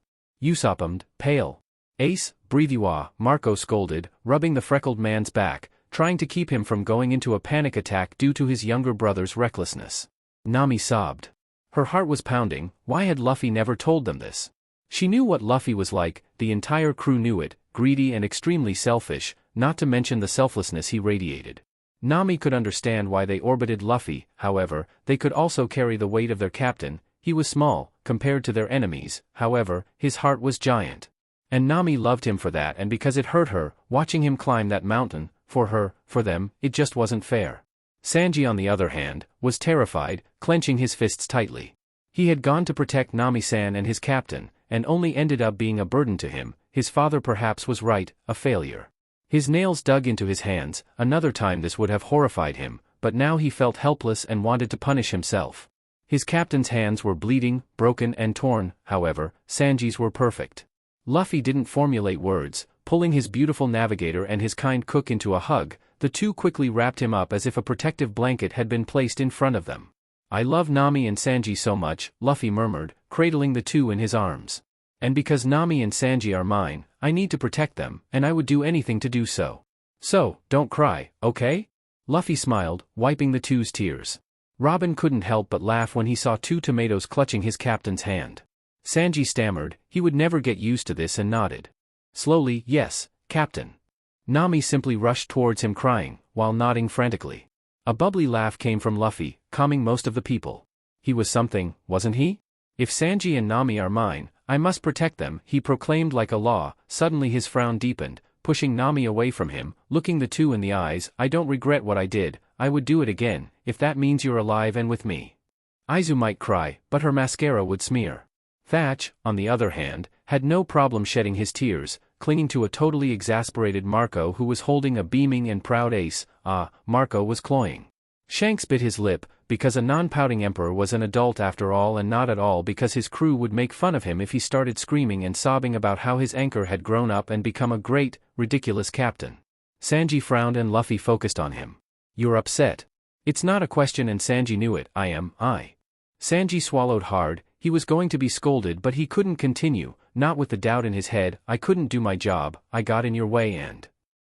Usopp ummed, pale. Ace, breathe you ah, Marco scolded, rubbing the freckled man's back, trying to keep him from going into a panic attack due to his younger brother's recklessness. Nami sobbed. Her heart was pounding. Why had Luffy never told them this? She knew what Luffy was like, the entire crew knew it, greedy and extremely selfish, not to mention the selflessness he radiated. Nami could understand why they orbited Luffy, however, they could also carry the weight of their captain. He was small, compared to their enemies, however, his heart was giant. And Nami loved him for that, and because it hurt her, watching him climb that mountain, for her, for them, it just wasn't fair. Sanji on the other hand, was terrified, clenching his fists tightly. He had gone to protect Nami-san and his captain, and only ended up being a burden to him. His father perhaps was right, a failure. His nails dug into his hands. Another time this would have horrified him, but now he felt helpless and wanted to punish himself. His captain's hands were bleeding, broken and torn, however, Sanji's were perfect. Luffy didn't formulate words, pulling his beautiful navigator and his kind cook into a hug. The two quickly wrapped him up as if a protective blanket had been placed in front of them. I love Nami and Sanji so much, Luffy murmured, cradling the two in his arms. And because Nami and Sanji are mine, I need to protect them, and I would do anything to do so. So, don't cry, okay? Luffy smiled, wiping the two's tears. Robin couldn't help but laugh when he saw two tomatoes clutching his captain's hand. Sanji stammered, he would never get used to this, and nodded. Slowly, yes, Captain. Nami simply rushed towards him crying, while nodding frantically. A bubbly laugh came from Luffy, calming most of the people. He was something, wasn't he? If Sanji and Nami are mine, I must protect them, he proclaimed like a law. Suddenly his frown deepened, pushing Nami away from him, looking the two in the eyes. I don't regret what I did, I would do it again, if that means you're alive and with me. Aizu might cry, but her mascara would smear. Thatch, on the other hand, had no problem shedding his tears, clinging to a totally exasperated Marco who was holding a beaming and proud Ace. Marco was cloying. Shanks bit his lip, because a non-pouting emperor was an adult after all, and not at all because his crew would make fun of him if he started screaming and sobbing about how his anchor had grown up and become a great, ridiculous captain. Sanji frowned and Luffy focused on him. You're upset. It's not a question, and Sanji knew it. I. Sanji swallowed hard. He was going to be scolded, but he couldn't continue, not with the doubt in his head. I couldn't do my job, I got in your way and...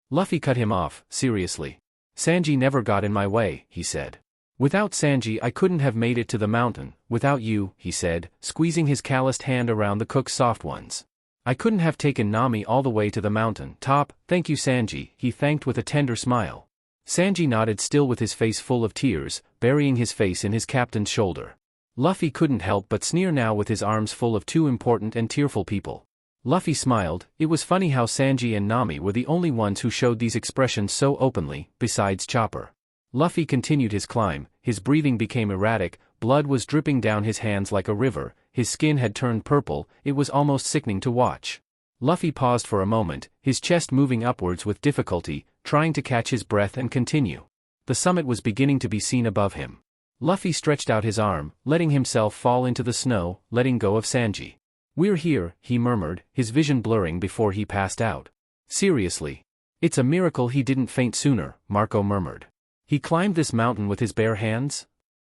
Luffy cut him off, seriously. Sanji never got in my way, he said. Without Sanji I couldn't have made it to the mountain. Without you, he said, squeezing his calloused hand around the cook's soft ones. I couldn't have taken Nami all the way to the mountain top. Thank you Sanji, he thanked with a tender smile. Sanji nodded, still with his face full of tears, burying his face in his captain's shoulder. Luffy couldn't help but sneer now with his arms full of two important and tearful people. Luffy smiled. It was funny how Sanji and Nami were the only ones who showed these expressions so openly, besides Chopper. Luffy continued his climb, his breathing became erratic, blood was dripping down his hands like a river, his skin had turned purple, it was almost sickening to watch. Luffy paused for a moment, his chest moving upwards with difficulty, trying to catch his breath and continue. The summit was beginning to be seen above him. Luffy stretched out his arm, letting himself fall into the snow, letting go of Sanji. "We're here," he murmured, his vision blurring before he passed out. "Seriously. It's a miracle he didn't faint sooner," Marco murmured. "He climbed this mountain with his bare hands?"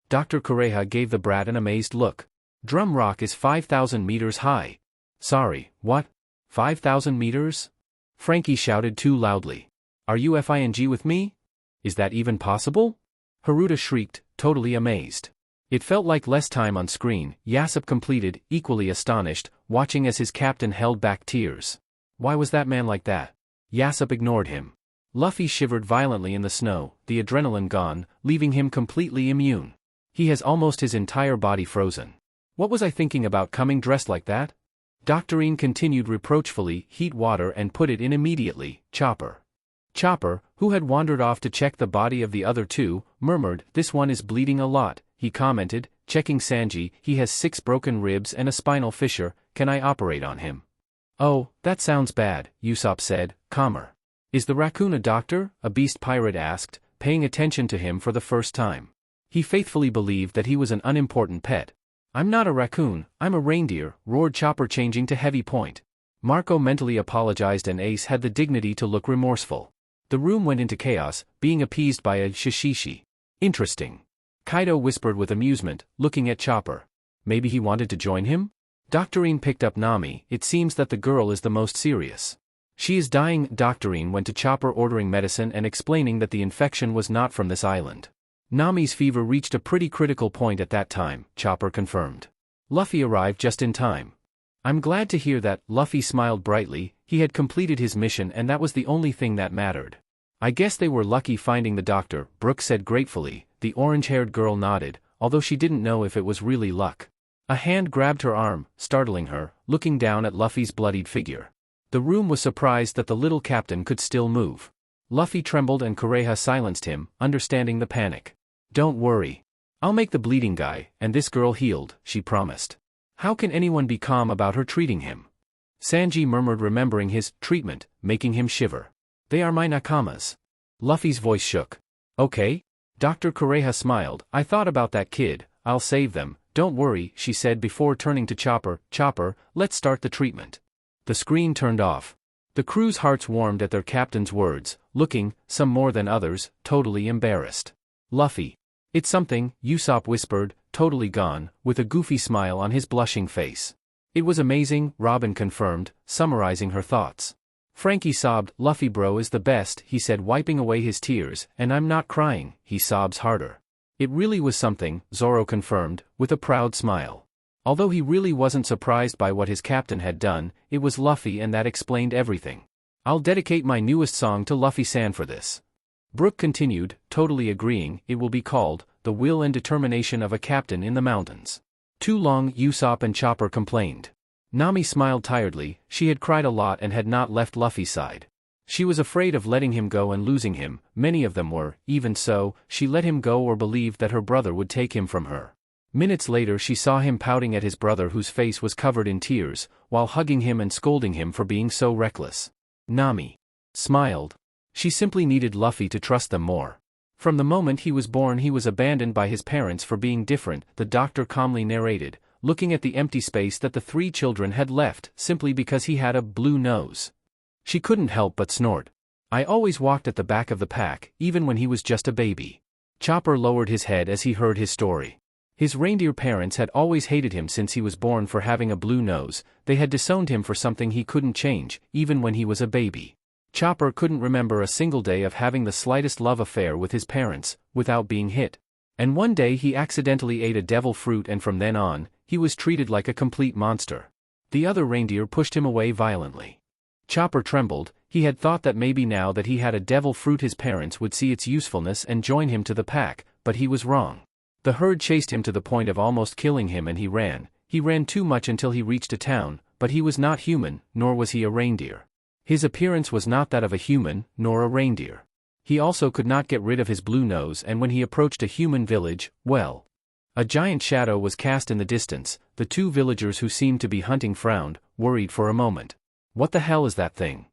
Dr. Kureha gave the brat an amazed look. "Drum Rock is 5,000 meters high." "Sorry, what? 5,000 meters?" Frankie shouted too loudly. "Are you FING with me? Is that even possible?" Haruta shrieked, totally amazed. It felt like less time on screen, Yasopp completed, equally astonished, watching as his captain held back tears. Why was that man like that? Yasopp ignored him. Luffy shivered violently in the snow, the adrenaline gone, leaving him completely immune. He has almost his entire body frozen. "What was I thinking about coming dressed like that?" Doctorine continued reproachfully, "Heat water and put it in immediately, Chopper." Chopper, who had wandered off to check the body of the other two, murmured, "This one is bleeding a lot," he commented, checking Sanji. "He has 6 broken ribs and a spinal fissure, can I operate on him?" "Oh, that sounds bad," Usopp said, calmer. "Is the raccoon a doctor?" a beast pirate asked, paying attention to him for the first time. He faithfully believed that he was an unimportant pet. "I'm not a raccoon, I'm a reindeer," roared Chopper, changing to heavy point. Marco mentally apologized and Ace had the dignity to look remorseful. The room went into chaos, being appeased by a shishishi. "Interesting." Kaido whispered with amusement, looking at Chopper. Maybe he wanted to join him? Doctorine picked up Nami. "It seems that the girl is the most serious." "She is dying." Doctorine went to Chopper ordering medicine and explaining that the infection was not from this island. Nami's fever reached a pretty critical point at that time, Chopper confirmed. Luffy arrived just in time. "I'm glad to hear that." Luffy smiled brightly, he had completed his mission and that was the only thing that mattered. "I guess they were lucky finding the doctor," Brooke said gratefully. The orange-haired girl nodded, although she didn't know if it was really luck. A hand grabbed her arm, startling her, looking down at Luffy's bloodied figure. The room was surprised that the little captain could still move. Luffy trembled and Kureha silenced him, understanding the panic. "Don't worry. I'll make the bleeding guy, and this girl healed," she promised. "How can anyone be calm about her treating him?" Sanji murmured, remembering his treatment, making him shiver. "They are my nakamas." Luffy's voice shook. "Okay?" Dr. Kureha smiled. "I thought about that kid, I'll save them, don't worry," she said before turning to Chopper. "Chopper, let's start the treatment." The screen turned off. The crew's hearts warmed at their captain's words, looking, some more than others, totally embarrassed. "Luffy. It's something," Usopp whispered, totally gone, with a goofy smile on his blushing face. "It was amazing," Robin confirmed, summarizing her thoughts. Frankie sobbed. "Luffy bro is the best," he said, wiping away his tears, "and I'm not crying," he sobs harder. "It really was something," Zoro confirmed, with a proud smile. Although he really wasn't surprised by what his captain had done, it was Luffy and that explained everything. "I'll dedicate my newest song to Luffy-san for this." Brooke continued, totally agreeing. "It will be called, The Will and Determination of a Captain in the Mountains." "Too long," Usopp and Chopper complained. Nami smiled tiredly. She had cried a lot and had not left Luffy's side. She was afraid of letting him go and losing him, many of them were. Even so, she let him go or believed that her brother would take him from her. Minutes later she saw him pouting at his brother whose face was covered in tears, while hugging him and scolding him for being so reckless. Nami smiled. She simply needed Luffy to trust them more. From the moment he was born he was abandoned by his parents for being different, the doctor calmly narrated, looking at the empty space that the 3 children had left, simply because he had a blue nose. She couldn't help but snort. "I always walked at the back of the pack, even when he was just a baby." Chopper lowered his head as he heard his story. His reindeer parents had always hated him since he was born for having a blue nose. They had disowned him for something he couldn't change, even when he was a baby. Chopper couldn't remember a single day of having the slightest love affair with his parents, without being hit. And one day he accidentally ate a devil fruit and from then on, he was treated like a complete monster. The other reindeer pushed him away violently. Chopper trembled. He had thought that maybe now that he had a devil fruit his parents would see its usefulness and join him to the pack, but he was wrong. The herd chased him to the point of almost killing him and he ran. He ran too much until he reached a town, but he was not human, nor was he a reindeer. His appearance was not that of a human, nor a reindeer. He also could not get rid of his blue nose, and when he approached a human village, well, a giant shadow was cast in the distance. The two villagers who seemed to be hunting frowned, worried for a moment. What the hell is that thing?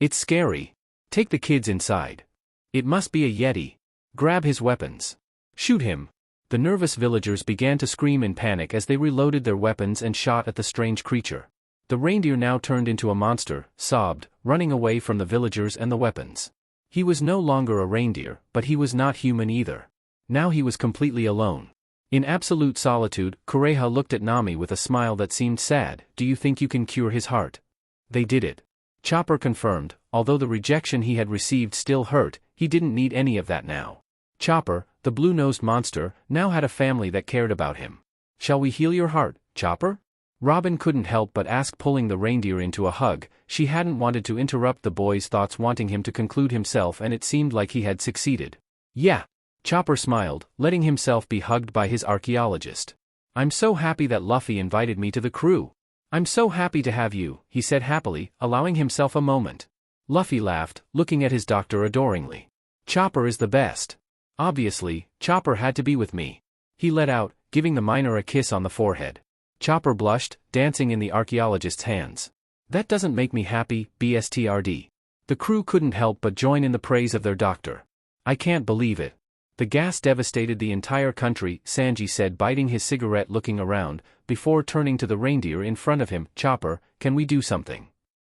It's scary. Take the kids inside. It must be a yeti. Grab his weapons. Shoot him. The nervous villagers began to scream in panic as they reloaded their weapons and shot at the strange creature. The reindeer now turned into a monster, sobbed, running away from the villagers and the weapons. He was no longer a reindeer, but he was not human either. Now he was completely alone. In absolute solitude, Kureha looked at Nami with a smile that seemed sad. Do you think you can cure his heart? They did it. Chopper confirmed, although the rejection he had received still hurt, he didn't need any of that now. Chopper, the blue-nosed monster, now had a family that cared about him. Shall we heal your heart, Chopper? Robin couldn't help but ask, pulling the reindeer into a hug. She hadn't wanted to interrupt the boy's thoughts, wanting him to conclude himself, and it seemed like he had succeeded. Yeah. Chopper smiled, letting himself be hugged by his archaeologist. I'm so happy that Luffy invited me to the crew. I'm so happy to have you, he said happily, allowing himself a moment. Luffy laughed, looking at his doctor adoringly. Chopper is the best. Obviously, Chopper had to be with me. He let out, giving the miner a kiss on the forehead. Chopper blushed, dancing in the archaeologist's hands. That doesn't make me happy, BSTRD. The crew couldn't help but join in the praise of their doctor. I can't believe it. The gas devastated the entire country, Sanji said, biting his cigarette, looking around, before turning to the reindeer in front of him. Chopper, can we do something?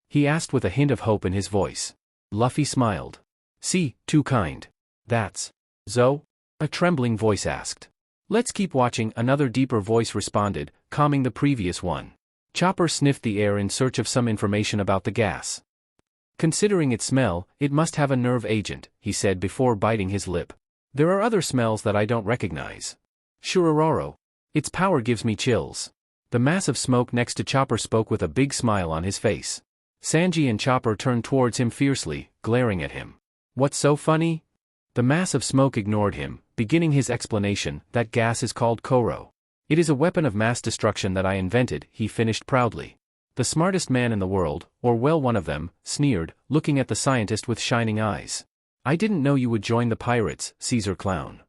He asked with a hint of hope in his voice. Luffy smiled. See, too kind. That's Zo? A trembling voice asked. Let's keep watching, another deeper voice responded, calming the previous one. Chopper sniffed the air in search of some information about the gas. Considering its smell, it must have a nerve agent, he said before biting his lip. There are other smells that I don't recognize. Shurororo. Its power gives me chills. The mass of smoke next to Chopper spoke with a big smile on his face. Sanji and Chopper turned towards him fiercely, glaring at him. What's so funny? The mass of smoke ignored him, beginning his explanation. That gas is called Koro. It is a weapon of mass destruction that I invented, he finished proudly. The smartest man in the world, or well, one of them, sneered, looking at the scientist with shining eyes. I didn't know you would join the pirates, Caesar clown.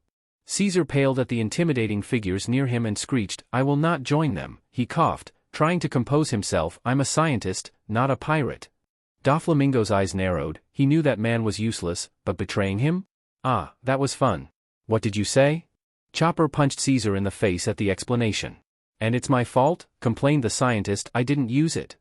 Caesar paled at the intimidating figures near him and screeched, I will not join them. He coughed, trying to compose himself. I'm a scientist, not a pirate. Doflamingo's eyes narrowed. He knew that man was useless, but betraying him? Ah, that was fun. What did you say? Chopper punched Caesar in the face at the explanation. And it's my fault, complained the scientist. I didn't use it.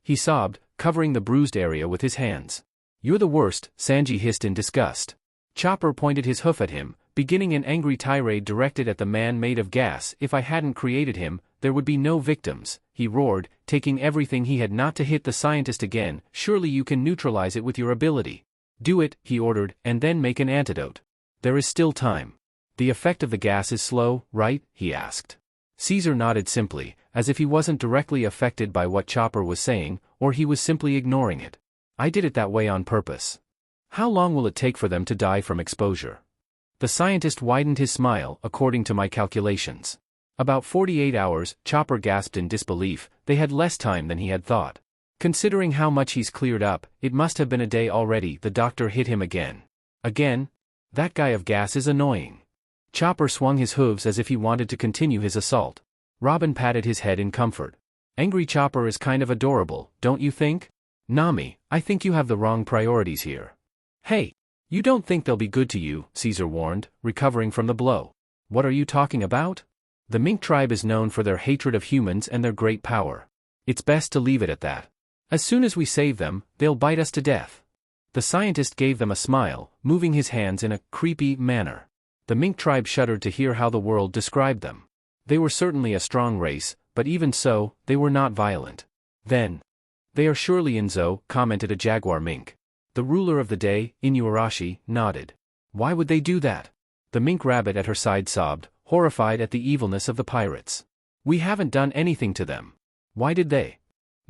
He sobbed, covering the bruised area with his hands. You're the worst, Sanji hissed in disgust. Chopper pointed his hoof at him, beginning an angry tirade directed at the man made of gas. If I hadn't created him, there would be no victims, he roared, taking everything he had not to hit the scientist again. Surely you can neutralize it with your ability. Do it, he ordered, and then make an antidote. There is still time. The effect of the gas is slow, right? He asked. Caesar nodded simply, as if he wasn't directly affected by what Chopper was saying, or he was simply ignoring it. I did it that way on purpose. How long will it take for them to die from exposure? The scientist widened his smile. According to my calculations. About 48 hours, Chopper gasped in disbelief. They had less time than he had thought. Considering how much he's cleared up, it must have been a day already. The doctor hit him again. Again? That guy of gas is annoying. Chopper swung his hooves as if he wanted to continue his assault. Robin patted his head in comfort. Angry Chopper is kind of adorable, don't you think? Nami, I think you have the wrong priorities here. Hey, you don't think they'll be good to you, Caesar warned, recovering from the blow. What are you talking about? The mink tribe is known for their hatred of humans and their great power. It's best to leave it at that. As soon as we save them, they'll bite us to death. The scientist gave them a smile, moving his hands in a creepy manner. The mink tribe shuddered to hear how the world described them. They were certainly a strong race, but even so, they were not violent. Then, they are surely Inzo, commented a jaguar mink. The ruler of the day, Inuarashi, nodded. Why would they do that? The mink rabbit at her side sobbed, horrified at the evilness of the pirates. We haven't done anything to them. Why did they?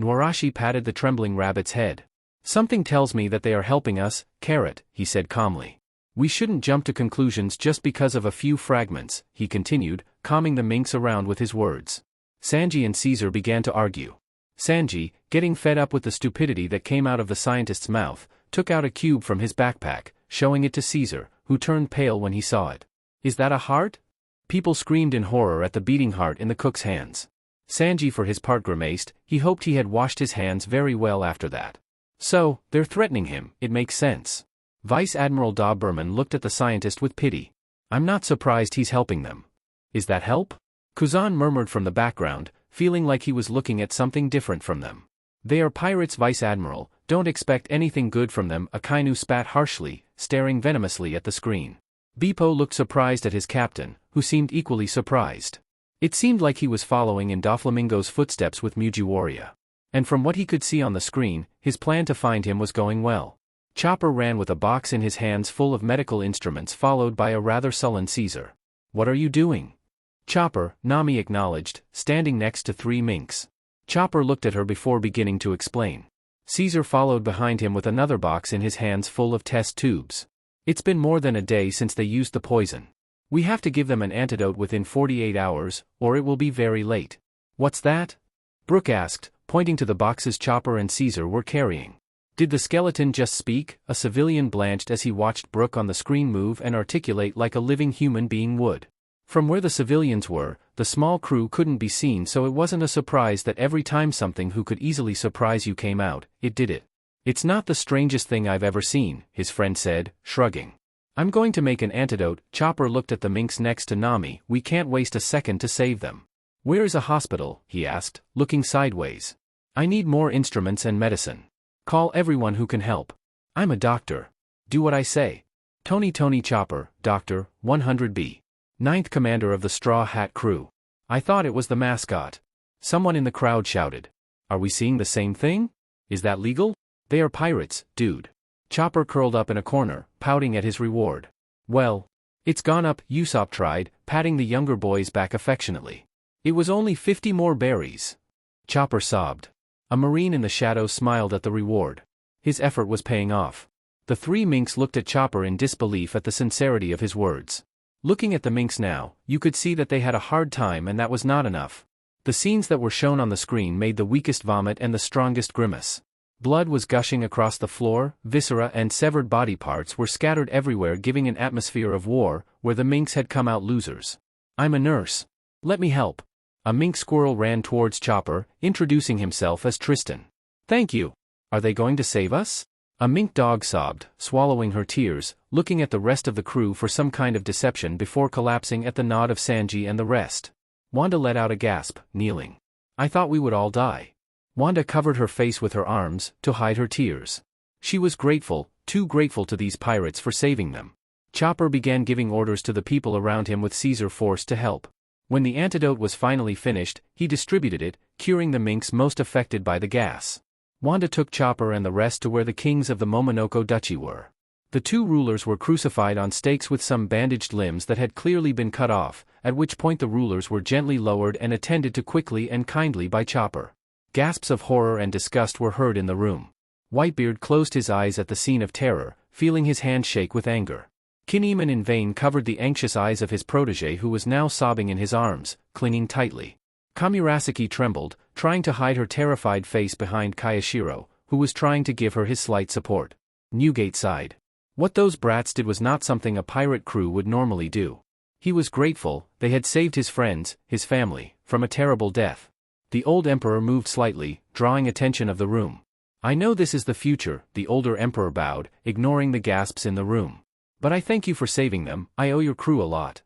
Nuarashi patted the trembling rabbit's head. Something tells me that they are helping us, Carrot, he said calmly. We shouldn't jump to conclusions just because of a few fragments, he continued, calming the minx around with his words. Sanji and Caesar began to argue. Sanji, getting fed up with the stupidity that came out of the scientist's mouth, took out a cube from his backpack, showing it to Caesar, who turned pale when he saw it. Is that a heart? People screamed in horror at the beating heart in the cook's hands. Sanji for his part grimaced, he hoped he had washed his hands very well after that. So, they're threatening him, it makes sense. Vice Admiral Doberman looked at the scientist with pity. I'm not surprised he's helping them. Is that help? Kuzan murmured from the background, feeling like he was looking at something different from them. They are pirates, Vice Admiral, don't expect anything good from them, Akainu spat harshly, staring venomously at the screen. Bepo looked surprised at his captain, who seemed equally surprised. It seemed like he was following in Doflamingo's footsteps with Mugiwara. And from what he could see on the screen, his plan to find him was going well. Chopper ran with a box in his hands full of medical instruments, followed by a rather sullen Caesar. What are you doing? Chopper, Nami acknowledged, standing next to three minks. Chopper looked at her before beginning to explain. Caesar followed behind him with another box in his hands full of test tubes. It's been more than a day since they used the poison. We have to give them an antidote within 48 hours, or it will be very late. What's that? Brook asked, pointing to the boxes Chopper and Caesar were carrying. Did the skeleton just speak? A civilian blanched as he watched Brook on the screen move and articulate like a living human being would. From where the civilians were, the small crew couldn't be seen, so it wasn't a surprise that every time something who could easily surprise you came out, it did it. It's not the strangest thing I've ever seen, his friend said, shrugging. I'm going to make an antidote. Chopper looked at the minks next to Nami. We can't waste a second to save them. Where is a hospital? He asked, looking sideways. I need more instruments and medicine. Call everyone who can help. I'm a doctor. Do what I say. Tony Chopper, Doctor, 100B. Ninth commander of the Straw Hat crew. I thought it was the mascot. Someone in the crowd shouted. Are we seeing the same thing? Is that legal? They are pirates, dude. Chopper curled up in a corner, pouting at his reward. Well, it's gone up, Usopp tried, patting the younger boy's back affectionately. It was only 50 more berries. Chopper sobbed. A marine in the shadows smiled at the reward. His effort was paying off. The three minks looked at Chopper in disbelief at the sincerity of his words. Looking at the minks now, you could see that they had a hard time, and that was not enough. The scenes that were shown on the screen made the weakest vomit and the strongest grimace. Blood was gushing across the floor, viscera and severed body parts were scattered everywhere, giving an atmosphere of war, where the minks had come out losers. I'm a nurse. Let me help. A mink squirrel ran towards Chopper, introducing himself as Tristan. Thank you. Are they going to save us? A mink dog sobbed, swallowing her tears, looking at the rest of the crew for some kind of deception before collapsing at the nod of Sanji and the rest. Wanda let out a gasp, kneeling. I thought we would all die. Wanda covered her face with her arms, to hide her tears. She was grateful, too grateful to these pirates for saving them. Chopper began giving orders to the people around him with Caesar forced to help. When the antidote was finally finished, he distributed it, curing the minks most affected by the gas. Wanda took Chopper and the rest to where the kings of the Momonoko Duchy were. The two rulers were crucified on stakes with some bandaged limbs that had clearly been cut off, at which point the rulers were gently lowered and attended to quickly and kindly by Chopper. Gasps of horror and disgust were heard in the room. Whitebeard closed his eyes at the scene of terror, feeling his hand shake with anger. Kinemon in vain covered the anxious eyes of his protege, who was now sobbing in his arms, clinging tightly. Kamurasaki trembled, trying to hide her terrified face behind Kayashiro, who was trying to give her his slight support. Newgate sighed. What those brats did was not something a pirate crew would normally do. He was grateful, they had saved his friends, his family, from a terrible death. The old emperor moved slightly, drawing attention of the room. I know this is the future, the older emperor bowed, ignoring the gasps in the room. But I thank you for saving them, I owe your crew a lot.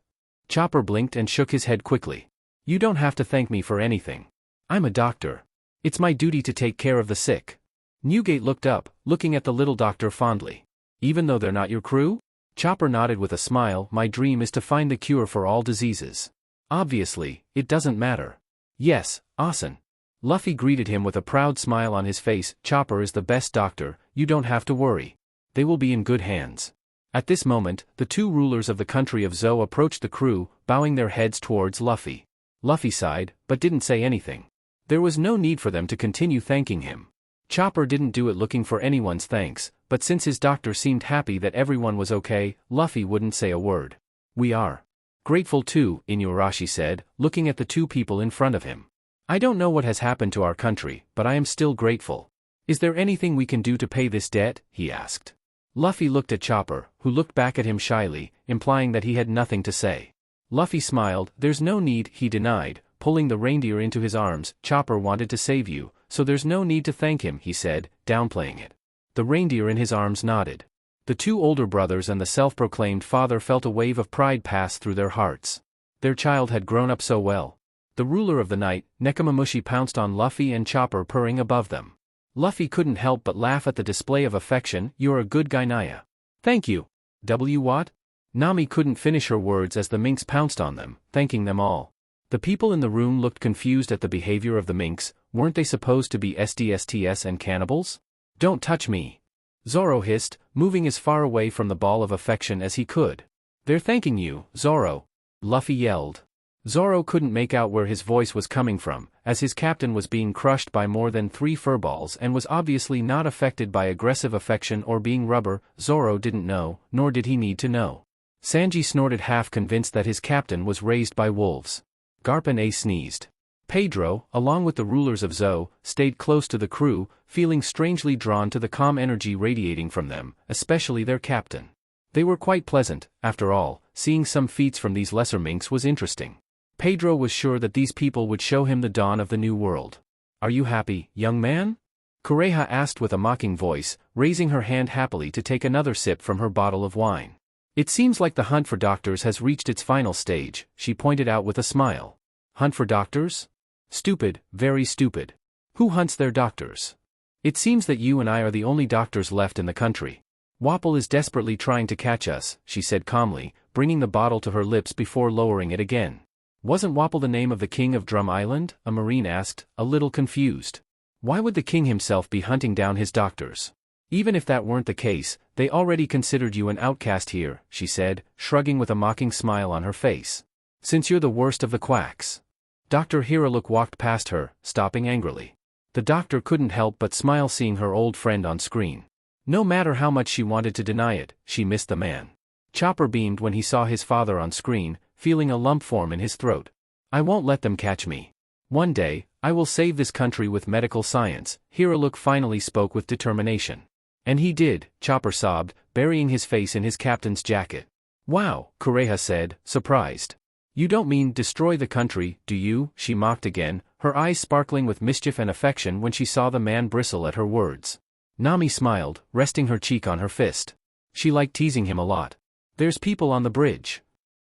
Chopper blinked and shook his head quickly. You don't have to thank me for anything. I'm a doctor. It's my duty to take care of the sick. Newgate looked up, looking at the little doctor fondly. Even though they're not your crew? Chopper nodded with a smile. My dream is to find the cure for all diseases. Obviously, it doesn't matter. Yes, Asen. Luffy greeted him with a proud smile on his face. Chopper is the best doctor, you don't have to worry. They will be in good hands. At this moment, the two rulers of the country of Zou approached the crew, bowing their heads towards Luffy. Luffy sighed, but didn't say anything. There was no need for them to continue thanking him. Chopper didn't do it looking for anyone's thanks, but since his doctor seemed happy that everyone was okay, Luffy wouldn't say a word. We are grateful too, Inuarashi said, looking at the two people in front of him. I don't know what has happened to our country, but I am still grateful. Is there anything we can do to pay this debt? He asked. Luffy looked at Chopper, who looked back at him shyly, implying that he had nothing to say. Luffy smiled. There's no need, he denied, pulling the reindeer into his arms. Chopper wanted to save you, so there's no need to thank him, he said, downplaying it. The reindeer in his arms nodded. The two older brothers and the self-proclaimed father felt a wave of pride pass through their hearts. Their child had grown up so well. The ruler of the night, Nekomamushi, pounced on Luffy and Chopper, purring above them. Luffy couldn't help but laugh at the display of affection. You're a good guy, Naya. Thank you. What? Nami couldn't finish her words as the minks pounced on them, thanking them all. The people in the room looked confused at the behavior of the minks. Weren't they supposed to be SDSTS and cannibals? Don't touch me. Zoro hissed, moving as far away from the ball of affection as he could. They're thanking you, Zoro. Luffy yelled. Zoro couldn't make out where his voice was coming from, as his captain was being crushed by more than 3 furballs and was obviously not affected by aggressive affection or being rubber. Zoro didn't know, nor did he need to know. Sanji snorted, half convinced that his captain was raised by wolves. Garp and Ace sneezed. Pedro, along with the rulers of Zou, stayed close to the crew, feeling strangely drawn to the calm energy radiating from them, especially their captain. They were quite pleasant. After all, seeing some feats from these lesser minks was interesting. Pedro was sure that these people would show him the dawn of the new world. Are you happy, young man? Kureha asked with a mocking voice, raising her hand happily to take another sip from her bottle of wine. It seems like the hunt for doctors has reached its final stage, she pointed out with a smile. Hunt for doctors? Stupid, very stupid. Who hunts their doctors? It seems that you and I are the only doctors left in the country. Wapol is desperately trying to catch us, she said calmly, bringing the bottle to her lips before lowering it again. Wasn't Wapol the name of the king of Drum Island? A marine asked, a little confused. Why would the king himself be hunting down his doctors? Even if that weren't the case, they already considered you an outcast here, she said, shrugging with a mocking smile on her face. Since you're the worst of the quacks. Dr. Hiraluk walked past her, stopping angrily. The doctor couldn't help but smile seeing her old friend on screen. No matter how much she wanted to deny it, she missed the man. Chopper beamed when he saw his father on screen, feeling a lump form in his throat. I won't let them catch me. One day, I will save this country with medical science. Hiraluk finally spoke with determination. And he did, Chopper sobbed, burying his face in his captain's jacket. Wow, Kureha said, surprised. You don't mean destroy the country, do you? She mocked again, her eyes sparkling with mischief and affection when she saw the man bristle at her words. Nami smiled, resting her cheek on her fist. She liked teasing him a lot. There's people on the bridge.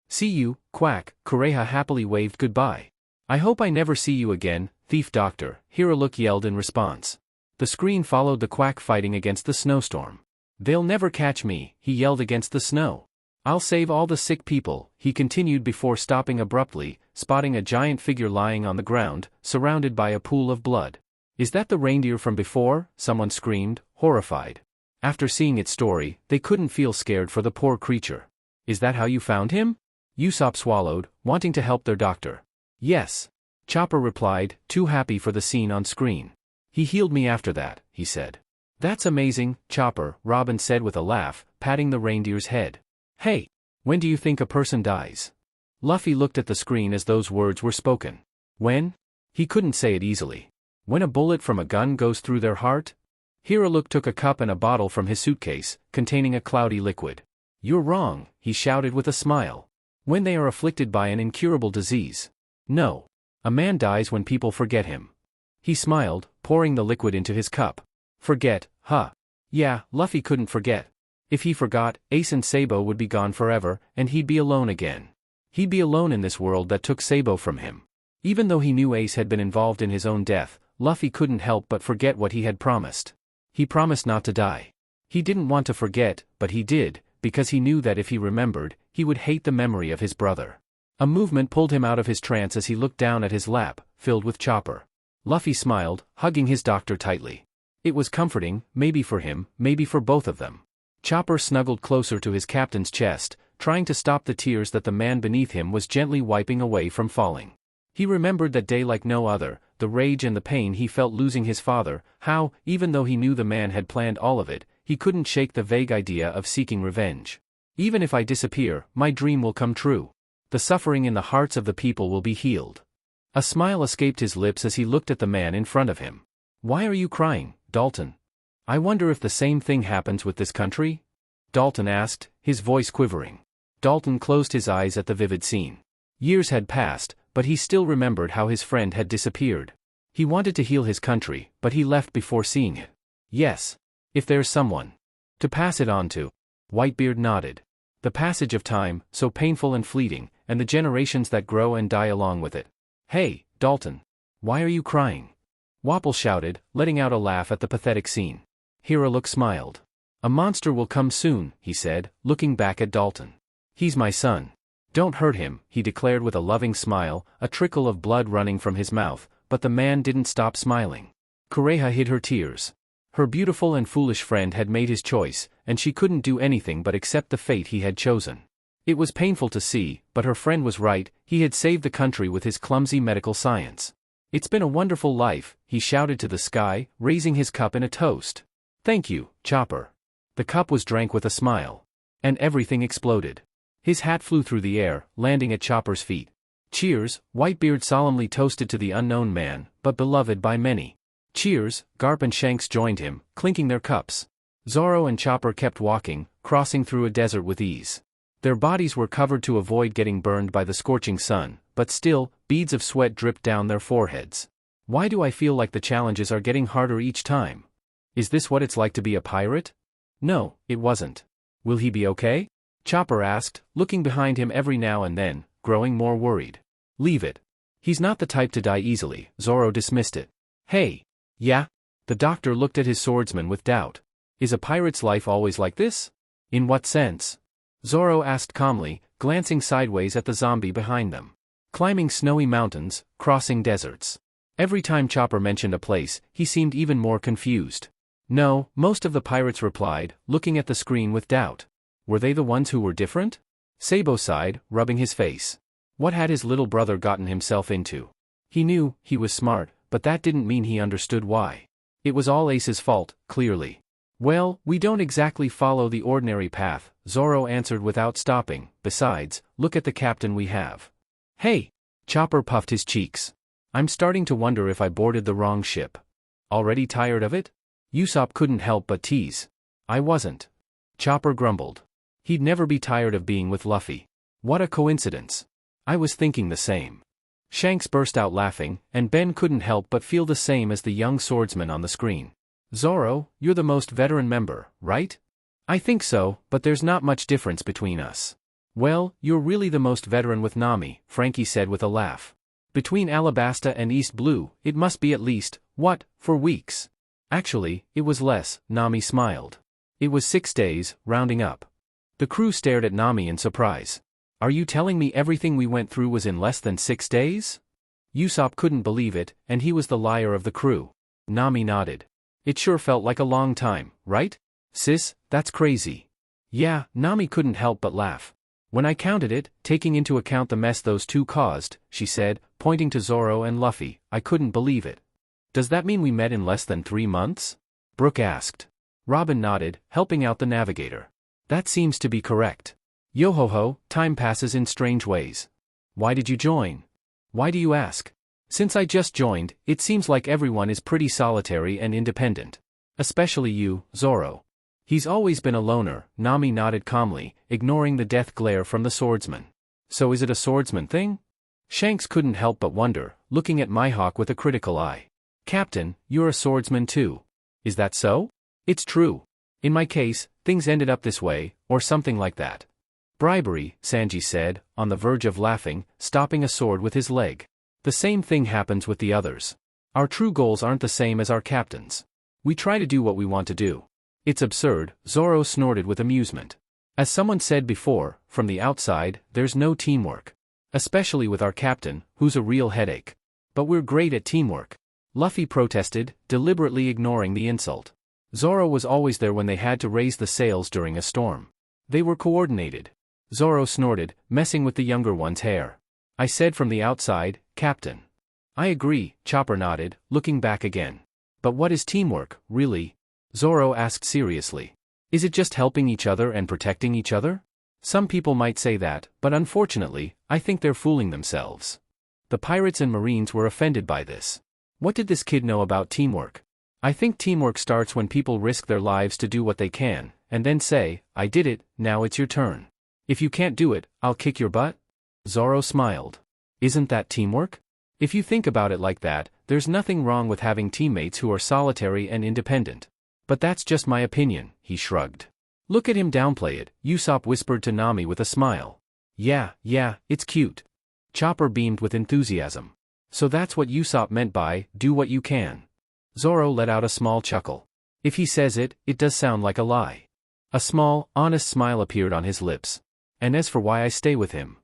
See you, quack. Kureha happily waved goodbye. I hope I never see you again, thief doctor, Hiraluk yelled in response. The screen followed the quack fighting against the snowstorm. They'll never catch me, he yelled against the snow. I'll save all the sick people, he continued before stopping abruptly, spotting a giant figure lying on the ground, surrounded by a pool of blood. Is that the reindeer from before? Someone screamed, horrified. After seeing its story, they couldn't feel scared for the poor creature. Is that how you found him? Usopp swallowed, wanting to help their doctor. Yes. Chopper replied, too happy for the scene on screen. He healed me after that, he said. That's amazing, Chopper, Robin said with a laugh, patting the reindeer's head. Hey, when do you think a person dies? Luffy looked at the screen as those words were spoken. When? He couldn't say it easily. When a bullet from a gun goes through their heart? Hiraluk took a cup and a bottle from his suitcase, containing a cloudy liquid. You're wrong, he shouted with a smile. When they are afflicted by an incurable disease. No. A man dies when people forget him. He smiled, pouring the liquid into his cup. Forget, huh? Yeah, Luffy couldn't forget. If he forgot, Ace and Sabo would be gone forever, and he'd be alone again. He'd be alone in this world that took Sabo from him. Even though he knew Ace had been involved in his own death, Luffy couldn't help but forget what he had promised. He promised not to die. He didn't want to forget, but he did, because he knew that if he remembered, he would hate the memory of his brother. A movement pulled him out of his trance as he looked down at his lap, filled with Chopper. Luffy smiled, hugging his doctor tightly. It was comforting, maybe for him, maybe for both of them. Chopper snuggled closer to his captain's chest, trying to stop the tears that the man beneath him was gently wiping away from falling. He remembered that day like no other, the rage and the pain he felt losing his father, how, even though he knew the man had planned all of it, he couldn't shake the vague idea of seeking revenge. Even if I disappear, my dream will come true. The suffering in the hearts of the people will be healed. A smile escaped his lips as he looked at the man in front of him. Why are you crying, Dalton? I wonder if the same thing happens with this country? Dalton asked, his voice quivering. Dalton closed his eyes at the vivid scene. Years had passed, but he still remembered how his friend had disappeared. He wanted to heal his country, but he left before seeing it. Yes. If there's someone to pass it on to. Whitebeard nodded. The passage of time, so painful and fleeting, and the generations that grow and die along with it. Hey, Dalton. Why are you crying? Wapple shouted, letting out a laugh at the pathetic scene. Hiraluk smiled. A monster will come soon, he said, looking back at Dalton. He's my son. Don't hurt him, he declared with a loving smile, a trickle of blood running from his mouth, but the man didn't stop smiling. Kureha hid her tears. Her beautiful and foolish friend had made his choice, and she couldn't do anything but accept the fate he had chosen. It was painful to see, but her friend was right, he had saved the country with his clumsy medical science. It's been a wonderful life, he shouted to the sky, raising his cup in a toast. Thank you, Chopper. The cup was drank with a smile. And everything exploded. His hat flew through the air, landing at Chopper's feet. Cheers, Whitebeard solemnly toasted to the unknown man, but beloved by many. Cheers, Garp and Shanks joined him, clinking their cups. Zoro and Chopper kept walking, crossing through a desert with ease. Their bodies were covered to avoid getting burned by the scorching sun, but still, beads of sweat dripped down their foreheads. Why do I feel like the challenges are getting harder each time? Is this what it's like to be a pirate? No, it wasn't. Will he be okay? Chopper asked, looking behind him every now and then, growing more worried. Leave it. He's not the type to die easily, Zoro dismissed it. Hey. Yeah? The doctor looked at his swordsman with doubt. Is a pirate's life always like this? In what sense? Zoro asked calmly, glancing sideways at the zombie behind them. Climbing snowy mountains, crossing deserts. Every time Chopper mentioned a place, he seemed even more confused. No, most of the pirates replied, looking at the screen with doubt. Were they the ones who were different? Sabo sighed, rubbing his face. What had his little brother gotten himself into? He knew, he was smart, but that didn't mean he understood why. It was all Ace's fault, clearly. Well, we don't exactly follow the ordinary path, Zoro answered without stopping. Besides, look at the captain we have. Hey! Chopper puffed his cheeks. I'm starting to wonder if I boarded the wrong ship. Already tired of it? Usopp couldn't help but tease. I wasn't. Chopper grumbled. He'd never be tired of being with Luffy. What a coincidence. I was thinking the same. Shanks burst out laughing, and Ben couldn't help but feel the same as the young swordsman on the screen. Zoro, you're the most veteran member, right? I think so, but there's not much difference between us. Well, you're really the most veteran with Nami, Frankie said with a laugh. Between Alabasta and East Blue, it must be at least, 4 weeks? Actually, it was less, Nami smiled. It was 6 days, rounding up. The crew stared at Nami in surprise. Are you telling me everything we went through was in less than 6 days? Usopp couldn't believe it, and he was the liar of the crew. Nami nodded. It sure felt like a long time, right? Sis, that's crazy. Yeah, Nami couldn't help but laugh. When I counted it, taking into account the mess those two caused, she said, pointing to Zoro and Luffy, I couldn't believe it. Does that mean we met in less than 3 months? Brooke asked. Robin nodded, helping out the navigator. That seems to be correct. Yo-ho-ho, time passes in strange ways. Why did you join? Why do you ask? Since I just joined, it seems like everyone is pretty solitary and independent. Especially you, Zoro. He's always been a loner, Nami nodded calmly, ignoring the death glare from the swordsman. So is it a swordsman thing? Shanks couldn't help but wonder, looking at Mihawk with a critical eye. Captain, you're a swordsman too. Is that so? It's true. In my case, things ended up this way, or something like that. Bribery, Sanji said, on the verge of laughing, stopping a sword with his leg. The same thing happens with the others. Our true goals aren't the same as our captains. We try to do what we want to do. It's absurd, Zoro snorted with amusement. As someone said before, from the outside, there's no teamwork. Especially with our captain, who's a real headache. But we're great at teamwork. Luffy protested, deliberately ignoring the insult. Zoro was always there when they had to raise the sails during a storm. They were coordinated. Zoro snorted, messing with the younger one's hair. I said from the outside, Captain. I agree, Chopper nodded, looking back again. But what is teamwork, really? Zoro asked seriously. Is it just helping each other and protecting each other? Some people might say that, but unfortunately, I think they're fooling themselves. The pirates and marines were offended by this. What did this kid know about teamwork? I think teamwork starts when people risk their lives to do what they can, and then say, I did it, now it's your turn. If you can't do it, I'll kick your butt? Zoro smiled. Isn't that teamwork? If you think about it like that, there's nothing wrong with having teammates who are solitary and independent. But that's just my opinion, he shrugged. Look at him downplay it, Usopp whispered to Nami with a smile. Yeah, it's cute. Chopper beamed with enthusiasm. So that's what Usopp meant by, do what you can. Zoro let out a small chuckle. If he says it, it does sound like a lie. A small, honest smile appeared on his lips. And as for why I stay with him.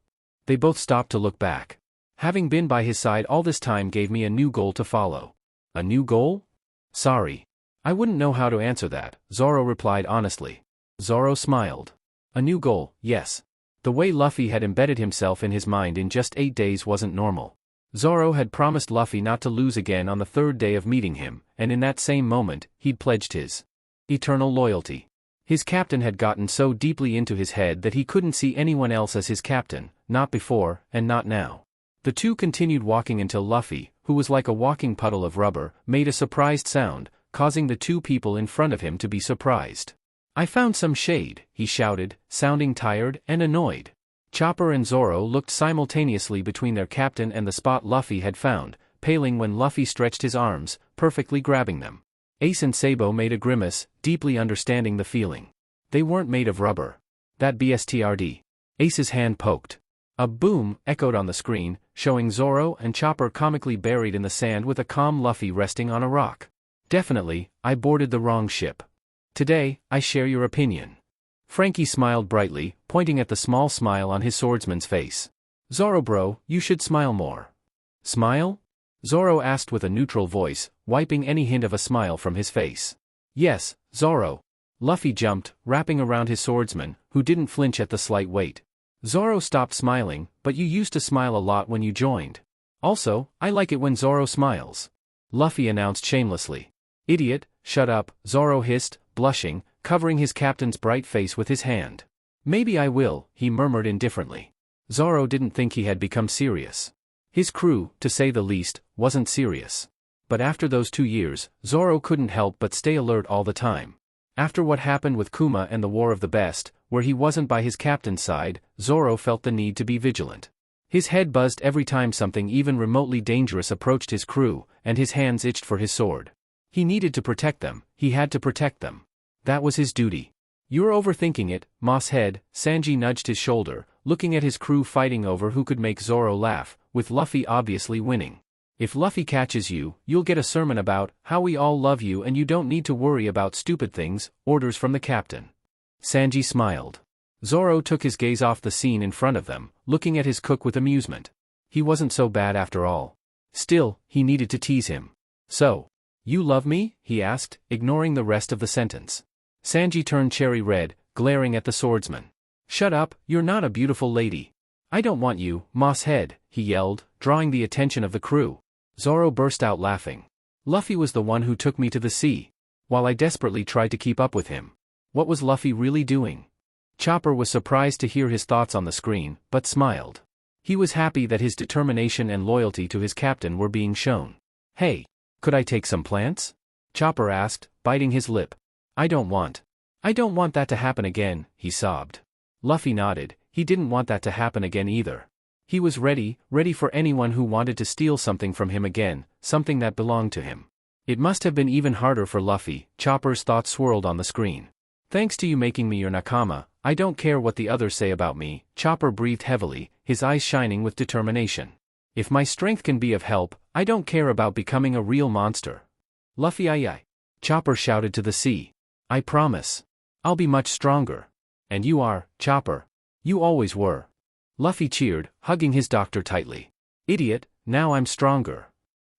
They both stopped to look back. Having been by his side all this time gave me a new goal to follow. A new goal? Sorry. I wouldn't know how to answer that, Zoro replied honestly. Zoro smiled. A new goal, yes. The way Luffy had embedded himself in his mind in just 8 days wasn't normal. Zoro had promised Luffy not to lose again on the 3rd day of meeting him, and in that same moment, he'd pledged his eternal loyalty. His captain had gotten so deeply into his head that he couldn't see anyone else as his captain, not before, and not now. The two continued walking until Luffy, who was like a walking puddle of rubber, made a surprised sound, causing the two people in front of him to be surprised. I found some shade, he shouted, sounding tired and annoyed. Chopper and Zoro looked simultaneously between their captain and the spot Luffy had found, paling when Luffy stretched his arms, perfectly grabbing them. Ace and Sabo made a grimace, deeply understanding the feeling. They weren't made of rubber. That BSTRD. Ace's hand poked. A boom echoed on the screen, showing Zoro and Chopper comically buried in the sand with a calm Luffy resting on a rock. Definitely, I boarded the wrong ship. Today, I share your opinion. Frankie smiled brightly, pointing at the small smile on his swordsman's face. Zoro bro, you should smile more. Smile? Zoro asked with a neutral voice, wiping any hint of a smile from his face. Yes, Zoro. Luffy jumped, wrapping around his swordsman, who didn't flinch at the slight weight. Zoro stopped smiling, but you used to smile a lot when you joined. Also, I like it when Zoro smiles. Luffy announced shamelessly. Idiot, shut up, Zoro hissed, blushing, covering his captain's bright face with his hand. Maybe I will, he murmured indifferently. Zoro didn't think he had become serious. His crew, to say the least, wasn't serious. But after those 2 years, Zoro couldn't help but stay alert all the time. After what happened with Kuma and the War of the Best, where he wasn't by his captain's side, Zoro felt the need to be vigilant. His head buzzed every time something even remotely dangerous approached his crew, and his hands itched for his sword. He needed to protect them, he had to protect them. That was his duty. You're overthinking it, Moss Head, Sanji nudged his shoulder, looking at his crew fighting over who could make Zoro laugh, with Luffy obviously winning. If Luffy catches you, you'll get a sermon about how we all love you and you don't need to worry about stupid things, orders from the captain. Sanji smiled. Zoro took his gaze off the scene in front of them, looking at his cook with amusement. He wasn't so bad after all. Still, he needed to tease him. So, you love me? He asked, ignoring the rest of the sentence. Sanji turned cherry red, glaring at the swordsman. Shut up, you're not a beautiful lady. I don't want you, Moss Head, he yelled, drawing the attention of the crew. Zoro burst out laughing. Luffy was the one who took me to the sea. While I desperately tried to keep up with him. What was Luffy really doing? Chopper was surprised to hear his thoughts on the screen, but smiled. He was happy that his determination and loyalty to his captain were being shown. Hey, could I take some plants? Chopper asked, biting his lip. I don't want that to happen again, he sobbed. Luffy nodded, he didn't want that to happen again either. He was ready for anyone who wanted to steal something from him again, something that belonged to him. It must have been even harder for Luffy, Chopper's thoughts swirled on the screen. Thanks to you making me your nakama, I don't care what the others say about me, Chopper breathed heavily, his eyes shining with determination. If my strength can be of help, I don't care about becoming a real monster. Luffy aye. Chopper shouted to the sea. I promise. I'll be much stronger. And you are, Chopper. You always were. Luffy cheered, hugging his doctor tightly. Idiot, now I'm stronger.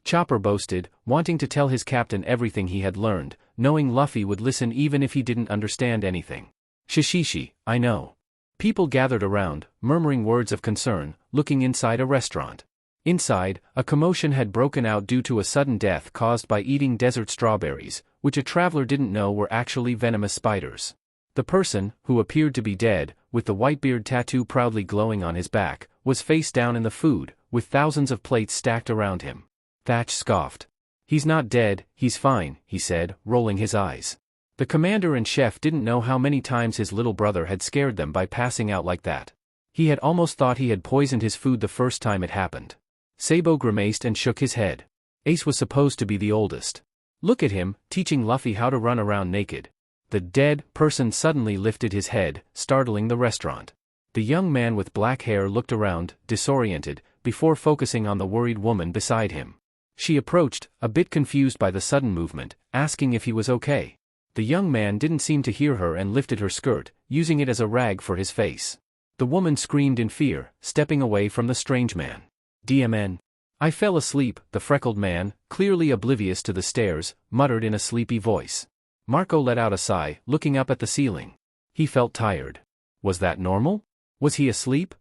Chopper boasted, wanting to tell his captain everything he had learned, knowing Luffy would listen even if he didn't understand anything. Shishishi, I know. People gathered around, murmuring words of concern, looking inside a restaurant. Inside, a commotion had broken out due to a sudden death caused by eating desert strawberries, which a traveler didn't know were actually venomous spiders. The person, who appeared to be dead, with the whitebeard tattoo proudly glowing on his back, was face down in the food, with thousands of plates stacked around him. Thatch scoffed. "He's not dead, he's fine," he said, rolling his eyes. The commander and chef didn't know how many times his little brother had scared them by passing out like that. He had almost thought he had poisoned his food the first time it happened. Sabo grimaced and shook his head. Ace was supposed to be the oldest. Look at him, teaching Luffy how to run around naked. The dead person suddenly lifted his head, startling the restaurant. The young man with black hair looked around, disoriented, before focusing on the worried woman beside him. She approached, a bit confused by the sudden movement, asking if he was okay. The young man didn't seem to hear her and lifted her skirt, using it as a rag for his face. The woman screamed in fear, stepping away from the strange man. "DMN. I fell asleep," the freckled man, clearly oblivious to the stares, muttered in a sleepy voice. Marco let out a sigh, looking up at the ceiling. He felt tired. Was that normal? Was he asleep?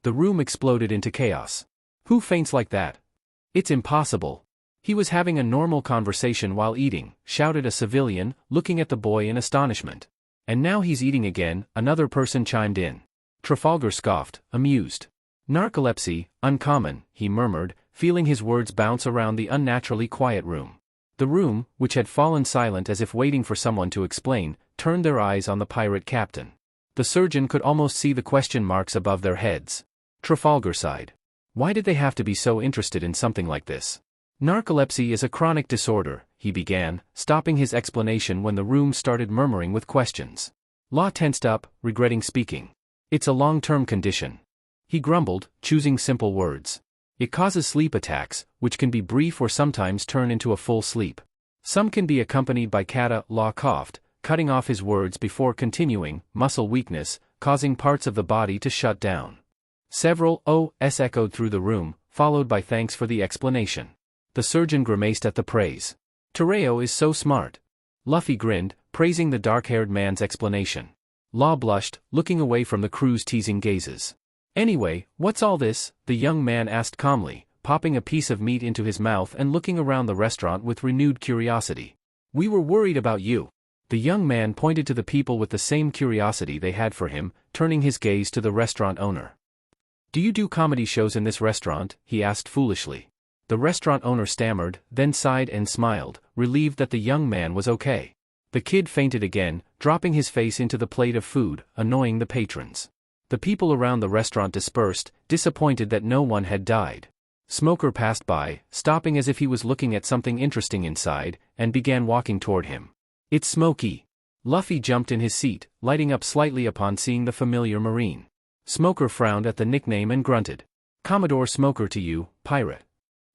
The room exploded into chaos. Who faints like that? It's impossible. He was having a normal conversation while eating, shouted a civilian, looking at the boy in astonishment. And now he's eating again, another person chimed in. Trafalgar scoffed, amused. "Narcolepsy, uncommon," he murmured, feeling his words bounce around the unnaturally quiet room. The room, which had fallen silent as if waiting for someone to explain, turned their eyes on the pirate captain. The surgeon could almost see the question marks above their heads. Trafalgar sighed. Why did they have to be so interested in something like this? "Narcolepsy is a chronic disorder," he began, stopping his explanation when the room started murmuring with questions. Law tensed up, regretting speaking. "It's a long-term condition," he grumbled, choosing simple words. "It causes sleep attacks, which can be brief or sometimes turn into a full sleep. Some can be accompanied by kata." Law coughed, cutting off his words before continuing, "muscle weakness, causing parts of the body to shut down." Several "ohs" echoed through the room, followed by thanks for the explanation. The surgeon grimaced at the praise. "Tereo is so smart." Luffy grinned, praising the dark-haired man's explanation. Law blushed, looking away from the crew's teasing gazes. "Anyway, what's all this?" the young man asked calmly, popping a piece of meat into his mouth and looking around the restaurant with renewed curiosity. "We were worried about you." The young man pointed to the people with the same curiosity they had for him, turning his gaze to the restaurant owner. "Do you do comedy shows in this restaurant?" he asked foolishly. The restaurant owner stammered, then sighed and smiled, relieved that the young man was okay. The kid fainted again, dropping his face into the plate of food, annoying the patrons. The people around the restaurant dispersed, disappointed that no one had died. Smoker passed by, stopping as if he was looking at something interesting inside, and began walking toward him. "It's Smokey." Luffy jumped in his seat, lighting up slightly upon seeing the familiar marine. Smoker frowned at the nickname and grunted. "Commodore Smoker to you, pirate."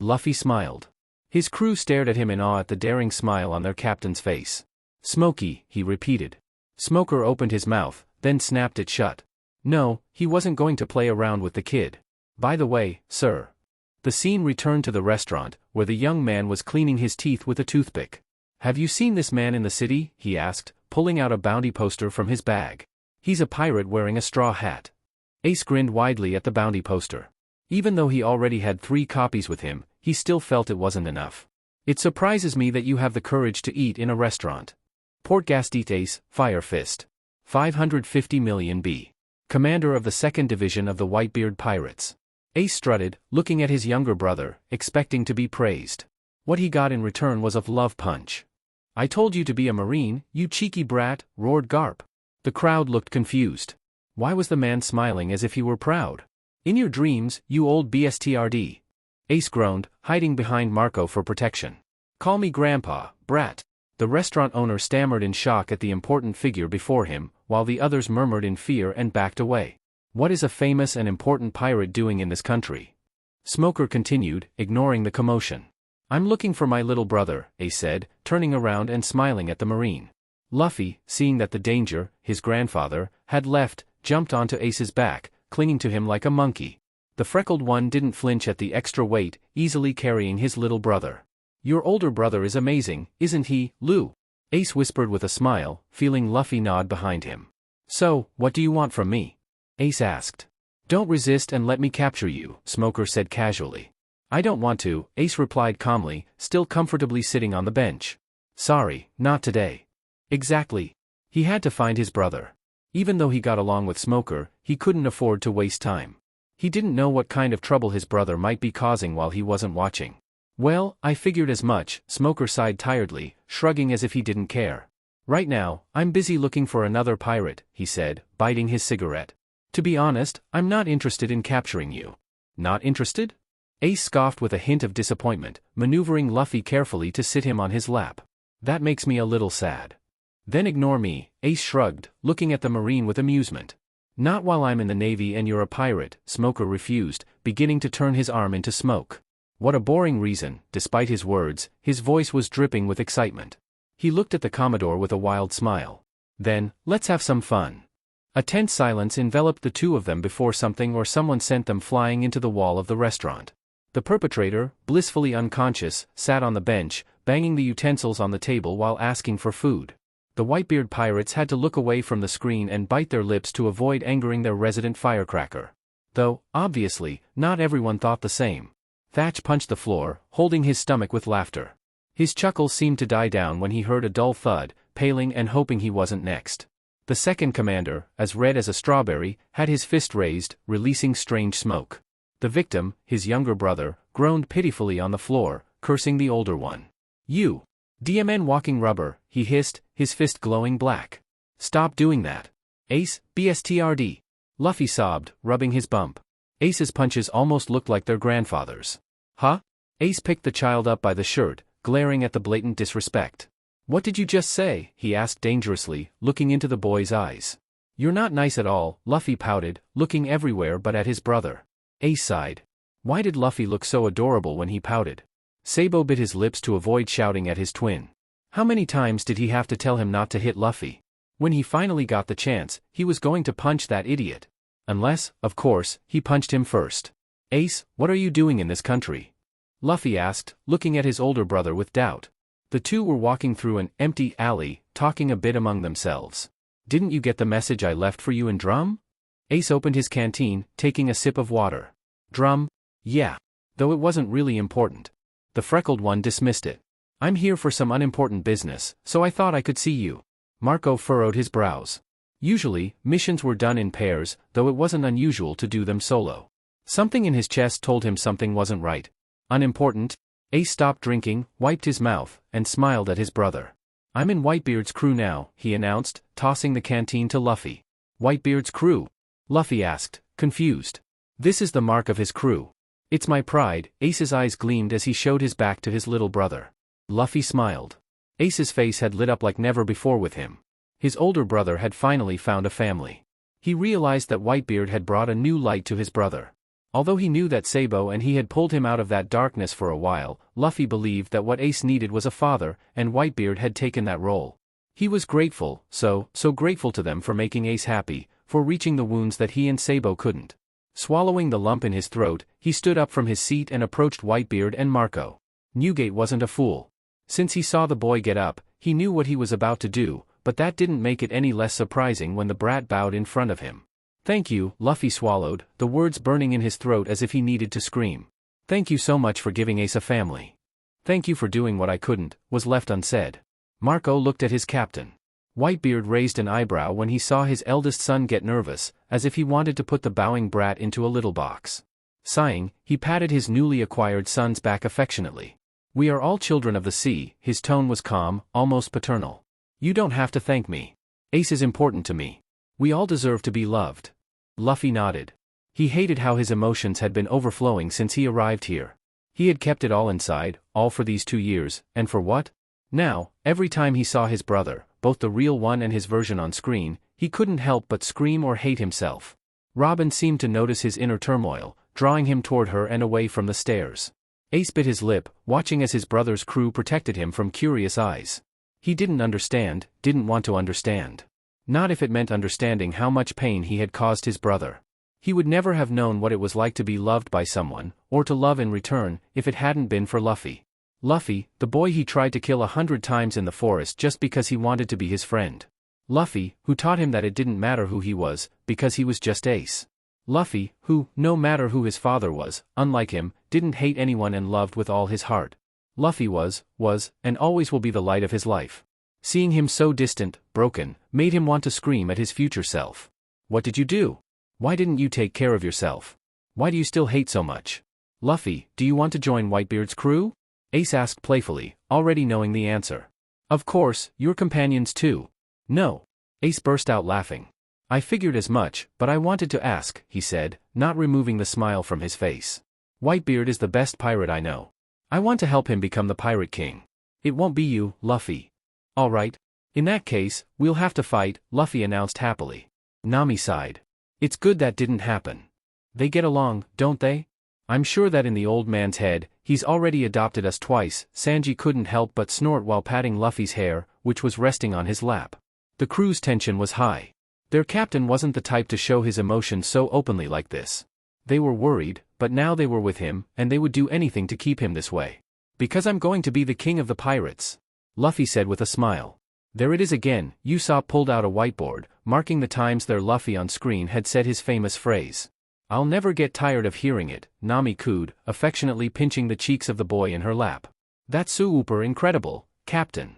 Luffy smiled. His crew stared at him in awe at the daring smile on their captain's face. "Smokey," he repeated. Smoker opened his mouth, then snapped it shut. No, he wasn't going to play around with the kid. "By the way, sir." The scene returned to the restaurant, where the young man was cleaning his teeth with a toothpick. "Have you seen this man in the city?" he asked, pulling out a bounty poster from his bag. "He's a pirate wearing a straw hat." Ace grinned widely at the bounty poster. Even though he already had 3 copies with him, he still felt it wasn't enough. "It surprises me that you have the courage to eat in a restaurant." Portgastite Ace, Fire Fist. 550 million B. Commander of the 2nd Division of the Whitebeard Pirates. Ace strutted, looking at his younger brother, expecting to be praised. What he got in return was a love punch. "I told you to be a marine, you cheeky brat," roared Garp. The crowd looked confused. Why was the man smiling as if he were proud? "In your dreams, you old bstrd." Ace groaned, hiding behind Marco for protection. "Call me grandpa, brat." The restaurant owner stammered in shock at the important figure before him, while the others murmured in fear and backed away. "What is a famous and important pirate doing in this country?" Smoker continued, ignoring the commotion. "I'm looking for my little brother," Ace said, turning around and smiling at the marine. Luffy, seeing that the danger, his grandfather, had left, jumped onto Ace's back, clinging to him like a monkey. The freckled one didn't flinch at the extra weight, easily carrying his little brother. "Your older brother is amazing, isn't he, Lou?" Ace whispered with a smile, feeling Luffy nod behind him. "So, what do you want from me?" Ace asked. "Don't resist and let me capture you," Smoker said casually. "I don't want to," Ace replied calmly, still comfortably sitting on the bench. "Sorry, not today." "Exactly." He had to find his brother. Even though he got along with Smoker, he couldn't afford to waste time. He didn't know what kind of trouble his brother might be causing while he wasn't watching. Well, I figured as much, Smoker sighed tiredly, shrugging as if he didn't care. Right now, I'm busy looking for another pirate, he said, biting his cigarette. To be honest, I'm not interested in capturing you. Not interested? Ace scoffed with a hint of disappointment, maneuvering Luffy carefully to sit him on his lap. That makes me a little sad. Then ignore me, Ace shrugged, looking at the Marine with amusement. Not while I'm in the Navy and you're a pirate, Smoker refused, beginning to turn his arm into smoke. What a boring reason. Despite his words, his voice was dripping with excitement. He looked at the Commodore with a wild smile. Then, let's have some fun. A tense silence enveloped the two of them before something or someone sent them flying into the wall of the restaurant. The perpetrator, blissfully unconscious, sat on the bench, banging the utensils on the table while asking for food. The Whitebeard pirates had to look away from the screen and bite their lips to avoid angering their resident firecracker. Though, obviously, not everyone thought the same. Thatch punched the floor, holding his stomach with laughter. His chuckles seemed to die down when he heard a dull thud, paling and hoping he wasn't next. The second commander, as red as a strawberry, had his fist raised, releasing strange smoke. The victim, his younger brother, groaned pitifully on the floor, cursing the older one. You! DMN walking rubber, he hissed, his fist glowing black. Stop doing that. Ace, BSTRD. Luffy sobbed, rubbing his bump. Ace's punches almost looked like their grandfather's. Huh? Ace picked the child up by the shirt, glaring at the blatant disrespect. What did you just say? He asked dangerously, looking into the boy's eyes. You're not nice at all, Luffy pouted, looking everywhere but at his brother. Ace sighed. Why did Luffy look so adorable when he pouted? Sabo bit his lips to avoid shouting at his twin. How many times did he have to tell him not to hit Luffy? When he finally got the chance, he was going to punch that idiot. Unless, of course, he punched him first. Ace, what are you doing in this country? Luffy asked, looking at his older brother with doubt. The two were walking through an empty alley, talking a bit among themselves. Didn't you get the message I left for you in Drum? Ace opened his canteen, taking a sip of water. Drum? Yeah. Though it wasn't really important. The freckled one dismissed it. I'm here for some unimportant business, so I thought I could see you. Marco furrowed his brows. Usually, missions were done in pairs, though it wasn't unusual to do them solo. Something in his chest told him something wasn't right. Unimportant? Ace stopped drinking, wiped his mouth, and smiled at his brother. I'm in Whitebeard's crew now, he announced, tossing the canteen to Luffy. Whitebeard's crew? Luffy asked, confused. This is the mark of his crew. It's my pride. Ace's eyes gleamed as he showed his back to his little brother. Luffy smiled. Ace's face had lit up like never before with him. His older brother had finally found a family. He realized that Whitebeard had brought a new light to his brother. Although he knew that Sabo and he had pulled him out of that darkness for a while, Luffy believed that what Ace needed was a father, and Whitebeard had taken that role. He was grateful, so grateful to them for making Ace happy, for reaching the wounds that he and Sabo couldn't. Swallowing the lump in his throat, he stood up from his seat and approached Whitebeard and Marco. Newgate wasn't a fool. Since he saw the boy get up, he knew what he was about to do, but that didn't make it any less surprising when the brat bowed in front of him. Thank you, Luffy swallowed, the words burning in his throat as if he needed to scream. Thank you so much for giving Ace a family. Thank you for doing what I couldn't, was left unsaid. Marco looked at his captain. Whitebeard raised an eyebrow when he saw his eldest son get nervous, as if he wanted to put the bowing brat into a little box. Sighing, he patted his newly acquired son's back affectionately. We are all children of the sea, his tone was calm, almost paternal. You don't have to thank me. Ace is important to me. We all deserve to be loved. Luffy nodded. He hated how his emotions had been overflowing since he arrived here. He had kept it all inside, all for these 2 years, and for what? Now, every time he saw his brother, both the real one and his version on screen, he couldn't help but scream or hate himself. Robin seemed to notice his inner turmoil, drawing him toward her and away from the stairs. Ace bit his lip, watching as his brother's crew protected him from curious eyes. He didn't understand, didn't want to understand. Not if it meant understanding how much pain he had caused his brother. He would never have known what it was like to be loved by someone, or to love in return, if it hadn't been for Luffy. Luffy, the boy he tried to kill 100 times in the forest just because he wanted to be his friend. Luffy, who taught him that it didn't matter who he was, because he was just Ace. Luffy, who, no matter who his father was, unlike him, didn't hate anyone and loved with all his heart. Luffy was, and always will be the light of his life. Seeing him so distant, broken, made him want to scream at his future self. What did you do? Why didn't you take care of yourself? Why do you still hate so much? Luffy, do you want to join Whitebeard's crew? Ace asked playfully, already knowing the answer. Of course, your companions too. No. Ace burst out laughing. I figured as much, but I wanted to ask, he said, not removing the smile from his face. Whitebeard is the best pirate I know. I want to help him become the Pirate King. It won't be you, Luffy. All right. In that case, we'll have to fight, Luffy announced happily. Nami sighed. It's good that didn't happen. They get along, don't they? I'm sure that in the old man's head, he's already adopted us twice. Sanji couldn't help but snort while patting Luffy's hair, which was resting on his lap. The crew's tension was high. Their captain wasn't the type to show his emotions so openly like this. They were worried, but now they were with him, and they would do anything to keep him this way. Because I'm going to be the king of the pirates, Luffy said with a smile. There it is again. Usopp pulled out a whiteboard, marking the times their Luffy on screen had said his famous phrase. I'll never get tired of hearing it, Nami cooed, affectionately pinching the cheeks of the boy in her lap. That's super incredible, Captain.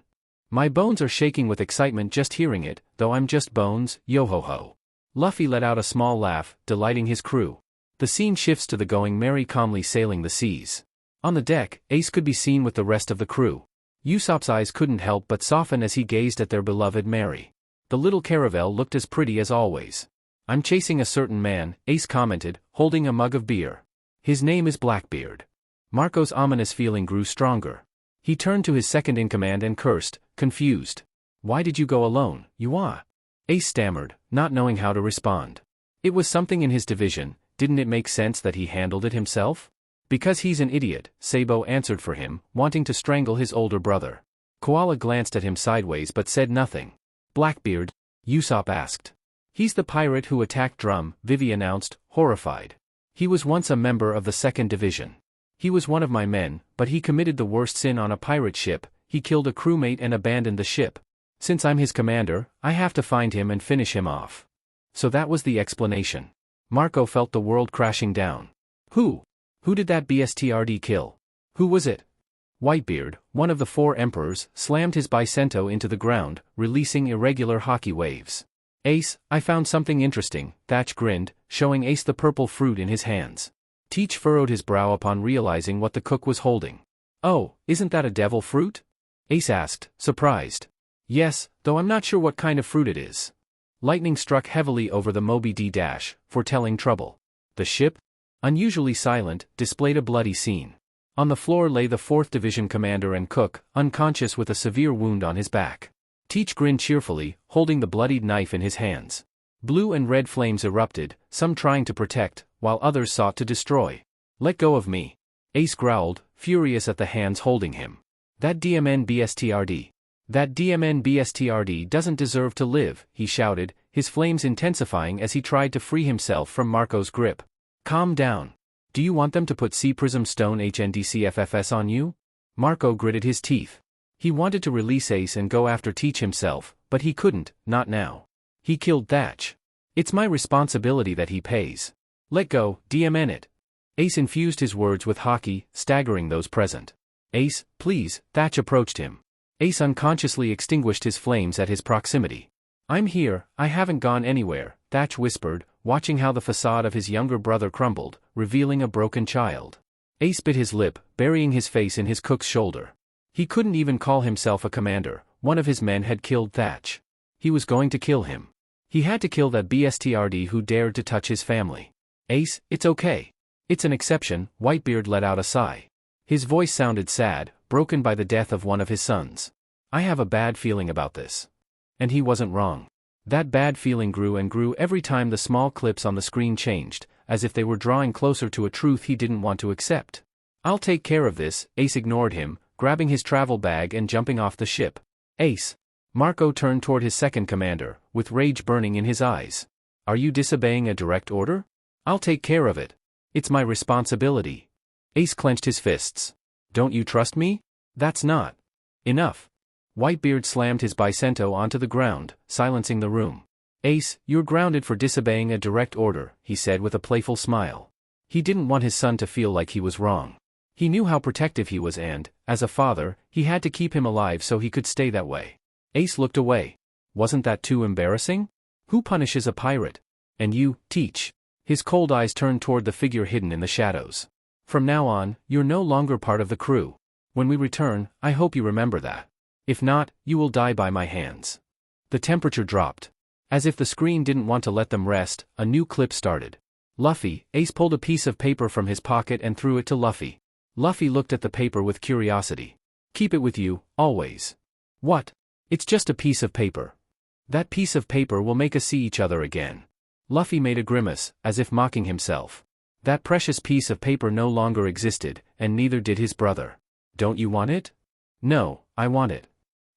My bones are shaking with excitement just hearing it, though I'm just bones, yo-ho-ho. Luffy let out a small laugh, delighting his crew. The scene shifts to the Going Merry calmly sailing the seas. On the deck, Ace could be seen with the rest of the crew. Usopp's eyes couldn't help but soften as he gazed at their beloved Mary. The little caravel looked as pretty as always. I'm chasing a certain man, Ace commented, holding a mug of beer. His name is Blackbeard. Marco's ominous feeling grew stronger. He turned to his second-in-command and cursed, confused. Why did you go alone, Yua? Ace stammered, not knowing how to respond. It was something in his division, didn't it make sense that he handled it himself? Because he's an idiot, Sabo answered for him, wanting to strangle his older brother. Koala glanced at him sideways but said nothing. Blackbeard? Usopp asked. He's the pirate who attacked Drum, Vivi announced, horrified. He was once a member of the 2nd Division. He was one of my men, but he committed the worst sin on a pirate ship. He killed a crewmate and abandoned the ship. Since I'm his commander, I have to find him and finish him off. So that was the explanation. Marco felt the world crashing down. Who? Who did that BSTRD kill? Who was it? Whitebeard, one of the 4 emperors, slammed his bicento into the ground, releasing irregular hockey waves. Ace, I found something interesting, Thatch grinned, showing Ace the purple fruit in his hands. Teach furrowed his brow upon realizing what the cook was holding. Oh, isn't that a devil fruit? Ace asked, surprised. Yes, though I'm not sure what kind of fruit it is. Lightning struck heavily over the Moby D dash, foretelling trouble. The ship, unusually silent, displayed a bloody scene. On the floor lay the 4th Division commander and cook, unconscious with a severe wound on his back. Teach grinned cheerfully, holding the bloodied knife in his hands. Blue and red flames erupted, some trying to protect, while others sought to destroy. Let go of me. Ace growled, furious at the hands holding him. That DMN BSTRD. That DMN BSTRD doesn't deserve to live, he shouted, his flames intensifying as he tried to free himself from Marco's grip. Calm down. Do you want them to put C Prism Stone HNDCFFS on you? Marco gritted his teeth. He wanted to release Ace and go after Teach himself, but he couldn't, not now. He killed Thatch. It's my responsibility that he pays. Let go, DMN it. Ace infused his words with hockey, staggering those present. Ace, please, Thatch approached him. Ace unconsciously extinguished his flames at his proximity. I'm here, I haven't gone anywhere, Thatch whispered, watching how the facade of his younger brother crumbled, revealing a broken child. Ace bit his lip, burying his face in his cook's shoulder. He couldn't even call himself a commander. One of his men had killed Thatch. He was going to kill him. He had to kill that BSTRD who dared to touch his family. Ace, it's okay. It's an exception, Whitebeard let out a sigh. His voice sounded sad, broken by the death of one of his sons. I have a bad feeling about this. And he wasn't wrong. That bad feeling grew and grew every time the small clips on the screen changed, as if they were drawing closer to a truth he didn't want to accept. I'll take care of this, Ace ignored him, grabbing his travel bag and jumping off the ship. Ace. Marco turned toward his 2nd commander, with rage burning in his eyes. Are you disobeying a direct order? I'll take care of it. It's my responsibility. Ace clenched his fists. Don't you trust me? That's not enough. Whitebeard slammed his bicento onto the ground, silencing the room. Ace, you're grounded for disobeying a direct order, he said with a playful smile. He didn't want his son to feel like he was wrong. He knew how protective he was and, as a father, he had to keep him alive so he could stay that way. Ace looked away. Wasn't that too embarrassing? Who punishes a pirate? And you, Teach. His cold eyes turned toward the figure hidden in the shadows. From now on, you're no longer part of the crew. When we return, I hope you remember that. If not, you will die by my hands. The temperature dropped. As if the screen didn't want to let them rest, a new clip started. Luffy, Ace pulled a piece of paper from his pocket and threw it to Luffy. Luffy looked at the paper with curiosity. Keep it with you, always. What? It's just a piece of paper. That piece of paper will make us see each other again. Luffy made a grimace, as if mocking himself. That precious piece of paper no longer existed, and neither did his brother. Don't you want it? No, I want it.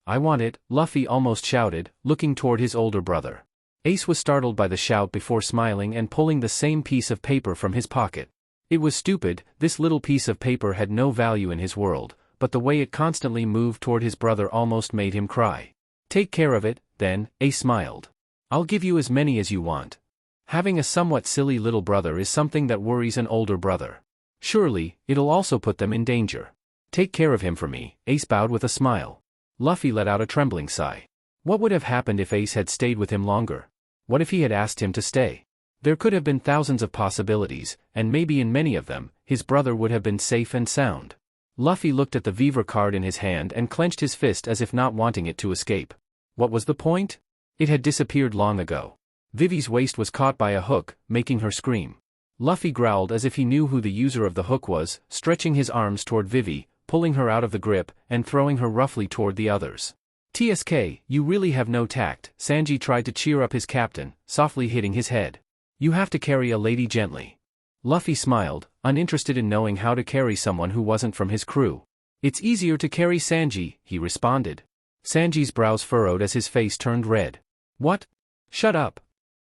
I want it, Luffy almost shouted, looking toward his older brother. Ace was startled by the shout before smiling and pulling the same piece of paper from his pocket. It was stupid, this little piece of paper had no value in his world, but the way it constantly moved toward his brother almost made him cry. Take care of it, then, Ace smiled. I'll give you as many as you want. Having a somewhat silly little brother is something that worries an older brother. Surely, it'll also put them in danger. Take care of him for me, Ace bowed with a smile. Luffy let out a trembling sigh. What would have happened if Ace had stayed with him longer? What if he had asked him to stay? There could have been thousands of possibilities, and maybe in many of them, his brother would have been safe and sound. Luffy looked at the Vivre card in his hand and clenched his fist as if not wanting it to escape. What was the point? It had disappeared long ago. Vivi's waist was caught by a hook, making her scream. Luffy growled as if he knew who the user of the hook was, stretching his arms toward Vivi, pulling her out of the grip, and throwing her roughly toward the others. TSK, you really have no tact, Sanji tried to cheer up his captain, softly hitting his head. You have to carry a lady gently. Luffy smiled, uninterested in knowing how to carry someone who wasn't from his crew. It's easier to carry Sanji, he responded. Sanji's brows furrowed as his face turned red. What? Shut up.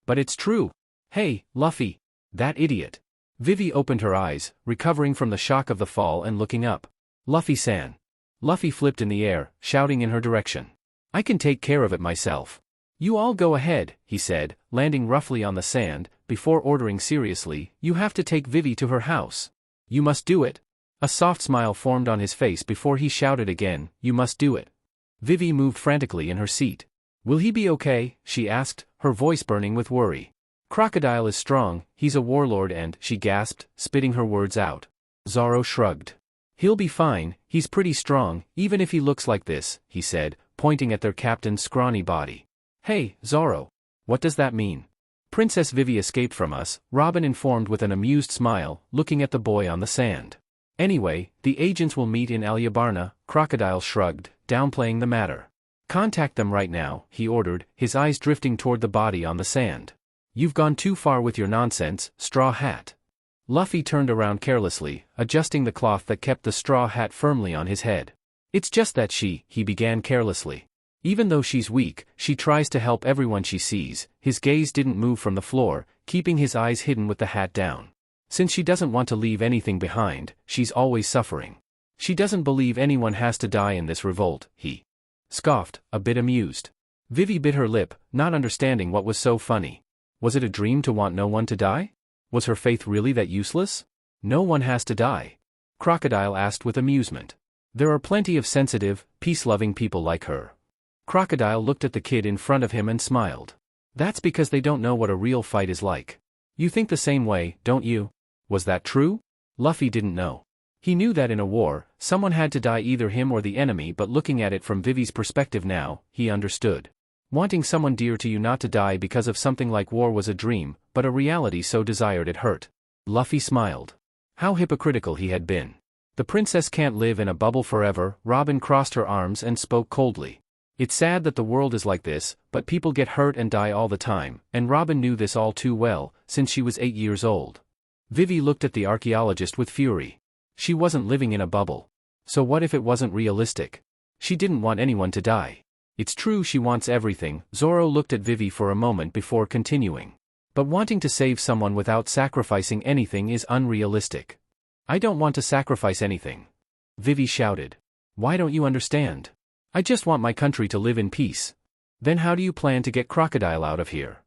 But it's true. Hey, Luffy. That idiot. Vivi opened her eyes, recovering from the shock of the fall and looking up. Luffy-san. Luffy flipped in the air, shouting in her direction. I can take care of it myself. You all go ahead, he said, landing roughly on the sand, before ordering seriously, you have to take Vivi to her house. You must do it. A soft smile formed on his face before he shouted again, you must do it. Vivi moved frantically in her seat. Will he be okay? She asked, her voice burning with worry. Crocodile is strong, he's a warlord and, she gasped, spitting her words out. Zoro shrugged. He'll be fine, he's pretty strong, even if he looks like this, he said, pointing at their captain's scrawny body. Hey, Zoro. What does that mean? Princess Vivi escaped from us, Robin informed with an amused smile, looking at the boy on the sand. Anyway, the agents will meet in Alyabarna, Crocodile shrugged, downplaying the matter. Contact them right now, he ordered, his eyes drifting toward the body on the sand. You've gone too far with your nonsense, Straw Hat. Luffy turned around carelessly, adjusting the cloth that kept the straw hat firmly on his head. It's just that he began carelessly. Even though she's weak, she tries to help everyone she sees. His gaze didn't move from the floor, keeping his eyes hidden with the hat down. Since she doesn't want to leave anything behind, she's always suffering. She doesn't believe anyone has to die in this revolt, he scoffed, a bit amused. Vivi bit her lip, not understanding what was so funny. Was it a dream to want no one to die? Was her faith really that useless? No one has to die. Crocodile asked with amusement. There are plenty of sensitive, peace-loving people like her. Crocodile looked at the kid in front of him and smiled. That's because they don't know what a real fight is like. You think the same way, don't you? Was that true? Luffy didn't know. He knew that in a war, someone had to die, either him or the enemy, but looking at it from Vivi's perspective now, he understood. Wanting someone dear to you not to die because of something like war was a dream, but a reality so desired it hurt. Luffy smiled. How hypocritical he had been. The princess can't live in a bubble forever, Robin crossed her arms and spoke coldly. It's sad that the world is like this, but people get hurt and die all the time, and Robin knew this all too well, since she was 8 years old. Vivi looked at the archaeologist with fury. She wasn't living in a bubble. So what if it wasn't realistic? She didn't want anyone to die. It's true she wants everything. Zoro looked at Vivi for a moment before continuing. But wanting to save someone without sacrificing anything is unrealistic. I don't want to sacrifice anything. Vivi shouted. Why don't you understand? I just want my country to live in peace. Then how do you plan to get Crocodile out of here?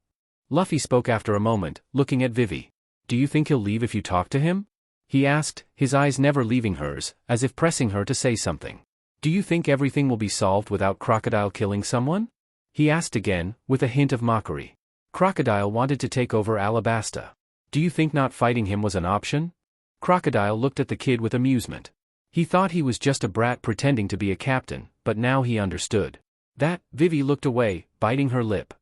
Luffy spoke after a moment, looking at Vivi. Do you think he'll leave if you talk to him? He asked, his eyes never leaving hers, as if pressing her to say something. Do you think everything will be solved without Crocodile killing someone? He asked again, with a hint of mockery. Crocodile wanted to take over Alabasta. Do you think not fighting him was an option? Crocodile looked at the kid with amusement. He thought he was just a brat pretending to be a captain, but now he understood. That, Vivi looked away, biting her lip.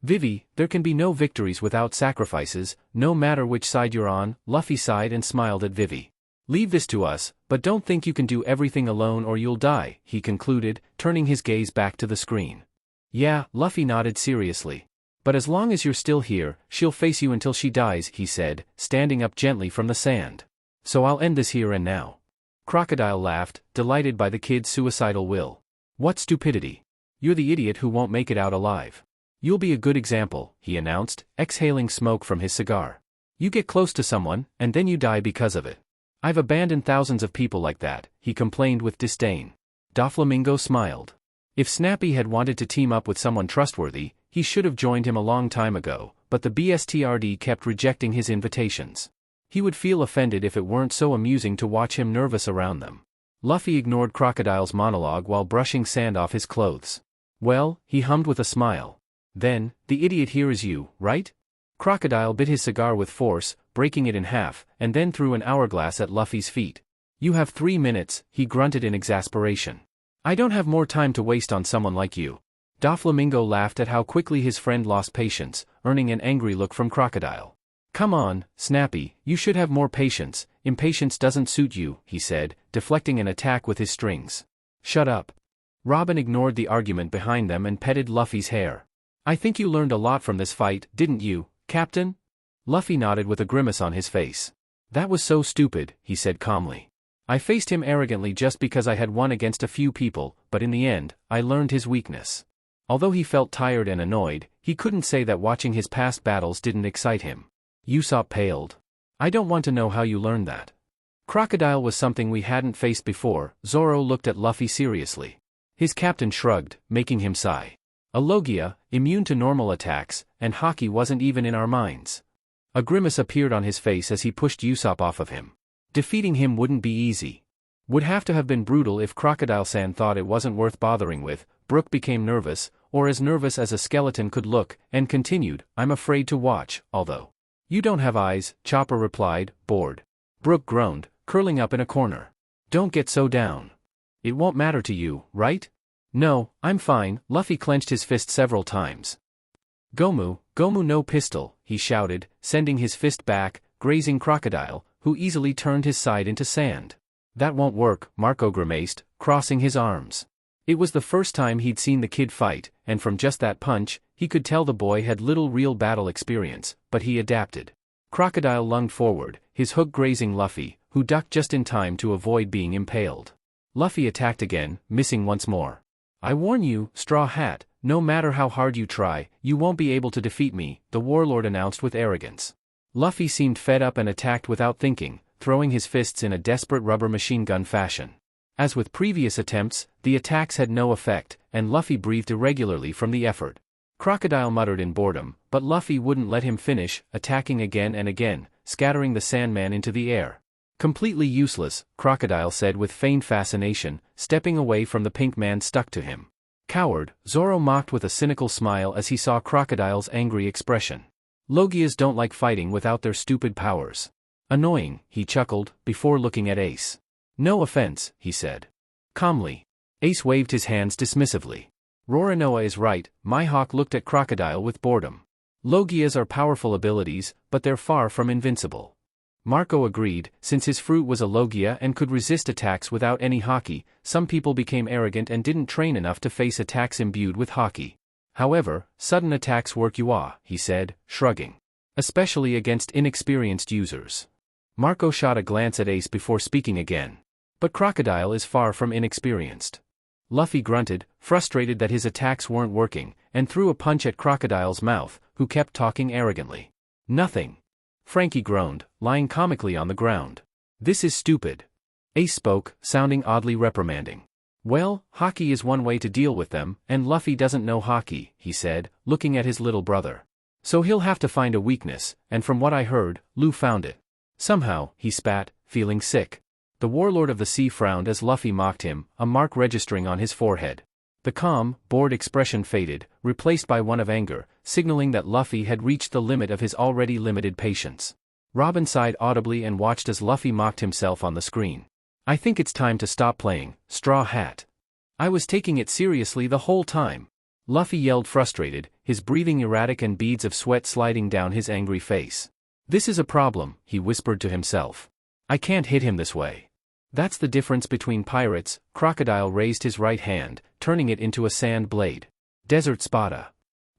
Vivi, there can be no victories without sacrifices, no matter which side you're on, Luffy sighed and smiled at Vivi. Leave this to us, but don't think you can do everything alone or you'll die, he concluded, turning his gaze back to the screen. Yeah, Luffy nodded seriously. But as long as you're still here, she'll face you until she dies, he said, standing up gently from the sand. So I'll end this here and now. Crocodile laughed, delighted by the kid's suicidal will. What stupidity. You're the idiot who won't make it out alive. You'll be a good example, he announced, exhaling smoke from his cigar. You get close to someone, and then you die because of it. I've abandoned thousands of people like that, he complained with disdain. Doflamingo smiled. If Snappy had wanted to team up with someone trustworthy, he should have joined him a long time ago, but the BSTRD kept rejecting his invitations. He would feel offended if it weren't so amusing to watch him nervous around them. Luffy ignored Crocodile's monologue while brushing sand off his clothes. Well, he hummed with a smile. Then, the idiot here is you, right? Crocodile bit his cigar with force, breaking it in half, and then threw an hourglass at Luffy's feet. You have 3 minutes, he grunted in exasperation. I don't have more time to waste on someone like you. Doflamingo laughed at how quickly his friend lost patience, earning an angry look from Crocodile. Come on, Snappy, you should have more patience, impatience doesn't suit you, he said, deflecting an attack with his strings. Shut up. Robin ignored the argument behind them and petted Luffy's hair. I think you learned a lot from this fight, didn't you, Captain? Luffy nodded with a grimace on his face. That was so stupid, he said calmly. I faced him arrogantly just because I had won against a few people, but in the end, I learned his weakness. Although he felt tired and annoyed, he couldn't say that watching his past battles didn't excite him. Usopp paled. I don't want to know how you learned that. Crocodile was something we hadn't faced before. Zoro looked at Luffy seriously. His captain shrugged, making him sigh. A Logia, immune to normal attacks, and Haki wasn't even in our minds. A grimace appeared on his face as he pushed Usopp off of him. Defeating him wouldn't be easy. Would have to have been brutal if Crocodile-san thought it wasn't worth bothering with. Brook became nervous, or as nervous as a skeleton could look, and continued, I'm afraid to watch, although. You don't have eyes, Chopper replied, bored. Brook groaned, curling up in a corner. Don't get so down. It won't matter to you, right? No, I'm fine, Luffy clenched his fist several times. Gomu no pistol, he shouted, sending his fist back, grazing Crocodile, who easily turned his side into sand. That won't work, Marco grimaced, crossing his arms. It was the first time he'd seen the kid fight, and from just that punch, he could tell the boy had little real battle experience, but he adapted. Crocodile lunged forward, his hook grazing Luffy, who ducked just in time to avoid being impaled. Luffy attacked again, missing once more. I warn you, Straw Hat, no matter how hard you try, you won't be able to defeat me, the warlord announced with arrogance. Luffy seemed fed up and attacked without thinking, throwing his fists in a desperate rubber machine gun fashion. As with previous attempts, the attacks had no effect, and Luffy breathed irregularly from the effort. Crocodile muttered in boredom, but Luffy wouldn't let him finish, attacking again and again, scattering the Sandman into the air. Completely useless, Crocodile said with feigned fascination, stepping away from the pink man stuck to him. Coward, Zoro mocked with a cynical smile as he saw Crocodile's angry expression. Logias don't like fighting without their stupid powers. Annoying, he chuckled, before looking at Ace. No offense, he said. Calmly. Ace waved his hands dismissively. Roronoa is right, Mihawk looked at Crocodile with boredom. Logias are powerful abilities, but they're far from invincible. Marco agreed, since his fruit was a Logia and could resist attacks without any Haki, some people became arrogant and didn't train enough to face attacks imbued with Haki. However, sudden attacks work he said, shrugging. Especially against inexperienced users. Marco shot a glance at Ace before speaking again. But Crocodile is far from inexperienced. Luffy grunted, frustrated that his attacks weren't working, and threw a punch at Crocodile's mouth, who kept talking arrogantly. Nothing. Frankie groaned, lying comically on the ground. This is stupid. Ace spoke, sounding oddly reprimanding. Well, Haki is one way to deal with them, and Luffy doesn't know Haki, he said, looking at his little brother. So he'll have to find a weakness, and from what I heard, Lu found it. Somehow, he spat, feeling sick. The warlord of the sea frowned as Luffy mocked him, a mark registering on his forehead. The calm, bored expression faded, replaced by one of anger, signaling that Luffy had reached the limit of his already limited patience. Robin sighed audibly and watched as Luffy mocked himself on the screen. I think it's time to stop playing, Straw Hat. I was taking it seriously the whole time. Luffy yelled frustrated, his breathing erratic and beads of sweat sliding down his angry face. This is a problem, he whispered to himself. I can't hit him this way. That's the difference between pirates. Crocodile raised his right hand, turning it into a sand blade. Desert Spada.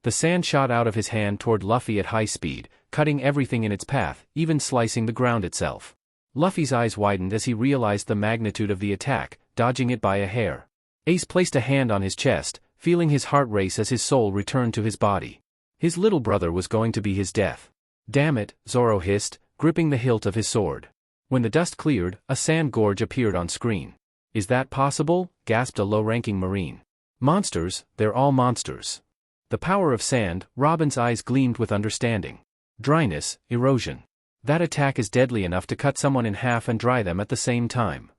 The sand shot out of his hand toward Luffy at high speed, cutting everything in its path, even slicing the ground itself. Luffy's eyes widened as he realized the magnitude of the attack, dodging it by a hair. Ace placed a hand on his chest, feeling his heart race as his soul returned to his body. His little brother was going to be his death. Damn it, Zoro hissed, gripping the hilt of his sword. When the dust cleared, a sand gorge appeared on screen. Is that possible? Gasped a low-ranking Marine. Monsters, they're all monsters. The power of sand. Robin's eyes gleamed with understanding. Dryness, erosion. That attack is deadly enough to cut someone in half and dry them at the same time.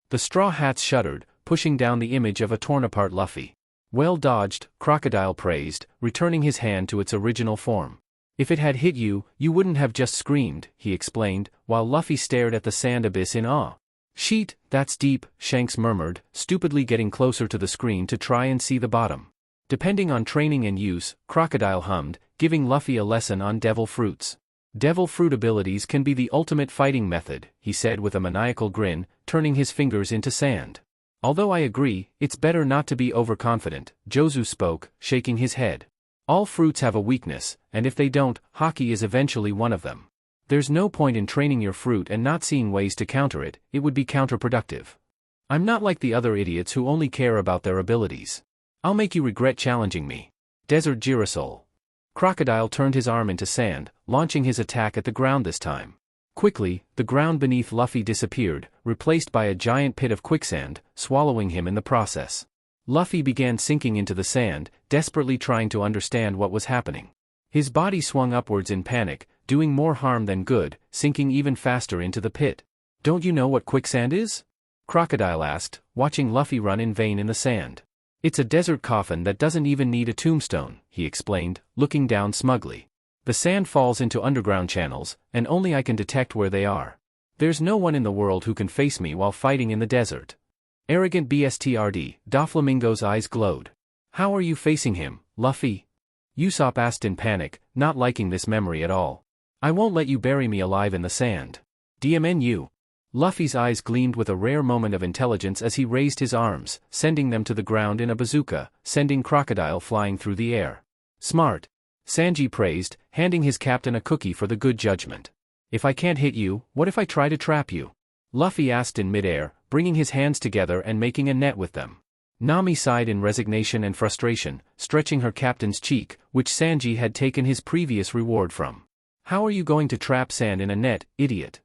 The Straw Hats shuddered, pushing down the image of a torn-apart Luffy. Well dodged, Crocodile praised, returning his hand to its original form. If it had hit you, you wouldn't have just screamed, he explained, while Luffy stared at the sand abyss in awe. Sheet, that's deep, Shanks murmured, stupidly getting closer to the screen to try and see the bottom. Depending on training and use, Crocodile hummed, giving Luffy a lesson on devil fruits. Devil fruit abilities can be the ultimate fighting method, he said with a maniacal grin, turning his fingers into sand. Although I agree, it's better not to be overconfident, Jozu spoke, shaking his head. All fruits have a weakness, and if they don't, hockey is eventually one of them. There's no point in training your fruit and not seeing ways to counter it, it would be counterproductive. I'm not like the other idiots who only care about their abilities. I'll make you regret challenging me. Desert Girasol. Crocodile turned his arm into sand, launching his attack at the ground this time. Quickly, the ground beneath Luffy disappeared, replaced by a giant pit of quicksand, swallowing him in the process. Luffy began sinking into the sand, desperately trying to understand what was happening. His body swung upwards in panic, doing more harm than good, sinking even faster into the pit. Don't you know what quicksand is? Crocodile asked, watching Luffy run in vain in the sand. It's a desert coffin that doesn't even need a tombstone, he explained, looking down smugly. The sand falls into underground channels, and only I can detect where they are. There's no one in the world who can face me while fighting in the desert. Arrogant BSTRD, Doflamingo's eyes glowed. How are you facing him, Luffy? Usopp asked in panic, not liking this memory at all. I won't let you bury me alive in the sand. DMNU. Luffy's eyes gleamed with a rare moment of intelligence as he raised his arms, sending them to the ground in a bazooka, sending Crocodile flying through the air. Smart. Sanji praised, handing his captain a cookie for the good judgment. If I can't hit you, what if I try to trap you? Luffy asked in midair, bringing his hands together and making a net with them. Nami sighed in resignation and frustration, stretching her captain's cheek, which Sanji had taken his previous reward from. How are you going to trap sand in a net, idiot?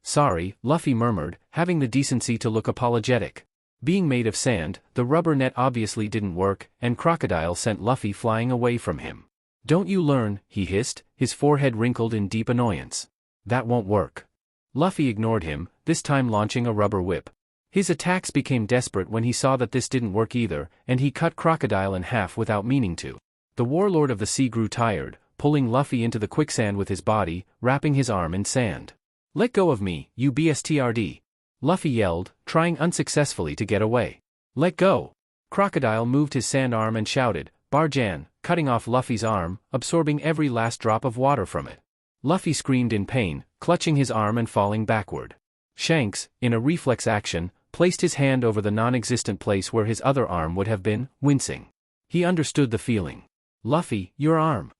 Sorry, Luffy murmured, having the decency to look apologetic. Being made of sand, the rubber net obviously didn't work, and Crocodile sent Luffy flying away from him. Don't you learn, he hissed, his forehead wrinkled in deep annoyance. That won't work. Luffy ignored him, this time launching a rubber whip. His attacks became desperate when he saw that this didn't work either, and he cut Crocodile in half without meaning to. The warlord of the sea grew tired, pulling Luffy into the quicksand with his body, wrapping his arm in sand. Let go of me, you BSTRD. Luffy yelled, trying unsuccessfully to get away. Let go. Crocodile moved his sand arm and shouted, Barjan, cutting off Luffy's arm, absorbing every last drop of water from it. Luffy screamed in pain, clutching his arm and falling backward. Shanks, in a reflex action, placed his hand over the non-existent place where his other arm would have been, wincing. He understood the feeling. Luffy, your arm.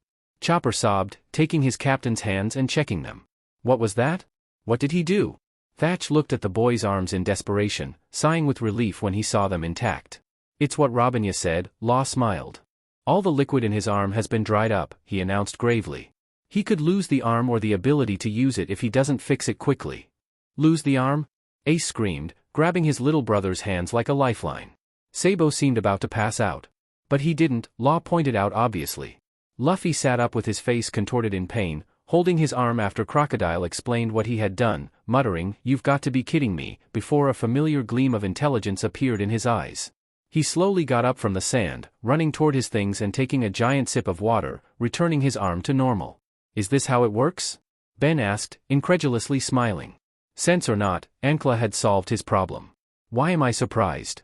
Chopper sobbed, taking his captain's hands and checking them. What was that? What did he do? Thatch looked at the boy's arms in desperation, sighing with relief when he saw them intact. It's what Robinja said, Law smiled. All the liquid in his arm has been dried up, he announced gravely. He could lose the arm or the ability to use it if he doesn't fix it quickly. Lose the arm? Ace screamed, grabbing his little brother's hands like a lifeline. Sabo seemed about to pass out. But he didn't, Law pointed out obviously. Luffy sat up with his face contorted in pain, holding his arm after Crocodile explained what he had done, muttering, "You've got to be kidding me," before a familiar gleam of intelligence appeared in his eyes. He slowly got up from the sand, running toward his things and taking a giant sip of water, returning his arm to normal. "Is this how it works?" Ben asked, incredulously smiling. Sense or not, Ankla had solved his problem. "Why am I surprised?"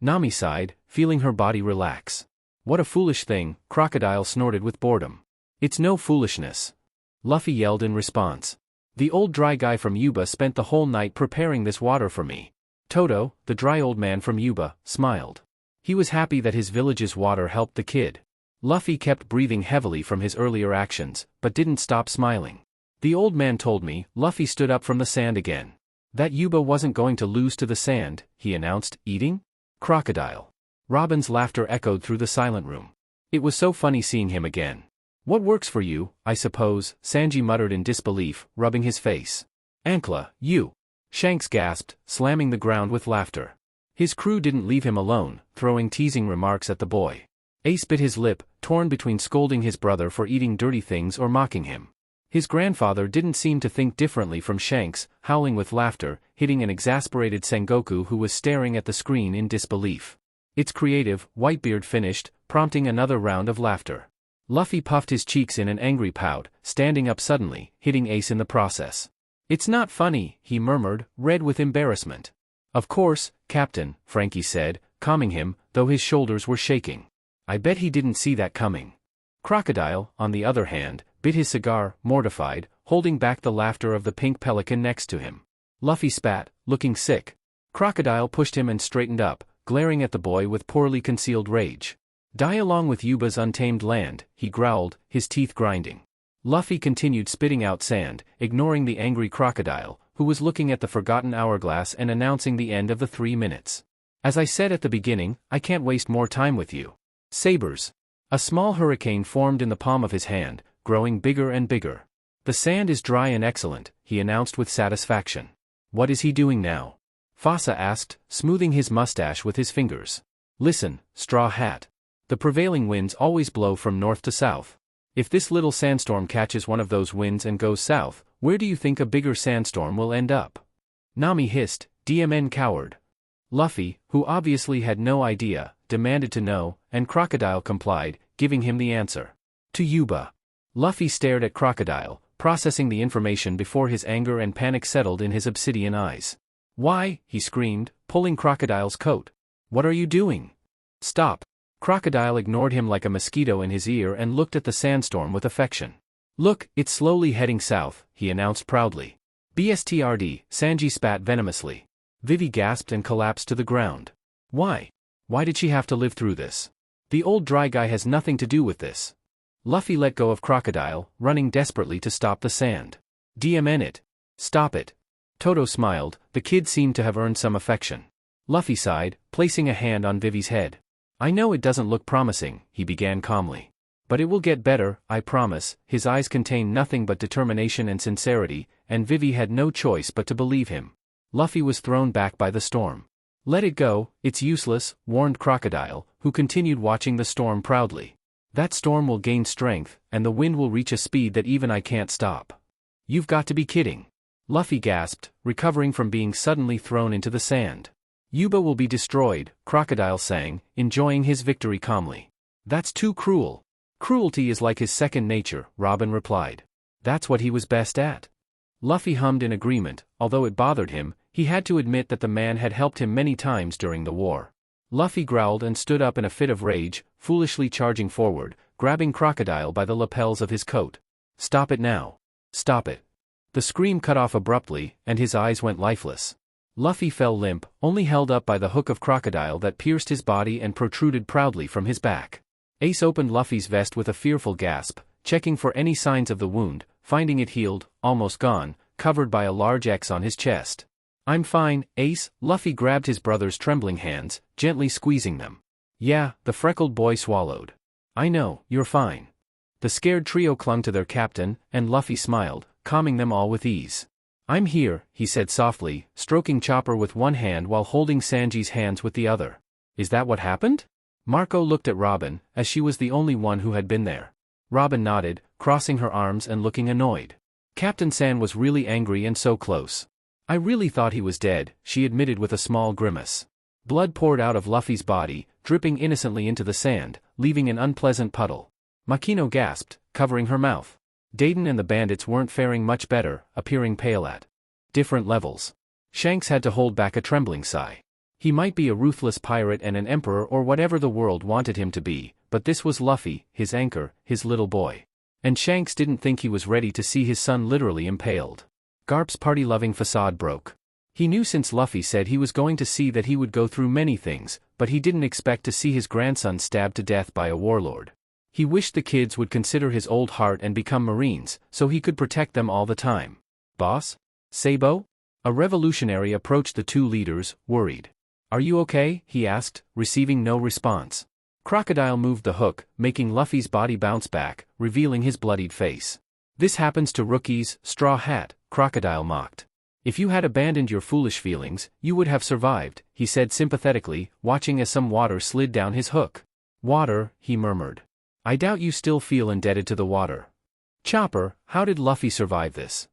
Nami sighed, feeling her body relax. "What a foolish thing," Crocodile snorted with boredom. "It's no foolishness," Luffy yelled in response. "The old dry guy from Yuba spent the whole night preparing this water for me." Toto, the dry old man from Yuba, smiled. He was happy that his village's water helped the kid. Luffy kept breathing heavily from his earlier actions, but didn't stop smiling. "The old man told me," Luffy stood up from the sand again. "That Yuba wasn't going to lose to the sand," he announced, eating Crocodile. Robin's laughter echoed through the silent room. It was so funny seeing him again. "What works for you, I suppose," Sanji muttered in disbelief, rubbing his face. "Ankla, you!" Shanks gasped, slamming the ground with laughter. His crew didn't leave him alone, throwing teasing remarks at the boy. Ace bit his lip, torn between scolding his brother for eating dirty things or mocking him. His grandfather didn't seem to think differently from Shanks, howling with laughter, hitting an exasperated Sengoku who was staring at the screen in disbelief. "It's creative," Whitebeard finished, prompting another round of laughter. Luffy puffed his cheeks in an angry pout, standing up suddenly, hitting Ace in the process. "It's not funny," he murmured, red with embarrassment. "Of course, Captain," Frankie said, calming him, though his shoulders were shaking. "I bet he didn't see that coming." Crocodile, on the other hand, bit his cigar, mortified, holding back the laughter of the pink pelican next to him. Luffy spat, looking sick. Crocodile pushed him and straightened up, glaring at the boy with poorly concealed rage. "Die along with Yuba's untamed land," he growled, his teeth grinding. Luffy continued spitting out sand, ignoring the angry Crocodile, who was looking at the forgotten hourglass and announcing the end of the 3 minutes. "As I said at the beginning, I can't waste more time with you. Sabers." A small hurricane formed in the palm of his hand, growing bigger and bigger. "The sand is dry and excellent," he announced with satisfaction. "What is he doing now?" Fasa asked, smoothing his mustache with his fingers. "Listen, Straw Hat. The prevailing winds always blow from north to south. If this little sandstorm catches one of those winds and goes south, where do you think a bigger sandstorm will end up?" Nami hissed, "DMN coward." Luffy, who obviously had no idea, demanded to know, and Crocodile complied, giving him the answer. "To Yuba." Luffy stared at Crocodile, processing the information before his anger and panic settled in his obsidian eyes. "Why?" he screamed, pulling Crocodile's coat. "What are you doing? Stop." Crocodile ignored him like a mosquito in his ear and looked at the sandstorm with affection. "Look, it's slowly heading south," he announced proudly. "BSTRD," Sanji spat venomously. Vivi gasped and collapsed to the ground. "Why? Why did she have to live through this? The old dry guy has nothing to do with this." Luffy let go of Crocodile, running desperately to stop the sand. "DMN it. Stop it." Toto smiled, the kid seemed to have earned some affection. Luffy sighed, placing a hand on Vivi's head. "I know it doesn't look promising," he began calmly. "But it will get better, I promise." His eyes contained nothing but determination and sincerity, and Vivi had no choice but to believe him. Luffy was thrown back by the storm. "Let it go, it's useless," warned Crocodile, who continued watching the storm proudly. "That storm will gain strength, and the wind will reach a speed that even I can't stop." "You've got to be kidding." Luffy gasped, recovering from being suddenly thrown into the sand. "Yuba will be destroyed," Crocodile sang, enjoying his victory calmly. "That's too cruel." "Cruelty is like his second nature," Robin replied. "That's what he was best at." Luffy hummed in agreement, although it bothered him. He had to admit that the man had helped him many times during the war. Luffy growled and stood up in a fit of rage, foolishly charging forward, grabbing Crocodile by the lapels of his coat. "Stop it now. Stop it." The scream cut off abruptly, and his eyes went lifeless. Luffy fell limp, only held up by the hook of Crocodile that pierced his body and protruded proudly from his back. Ace opened Luffy's vest with a fearful gasp, checking for any signs of the wound, finding it healed, almost gone, covered by a large X on his chest. "I'm fine, Ace." Luffy grabbed his brother's trembling hands, gently squeezing them. "Yeah," the freckled boy swallowed. "I know, you're fine." The scared trio clung to their captain, and Luffy smiled, calming them all with ease. "I'm here," he said softly, stroking Chopper with one hand while holding Sanji's hands with the other. "Is that what happened?" Marco looked at Robin, as she was the only one who had been there. Robin nodded, crossing her arms and looking annoyed. Captain San was really angry and so close. I really thought he was dead, she admitted with a small grimace. Blood poured out of Luffy's body, dripping innocently into the sand, leaving an unpleasant puddle. Makino gasped, covering her mouth. Dayton and the bandits weren't faring much better, appearing pale at different levels. Shanks had to hold back a trembling sigh. He might be a ruthless pirate and an emperor or whatever the world wanted him to be, but this was Luffy, his anchor, his little boy. And Shanks didn't think he was ready to see his son literally impaled. Garp's party-loving facade broke. He knew since Luffy said he was going to see that he would go through many things, but he didn't expect to see his grandson stabbed to death by a warlord. He wished the kids would consider his old heart and become Marines, so he could protect them all the time. Boss? Sabo? A revolutionary approached the two leaders, worried. Are you okay? He asked, receiving no response. Crocodile moved the hook, making Luffy's body bounce back, revealing his bloodied face. This happens to rookies, Straw Hat, Crocodile mocked. If you had abandoned your foolish feelings, you would have survived, he said sympathetically, watching as some water slid down his hook. Water, he murmured. I doubt you still feel indebted to the water. Chopper, how did Luffy survive this?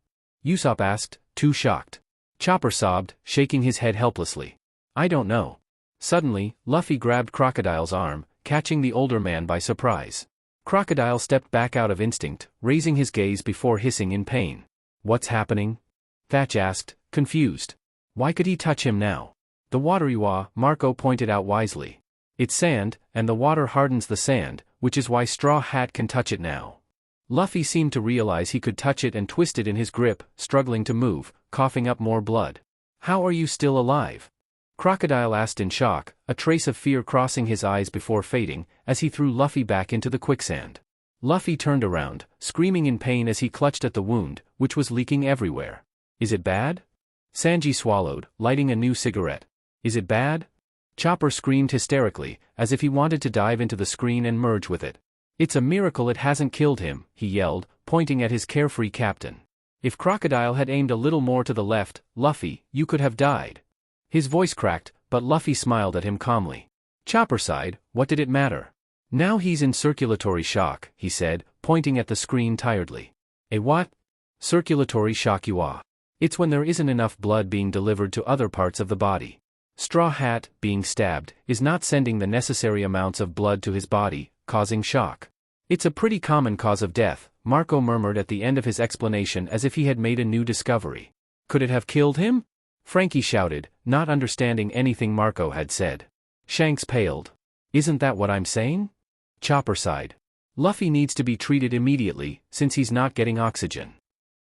Usopp asked, too shocked. Chopper sobbed, shaking his head helplessly. I don't know. Suddenly, Luffy grabbed Crocodile's arm, catching the older man by surprise. Crocodile stepped back out of instinct, raising his gaze before hissing in pain. What's happening? Thatch asked, confused. Why could he touch him now? The water Iwa, Marco pointed out wisely. It's sand, and the water hardens the sand, which is why Straw Hat can touch it now. Luffy seemed to realize he could touch it and twist it in his grip, struggling to move, coughing up more blood. How are you still alive? Crocodile asked in shock, a trace of fear crossing his eyes before fading, as he threw Luffy back into the quicksand. Luffy turned around, screaming in pain as he clutched at the wound, which was leaking everywhere. Is it bad? Sanji swallowed, lighting a new cigarette. Is it bad? Chopper screamed hysterically, as if he wanted to dive into the screen and merge with it. It's a miracle it hasn't killed him, he yelled, pointing at his carefree captain. If Crocodile had aimed a little more to the left, Luffy, you could have died. His voice cracked, but Luffy smiled at him calmly. Chopper sighed, what did it matter? Now he's in circulatory shock, he said, pointing at the screen tiredly. A what? Circulatory shock Iwa. It's when there isn't enough blood being delivered to other parts of the body. Straw Hat, being stabbed, is not sending the necessary amounts of blood to his body, causing shock. It's a pretty common cause of death, Marco murmured at the end of his explanation as if he had made a new discovery. Could it have killed him? Frankie shouted, not understanding anything Marco had said. Shanks paled. Isn't that what I'm saying? Chopper sighed. Luffy needs to be treated immediately, since he's not getting oxygen.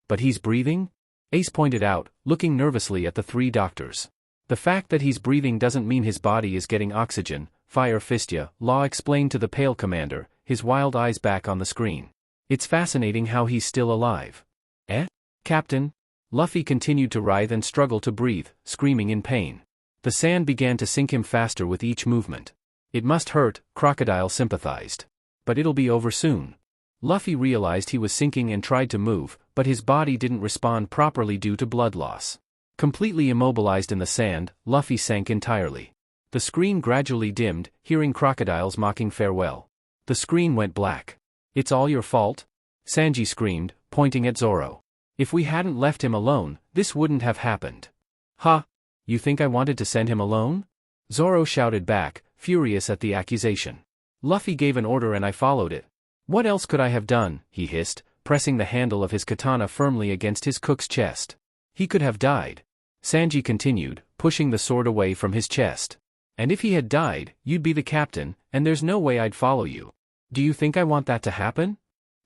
But he's breathing? Ace pointed out, looking nervously at the three doctors. The fact that he's breathing doesn't mean his body is getting oxygen, Fire Fistia, Law explained to the pale commander, his wild eyes back on the screen. It's fascinating how he's still alive. Eh? Captain? Luffy continued to writhe and struggle to breathe, screaming in pain. The sand began to sink him faster with each movement. It must hurt, Crocodile sympathized. But it'll be over soon. Luffy realized he was sinking and tried to move, but his body didn't respond properly due to blood loss. Completely immobilized in the sand, Luffy sank entirely. The screen gradually dimmed, hearing Crocodile's mocking farewell. The screen went black. It's all your fault? Sanji screamed, pointing at Zoro. If we hadn't left him alone, this wouldn't have happened. Huh? You think I wanted to send him alone? Zoro shouted back, furious at the accusation. Luffy gave an order and I followed it. What else could I have done? He hissed, pressing the handle of his katana firmly against his cook's chest. He could have died. Sanji continued, pushing the sword away from his chest. And if he had died, you'd be the captain, and there's no way I'd follow you. Do you think I want that to happen?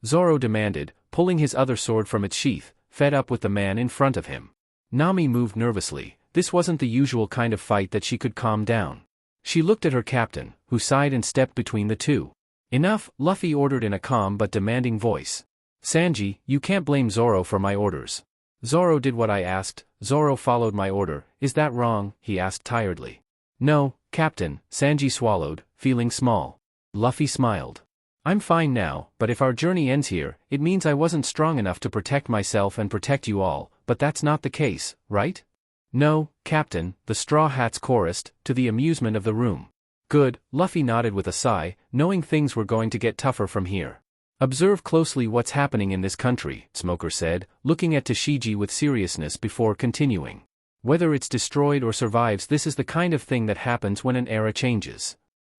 Zoro demanded, pulling his other sword from its sheath, fed up with the man in front of him. Nami moved nervously. This wasn't the usual kind of fight that she could calm down. She looked at her captain, who sighed and stepped between the two. Enough, Luffy ordered in a calm but demanding voice. Sanji, you can't blame Zoro for my orders. Zoro did what I asked, Zoro followed my order, is that wrong? He asked tiredly. No, Captain, Sanji swallowed, feeling small. Luffy smiled. I'm fine now, but if our journey ends here, it means I wasn't strong enough to protect myself and protect you all, but that's not the case, right? No, Captain, the Straw Hats chorused, to the amusement of the room. Good, Luffy nodded with a sigh, knowing things were going to get tougher from here. Observe closely what's happening in this country, Smoker said, looking at Tashigi with seriousness before continuing. Whether it's destroyed or survives, this is the kind of thing that happens when an era changes.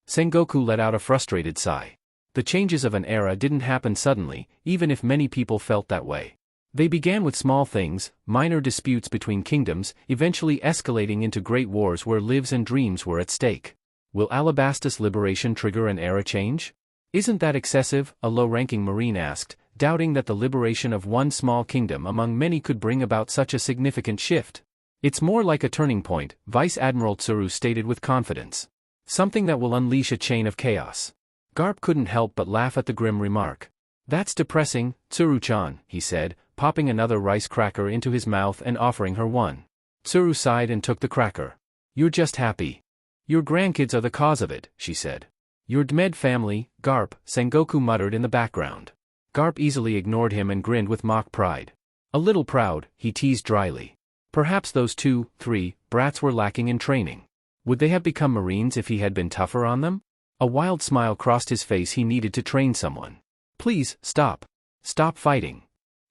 Sengoku let out a frustrated sigh. The changes of an era didn't happen suddenly, even if many people felt that way. They began with small things, minor disputes between kingdoms, eventually escalating into great wars where lives and dreams were at stake. Will Alabastus liberation trigger an era change? Isn't that excessive? A low-ranking Marine asked, doubting that the liberation of one small kingdom among many could bring about such a significant shift. It's more like a turning point, Vice Admiral Tsuru stated with confidence. Something that will unleash a chain of chaos. Garp couldn't help but laugh at the grim remark. That's depressing, Tsuru-chan, he said, popping another rice cracker into his mouth and offering her one. Tsuru sighed and took the cracker. You're just happy. Your grandkids are the cause of it, she said. Your Dmed family, Garp, Sengoku muttered in the background. Garp easily ignored him and grinned with mock pride. A little proud, he teased dryly. Perhaps those 2-3 brats were lacking in training. Would they have become Marines if he had been tougher on them? A wild smile crossed his face. He needed to train someone. Please, stop. Stop fighting.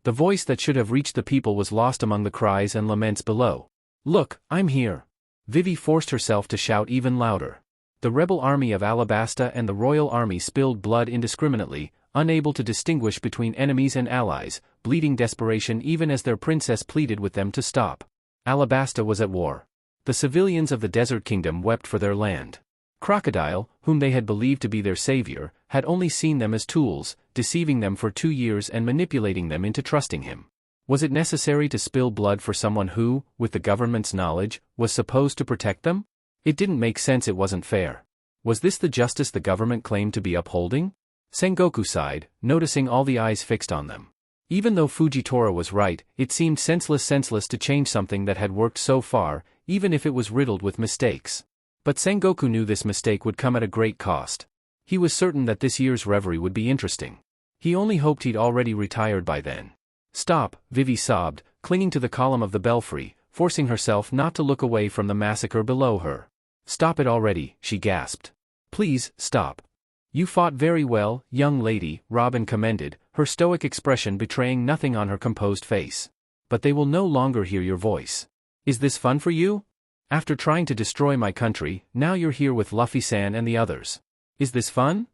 The voice that should have reached the people was lost among the cries and laments below. Look, I'm here. Vivi forced herself to shout even louder. The rebel army of Alabasta and the royal army spilled blood indiscriminately, unable to distinguish between enemies and allies, bleeding desperation even as their princess pleaded with them to stop. Alabasta was at war. The civilians of the Desert Kingdom wept for their land. Crocodile, whom they had believed to be their savior, had only seen them as tools, deceiving them for 2 years and manipulating them into trusting him. Was it necessary to spill blood for someone who, with the government's knowledge, was supposed to protect them? It didn't make sense. It wasn't fair. Was this the justice the government claimed to be upholding? Sengoku sighed, noticing all the eyes fixed on them. Even though Fujitora was right, it seemed senseless to change something that had worked so far, even if it was riddled with mistakes. But Sengoku knew this mistake would come at a great cost. He was certain that this year's reverie would be interesting. He only hoped he'd already retired by then. Stop, Vivi sobbed, clinging to the column of the belfry, forcing herself not to look away from the massacre below her. Stop it already, she gasped. Please, stop. You fought very well, young lady, Robin commended, her stoic expression betraying nothing on her composed face. But they will no longer hear your voice. Is this fun for you? After trying to destroy my country, now you're here with Luffy-san and the others. Is this fun?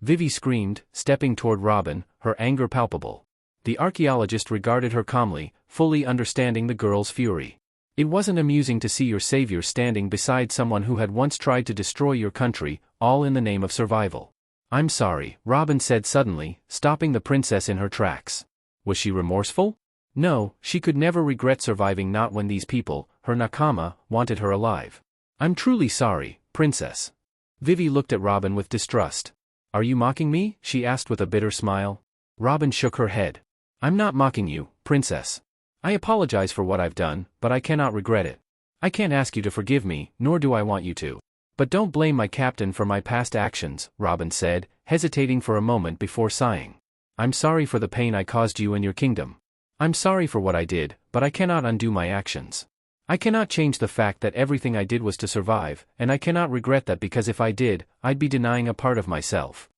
Vivi screamed, stepping toward Robin, her anger palpable. The archaeologist regarded her calmly, fully understanding the girl's fury. It wasn't amusing to see your savior standing beside someone who had once tried to destroy your country, all in the name of survival. I'm sorry, Robin said suddenly, stopping the princess in her tracks. Was she remorseful? No, she could never regret surviving, not when these people, her nakama, wanted her alive. I'm truly sorry, princess. Vivi looked at Robin with distrust. Are you mocking me? She asked with a bitter smile. Robin shook her head. I'm not mocking you, princess. I apologize for what I've done, but I cannot regret it. I can't ask you to forgive me, nor do I want you to. But don't blame my captain for my past actions, Robin said, hesitating for a moment before sighing. I'm sorry for the pain I caused you and your kingdom. I'm sorry for what I did, but I cannot undo my actions. I cannot change the fact that everything I did was to survive, and I cannot regret that because if I did, I'd be denying a part of myself.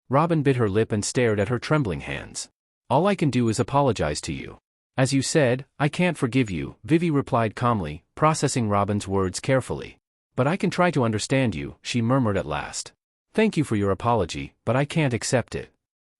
Robin bit her lip and stared at her trembling hands. All I can do is apologize to you. As you said, I can't forgive you, Vivi replied calmly, processing Robin's words carefully. But I can try to understand you, she murmured at last. Thank you for your apology, but I can't accept it.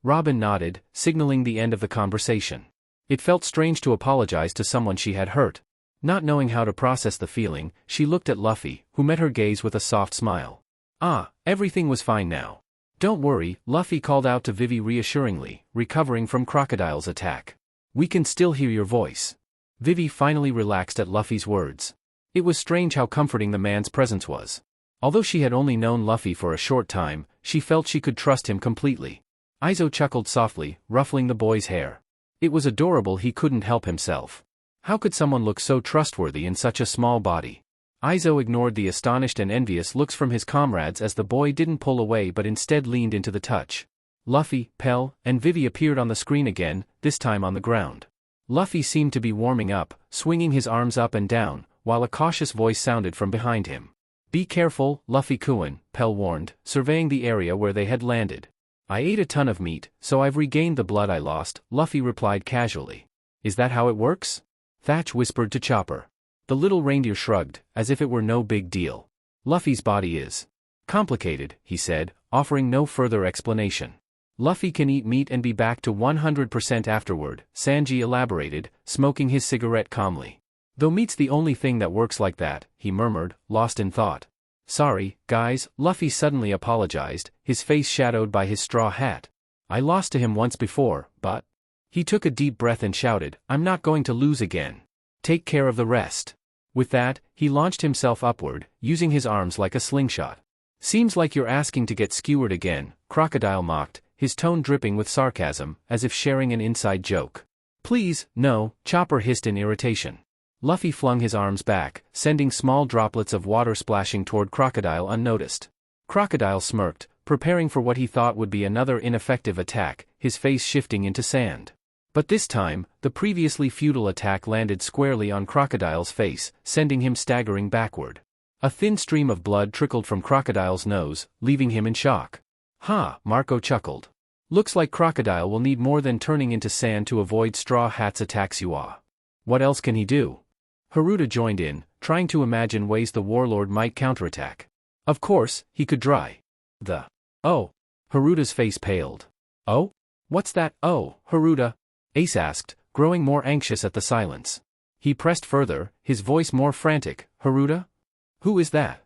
Robin nodded, signaling the end of the conversation. It felt strange to apologize to someone she had hurt. Not knowing how to process the feeling, she looked at Luffy, who met her gaze with a soft smile. Ah, everything was fine now. Don't worry, Luffy called out to Vivi reassuringly, recovering from Crocodile's attack. We can still hear your voice. Vivi finally relaxed at Luffy's words. It was strange how comforting the man's presence was. Although she had only known Luffy for a short time, she felt she could trust him completely. Aizo chuckled softly, ruffling the boy's hair. It was adorable. He couldn't help himself. How could someone look so trustworthy in such a small body? Aizo ignored the astonished and envious looks from his comrades as the boy didn't pull away but instead leaned into the touch. Luffy, Pell, and Vivi appeared on the screen again, this time on the ground. Luffy seemed to be warming up, swinging his arms up and down, while a cautious voice sounded from behind him. Be careful, Luffy-kun, Pell warned, surveying the area where they had landed. I ate a ton of meat, so I've regained the blood I lost, Luffy replied casually. Is that how it works? Thatch whispered to Chopper. The little reindeer shrugged, as if it were no big deal. Luffy's body is complicated, he said, offering no further explanation. Luffy can eat meat and be back to 100% afterward, Sanji elaborated, smoking his cigarette calmly. Though meat's the only thing that works like that, he murmured, lost in thought. Sorry, guys, Luffy suddenly apologized, his face shadowed by his straw hat. I lost to him once before, but... He took a deep breath and shouted, I'm not going to lose again. Take care of the rest. With that, he launched himself upward, using his arms like a slingshot. Seems like you're asking to get skewered again, Crocodile mocked, his tone dripping with sarcasm, as if sharing an inside joke. Please, no, Chopper hissed in irritation. Luffy flung his arms back, sending small droplets of water splashing toward Crocodile unnoticed. Crocodile smirked, preparing for what he thought would be another ineffective attack, his face shifting into sand. But this time, the previously futile attack landed squarely on Crocodile's face, sending him staggering backward. A thin stream of blood trickled from Crocodile's nose, leaving him in shock. Ha, Marco chuckled. Looks like Crocodile will need more than turning into sand to avoid Straw Hat's attacks. What else can he do? Haruta joined in, trying to imagine ways the warlord might counterattack. Of course, he could dry the... Oh. Haruta's face paled. Oh? What's that? Oh, Haruta? Ace asked, growing more anxious at the silence. He pressed further, his voice more frantic. Haruta? Who is that?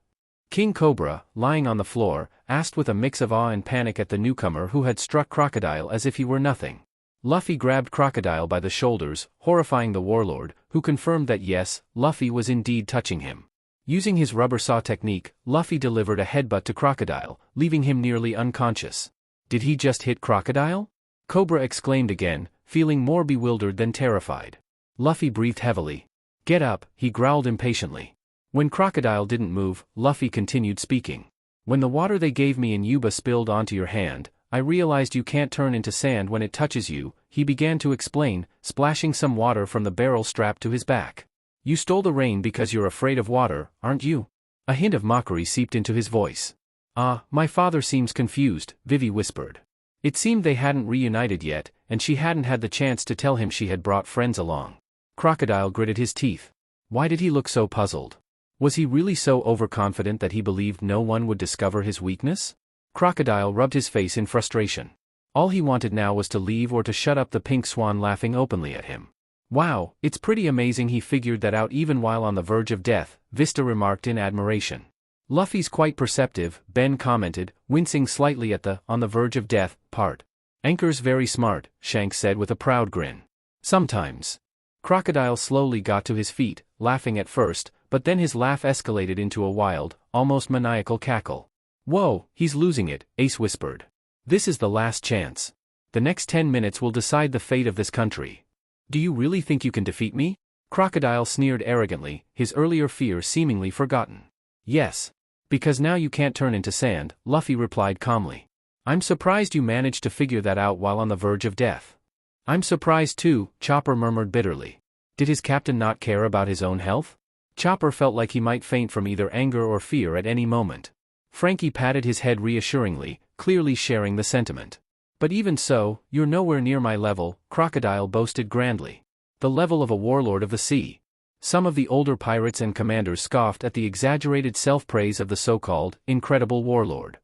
King Cobra, lying on the floor, asked with a mix of awe and panic at the newcomer who had struck Crocodile as if he were nothing. Luffy grabbed Crocodile by the shoulders, horrifying the warlord, who confirmed that yes, Luffy was indeed touching him. Using his rubber saw technique, Luffy delivered a headbutt to Crocodile, leaving him nearly unconscious. Did he just hit Crocodile? Cobra exclaimed again, feeling more bewildered than terrified. Luffy breathed heavily. Get up, he growled impatiently. When Crocodile didn't move, Luffy continued speaking. When the water they gave me in Yuba spilled onto your hand, I realized you can't turn into sand when it touches you, he began to explain, splashing some water from the barrel strapped to his back. You stole the rain because you're afraid of water, aren't you? A hint of mockery seeped into his voice. Ah, my father seems confused, Vivi whispered. It seemed they hadn't reunited yet, and she hadn't had the chance to tell him she had brought friends along. Crocodile gritted his teeth. Why did he look so puzzled? Was he really so overconfident that he believed no one would discover his weakness? Crocodile rubbed his face in frustration. All he wanted now was to leave or to shut up the pink swan laughing openly at him. Wow, it's pretty amazing he figured that out even while on the verge of death, Vista remarked in admiration. Luffy's quite perceptive, Ben commented, wincing slightly at the on the verge of death part. Anchor's very smart, Shanks said with a proud grin. Sometimes. Crocodile slowly got to his feet, laughing at first, but then his laugh escalated into a wild, almost maniacal cackle. Whoa, he's losing it, Ace whispered. This is the last chance. The next 10 minutes will decide the fate of this country. Do you really think you can defeat me? Crocodile sneered arrogantly, his earlier fear seemingly forgotten. Yes. Because now you can't turn into sand, Luffy replied calmly. I'm surprised you managed to figure that out while on the verge of death. I'm surprised too, Chopper murmured bitterly. Did his captain not care about his own health? Chopper felt like he might faint from either anger or fear at any moment. Frankie patted his head reassuringly, clearly sharing the sentiment. But even so, you're nowhere near my level, Crocodile boasted grandly. The level of a warlord of the sea. Some of the older pirates and commanders scoffed at the exaggerated self-praise of the so-called incredible warlord.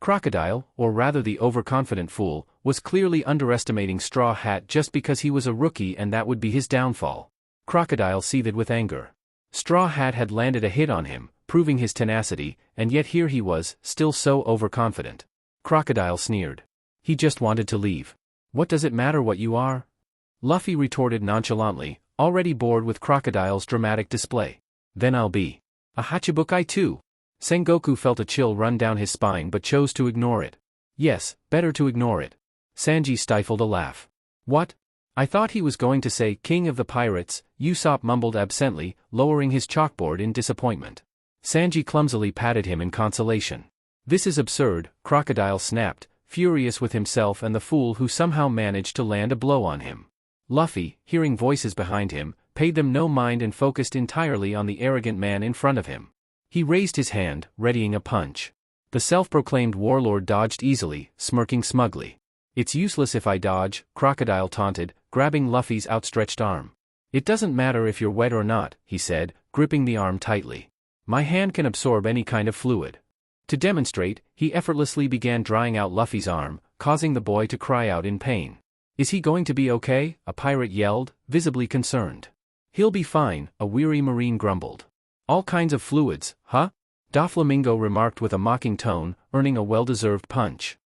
Crocodile, or rather the overconfident fool, was clearly underestimating Straw Hat just because he was a rookie and that would be his downfall. Crocodile seethed with anger. Straw Hat had landed a hit on him, proving his tenacity, and yet here he was, still so overconfident. Crocodile sneered. He just wanted to leave. What does it matter what you are? Luffy retorted nonchalantly, already bored with Crocodile's dramatic display. Then I'll be a Hachibukai too. Sengoku felt a chill run down his spine but chose to ignore it. Yes, better to ignore it. Sanji stifled a laugh. What? I thought he was going to say King of the Pirates, Usopp mumbled absently, lowering his chalkboard in disappointment. Sanji clumsily patted him in consolation. This is absurd, Crocodile snapped, furious with himself and the fool who somehow managed to land a blow on him. Luffy, hearing voices behind him, paid them no mind and focused entirely on the arrogant man in front of him. He raised his hand, readying a punch. The self-proclaimed warlord dodged easily, smirking smugly. It's useless if I dodge, Crocodile taunted, grabbing Luffy's outstretched arm. It doesn't matter if you're wet or not, he said, gripping the arm tightly. My hand can absorb any kind of fluid. To demonstrate, he effortlessly began drying out Luffy's arm, causing the boy to cry out in pain. Is he going to be okay? A pirate yelled, visibly concerned. He'll be fine, a weary marine grumbled. All kinds of fluids, huh? Doflamingo remarked with a mocking tone, earning a well-deserved punch.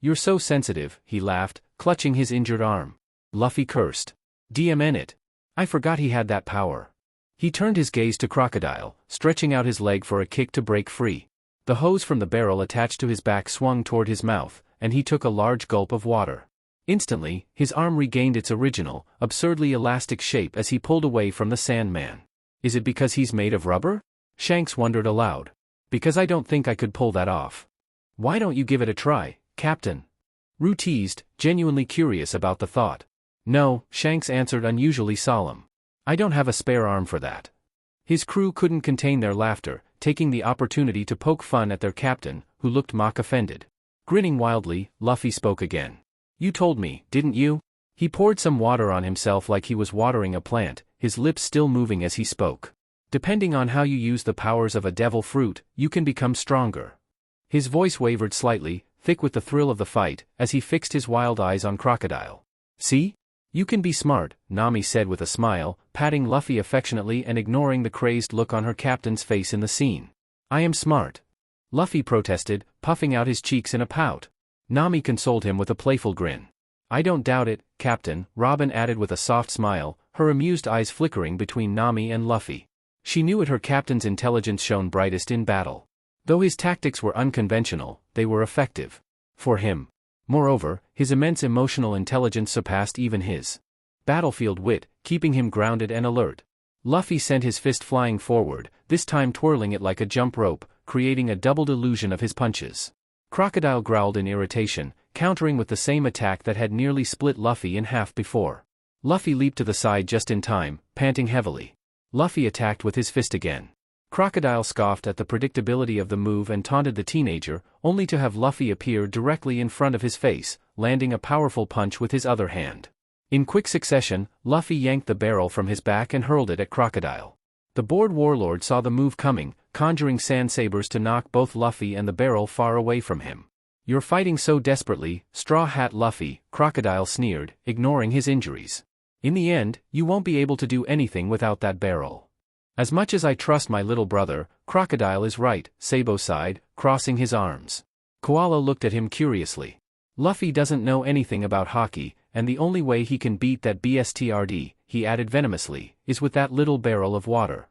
You're so sensitive, he laughed, clutching his injured arm. Luffy cursed. DMN it. I forgot he had that power. He turned his gaze to Crocodile, stretching out his leg for a kick to break free. The hose from the barrel attached to his back swung toward his mouth, and he took a large gulp of water. Instantly, his arm regained its original, absurdly elastic shape as he pulled away from the Sandman. Is it because he's made of rubber? Shanks wondered aloud. Because I don't think I could pull that off. Why don't you give it a try, Captain? Rue teased, genuinely curious about the thought. No, Shanks answered, unusually solemn. I don't have a spare arm for that. His crew couldn't contain their laughter, taking the opportunity to poke fun at their captain, who looked mock offended. Grinning wildly, Luffy spoke again. You told me, didn't you? He poured some water on himself like he was watering a plant, his lips still moving as he spoke. Depending on how you use the powers of a devil fruit, you can become stronger. His voice wavered slightly, thick with the thrill of the fight, as he fixed his wild eyes on Crocodile. See? You can be smart, Nami said with a smile, patting Luffy affectionately and ignoring the crazed look on her captain's face in the scene. I am smart. Luffy protested, puffing out his cheeks in a pout. Nami consoled him with a playful grin. I don't doubt it, Captain, Robin added with a soft smile, her amused eyes flickering between Nami and Luffy. She knew her captain's intelligence shone brightest in battle. Though his tactics were unconventional, they were effective. For him. Moreover, his immense emotional intelligence surpassed even his battlefield wit, keeping him grounded and alert. Luffy sent his fist flying forward, this time twirling it like a jump rope, creating a doubled illusion of his punches. Crocodile growled in irritation, countering with the same attack that had nearly split Luffy in half before. Luffy leaped to the side just in time, panting heavily. Luffy attacked with his fist again. Crocodile scoffed at the predictability of the move and taunted the teenager, only to have Luffy appear directly in front of his face, landing a powerful punch with his other hand. In quick succession, Luffy yanked the barrel from his back and hurled it at Crocodile. The bored warlord saw the move coming, conjuring sand sabers to knock both Luffy and the barrel far away from him. You're fighting so desperately, Straw Hat Luffy, Crocodile sneered, ignoring his injuries. In the end, you won't be able to do anything without that barrel. As much as I trust my little brother, Crocodile is right, Sabo sighed, crossing his arms. Koala looked at him curiously. Luffy doesn't know anything about hockey, and the only way he can beat that BSTRD, he added venomously, is with that little barrel of water.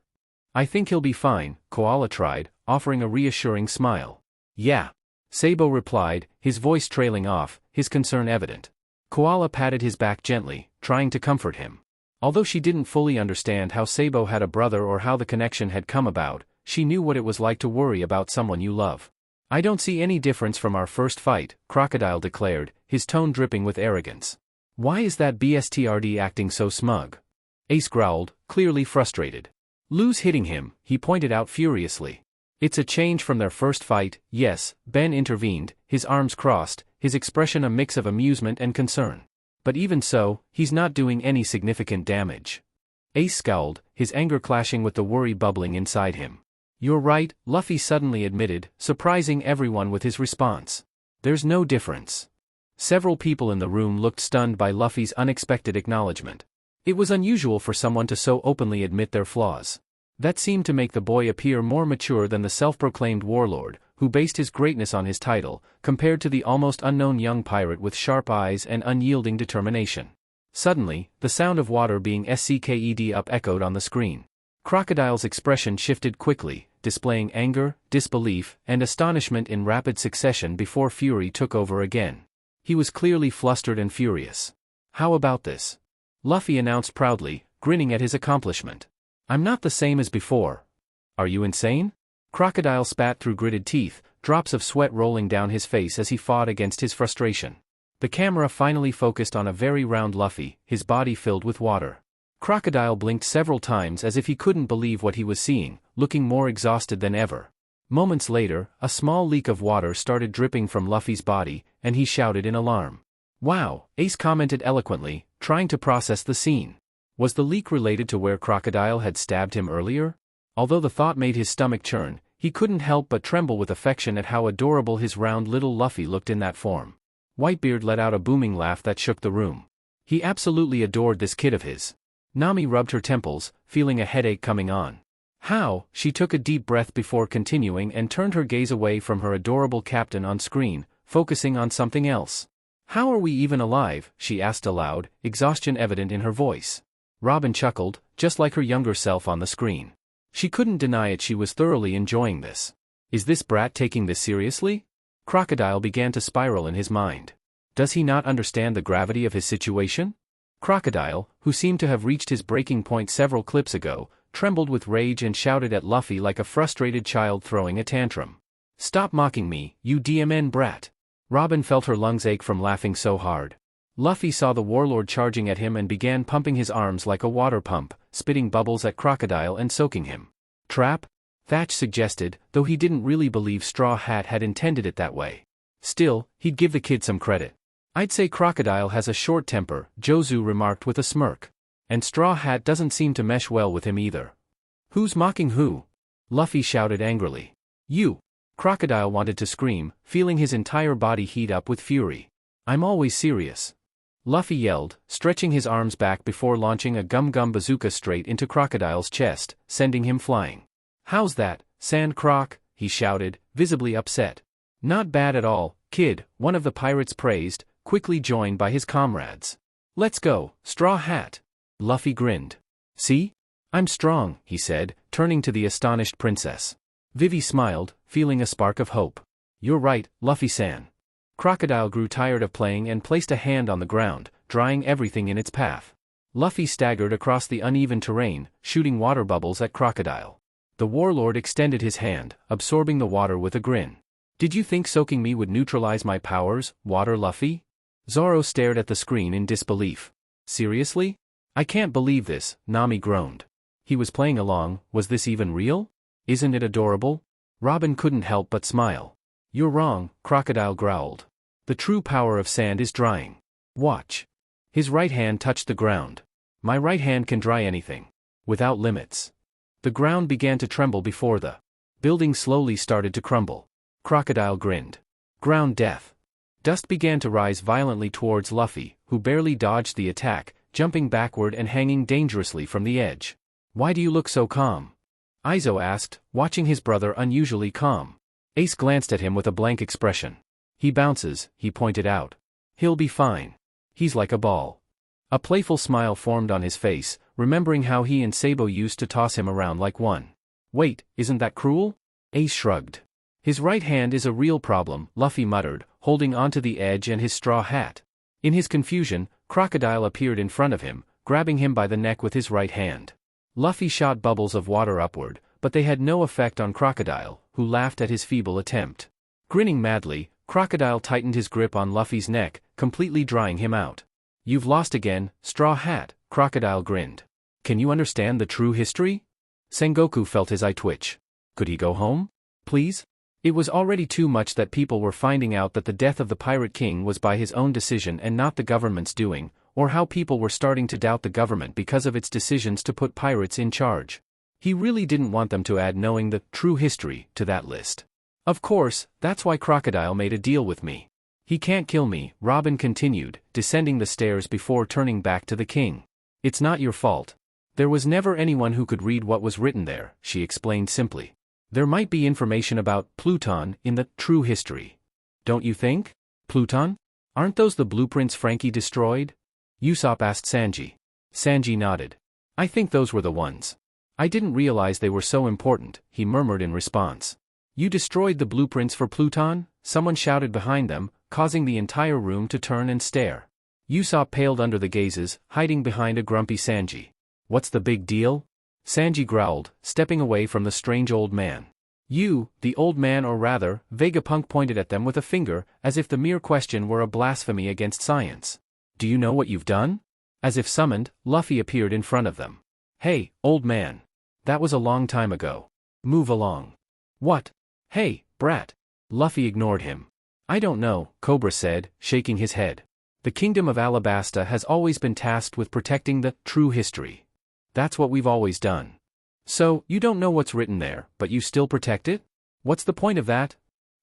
I think he'll be fine, Koala tried, offering a reassuring smile. Yeah. Sabo replied, his voice trailing off, his concern evident. Koala patted his back gently, trying to comfort him. Although she didn't fully understand how Sabo had a brother or how the connection had come about, she knew what it was like to worry about someone you love. I don't see any difference from our first fight, Crocodile declared, his tone dripping with arrogance. Why is that BSTRD acting so smug? Ace growled, clearly frustrated. Lou's hitting him, he pointed out furiously. It's a change from their first fight, yes, Ben intervened, his arms crossed, his expression a mix of amusement and concern. But even so, he's not doing any significant damage. Ace scowled, his anger clashing with the worry bubbling inside him. You're right, Luffy suddenly admitted, surprising everyone with his response. There's no difference. Several people in the room looked stunned by Luffy's unexpected acknowledgement. It was unusual for someone to so openly admit their flaws. That seemed to make the boy appear more mature than the self-proclaimed warlord, who based his greatness on his title, compared to the almost unknown young pirate with sharp eyes and unyielding determination. Suddenly, the sound of water being SCKED up echoed on the screen. Crocodile's expression shifted quickly, displaying anger, disbelief, and astonishment in rapid succession before fury took over again. He was clearly flustered and furious. How about this? Luffy announced proudly, grinning at his accomplishment. I'm not the same as before. Are you insane? Crocodile spat through gritted teeth, drops of sweat rolling down his face as he fought against his frustration. The camera finally focused on a very round Luffy, his body filled with water. Crocodile blinked several times as if he couldn't believe what he was seeing, looking more exhausted than ever. Moments later, a small leak of water started dripping from Luffy's body, and he shouted in alarm. Wow, Ace commented eloquently, trying to process the scene. Was the leak related to where Crocodile had stabbed him earlier? Although the thought made his stomach churn, he couldn't help but tremble with affection at how adorable his round little Luffy looked in that form. Whitebeard let out a booming laugh that shook the room. He absolutely adored this kid of his. Nami rubbed her temples, feeling a headache coming on. How? She took a deep breath before continuing and turned her gaze away from her adorable captain on screen, focusing on something else. How are we even alive? She asked aloud, exhaustion evident in her voice. Robin chuckled, just like her younger self on the screen. She couldn't deny it, she was thoroughly enjoying this. Is this brat taking this seriously? Crocodile began to spiral in his mind. Does he not understand the gravity of his situation? Crocodile, who seemed to have reached his breaking point several clips ago, trembled with rage and shouted at Luffy like a frustrated child throwing a tantrum. Stop mocking me, you DMN brat. Robin felt her lungs ache from laughing so hard. Luffy saw the warlord charging at him and began pumping his arms like a water pump, spitting bubbles at Crocodile and soaking him. Trap? Thatch suggested, though he didn't really believe Straw Hat had intended it that way. Still, he'd give the kid some credit. I'd say Crocodile has a short temper, Jozu remarked with a smirk. And Straw Hat doesn't seem to mesh well with him either. Who's mocking who? Luffy shouted angrily. You! Crocodile wanted to scream, feeling his entire body heat up with fury. I'm always serious. Luffy yelled, stretching his arms back before launching a gum-gum bazooka straight into Crocodile's chest, sending him flying. How's that, Sand Croc? He shouted, visibly upset. Not bad at all, kid, one of the pirates praised, quickly joined by his comrades. Let's go, Straw Hat. Luffy grinned. See? I'm strong, he said, turning to the astonished princess. Vivi smiled, feeling a spark of hope. You're right, Luffy-san. Crocodile grew tired of playing and placed a hand on the ground, drying everything in its path. Luffy staggered across the uneven terrain, shooting water bubbles at Crocodile. The warlord extended his hand, absorbing the water with a grin. Did you think soaking me would neutralize my powers, Water Luffy? Zoro stared at the screen in disbelief. Seriously? I can't believe this, Nami groaned. He was playing along, was this even real? Isn't it adorable? Robin couldn't help but smile. You're wrong, Crocodile growled. The true power of sand is drying. Watch. His right hand touched the ground. My right hand can dry anything. Without limits. The ground began to tremble before the building slowly started to crumble. Crocodile grinned. Ground death. Dust began to rise violently towards Luffy, who barely dodged the attack, jumping backward and hanging dangerously from the edge. Why do you look so calm? Izo asked, watching his brother unusually calm. Ace glanced at him with a blank expression. He bounces, he pointed out. He'll be fine. He's like a ball. A playful smile formed on his face, remembering how he and Sabo used to toss him around like one. Wait, isn't that cruel? Ace shrugged. His right hand is a real problem, Luffy muttered, holding onto the edge and his straw hat. In his confusion, Crocodile appeared in front of him, grabbing him by the neck with his right hand. Luffy shot bubbles of water upward, but they had no effect on Crocodile, who laughed at his feeble attempt. Grinning madly, Crocodile tightened his grip on Luffy's neck, completely drying him out. You've lost again, Straw Hat, Crocodile grinned. Can you understand the true history? Sengoku felt his eye twitch. Could he go home? Please? It was already too much that people were finding out that the death of the Pirate King was by his own decision and not the government's doing, or how people were starting to doubt the government because of its decisions to put pirates in charge. He really didn't want them to add knowing the true history to that list. Of course, that's why Crocodile made a deal with me. He can't kill me, Robin continued, descending the stairs before turning back to the king. It's not your fault. There was never anyone who could read what was written there, she explained simply. There might be information about Pluton in the true history. Don't you think? Pluton? Aren't those the blueprints Frankie destroyed? Usopp asked Sanji. Sanji nodded. I think those were the ones. I didn't realize they were so important, he murmured in response. You destroyed the blueprints for Pluton? Someone shouted behind them, causing the entire room to turn and stare. Usopp paled under the gazes, hiding behind a grumpy Sanji. What's the big deal? Sanji growled, stepping away from the strange old man. You, the old man, or rather, Vegapunk pointed at them with a finger, as if the mere question were a blasphemy against science. Do you know what you've done? As if summoned, Luffy appeared in front of them. Hey, old man. That was a long time ago. Move along. What? Hey, brat. Luffy ignored him. I don't know, Cobra said, shaking his head. The kingdom of Alabasta has always been tasked with protecting the true history. That's what we've always done. So, you don't know what's written there, but you still protect it? What's the point of that?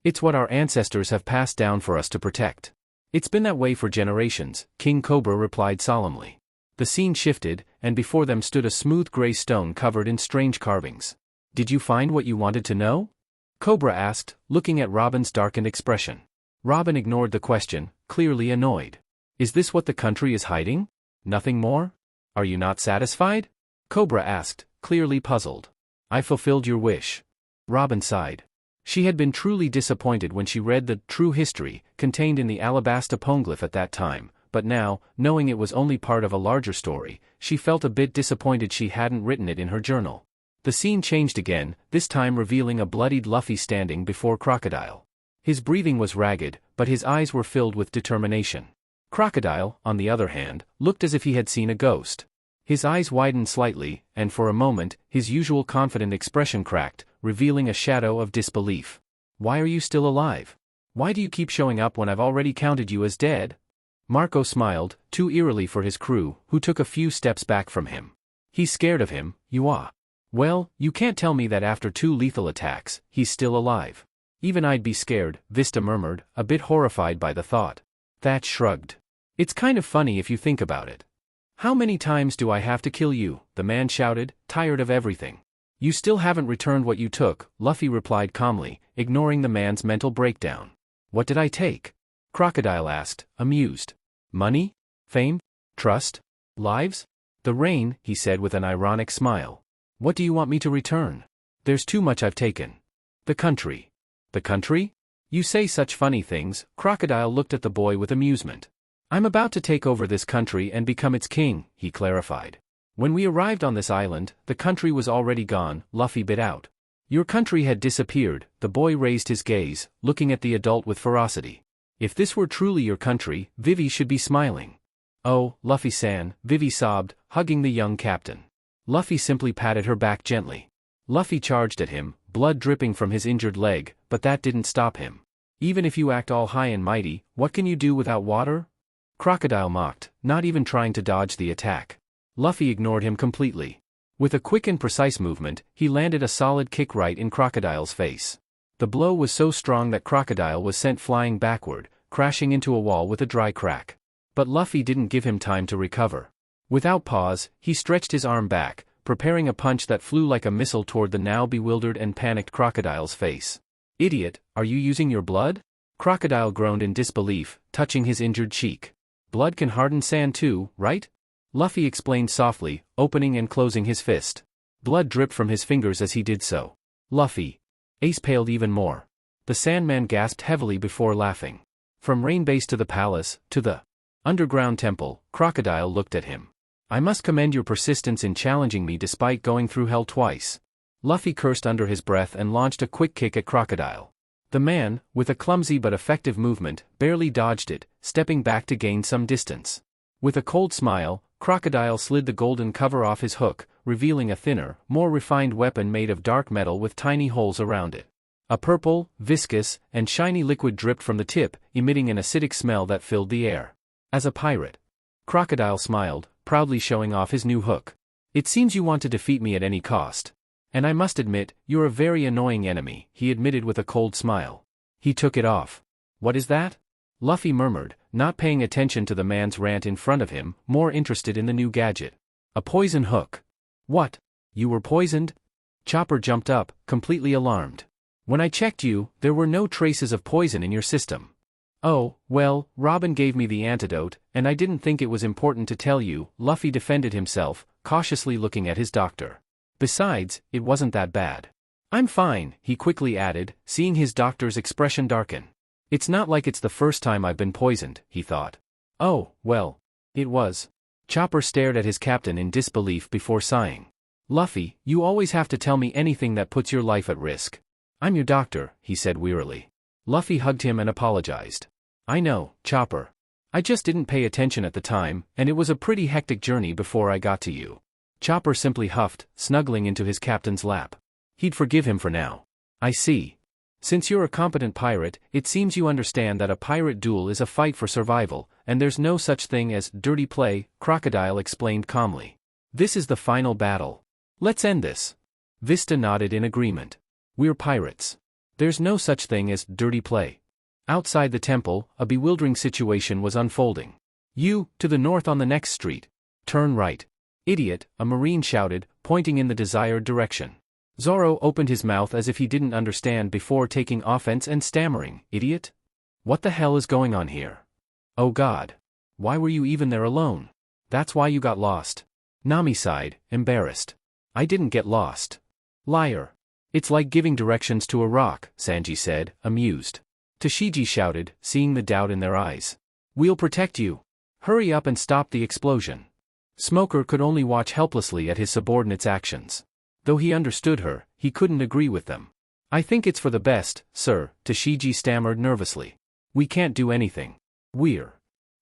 It's what our ancestors have passed down for us to protect. It's been that way for generations, King Cobra replied solemnly. The scene shifted, and before them stood a smooth gray stone covered in strange carvings. Did you find what you wanted to know? Cobra asked, looking at Robin's darkened expression. Robin ignored the question, clearly annoyed. Is this what the country is hiding? Nothing more? Are you not satisfied? Cobra asked, clearly puzzled. I fulfilled your wish. Robin sighed. She had been truly disappointed when she read the true history contained in the Alabasta poneglyph at that time, but now, knowing it was only part of a larger story, she felt a bit disappointed she hadn't written it in her journal. The scene changed again, this time revealing a bloodied Luffy standing before Crocodile. His breathing was ragged, but his eyes were filled with determination. Crocodile, on the other hand, looked as if he had seen a ghost. His eyes widened slightly, and for a moment, his usual confident expression cracked, revealing a shadow of disbelief. Why are you still alive? Why do you keep showing up when I've already counted you as dead? Marco smiled, too eerily for his crew, who took a few steps back from him. He's scared of him, you are. Well, you can't tell me that after 2 lethal attacks, he's still alive. Even I'd be scared, Vista murmured, a bit horrified by the thought. Thatch shrugged. It's kind of funny if you think about it. How many times do I have to kill you? The man shouted, tired of everything. You still haven't returned what you took, Luffy replied calmly, ignoring the man's mental breakdown. What did I take? Crocodile asked, amused. Money? Fame? Trust? Lives? The rain, he said with an ironic smile. What do you want me to return? There's too much I've taken. The country. The country? You say such funny things, Crocodile looked at the boy with amusement. I'm about to take over this country and become its king, he clarified. When we arrived on this island, the country was already gone, Luffy bit out. Your country had disappeared, the boy raised his gaze, looking at the adult with ferocity. If this were truly your country, Vivi should be smiling. Oh, Luffy-san, Vivi sobbed, hugging the young captain. Luffy simply patted her back gently. Luffy charged at him, blood dripping from his injured leg, but that didn't stop him. Even if you act all high and mighty, what can you do without water? Crocodile mocked, not even trying to dodge the attack. Luffy ignored him completely. With a quick and precise movement, he landed a solid kick right in Crocodile's face. The blow was so strong that Crocodile was sent flying backward, crashing into a wall with a dry crack. But Luffy didn't give him time to recover. Without pause, he stretched his arm back, preparing a punch that flew like a missile toward the now bewildered and panicked Crocodile's face. Idiot, are you using your blood? Crocodile groaned in disbelief, touching his injured cheek. Blood can harden sand too, right? Luffy explained softly, opening and closing his fist. Blood dripped from his fingers as he did so. Luffy. Ace paled even more. The Sandman gasped heavily before laughing. From Rain Base to the palace, to the underground temple, Crocodile looked at him. I must commend your persistence in challenging me despite going through hell twice. Luffy cursed under his breath and launched a quick kick at Crocodile. The man, with a clumsy but effective movement, barely dodged it, stepping back to gain some distance. With a cold smile, Crocodile slid the golden cover off his hook, revealing a thinner, more refined weapon made of dark metal with tiny holes around it. A purple, viscous, and shiny liquid dripped from the tip, emitting an acidic smell that filled the air. As a pirate, Crocodile smiled, proudly showing off his new hook. It seems you want to defeat me at any cost. And I must admit, you're a very annoying enemy, he admitted with a cold smile. He took it off. What is that? Luffy murmured, not paying attention to the man's rant in front of him, more interested in the new gadget. A poison hook. What? You were poisoned? Chopper jumped up, completely alarmed. When I checked you, there were no traces of poison in your system. Oh, well, Robin gave me the antidote, and I didn't think it was important to tell you, Luffy defended himself, cautiously looking at his doctor. Besides, it wasn't that bad. I'm fine, he quickly added, seeing his doctor's expression darken. It's not like it's the first time I've been poisoned, he thought. Oh, well. It was. Chopper stared at his captain in disbelief before sighing. Luffy, you always have to tell me anything that puts your life at risk. I'm your doctor, he said wearily. Luffy hugged him and apologized. I know, Chopper. I just didn't pay attention at the time, and it was a pretty hectic journey before I got to you. Chopper simply huffed, snuggling into his captain's lap. He'd forgive him for now. I see. Since you're a competent pirate, it seems you understand that a pirate duel is a fight for survival, and there's no such thing as dirty play, Crocodile explained calmly. This is the final battle. Let's end this. Vista nodded in agreement. We're pirates. There's no such thing as dirty play. Outside the temple, a bewildering situation was unfolding. You, to the north on the next street. Turn right. Idiot, a marine shouted, pointing in the desired direction. Zoro opened his mouth as if he didn't understand before taking offense and stammering, Idiot? What the hell is going on here? Oh God. Why were you even there alone? That's why you got lost. Nami sighed, embarrassed. I didn't get lost. Liar. It's like giving directions to a rock, Sanji said, amused. Tashigi shouted, seeing the doubt in their eyes. We'll protect you. Hurry up and stop the explosion. Smoker could only watch helplessly at his subordinate's actions. Though he understood her, he couldn't agree with them. I think it's for the best, sir, Tashigi stammered nervously. We can't do anything. We're.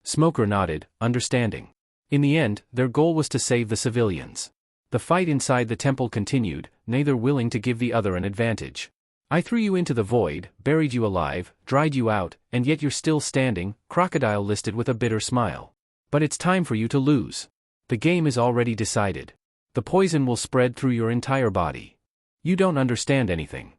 Smoker nodded, understanding. In the end, their goal was to save the civilians. The fight inside the temple continued, neither willing to give the other an advantage. I threw you into the void, buried you alive, dried you out, and yet you're still standing, Crocodile listed with a bitter smile. But it's time for you to lose. The game is already decided. The poison will spread through your entire body. You don't understand anything.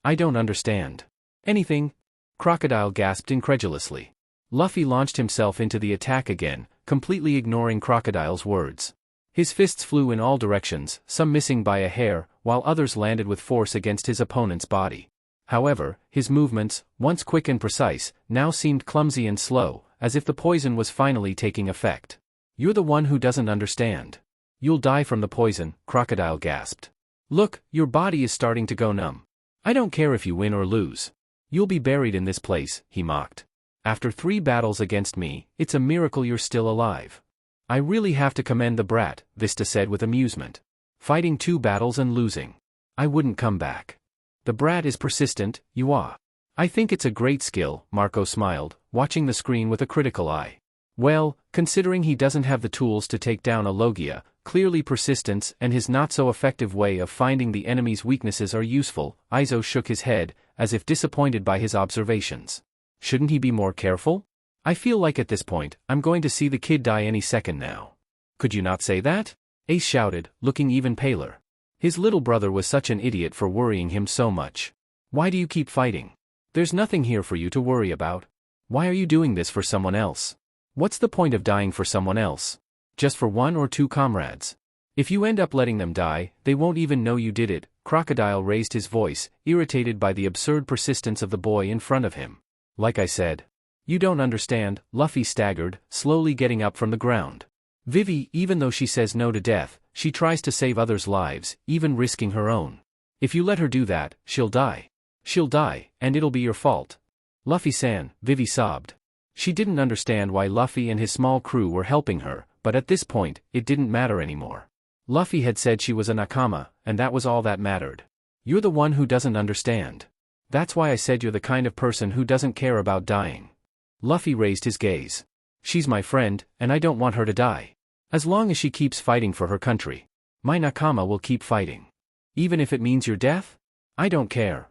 I don't understand. Anything? Crocodile gasped incredulously. Luffy launched himself into the attack again, completely ignoring Crocodile's words. His fists flew in all directions, some missing by a hair, while others landed with force against his opponent's body. However, his movements, once quick and precise, now seemed clumsy and slow, as if the poison was finally taking effect. You're the one who doesn't understand. You'll die from the poison, Crocodile gasped. Look, your body is starting to go numb. I don't care if you win or lose. You'll be buried in this place, he mocked. After 3 battles against me, it's a miracle you're still alive. I really have to commend the brat, Vista said with amusement. Fighting 2 battles and losing. I wouldn't come back. The brat is persistent, you are. I think it's a great skill, Marco smiled, watching the screen with a critical eye. Well, considering he doesn't have the tools to take down a Logia, clearly persistence and his not-so-effective way of finding the enemy's weaknesses are useful, Izo shook his head, as if disappointed by his observations. Shouldn't he be more careful? I feel like at this point, I'm going to see the kid die any second now. Could you not say that? Ace shouted, looking even paler. His little brother was such an idiot for worrying him so much. Why do you keep fighting? There's nothing here for you to worry about. Why are you doing this for someone else? What's the point of dying for someone else? Just for 1 or 2 comrades. If you end up letting them die, they won't even know you did it. Crocodile raised his voice, irritated by the absurd persistence of the boy in front of him. Like I said. You don't understand, Luffy staggered, slowly getting up from the ground. Vivi, even though she says no to death, she tries to save others' lives, even risking her own. If you let her do that, she'll die. She'll die, and it'll be your fault. Luffy-san, Vivi sobbed. She didn't understand why Luffy and his small crew were helping her, but at this point, it didn't matter anymore. Luffy had said she was a nakama, and that was all that mattered. You're the one who doesn't understand. That's why I said you're the kind of person who doesn't care about dying. Luffy raised his gaze. She's my friend, and I don't want her to die. As long as she keeps fighting for her country. My nakama will keep fighting. Even if it means your death? I don't care.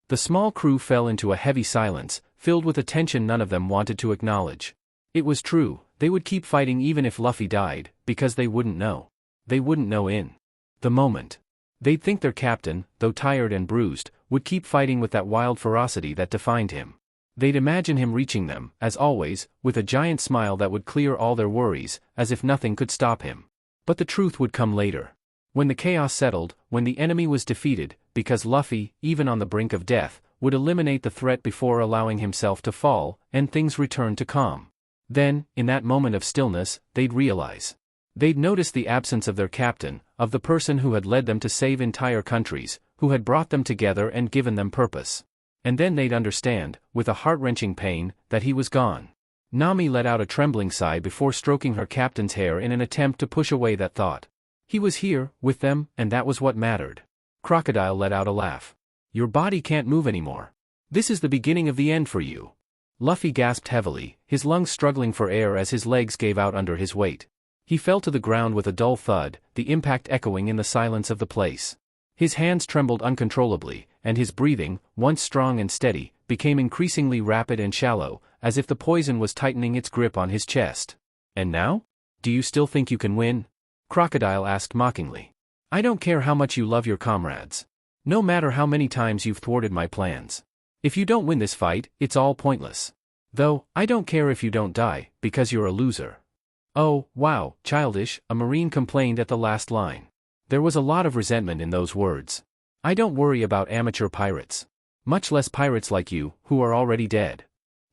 The small crew fell into a heavy silence, filled with a tension none of them wanted to acknowledge. It was true, they would keep fighting even if Luffy died, because they wouldn't know. They wouldn't know in the moment. They'd think their captain, though tired and bruised, would keep fighting with that wild ferocity that defined him. They'd imagine him reaching them, as always, with a giant smile that would clear all their worries, as if nothing could stop him. But the truth would come later. When the chaos settled, when the enemy was defeated, because Luffy, even on the brink of death, would eliminate the threat before allowing himself to fall, and things returned to calm. Then, in that moment of stillness, they'd realize. They'd notice the absence of their captain, of the person who had led them to save entire countries, who had brought them together and given them purpose. And then they'd understand, with a heart-wrenching pain, that he was gone. Nami let out a trembling sigh before stroking her captain's hair in an attempt to push away that thought. He was here, with them, and that was what mattered. Crocodile let out a laugh. Your body can't move anymore. This is the beginning of the end for you. Luffy gasped heavily, his lungs struggling for air as his legs gave out under his weight. He fell to the ground with a dull thud, the impact echoing in the silence of the place. His hands trembled uncontrollably, and his breathing, once strong and steady, became increasingly rapid and shallow, as if the poison was tightening its grip on his chest. And now? Do you still think you can win? Crocodile asked mockingly. I don't care how much you love your comrades. No matter how many times you've thwarted my plans. If you don't win this fight, it's all pointless. Though, I don't care if you don't die, because you're a loser. Oh, wow, childish, a marine complained at the last line. There was a lot of resentment in those words. I don't worry about amateur pirates. Much less pirates like you, who are already dead.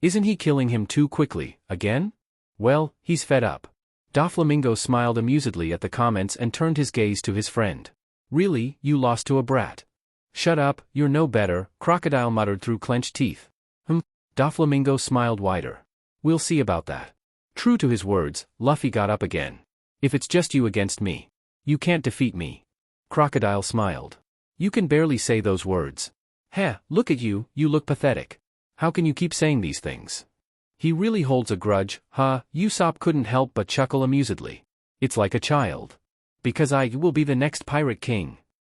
Isn't he killing him too quickly, again? Well, he's fed up. Doflamingo smiled amusedly at the comments and turned his gaze to his friend. Really, you lost to a brat? Shut up, you're no better, Crocodile muttered through clenched teeth. Doflamingo smiled wider. We'll see about that. True to his words, Luffy got up again. If it's just you against me. You can't defeat me. Crocodile smiled. You can barely say those words. Heh, look at you, you look pathetic. How can you keep saying these things? He really holds a grudge, huh? Usopp couldn't help but chuckle amusedly. It's like a child. Because I will be the next pirate king.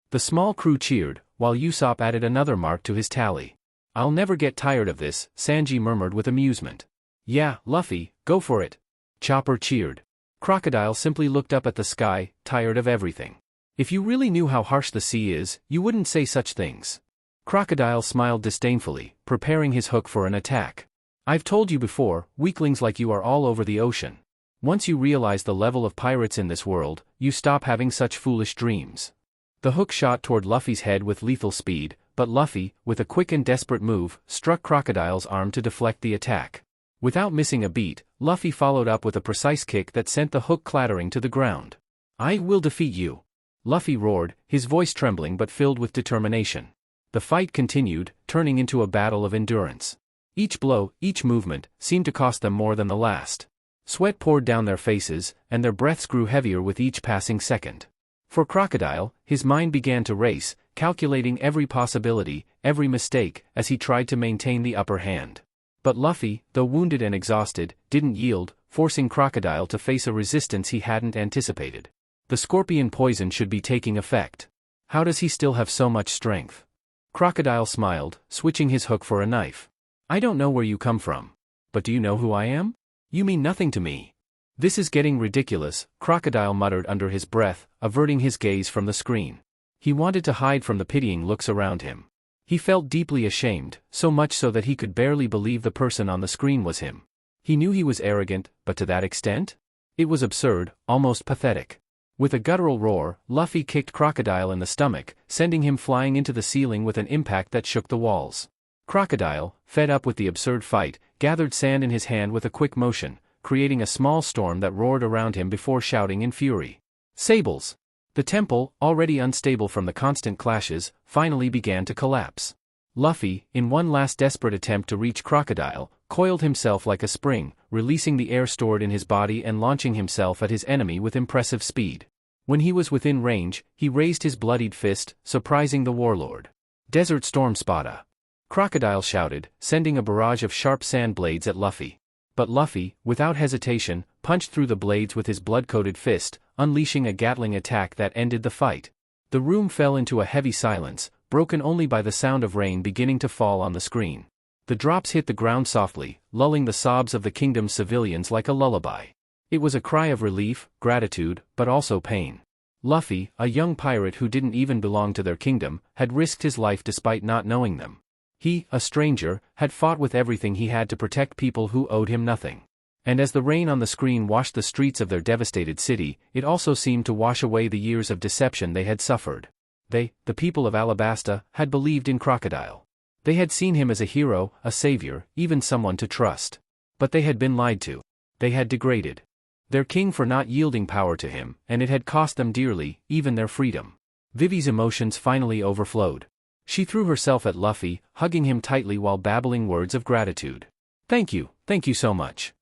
The small crew cheered, while Usopp added another mark to his tally. I'll never get tired of this, Sanji murmured with amusement. Yeah, Luffy, go for it. Chopper cheered. Crocodile simply looked up at the sky, tired of everything. If you really knew how harsh the sea is, you wouldn't say such things. Crocodile smiled disdainfully, preparing his hook for an attack. I've told you before, weaklings like you are all over the ocean. Once you realize the level of pirates in this world, you stop having such foolish dreams. The hook shot toward Luffy's head with lethal speed, but Luffy, with a quick and desperate move, struck Crocodile's arm to deflect the attack. Without missing a beat, Luffy followed up with a precise kick that sent the hook clattering to the ground. I will defeat you. Luffy roared, his voice trembling but filled with determination. The fight continued, turning into a battle of endurance. Each blow, each movement, seemed to cost them more than the last. Sweat poured down their faces, and their breaths grew heavier with each passing second. For Crocodile, his mind began to race, calculating every possibility, every mistake, as he tried to maintain the upper hand. But Luffy, though wounded and exhausted, didn't yield, forcing Crocodile to face a resistance he hadn't anticipated. The scorpion poison should be taking effect. How does he still have so much strength? Crocodile smiled, switching his hook for a knife. I don't know where you come from. But do you know who I am? You mean nothing to me. This is getting ridiculous, Crocodile muttered under his breath, averting his gaze from the screen. He wanted to hide from the pitying looks around him. He felt deeply ashamed, so much so that he could barely believe the person on the screen was him. He knew he was arrogant, but to that extent? It was absurd, almost pathetic. With a guttural roar, Luffy kicked Crocodile in the stomach, sending him flying into the ceiling with an impact that shook the walls. Crocodile, fed up with the absurd fight, gathered sand in his hand with a quick motion, creating a small storm that roared around him before shouting in fury. Sables! The temple, already unstable from the constant clashes, finally began to collapse. Luffy, in one last desperate attempt to reach Crocodile, coiled himself like a spring, releasing the air stored in his body and launching himself at his enemy with impressive speed. When he was within range, he raised his bloodied fist, surprising the warlord. Desert Storm Spada! Crocodile shouted, sending a barrage of sharp sand blades at Luffy. But Luffy, without hesitation, punched through the blades with his blood-coated fist, unleashing a Gatling attack that ended the fight. The room fell into a heavy silence, broken only by the sound of rain beginning to fall on the screen. The drops hit the ground softly, lulling the sobs of the kingdom's civilians like a lullaby. It was a cry of relief, gratitude, but also pain. Luffy, a young pirate who didn't even belong to their kingdom, had risked his life despite not knowing them. He, a stranger, had fought with everything he had to protect people who owed him nothing. And as the rain on the screen washed the streets of their devastated city, it also seemed to wash away the years of deception they had suffered. They, the people of Alabasta, had believed in Crocodile. They had seen him as a hero, a savior, even someone to trust. But they had been lied to. They had degraded their king for not yielding power to him, and it had cost them dearly, even their freedom. Vivi's emotions finally overflowed. She threw herself at Luffy, hugging him tightly while babbling words of gratitude. Thank you so much.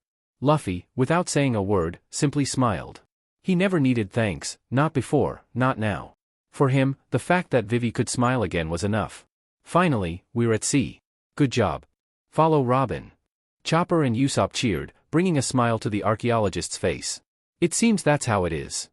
Luffy, without saying a word, simply smiled. He never needed thanks, not before, not now. For him, the fact that Vivi could smile again was enough. Finally, we're at sea. Good job. Follow Robin. Chopper and Usopp cheered, bringing a smile to the archaeologist's face. It seems that's how it is.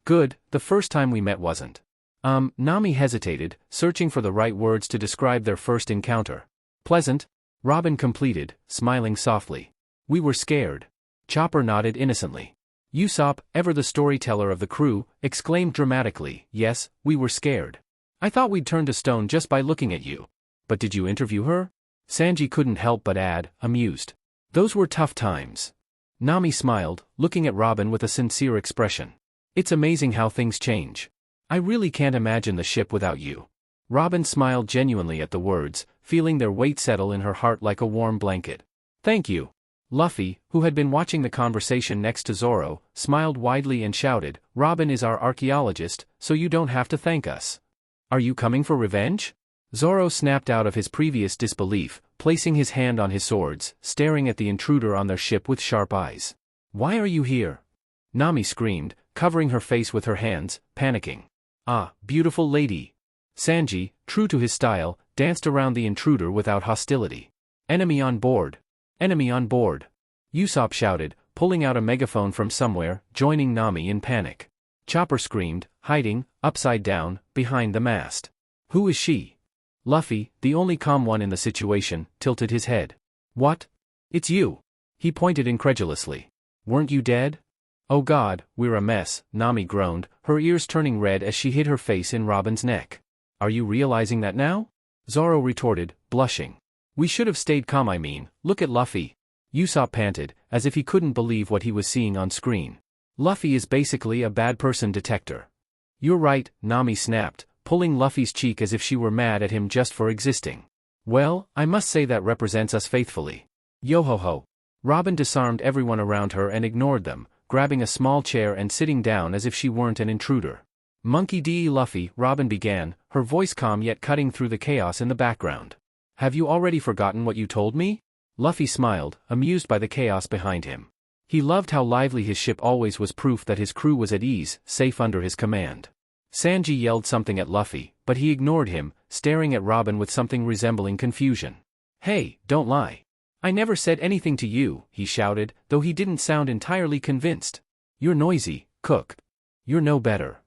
Good, the first time we met wasn't. Nami hesitated, searching for the right words to describe their first encounter. Pleasant? Robin completed, smiling softly. We were scared. Chopper nodded innocently. Usopp, ever the storyteller of the crew, exclaimed dramatically, yes, we were scared. I thought we'd turn to stone just by looking at you. But did you interview her? Sanji couldn't help but add, amused. Those were tough times. Nami smiled, looking at Robin with a sincere expression. It's amazing how things change. I really can't imagine the ship without you. Robin smiled genuinely at the words, feeling their weight settle in her heart like a warm blanket. Thank you. Luffy, who had been watching the conversation next to Zoro, smiled widely and shouted, Robin is our archaeologist, so you don't have to thank us. Are you coming for revenge? Zoro snapped out of his previous disbelief, placing his hand on his swords, staring at the intruder on their ship with sharp eyes. Why are you here? Nami screamed, covering her face with her hands, panicking. Ah, beautiful lady. Sanji, true to his style, danced around the intruder without hostility. Enemy on board. Enemy on board. Usopp shouted, pulling out a megaphone from somewhere, joining Nami in panic. Chopper screamed, hiding, upside down, behind the mast. Who is she? Luffy, the only calm one in the situation, tilted his head. What? It's you. He pointed incredulously. Weren't you dead? Oh God, we're a mess, Nami groaned, her ears turning red as she hid her face in Robin's neck. Are you realizing that now? Zoro retorted, blushing. We should have stayed calm, I mean, look at Luffy. Usopp panted, as if he couldn't believe what he was seeing on screen. Luffy is basically a bad person detector. You're right, Nami snapped, pulling Luffy's cheek as if she were mad at him just for existing. Well, I must say that represents us faithfully. Yo-ho-ho. Robin disarmed everyone around her and ignored them, grabbing a small chair and sitting down as if she weren't an intruder. Monkey D. Luffy, Robin began, her voice calm yet cutting through the chaos in the background. Have you already forgotten what you told me? Luffy smiled, amused by the chaos behind him. He loved how lively his ship always was, proof that his crew was at ease, safe under his command. Sanji yelled something at Luffy, but he ignored him, staring at Robin with something resembling confusion. Hey, don't lie. I never said anything to you, he shouted, though he didn't sound entirely convinced. You're noisy, Cook. You're no better.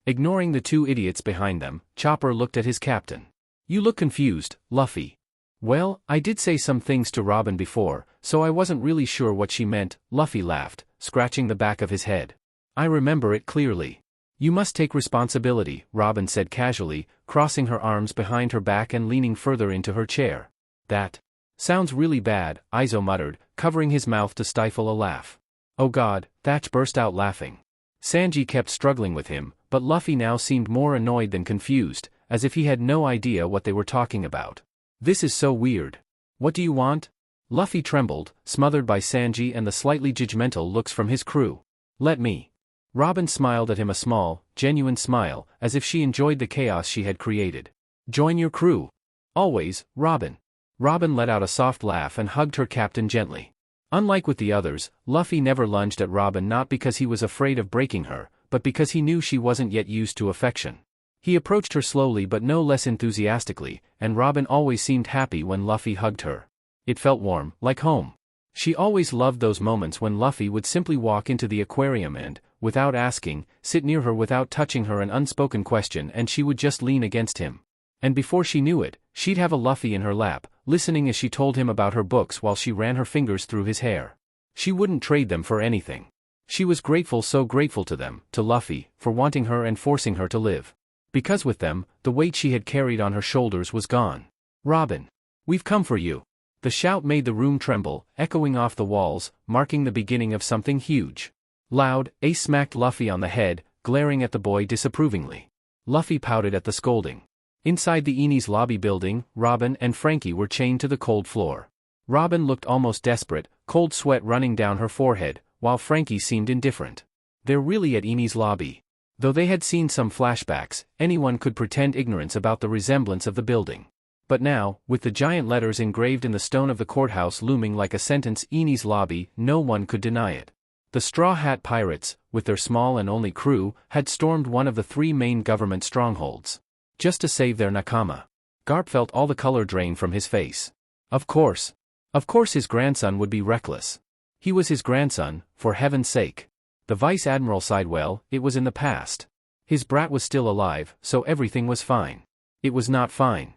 Ignoring the two idiots behind them, Chopper looked at his captain. You look confused, Luffy. Well, I did say some things to Robin before, so I wasn't really sure what she meant, Luffy laughed, scratching the back of his head. I remember it clearly. You must take responsibility, Robin said casually, crossing her arms behind her back and leaning further into her chair. That sounds really bad, Izo muttered, covering his mouth to stifle a laugh. Oh God, Thatch burst out laughing. Sanji kept struggling with him, but Luffy now seemed more annoyed than confused, as if he had no idea what they were talking about. This is so weird. What do you want? Luffy trembled, smothered by Sanji and the slightly judgmental looks from his crew. Let me. Robin smiled at him, a small, genuine smile, as if she enjoyed the chaos she had created. Join your crew. Always, Robin. Robin let out a soft laugh and hugged her captain gently. Unlike with the others, Luffy never lunged at Robin, not because he was afraid of breaking her, but because he knew she wasn't yet used to affection. He approached her slowly but no less enthusiastically, and Robin always seemed happy when Luffy hugged her. It felt warm, like home. She always loved those moments when Luffy would simply walk into the aquarium and, without asking, sit near her without touching her, an unspoken question, and she would just lean against him. And before she knew it, she'd have a Luffy in her lap, listening as she told him about her books while she ran her fingers through his hair. She wouldn't trade them for anything. She was grateful, so grateful to them, to Luffy, for wanting her and forcing her to live. Because with them, the weight she had carried on her shoulders was gone. Robin. We've come for you. The shout made the room tremble, echoing off the walls, marking the beginning of something huge. Loud, Ace smacked Luffy on the head, glaring at the boy disapprovingly. Luffy pouted at the scolding. Inside the Enies lobby building, Robin and Frankie were chained to the cold floor. Robin looked almost desperate, cold sweat running down her forehead, while Frankie seemed indifferent. They're really at Enies lobby. Though they had seen some flashbacks, anyone could pretend ignorance about the resemblance of the building. But now, with the giant letters engraved in the stone of the courthouse looming like a sentence, Enies lobby, no one could deny it. The Straw Hat Pirates, with their small and only crew, had stormed one of the three main government strongholds. Just to save their nakama. Garp felt all the color drain from his face. Of course his grandson would be reckless. He was his grandson, for heaven's sake. The Vice Admiral sighed. Well, it was in the past. His brat was still alive, so everything was fine. It was not fine.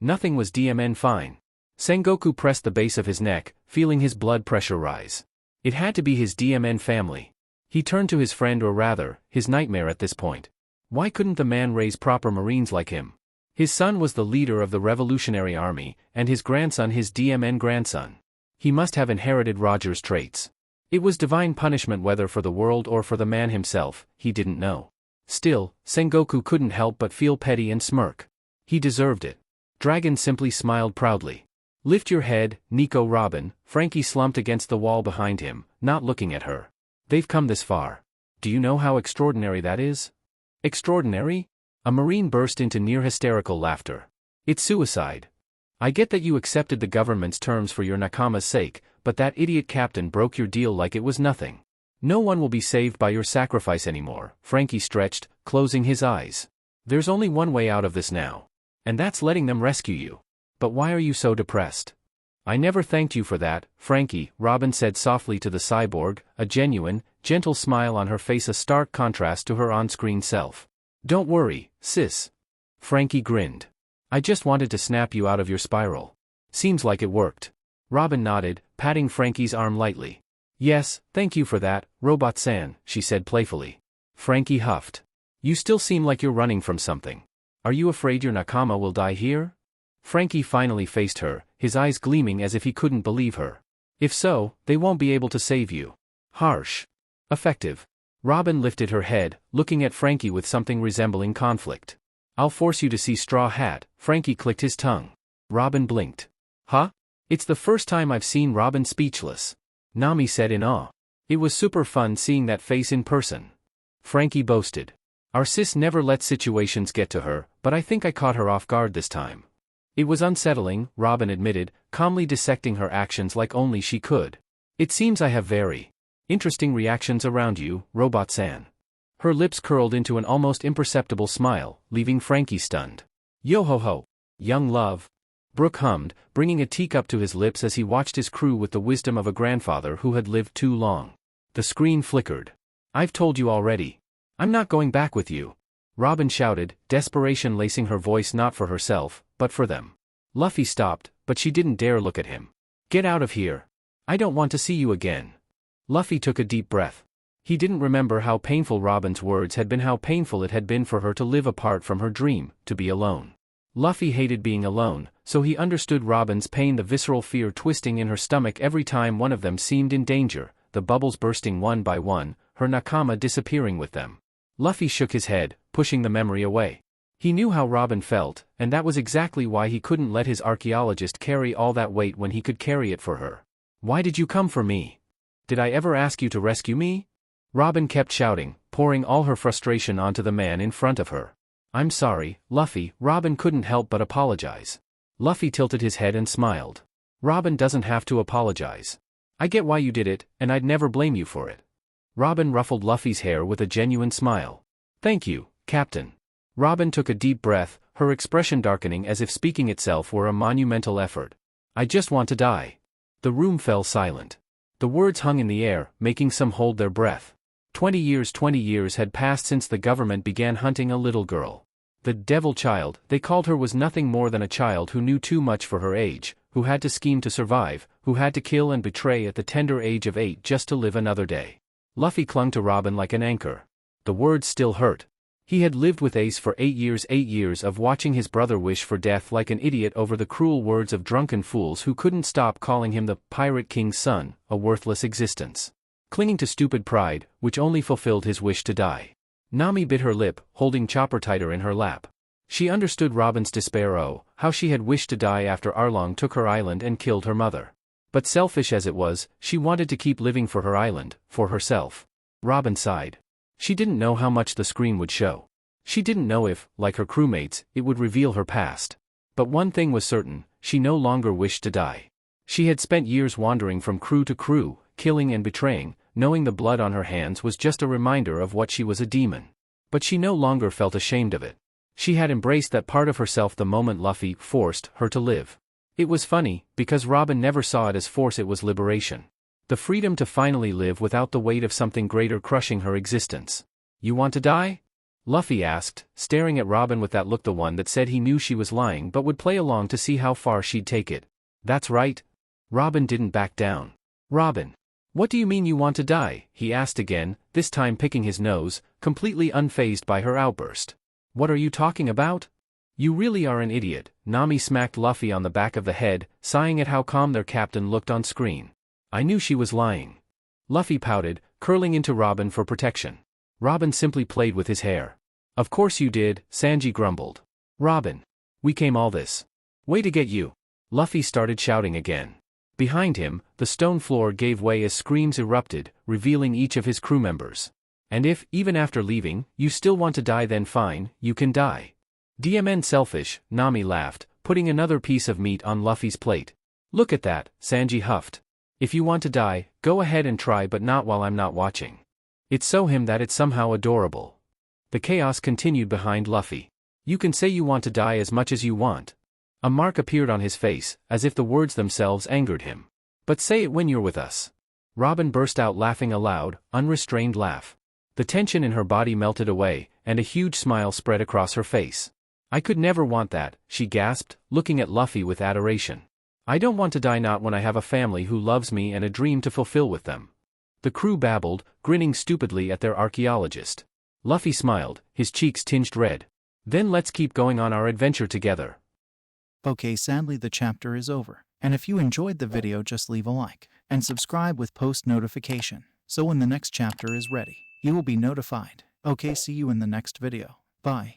Nothing was DMN fine. Sengoku pressed the base of his neck, feeling his blood pressure rise. It had to be his DMN family. He turned to his friend, or rather, his nightmare at this point. Why couldn't the man raise proper Marines like him? His son was the leader of the Revolutionary Army, and his grandson his DMN grandson. He must have inherited Roger's traits. It was divine punishment, whether for the world or for the man himself, he didn't know. Still, Sengoku couldn't help but feel petty and smirk. He deserved it. Dragon simply smiled proudly. Lift your head, Nico. Robin. Frankie slumped against the wall behind him, not looking at her. They've come this far. Do you know how extraordinary that is? Extraordinary? A Marine burst into near hysterical laughter. It's suicide. I get that you accepted the government's terms for your Nakama's sake, but that idiot captain broke your deal like it was nothing. No one will be saved by your sacrifice anymore. Frankie stretched, closing his eyes. There's only one way out of this now. And that's letting them rescue you. But why are you so depressed? I never thanked you for that, Frankie, Robin said softly to the cyborg, a genuine, gentle smile on her face, a stark contrast to her on-screen self. Don't worry, sis. Frankie grinned. I just wanted to snap you out of your spiral. Seems like it worked. Robin nodded, patting Frankie's arm lightly. Yes, thank you for that, Robot-san, she said playfully. Frankie huffed. You still seem like you're running from something. Are you afraid your Nakama will die here? Frankie finally faced her, his eyes gleaming as if he couldn't believe her. If so, they won't be able to save you. Harsh. Effective. Robin lifted her head, looking at Frankie with something resembling conflict. I'll force you to see Straw Hat. Frankie clicked his tongue. Robin blinked. Huh? It's the first time I've seen Robin speechless. Nami said in awe. It was super fun seeing that face in person. Frankie boasted. Our sis never lets situations get to her, but I think I caught her off guard this time. It was unsettling, Robin admitted, calmly dissecting her actions like only she could. It seems I have very interesting reactions around you, Robot-san. Her lips curled into an almost imperceptible smile, leaving Frankie stunned. Yo-ho-ho. Young love. Brooke hummed, bringing a teacup to his lips as he watched his crew with the wisdom of a grandfather who had lived too long. The screen flickered. I've told you already. I'm not going back with you. Robin shouted, desperation lacing her voice, not for herself, but for them. Luffy stopped, but she didn't dare look at him. Get out of here. I don't want to see you again. Luffy took a deep breath. He didn't remember how painful Robin's words had been, how painful it had been for her to live apart from her dream, to be alone. Luffy hated being alone, so he understood Robin's pain, the visceral fear twisting in her stomach every time one of them seemed in danger, the bubbles bursting one by one, her Nakama disappearing with them. Luffy shook his head, pushing the memory away. He knew how Robin felt, and that was exactly why he couldn't let his archaeologist carry all that weight when he could carry it for her. Why did you come for me? Did I ever ask you to rescue me? Robin kept shouting, pouring all her frustration onto the man in front of her. I'm sorry, Luffy. Robin couldn't help but apologize. Luffy tilted his head and smiled. Robin doesn't have to apologize. I get why you did it, and I'd never blame you for it. Robin ruffled Luffy's hair with a genuine smile. Thank you, Captain. Robin took a deep breath, her expression darkening as if speaking itself were a monumental effort. I just want to die. The room fell silent. The words hung in the air, making some hold their breath. 20 years had passed since the government began hunting a little girl. The devil child, they called her, was nothing more than a child who knew too much for her age, who had to scheme to survive, who had to kill and betray at the tender age of 8 just to live another day. Luffy clung to Robin like an anchor. The words still hurt. He had lived with Ace for 8 years of watching his brother wish for death like an idiot over the cruel words of drunken fools who couldn't stop calling him the Pirate King's son, a worthless existence. Clinging to stupid pride, which only fulfilled his wish to die. Nami bit her lip, holding Chopper tighter in her lap. She understood Robin's despair. Oh, how she had wished to die after Arlong took her island and killed her mother. But selfish as it was, she wanted to keep living for her island, for herself. Robin sighed. She didn't know how much the screen would show. She didn't know if, like her crewmates, it would reveal her past. But one thing was certain, she no longer wished to die. She had spent years wandering from crew to crew, killing and betraying, knowing the blood on her hands was just a reminder of what she was, a demon. But she no longer felt ashamed of it. She had embraced that part of herself the moment Luffy forced her to live. It was funny, because Robin never saw it as force, it was liberation. The freedom to finally live without the weight of something greater crushing her existence. You want to die? Luffy asked, staring at Robin with that look, the one that said he knew she was lying but would play along to see how far she'd take it. That's right. Robin didn't back down. Robin. What do you mean you want to die? He asked again, this time picking his nose, completely unfazed by her outburst. What are you talking about? You really are an idiot. Nami smacked Luffy on the back of the head, sighing at how calm their captain looked on screen. I knew she was lying. Luffy pouted, curling into Robin for protection. Robin simply played with his hair. Of course you did, Sanji grumbled. Robin. We came all this way to get you. Luffy started shouting again. Behind him, the stone floor gave way as screams erupted, revealing each of his crew members. And if, even after leaving, you still want to die, then fine, you can die. DMN selfish, Nami laughed, putting another piece of meat on Luffy's plate. Look at that, Sanji huffed. If you want to die, go ahead and try, but not while I'm not watching. It's so him that it's somehow adorable. The chaos continued behind Luffy. You can say you want to die as much as you want. A mark appeared on his face, as if the words themselves angered him. But say it when you're with us. Robin burst out laughing a loud, unrestrained laugh. The tension in her body melted away, and a huge smile spread across her face. I could never want that, she gasped, looking at Luffy with adoration. I don't want to die, not when I have a family who loves me and a dream to fulfill with them. The crew babbled, grinning stupidly at their archaeologist. Luffy smiled, his cheeks tinged red. Then let's keep going on our adventure together. Okay, sadly the chapter is over, and if you enjoyed the video, just leave a like and subscribe with post notification, so when the next chapter is ready, you will be notified. Okay, see you in the next video. Bye.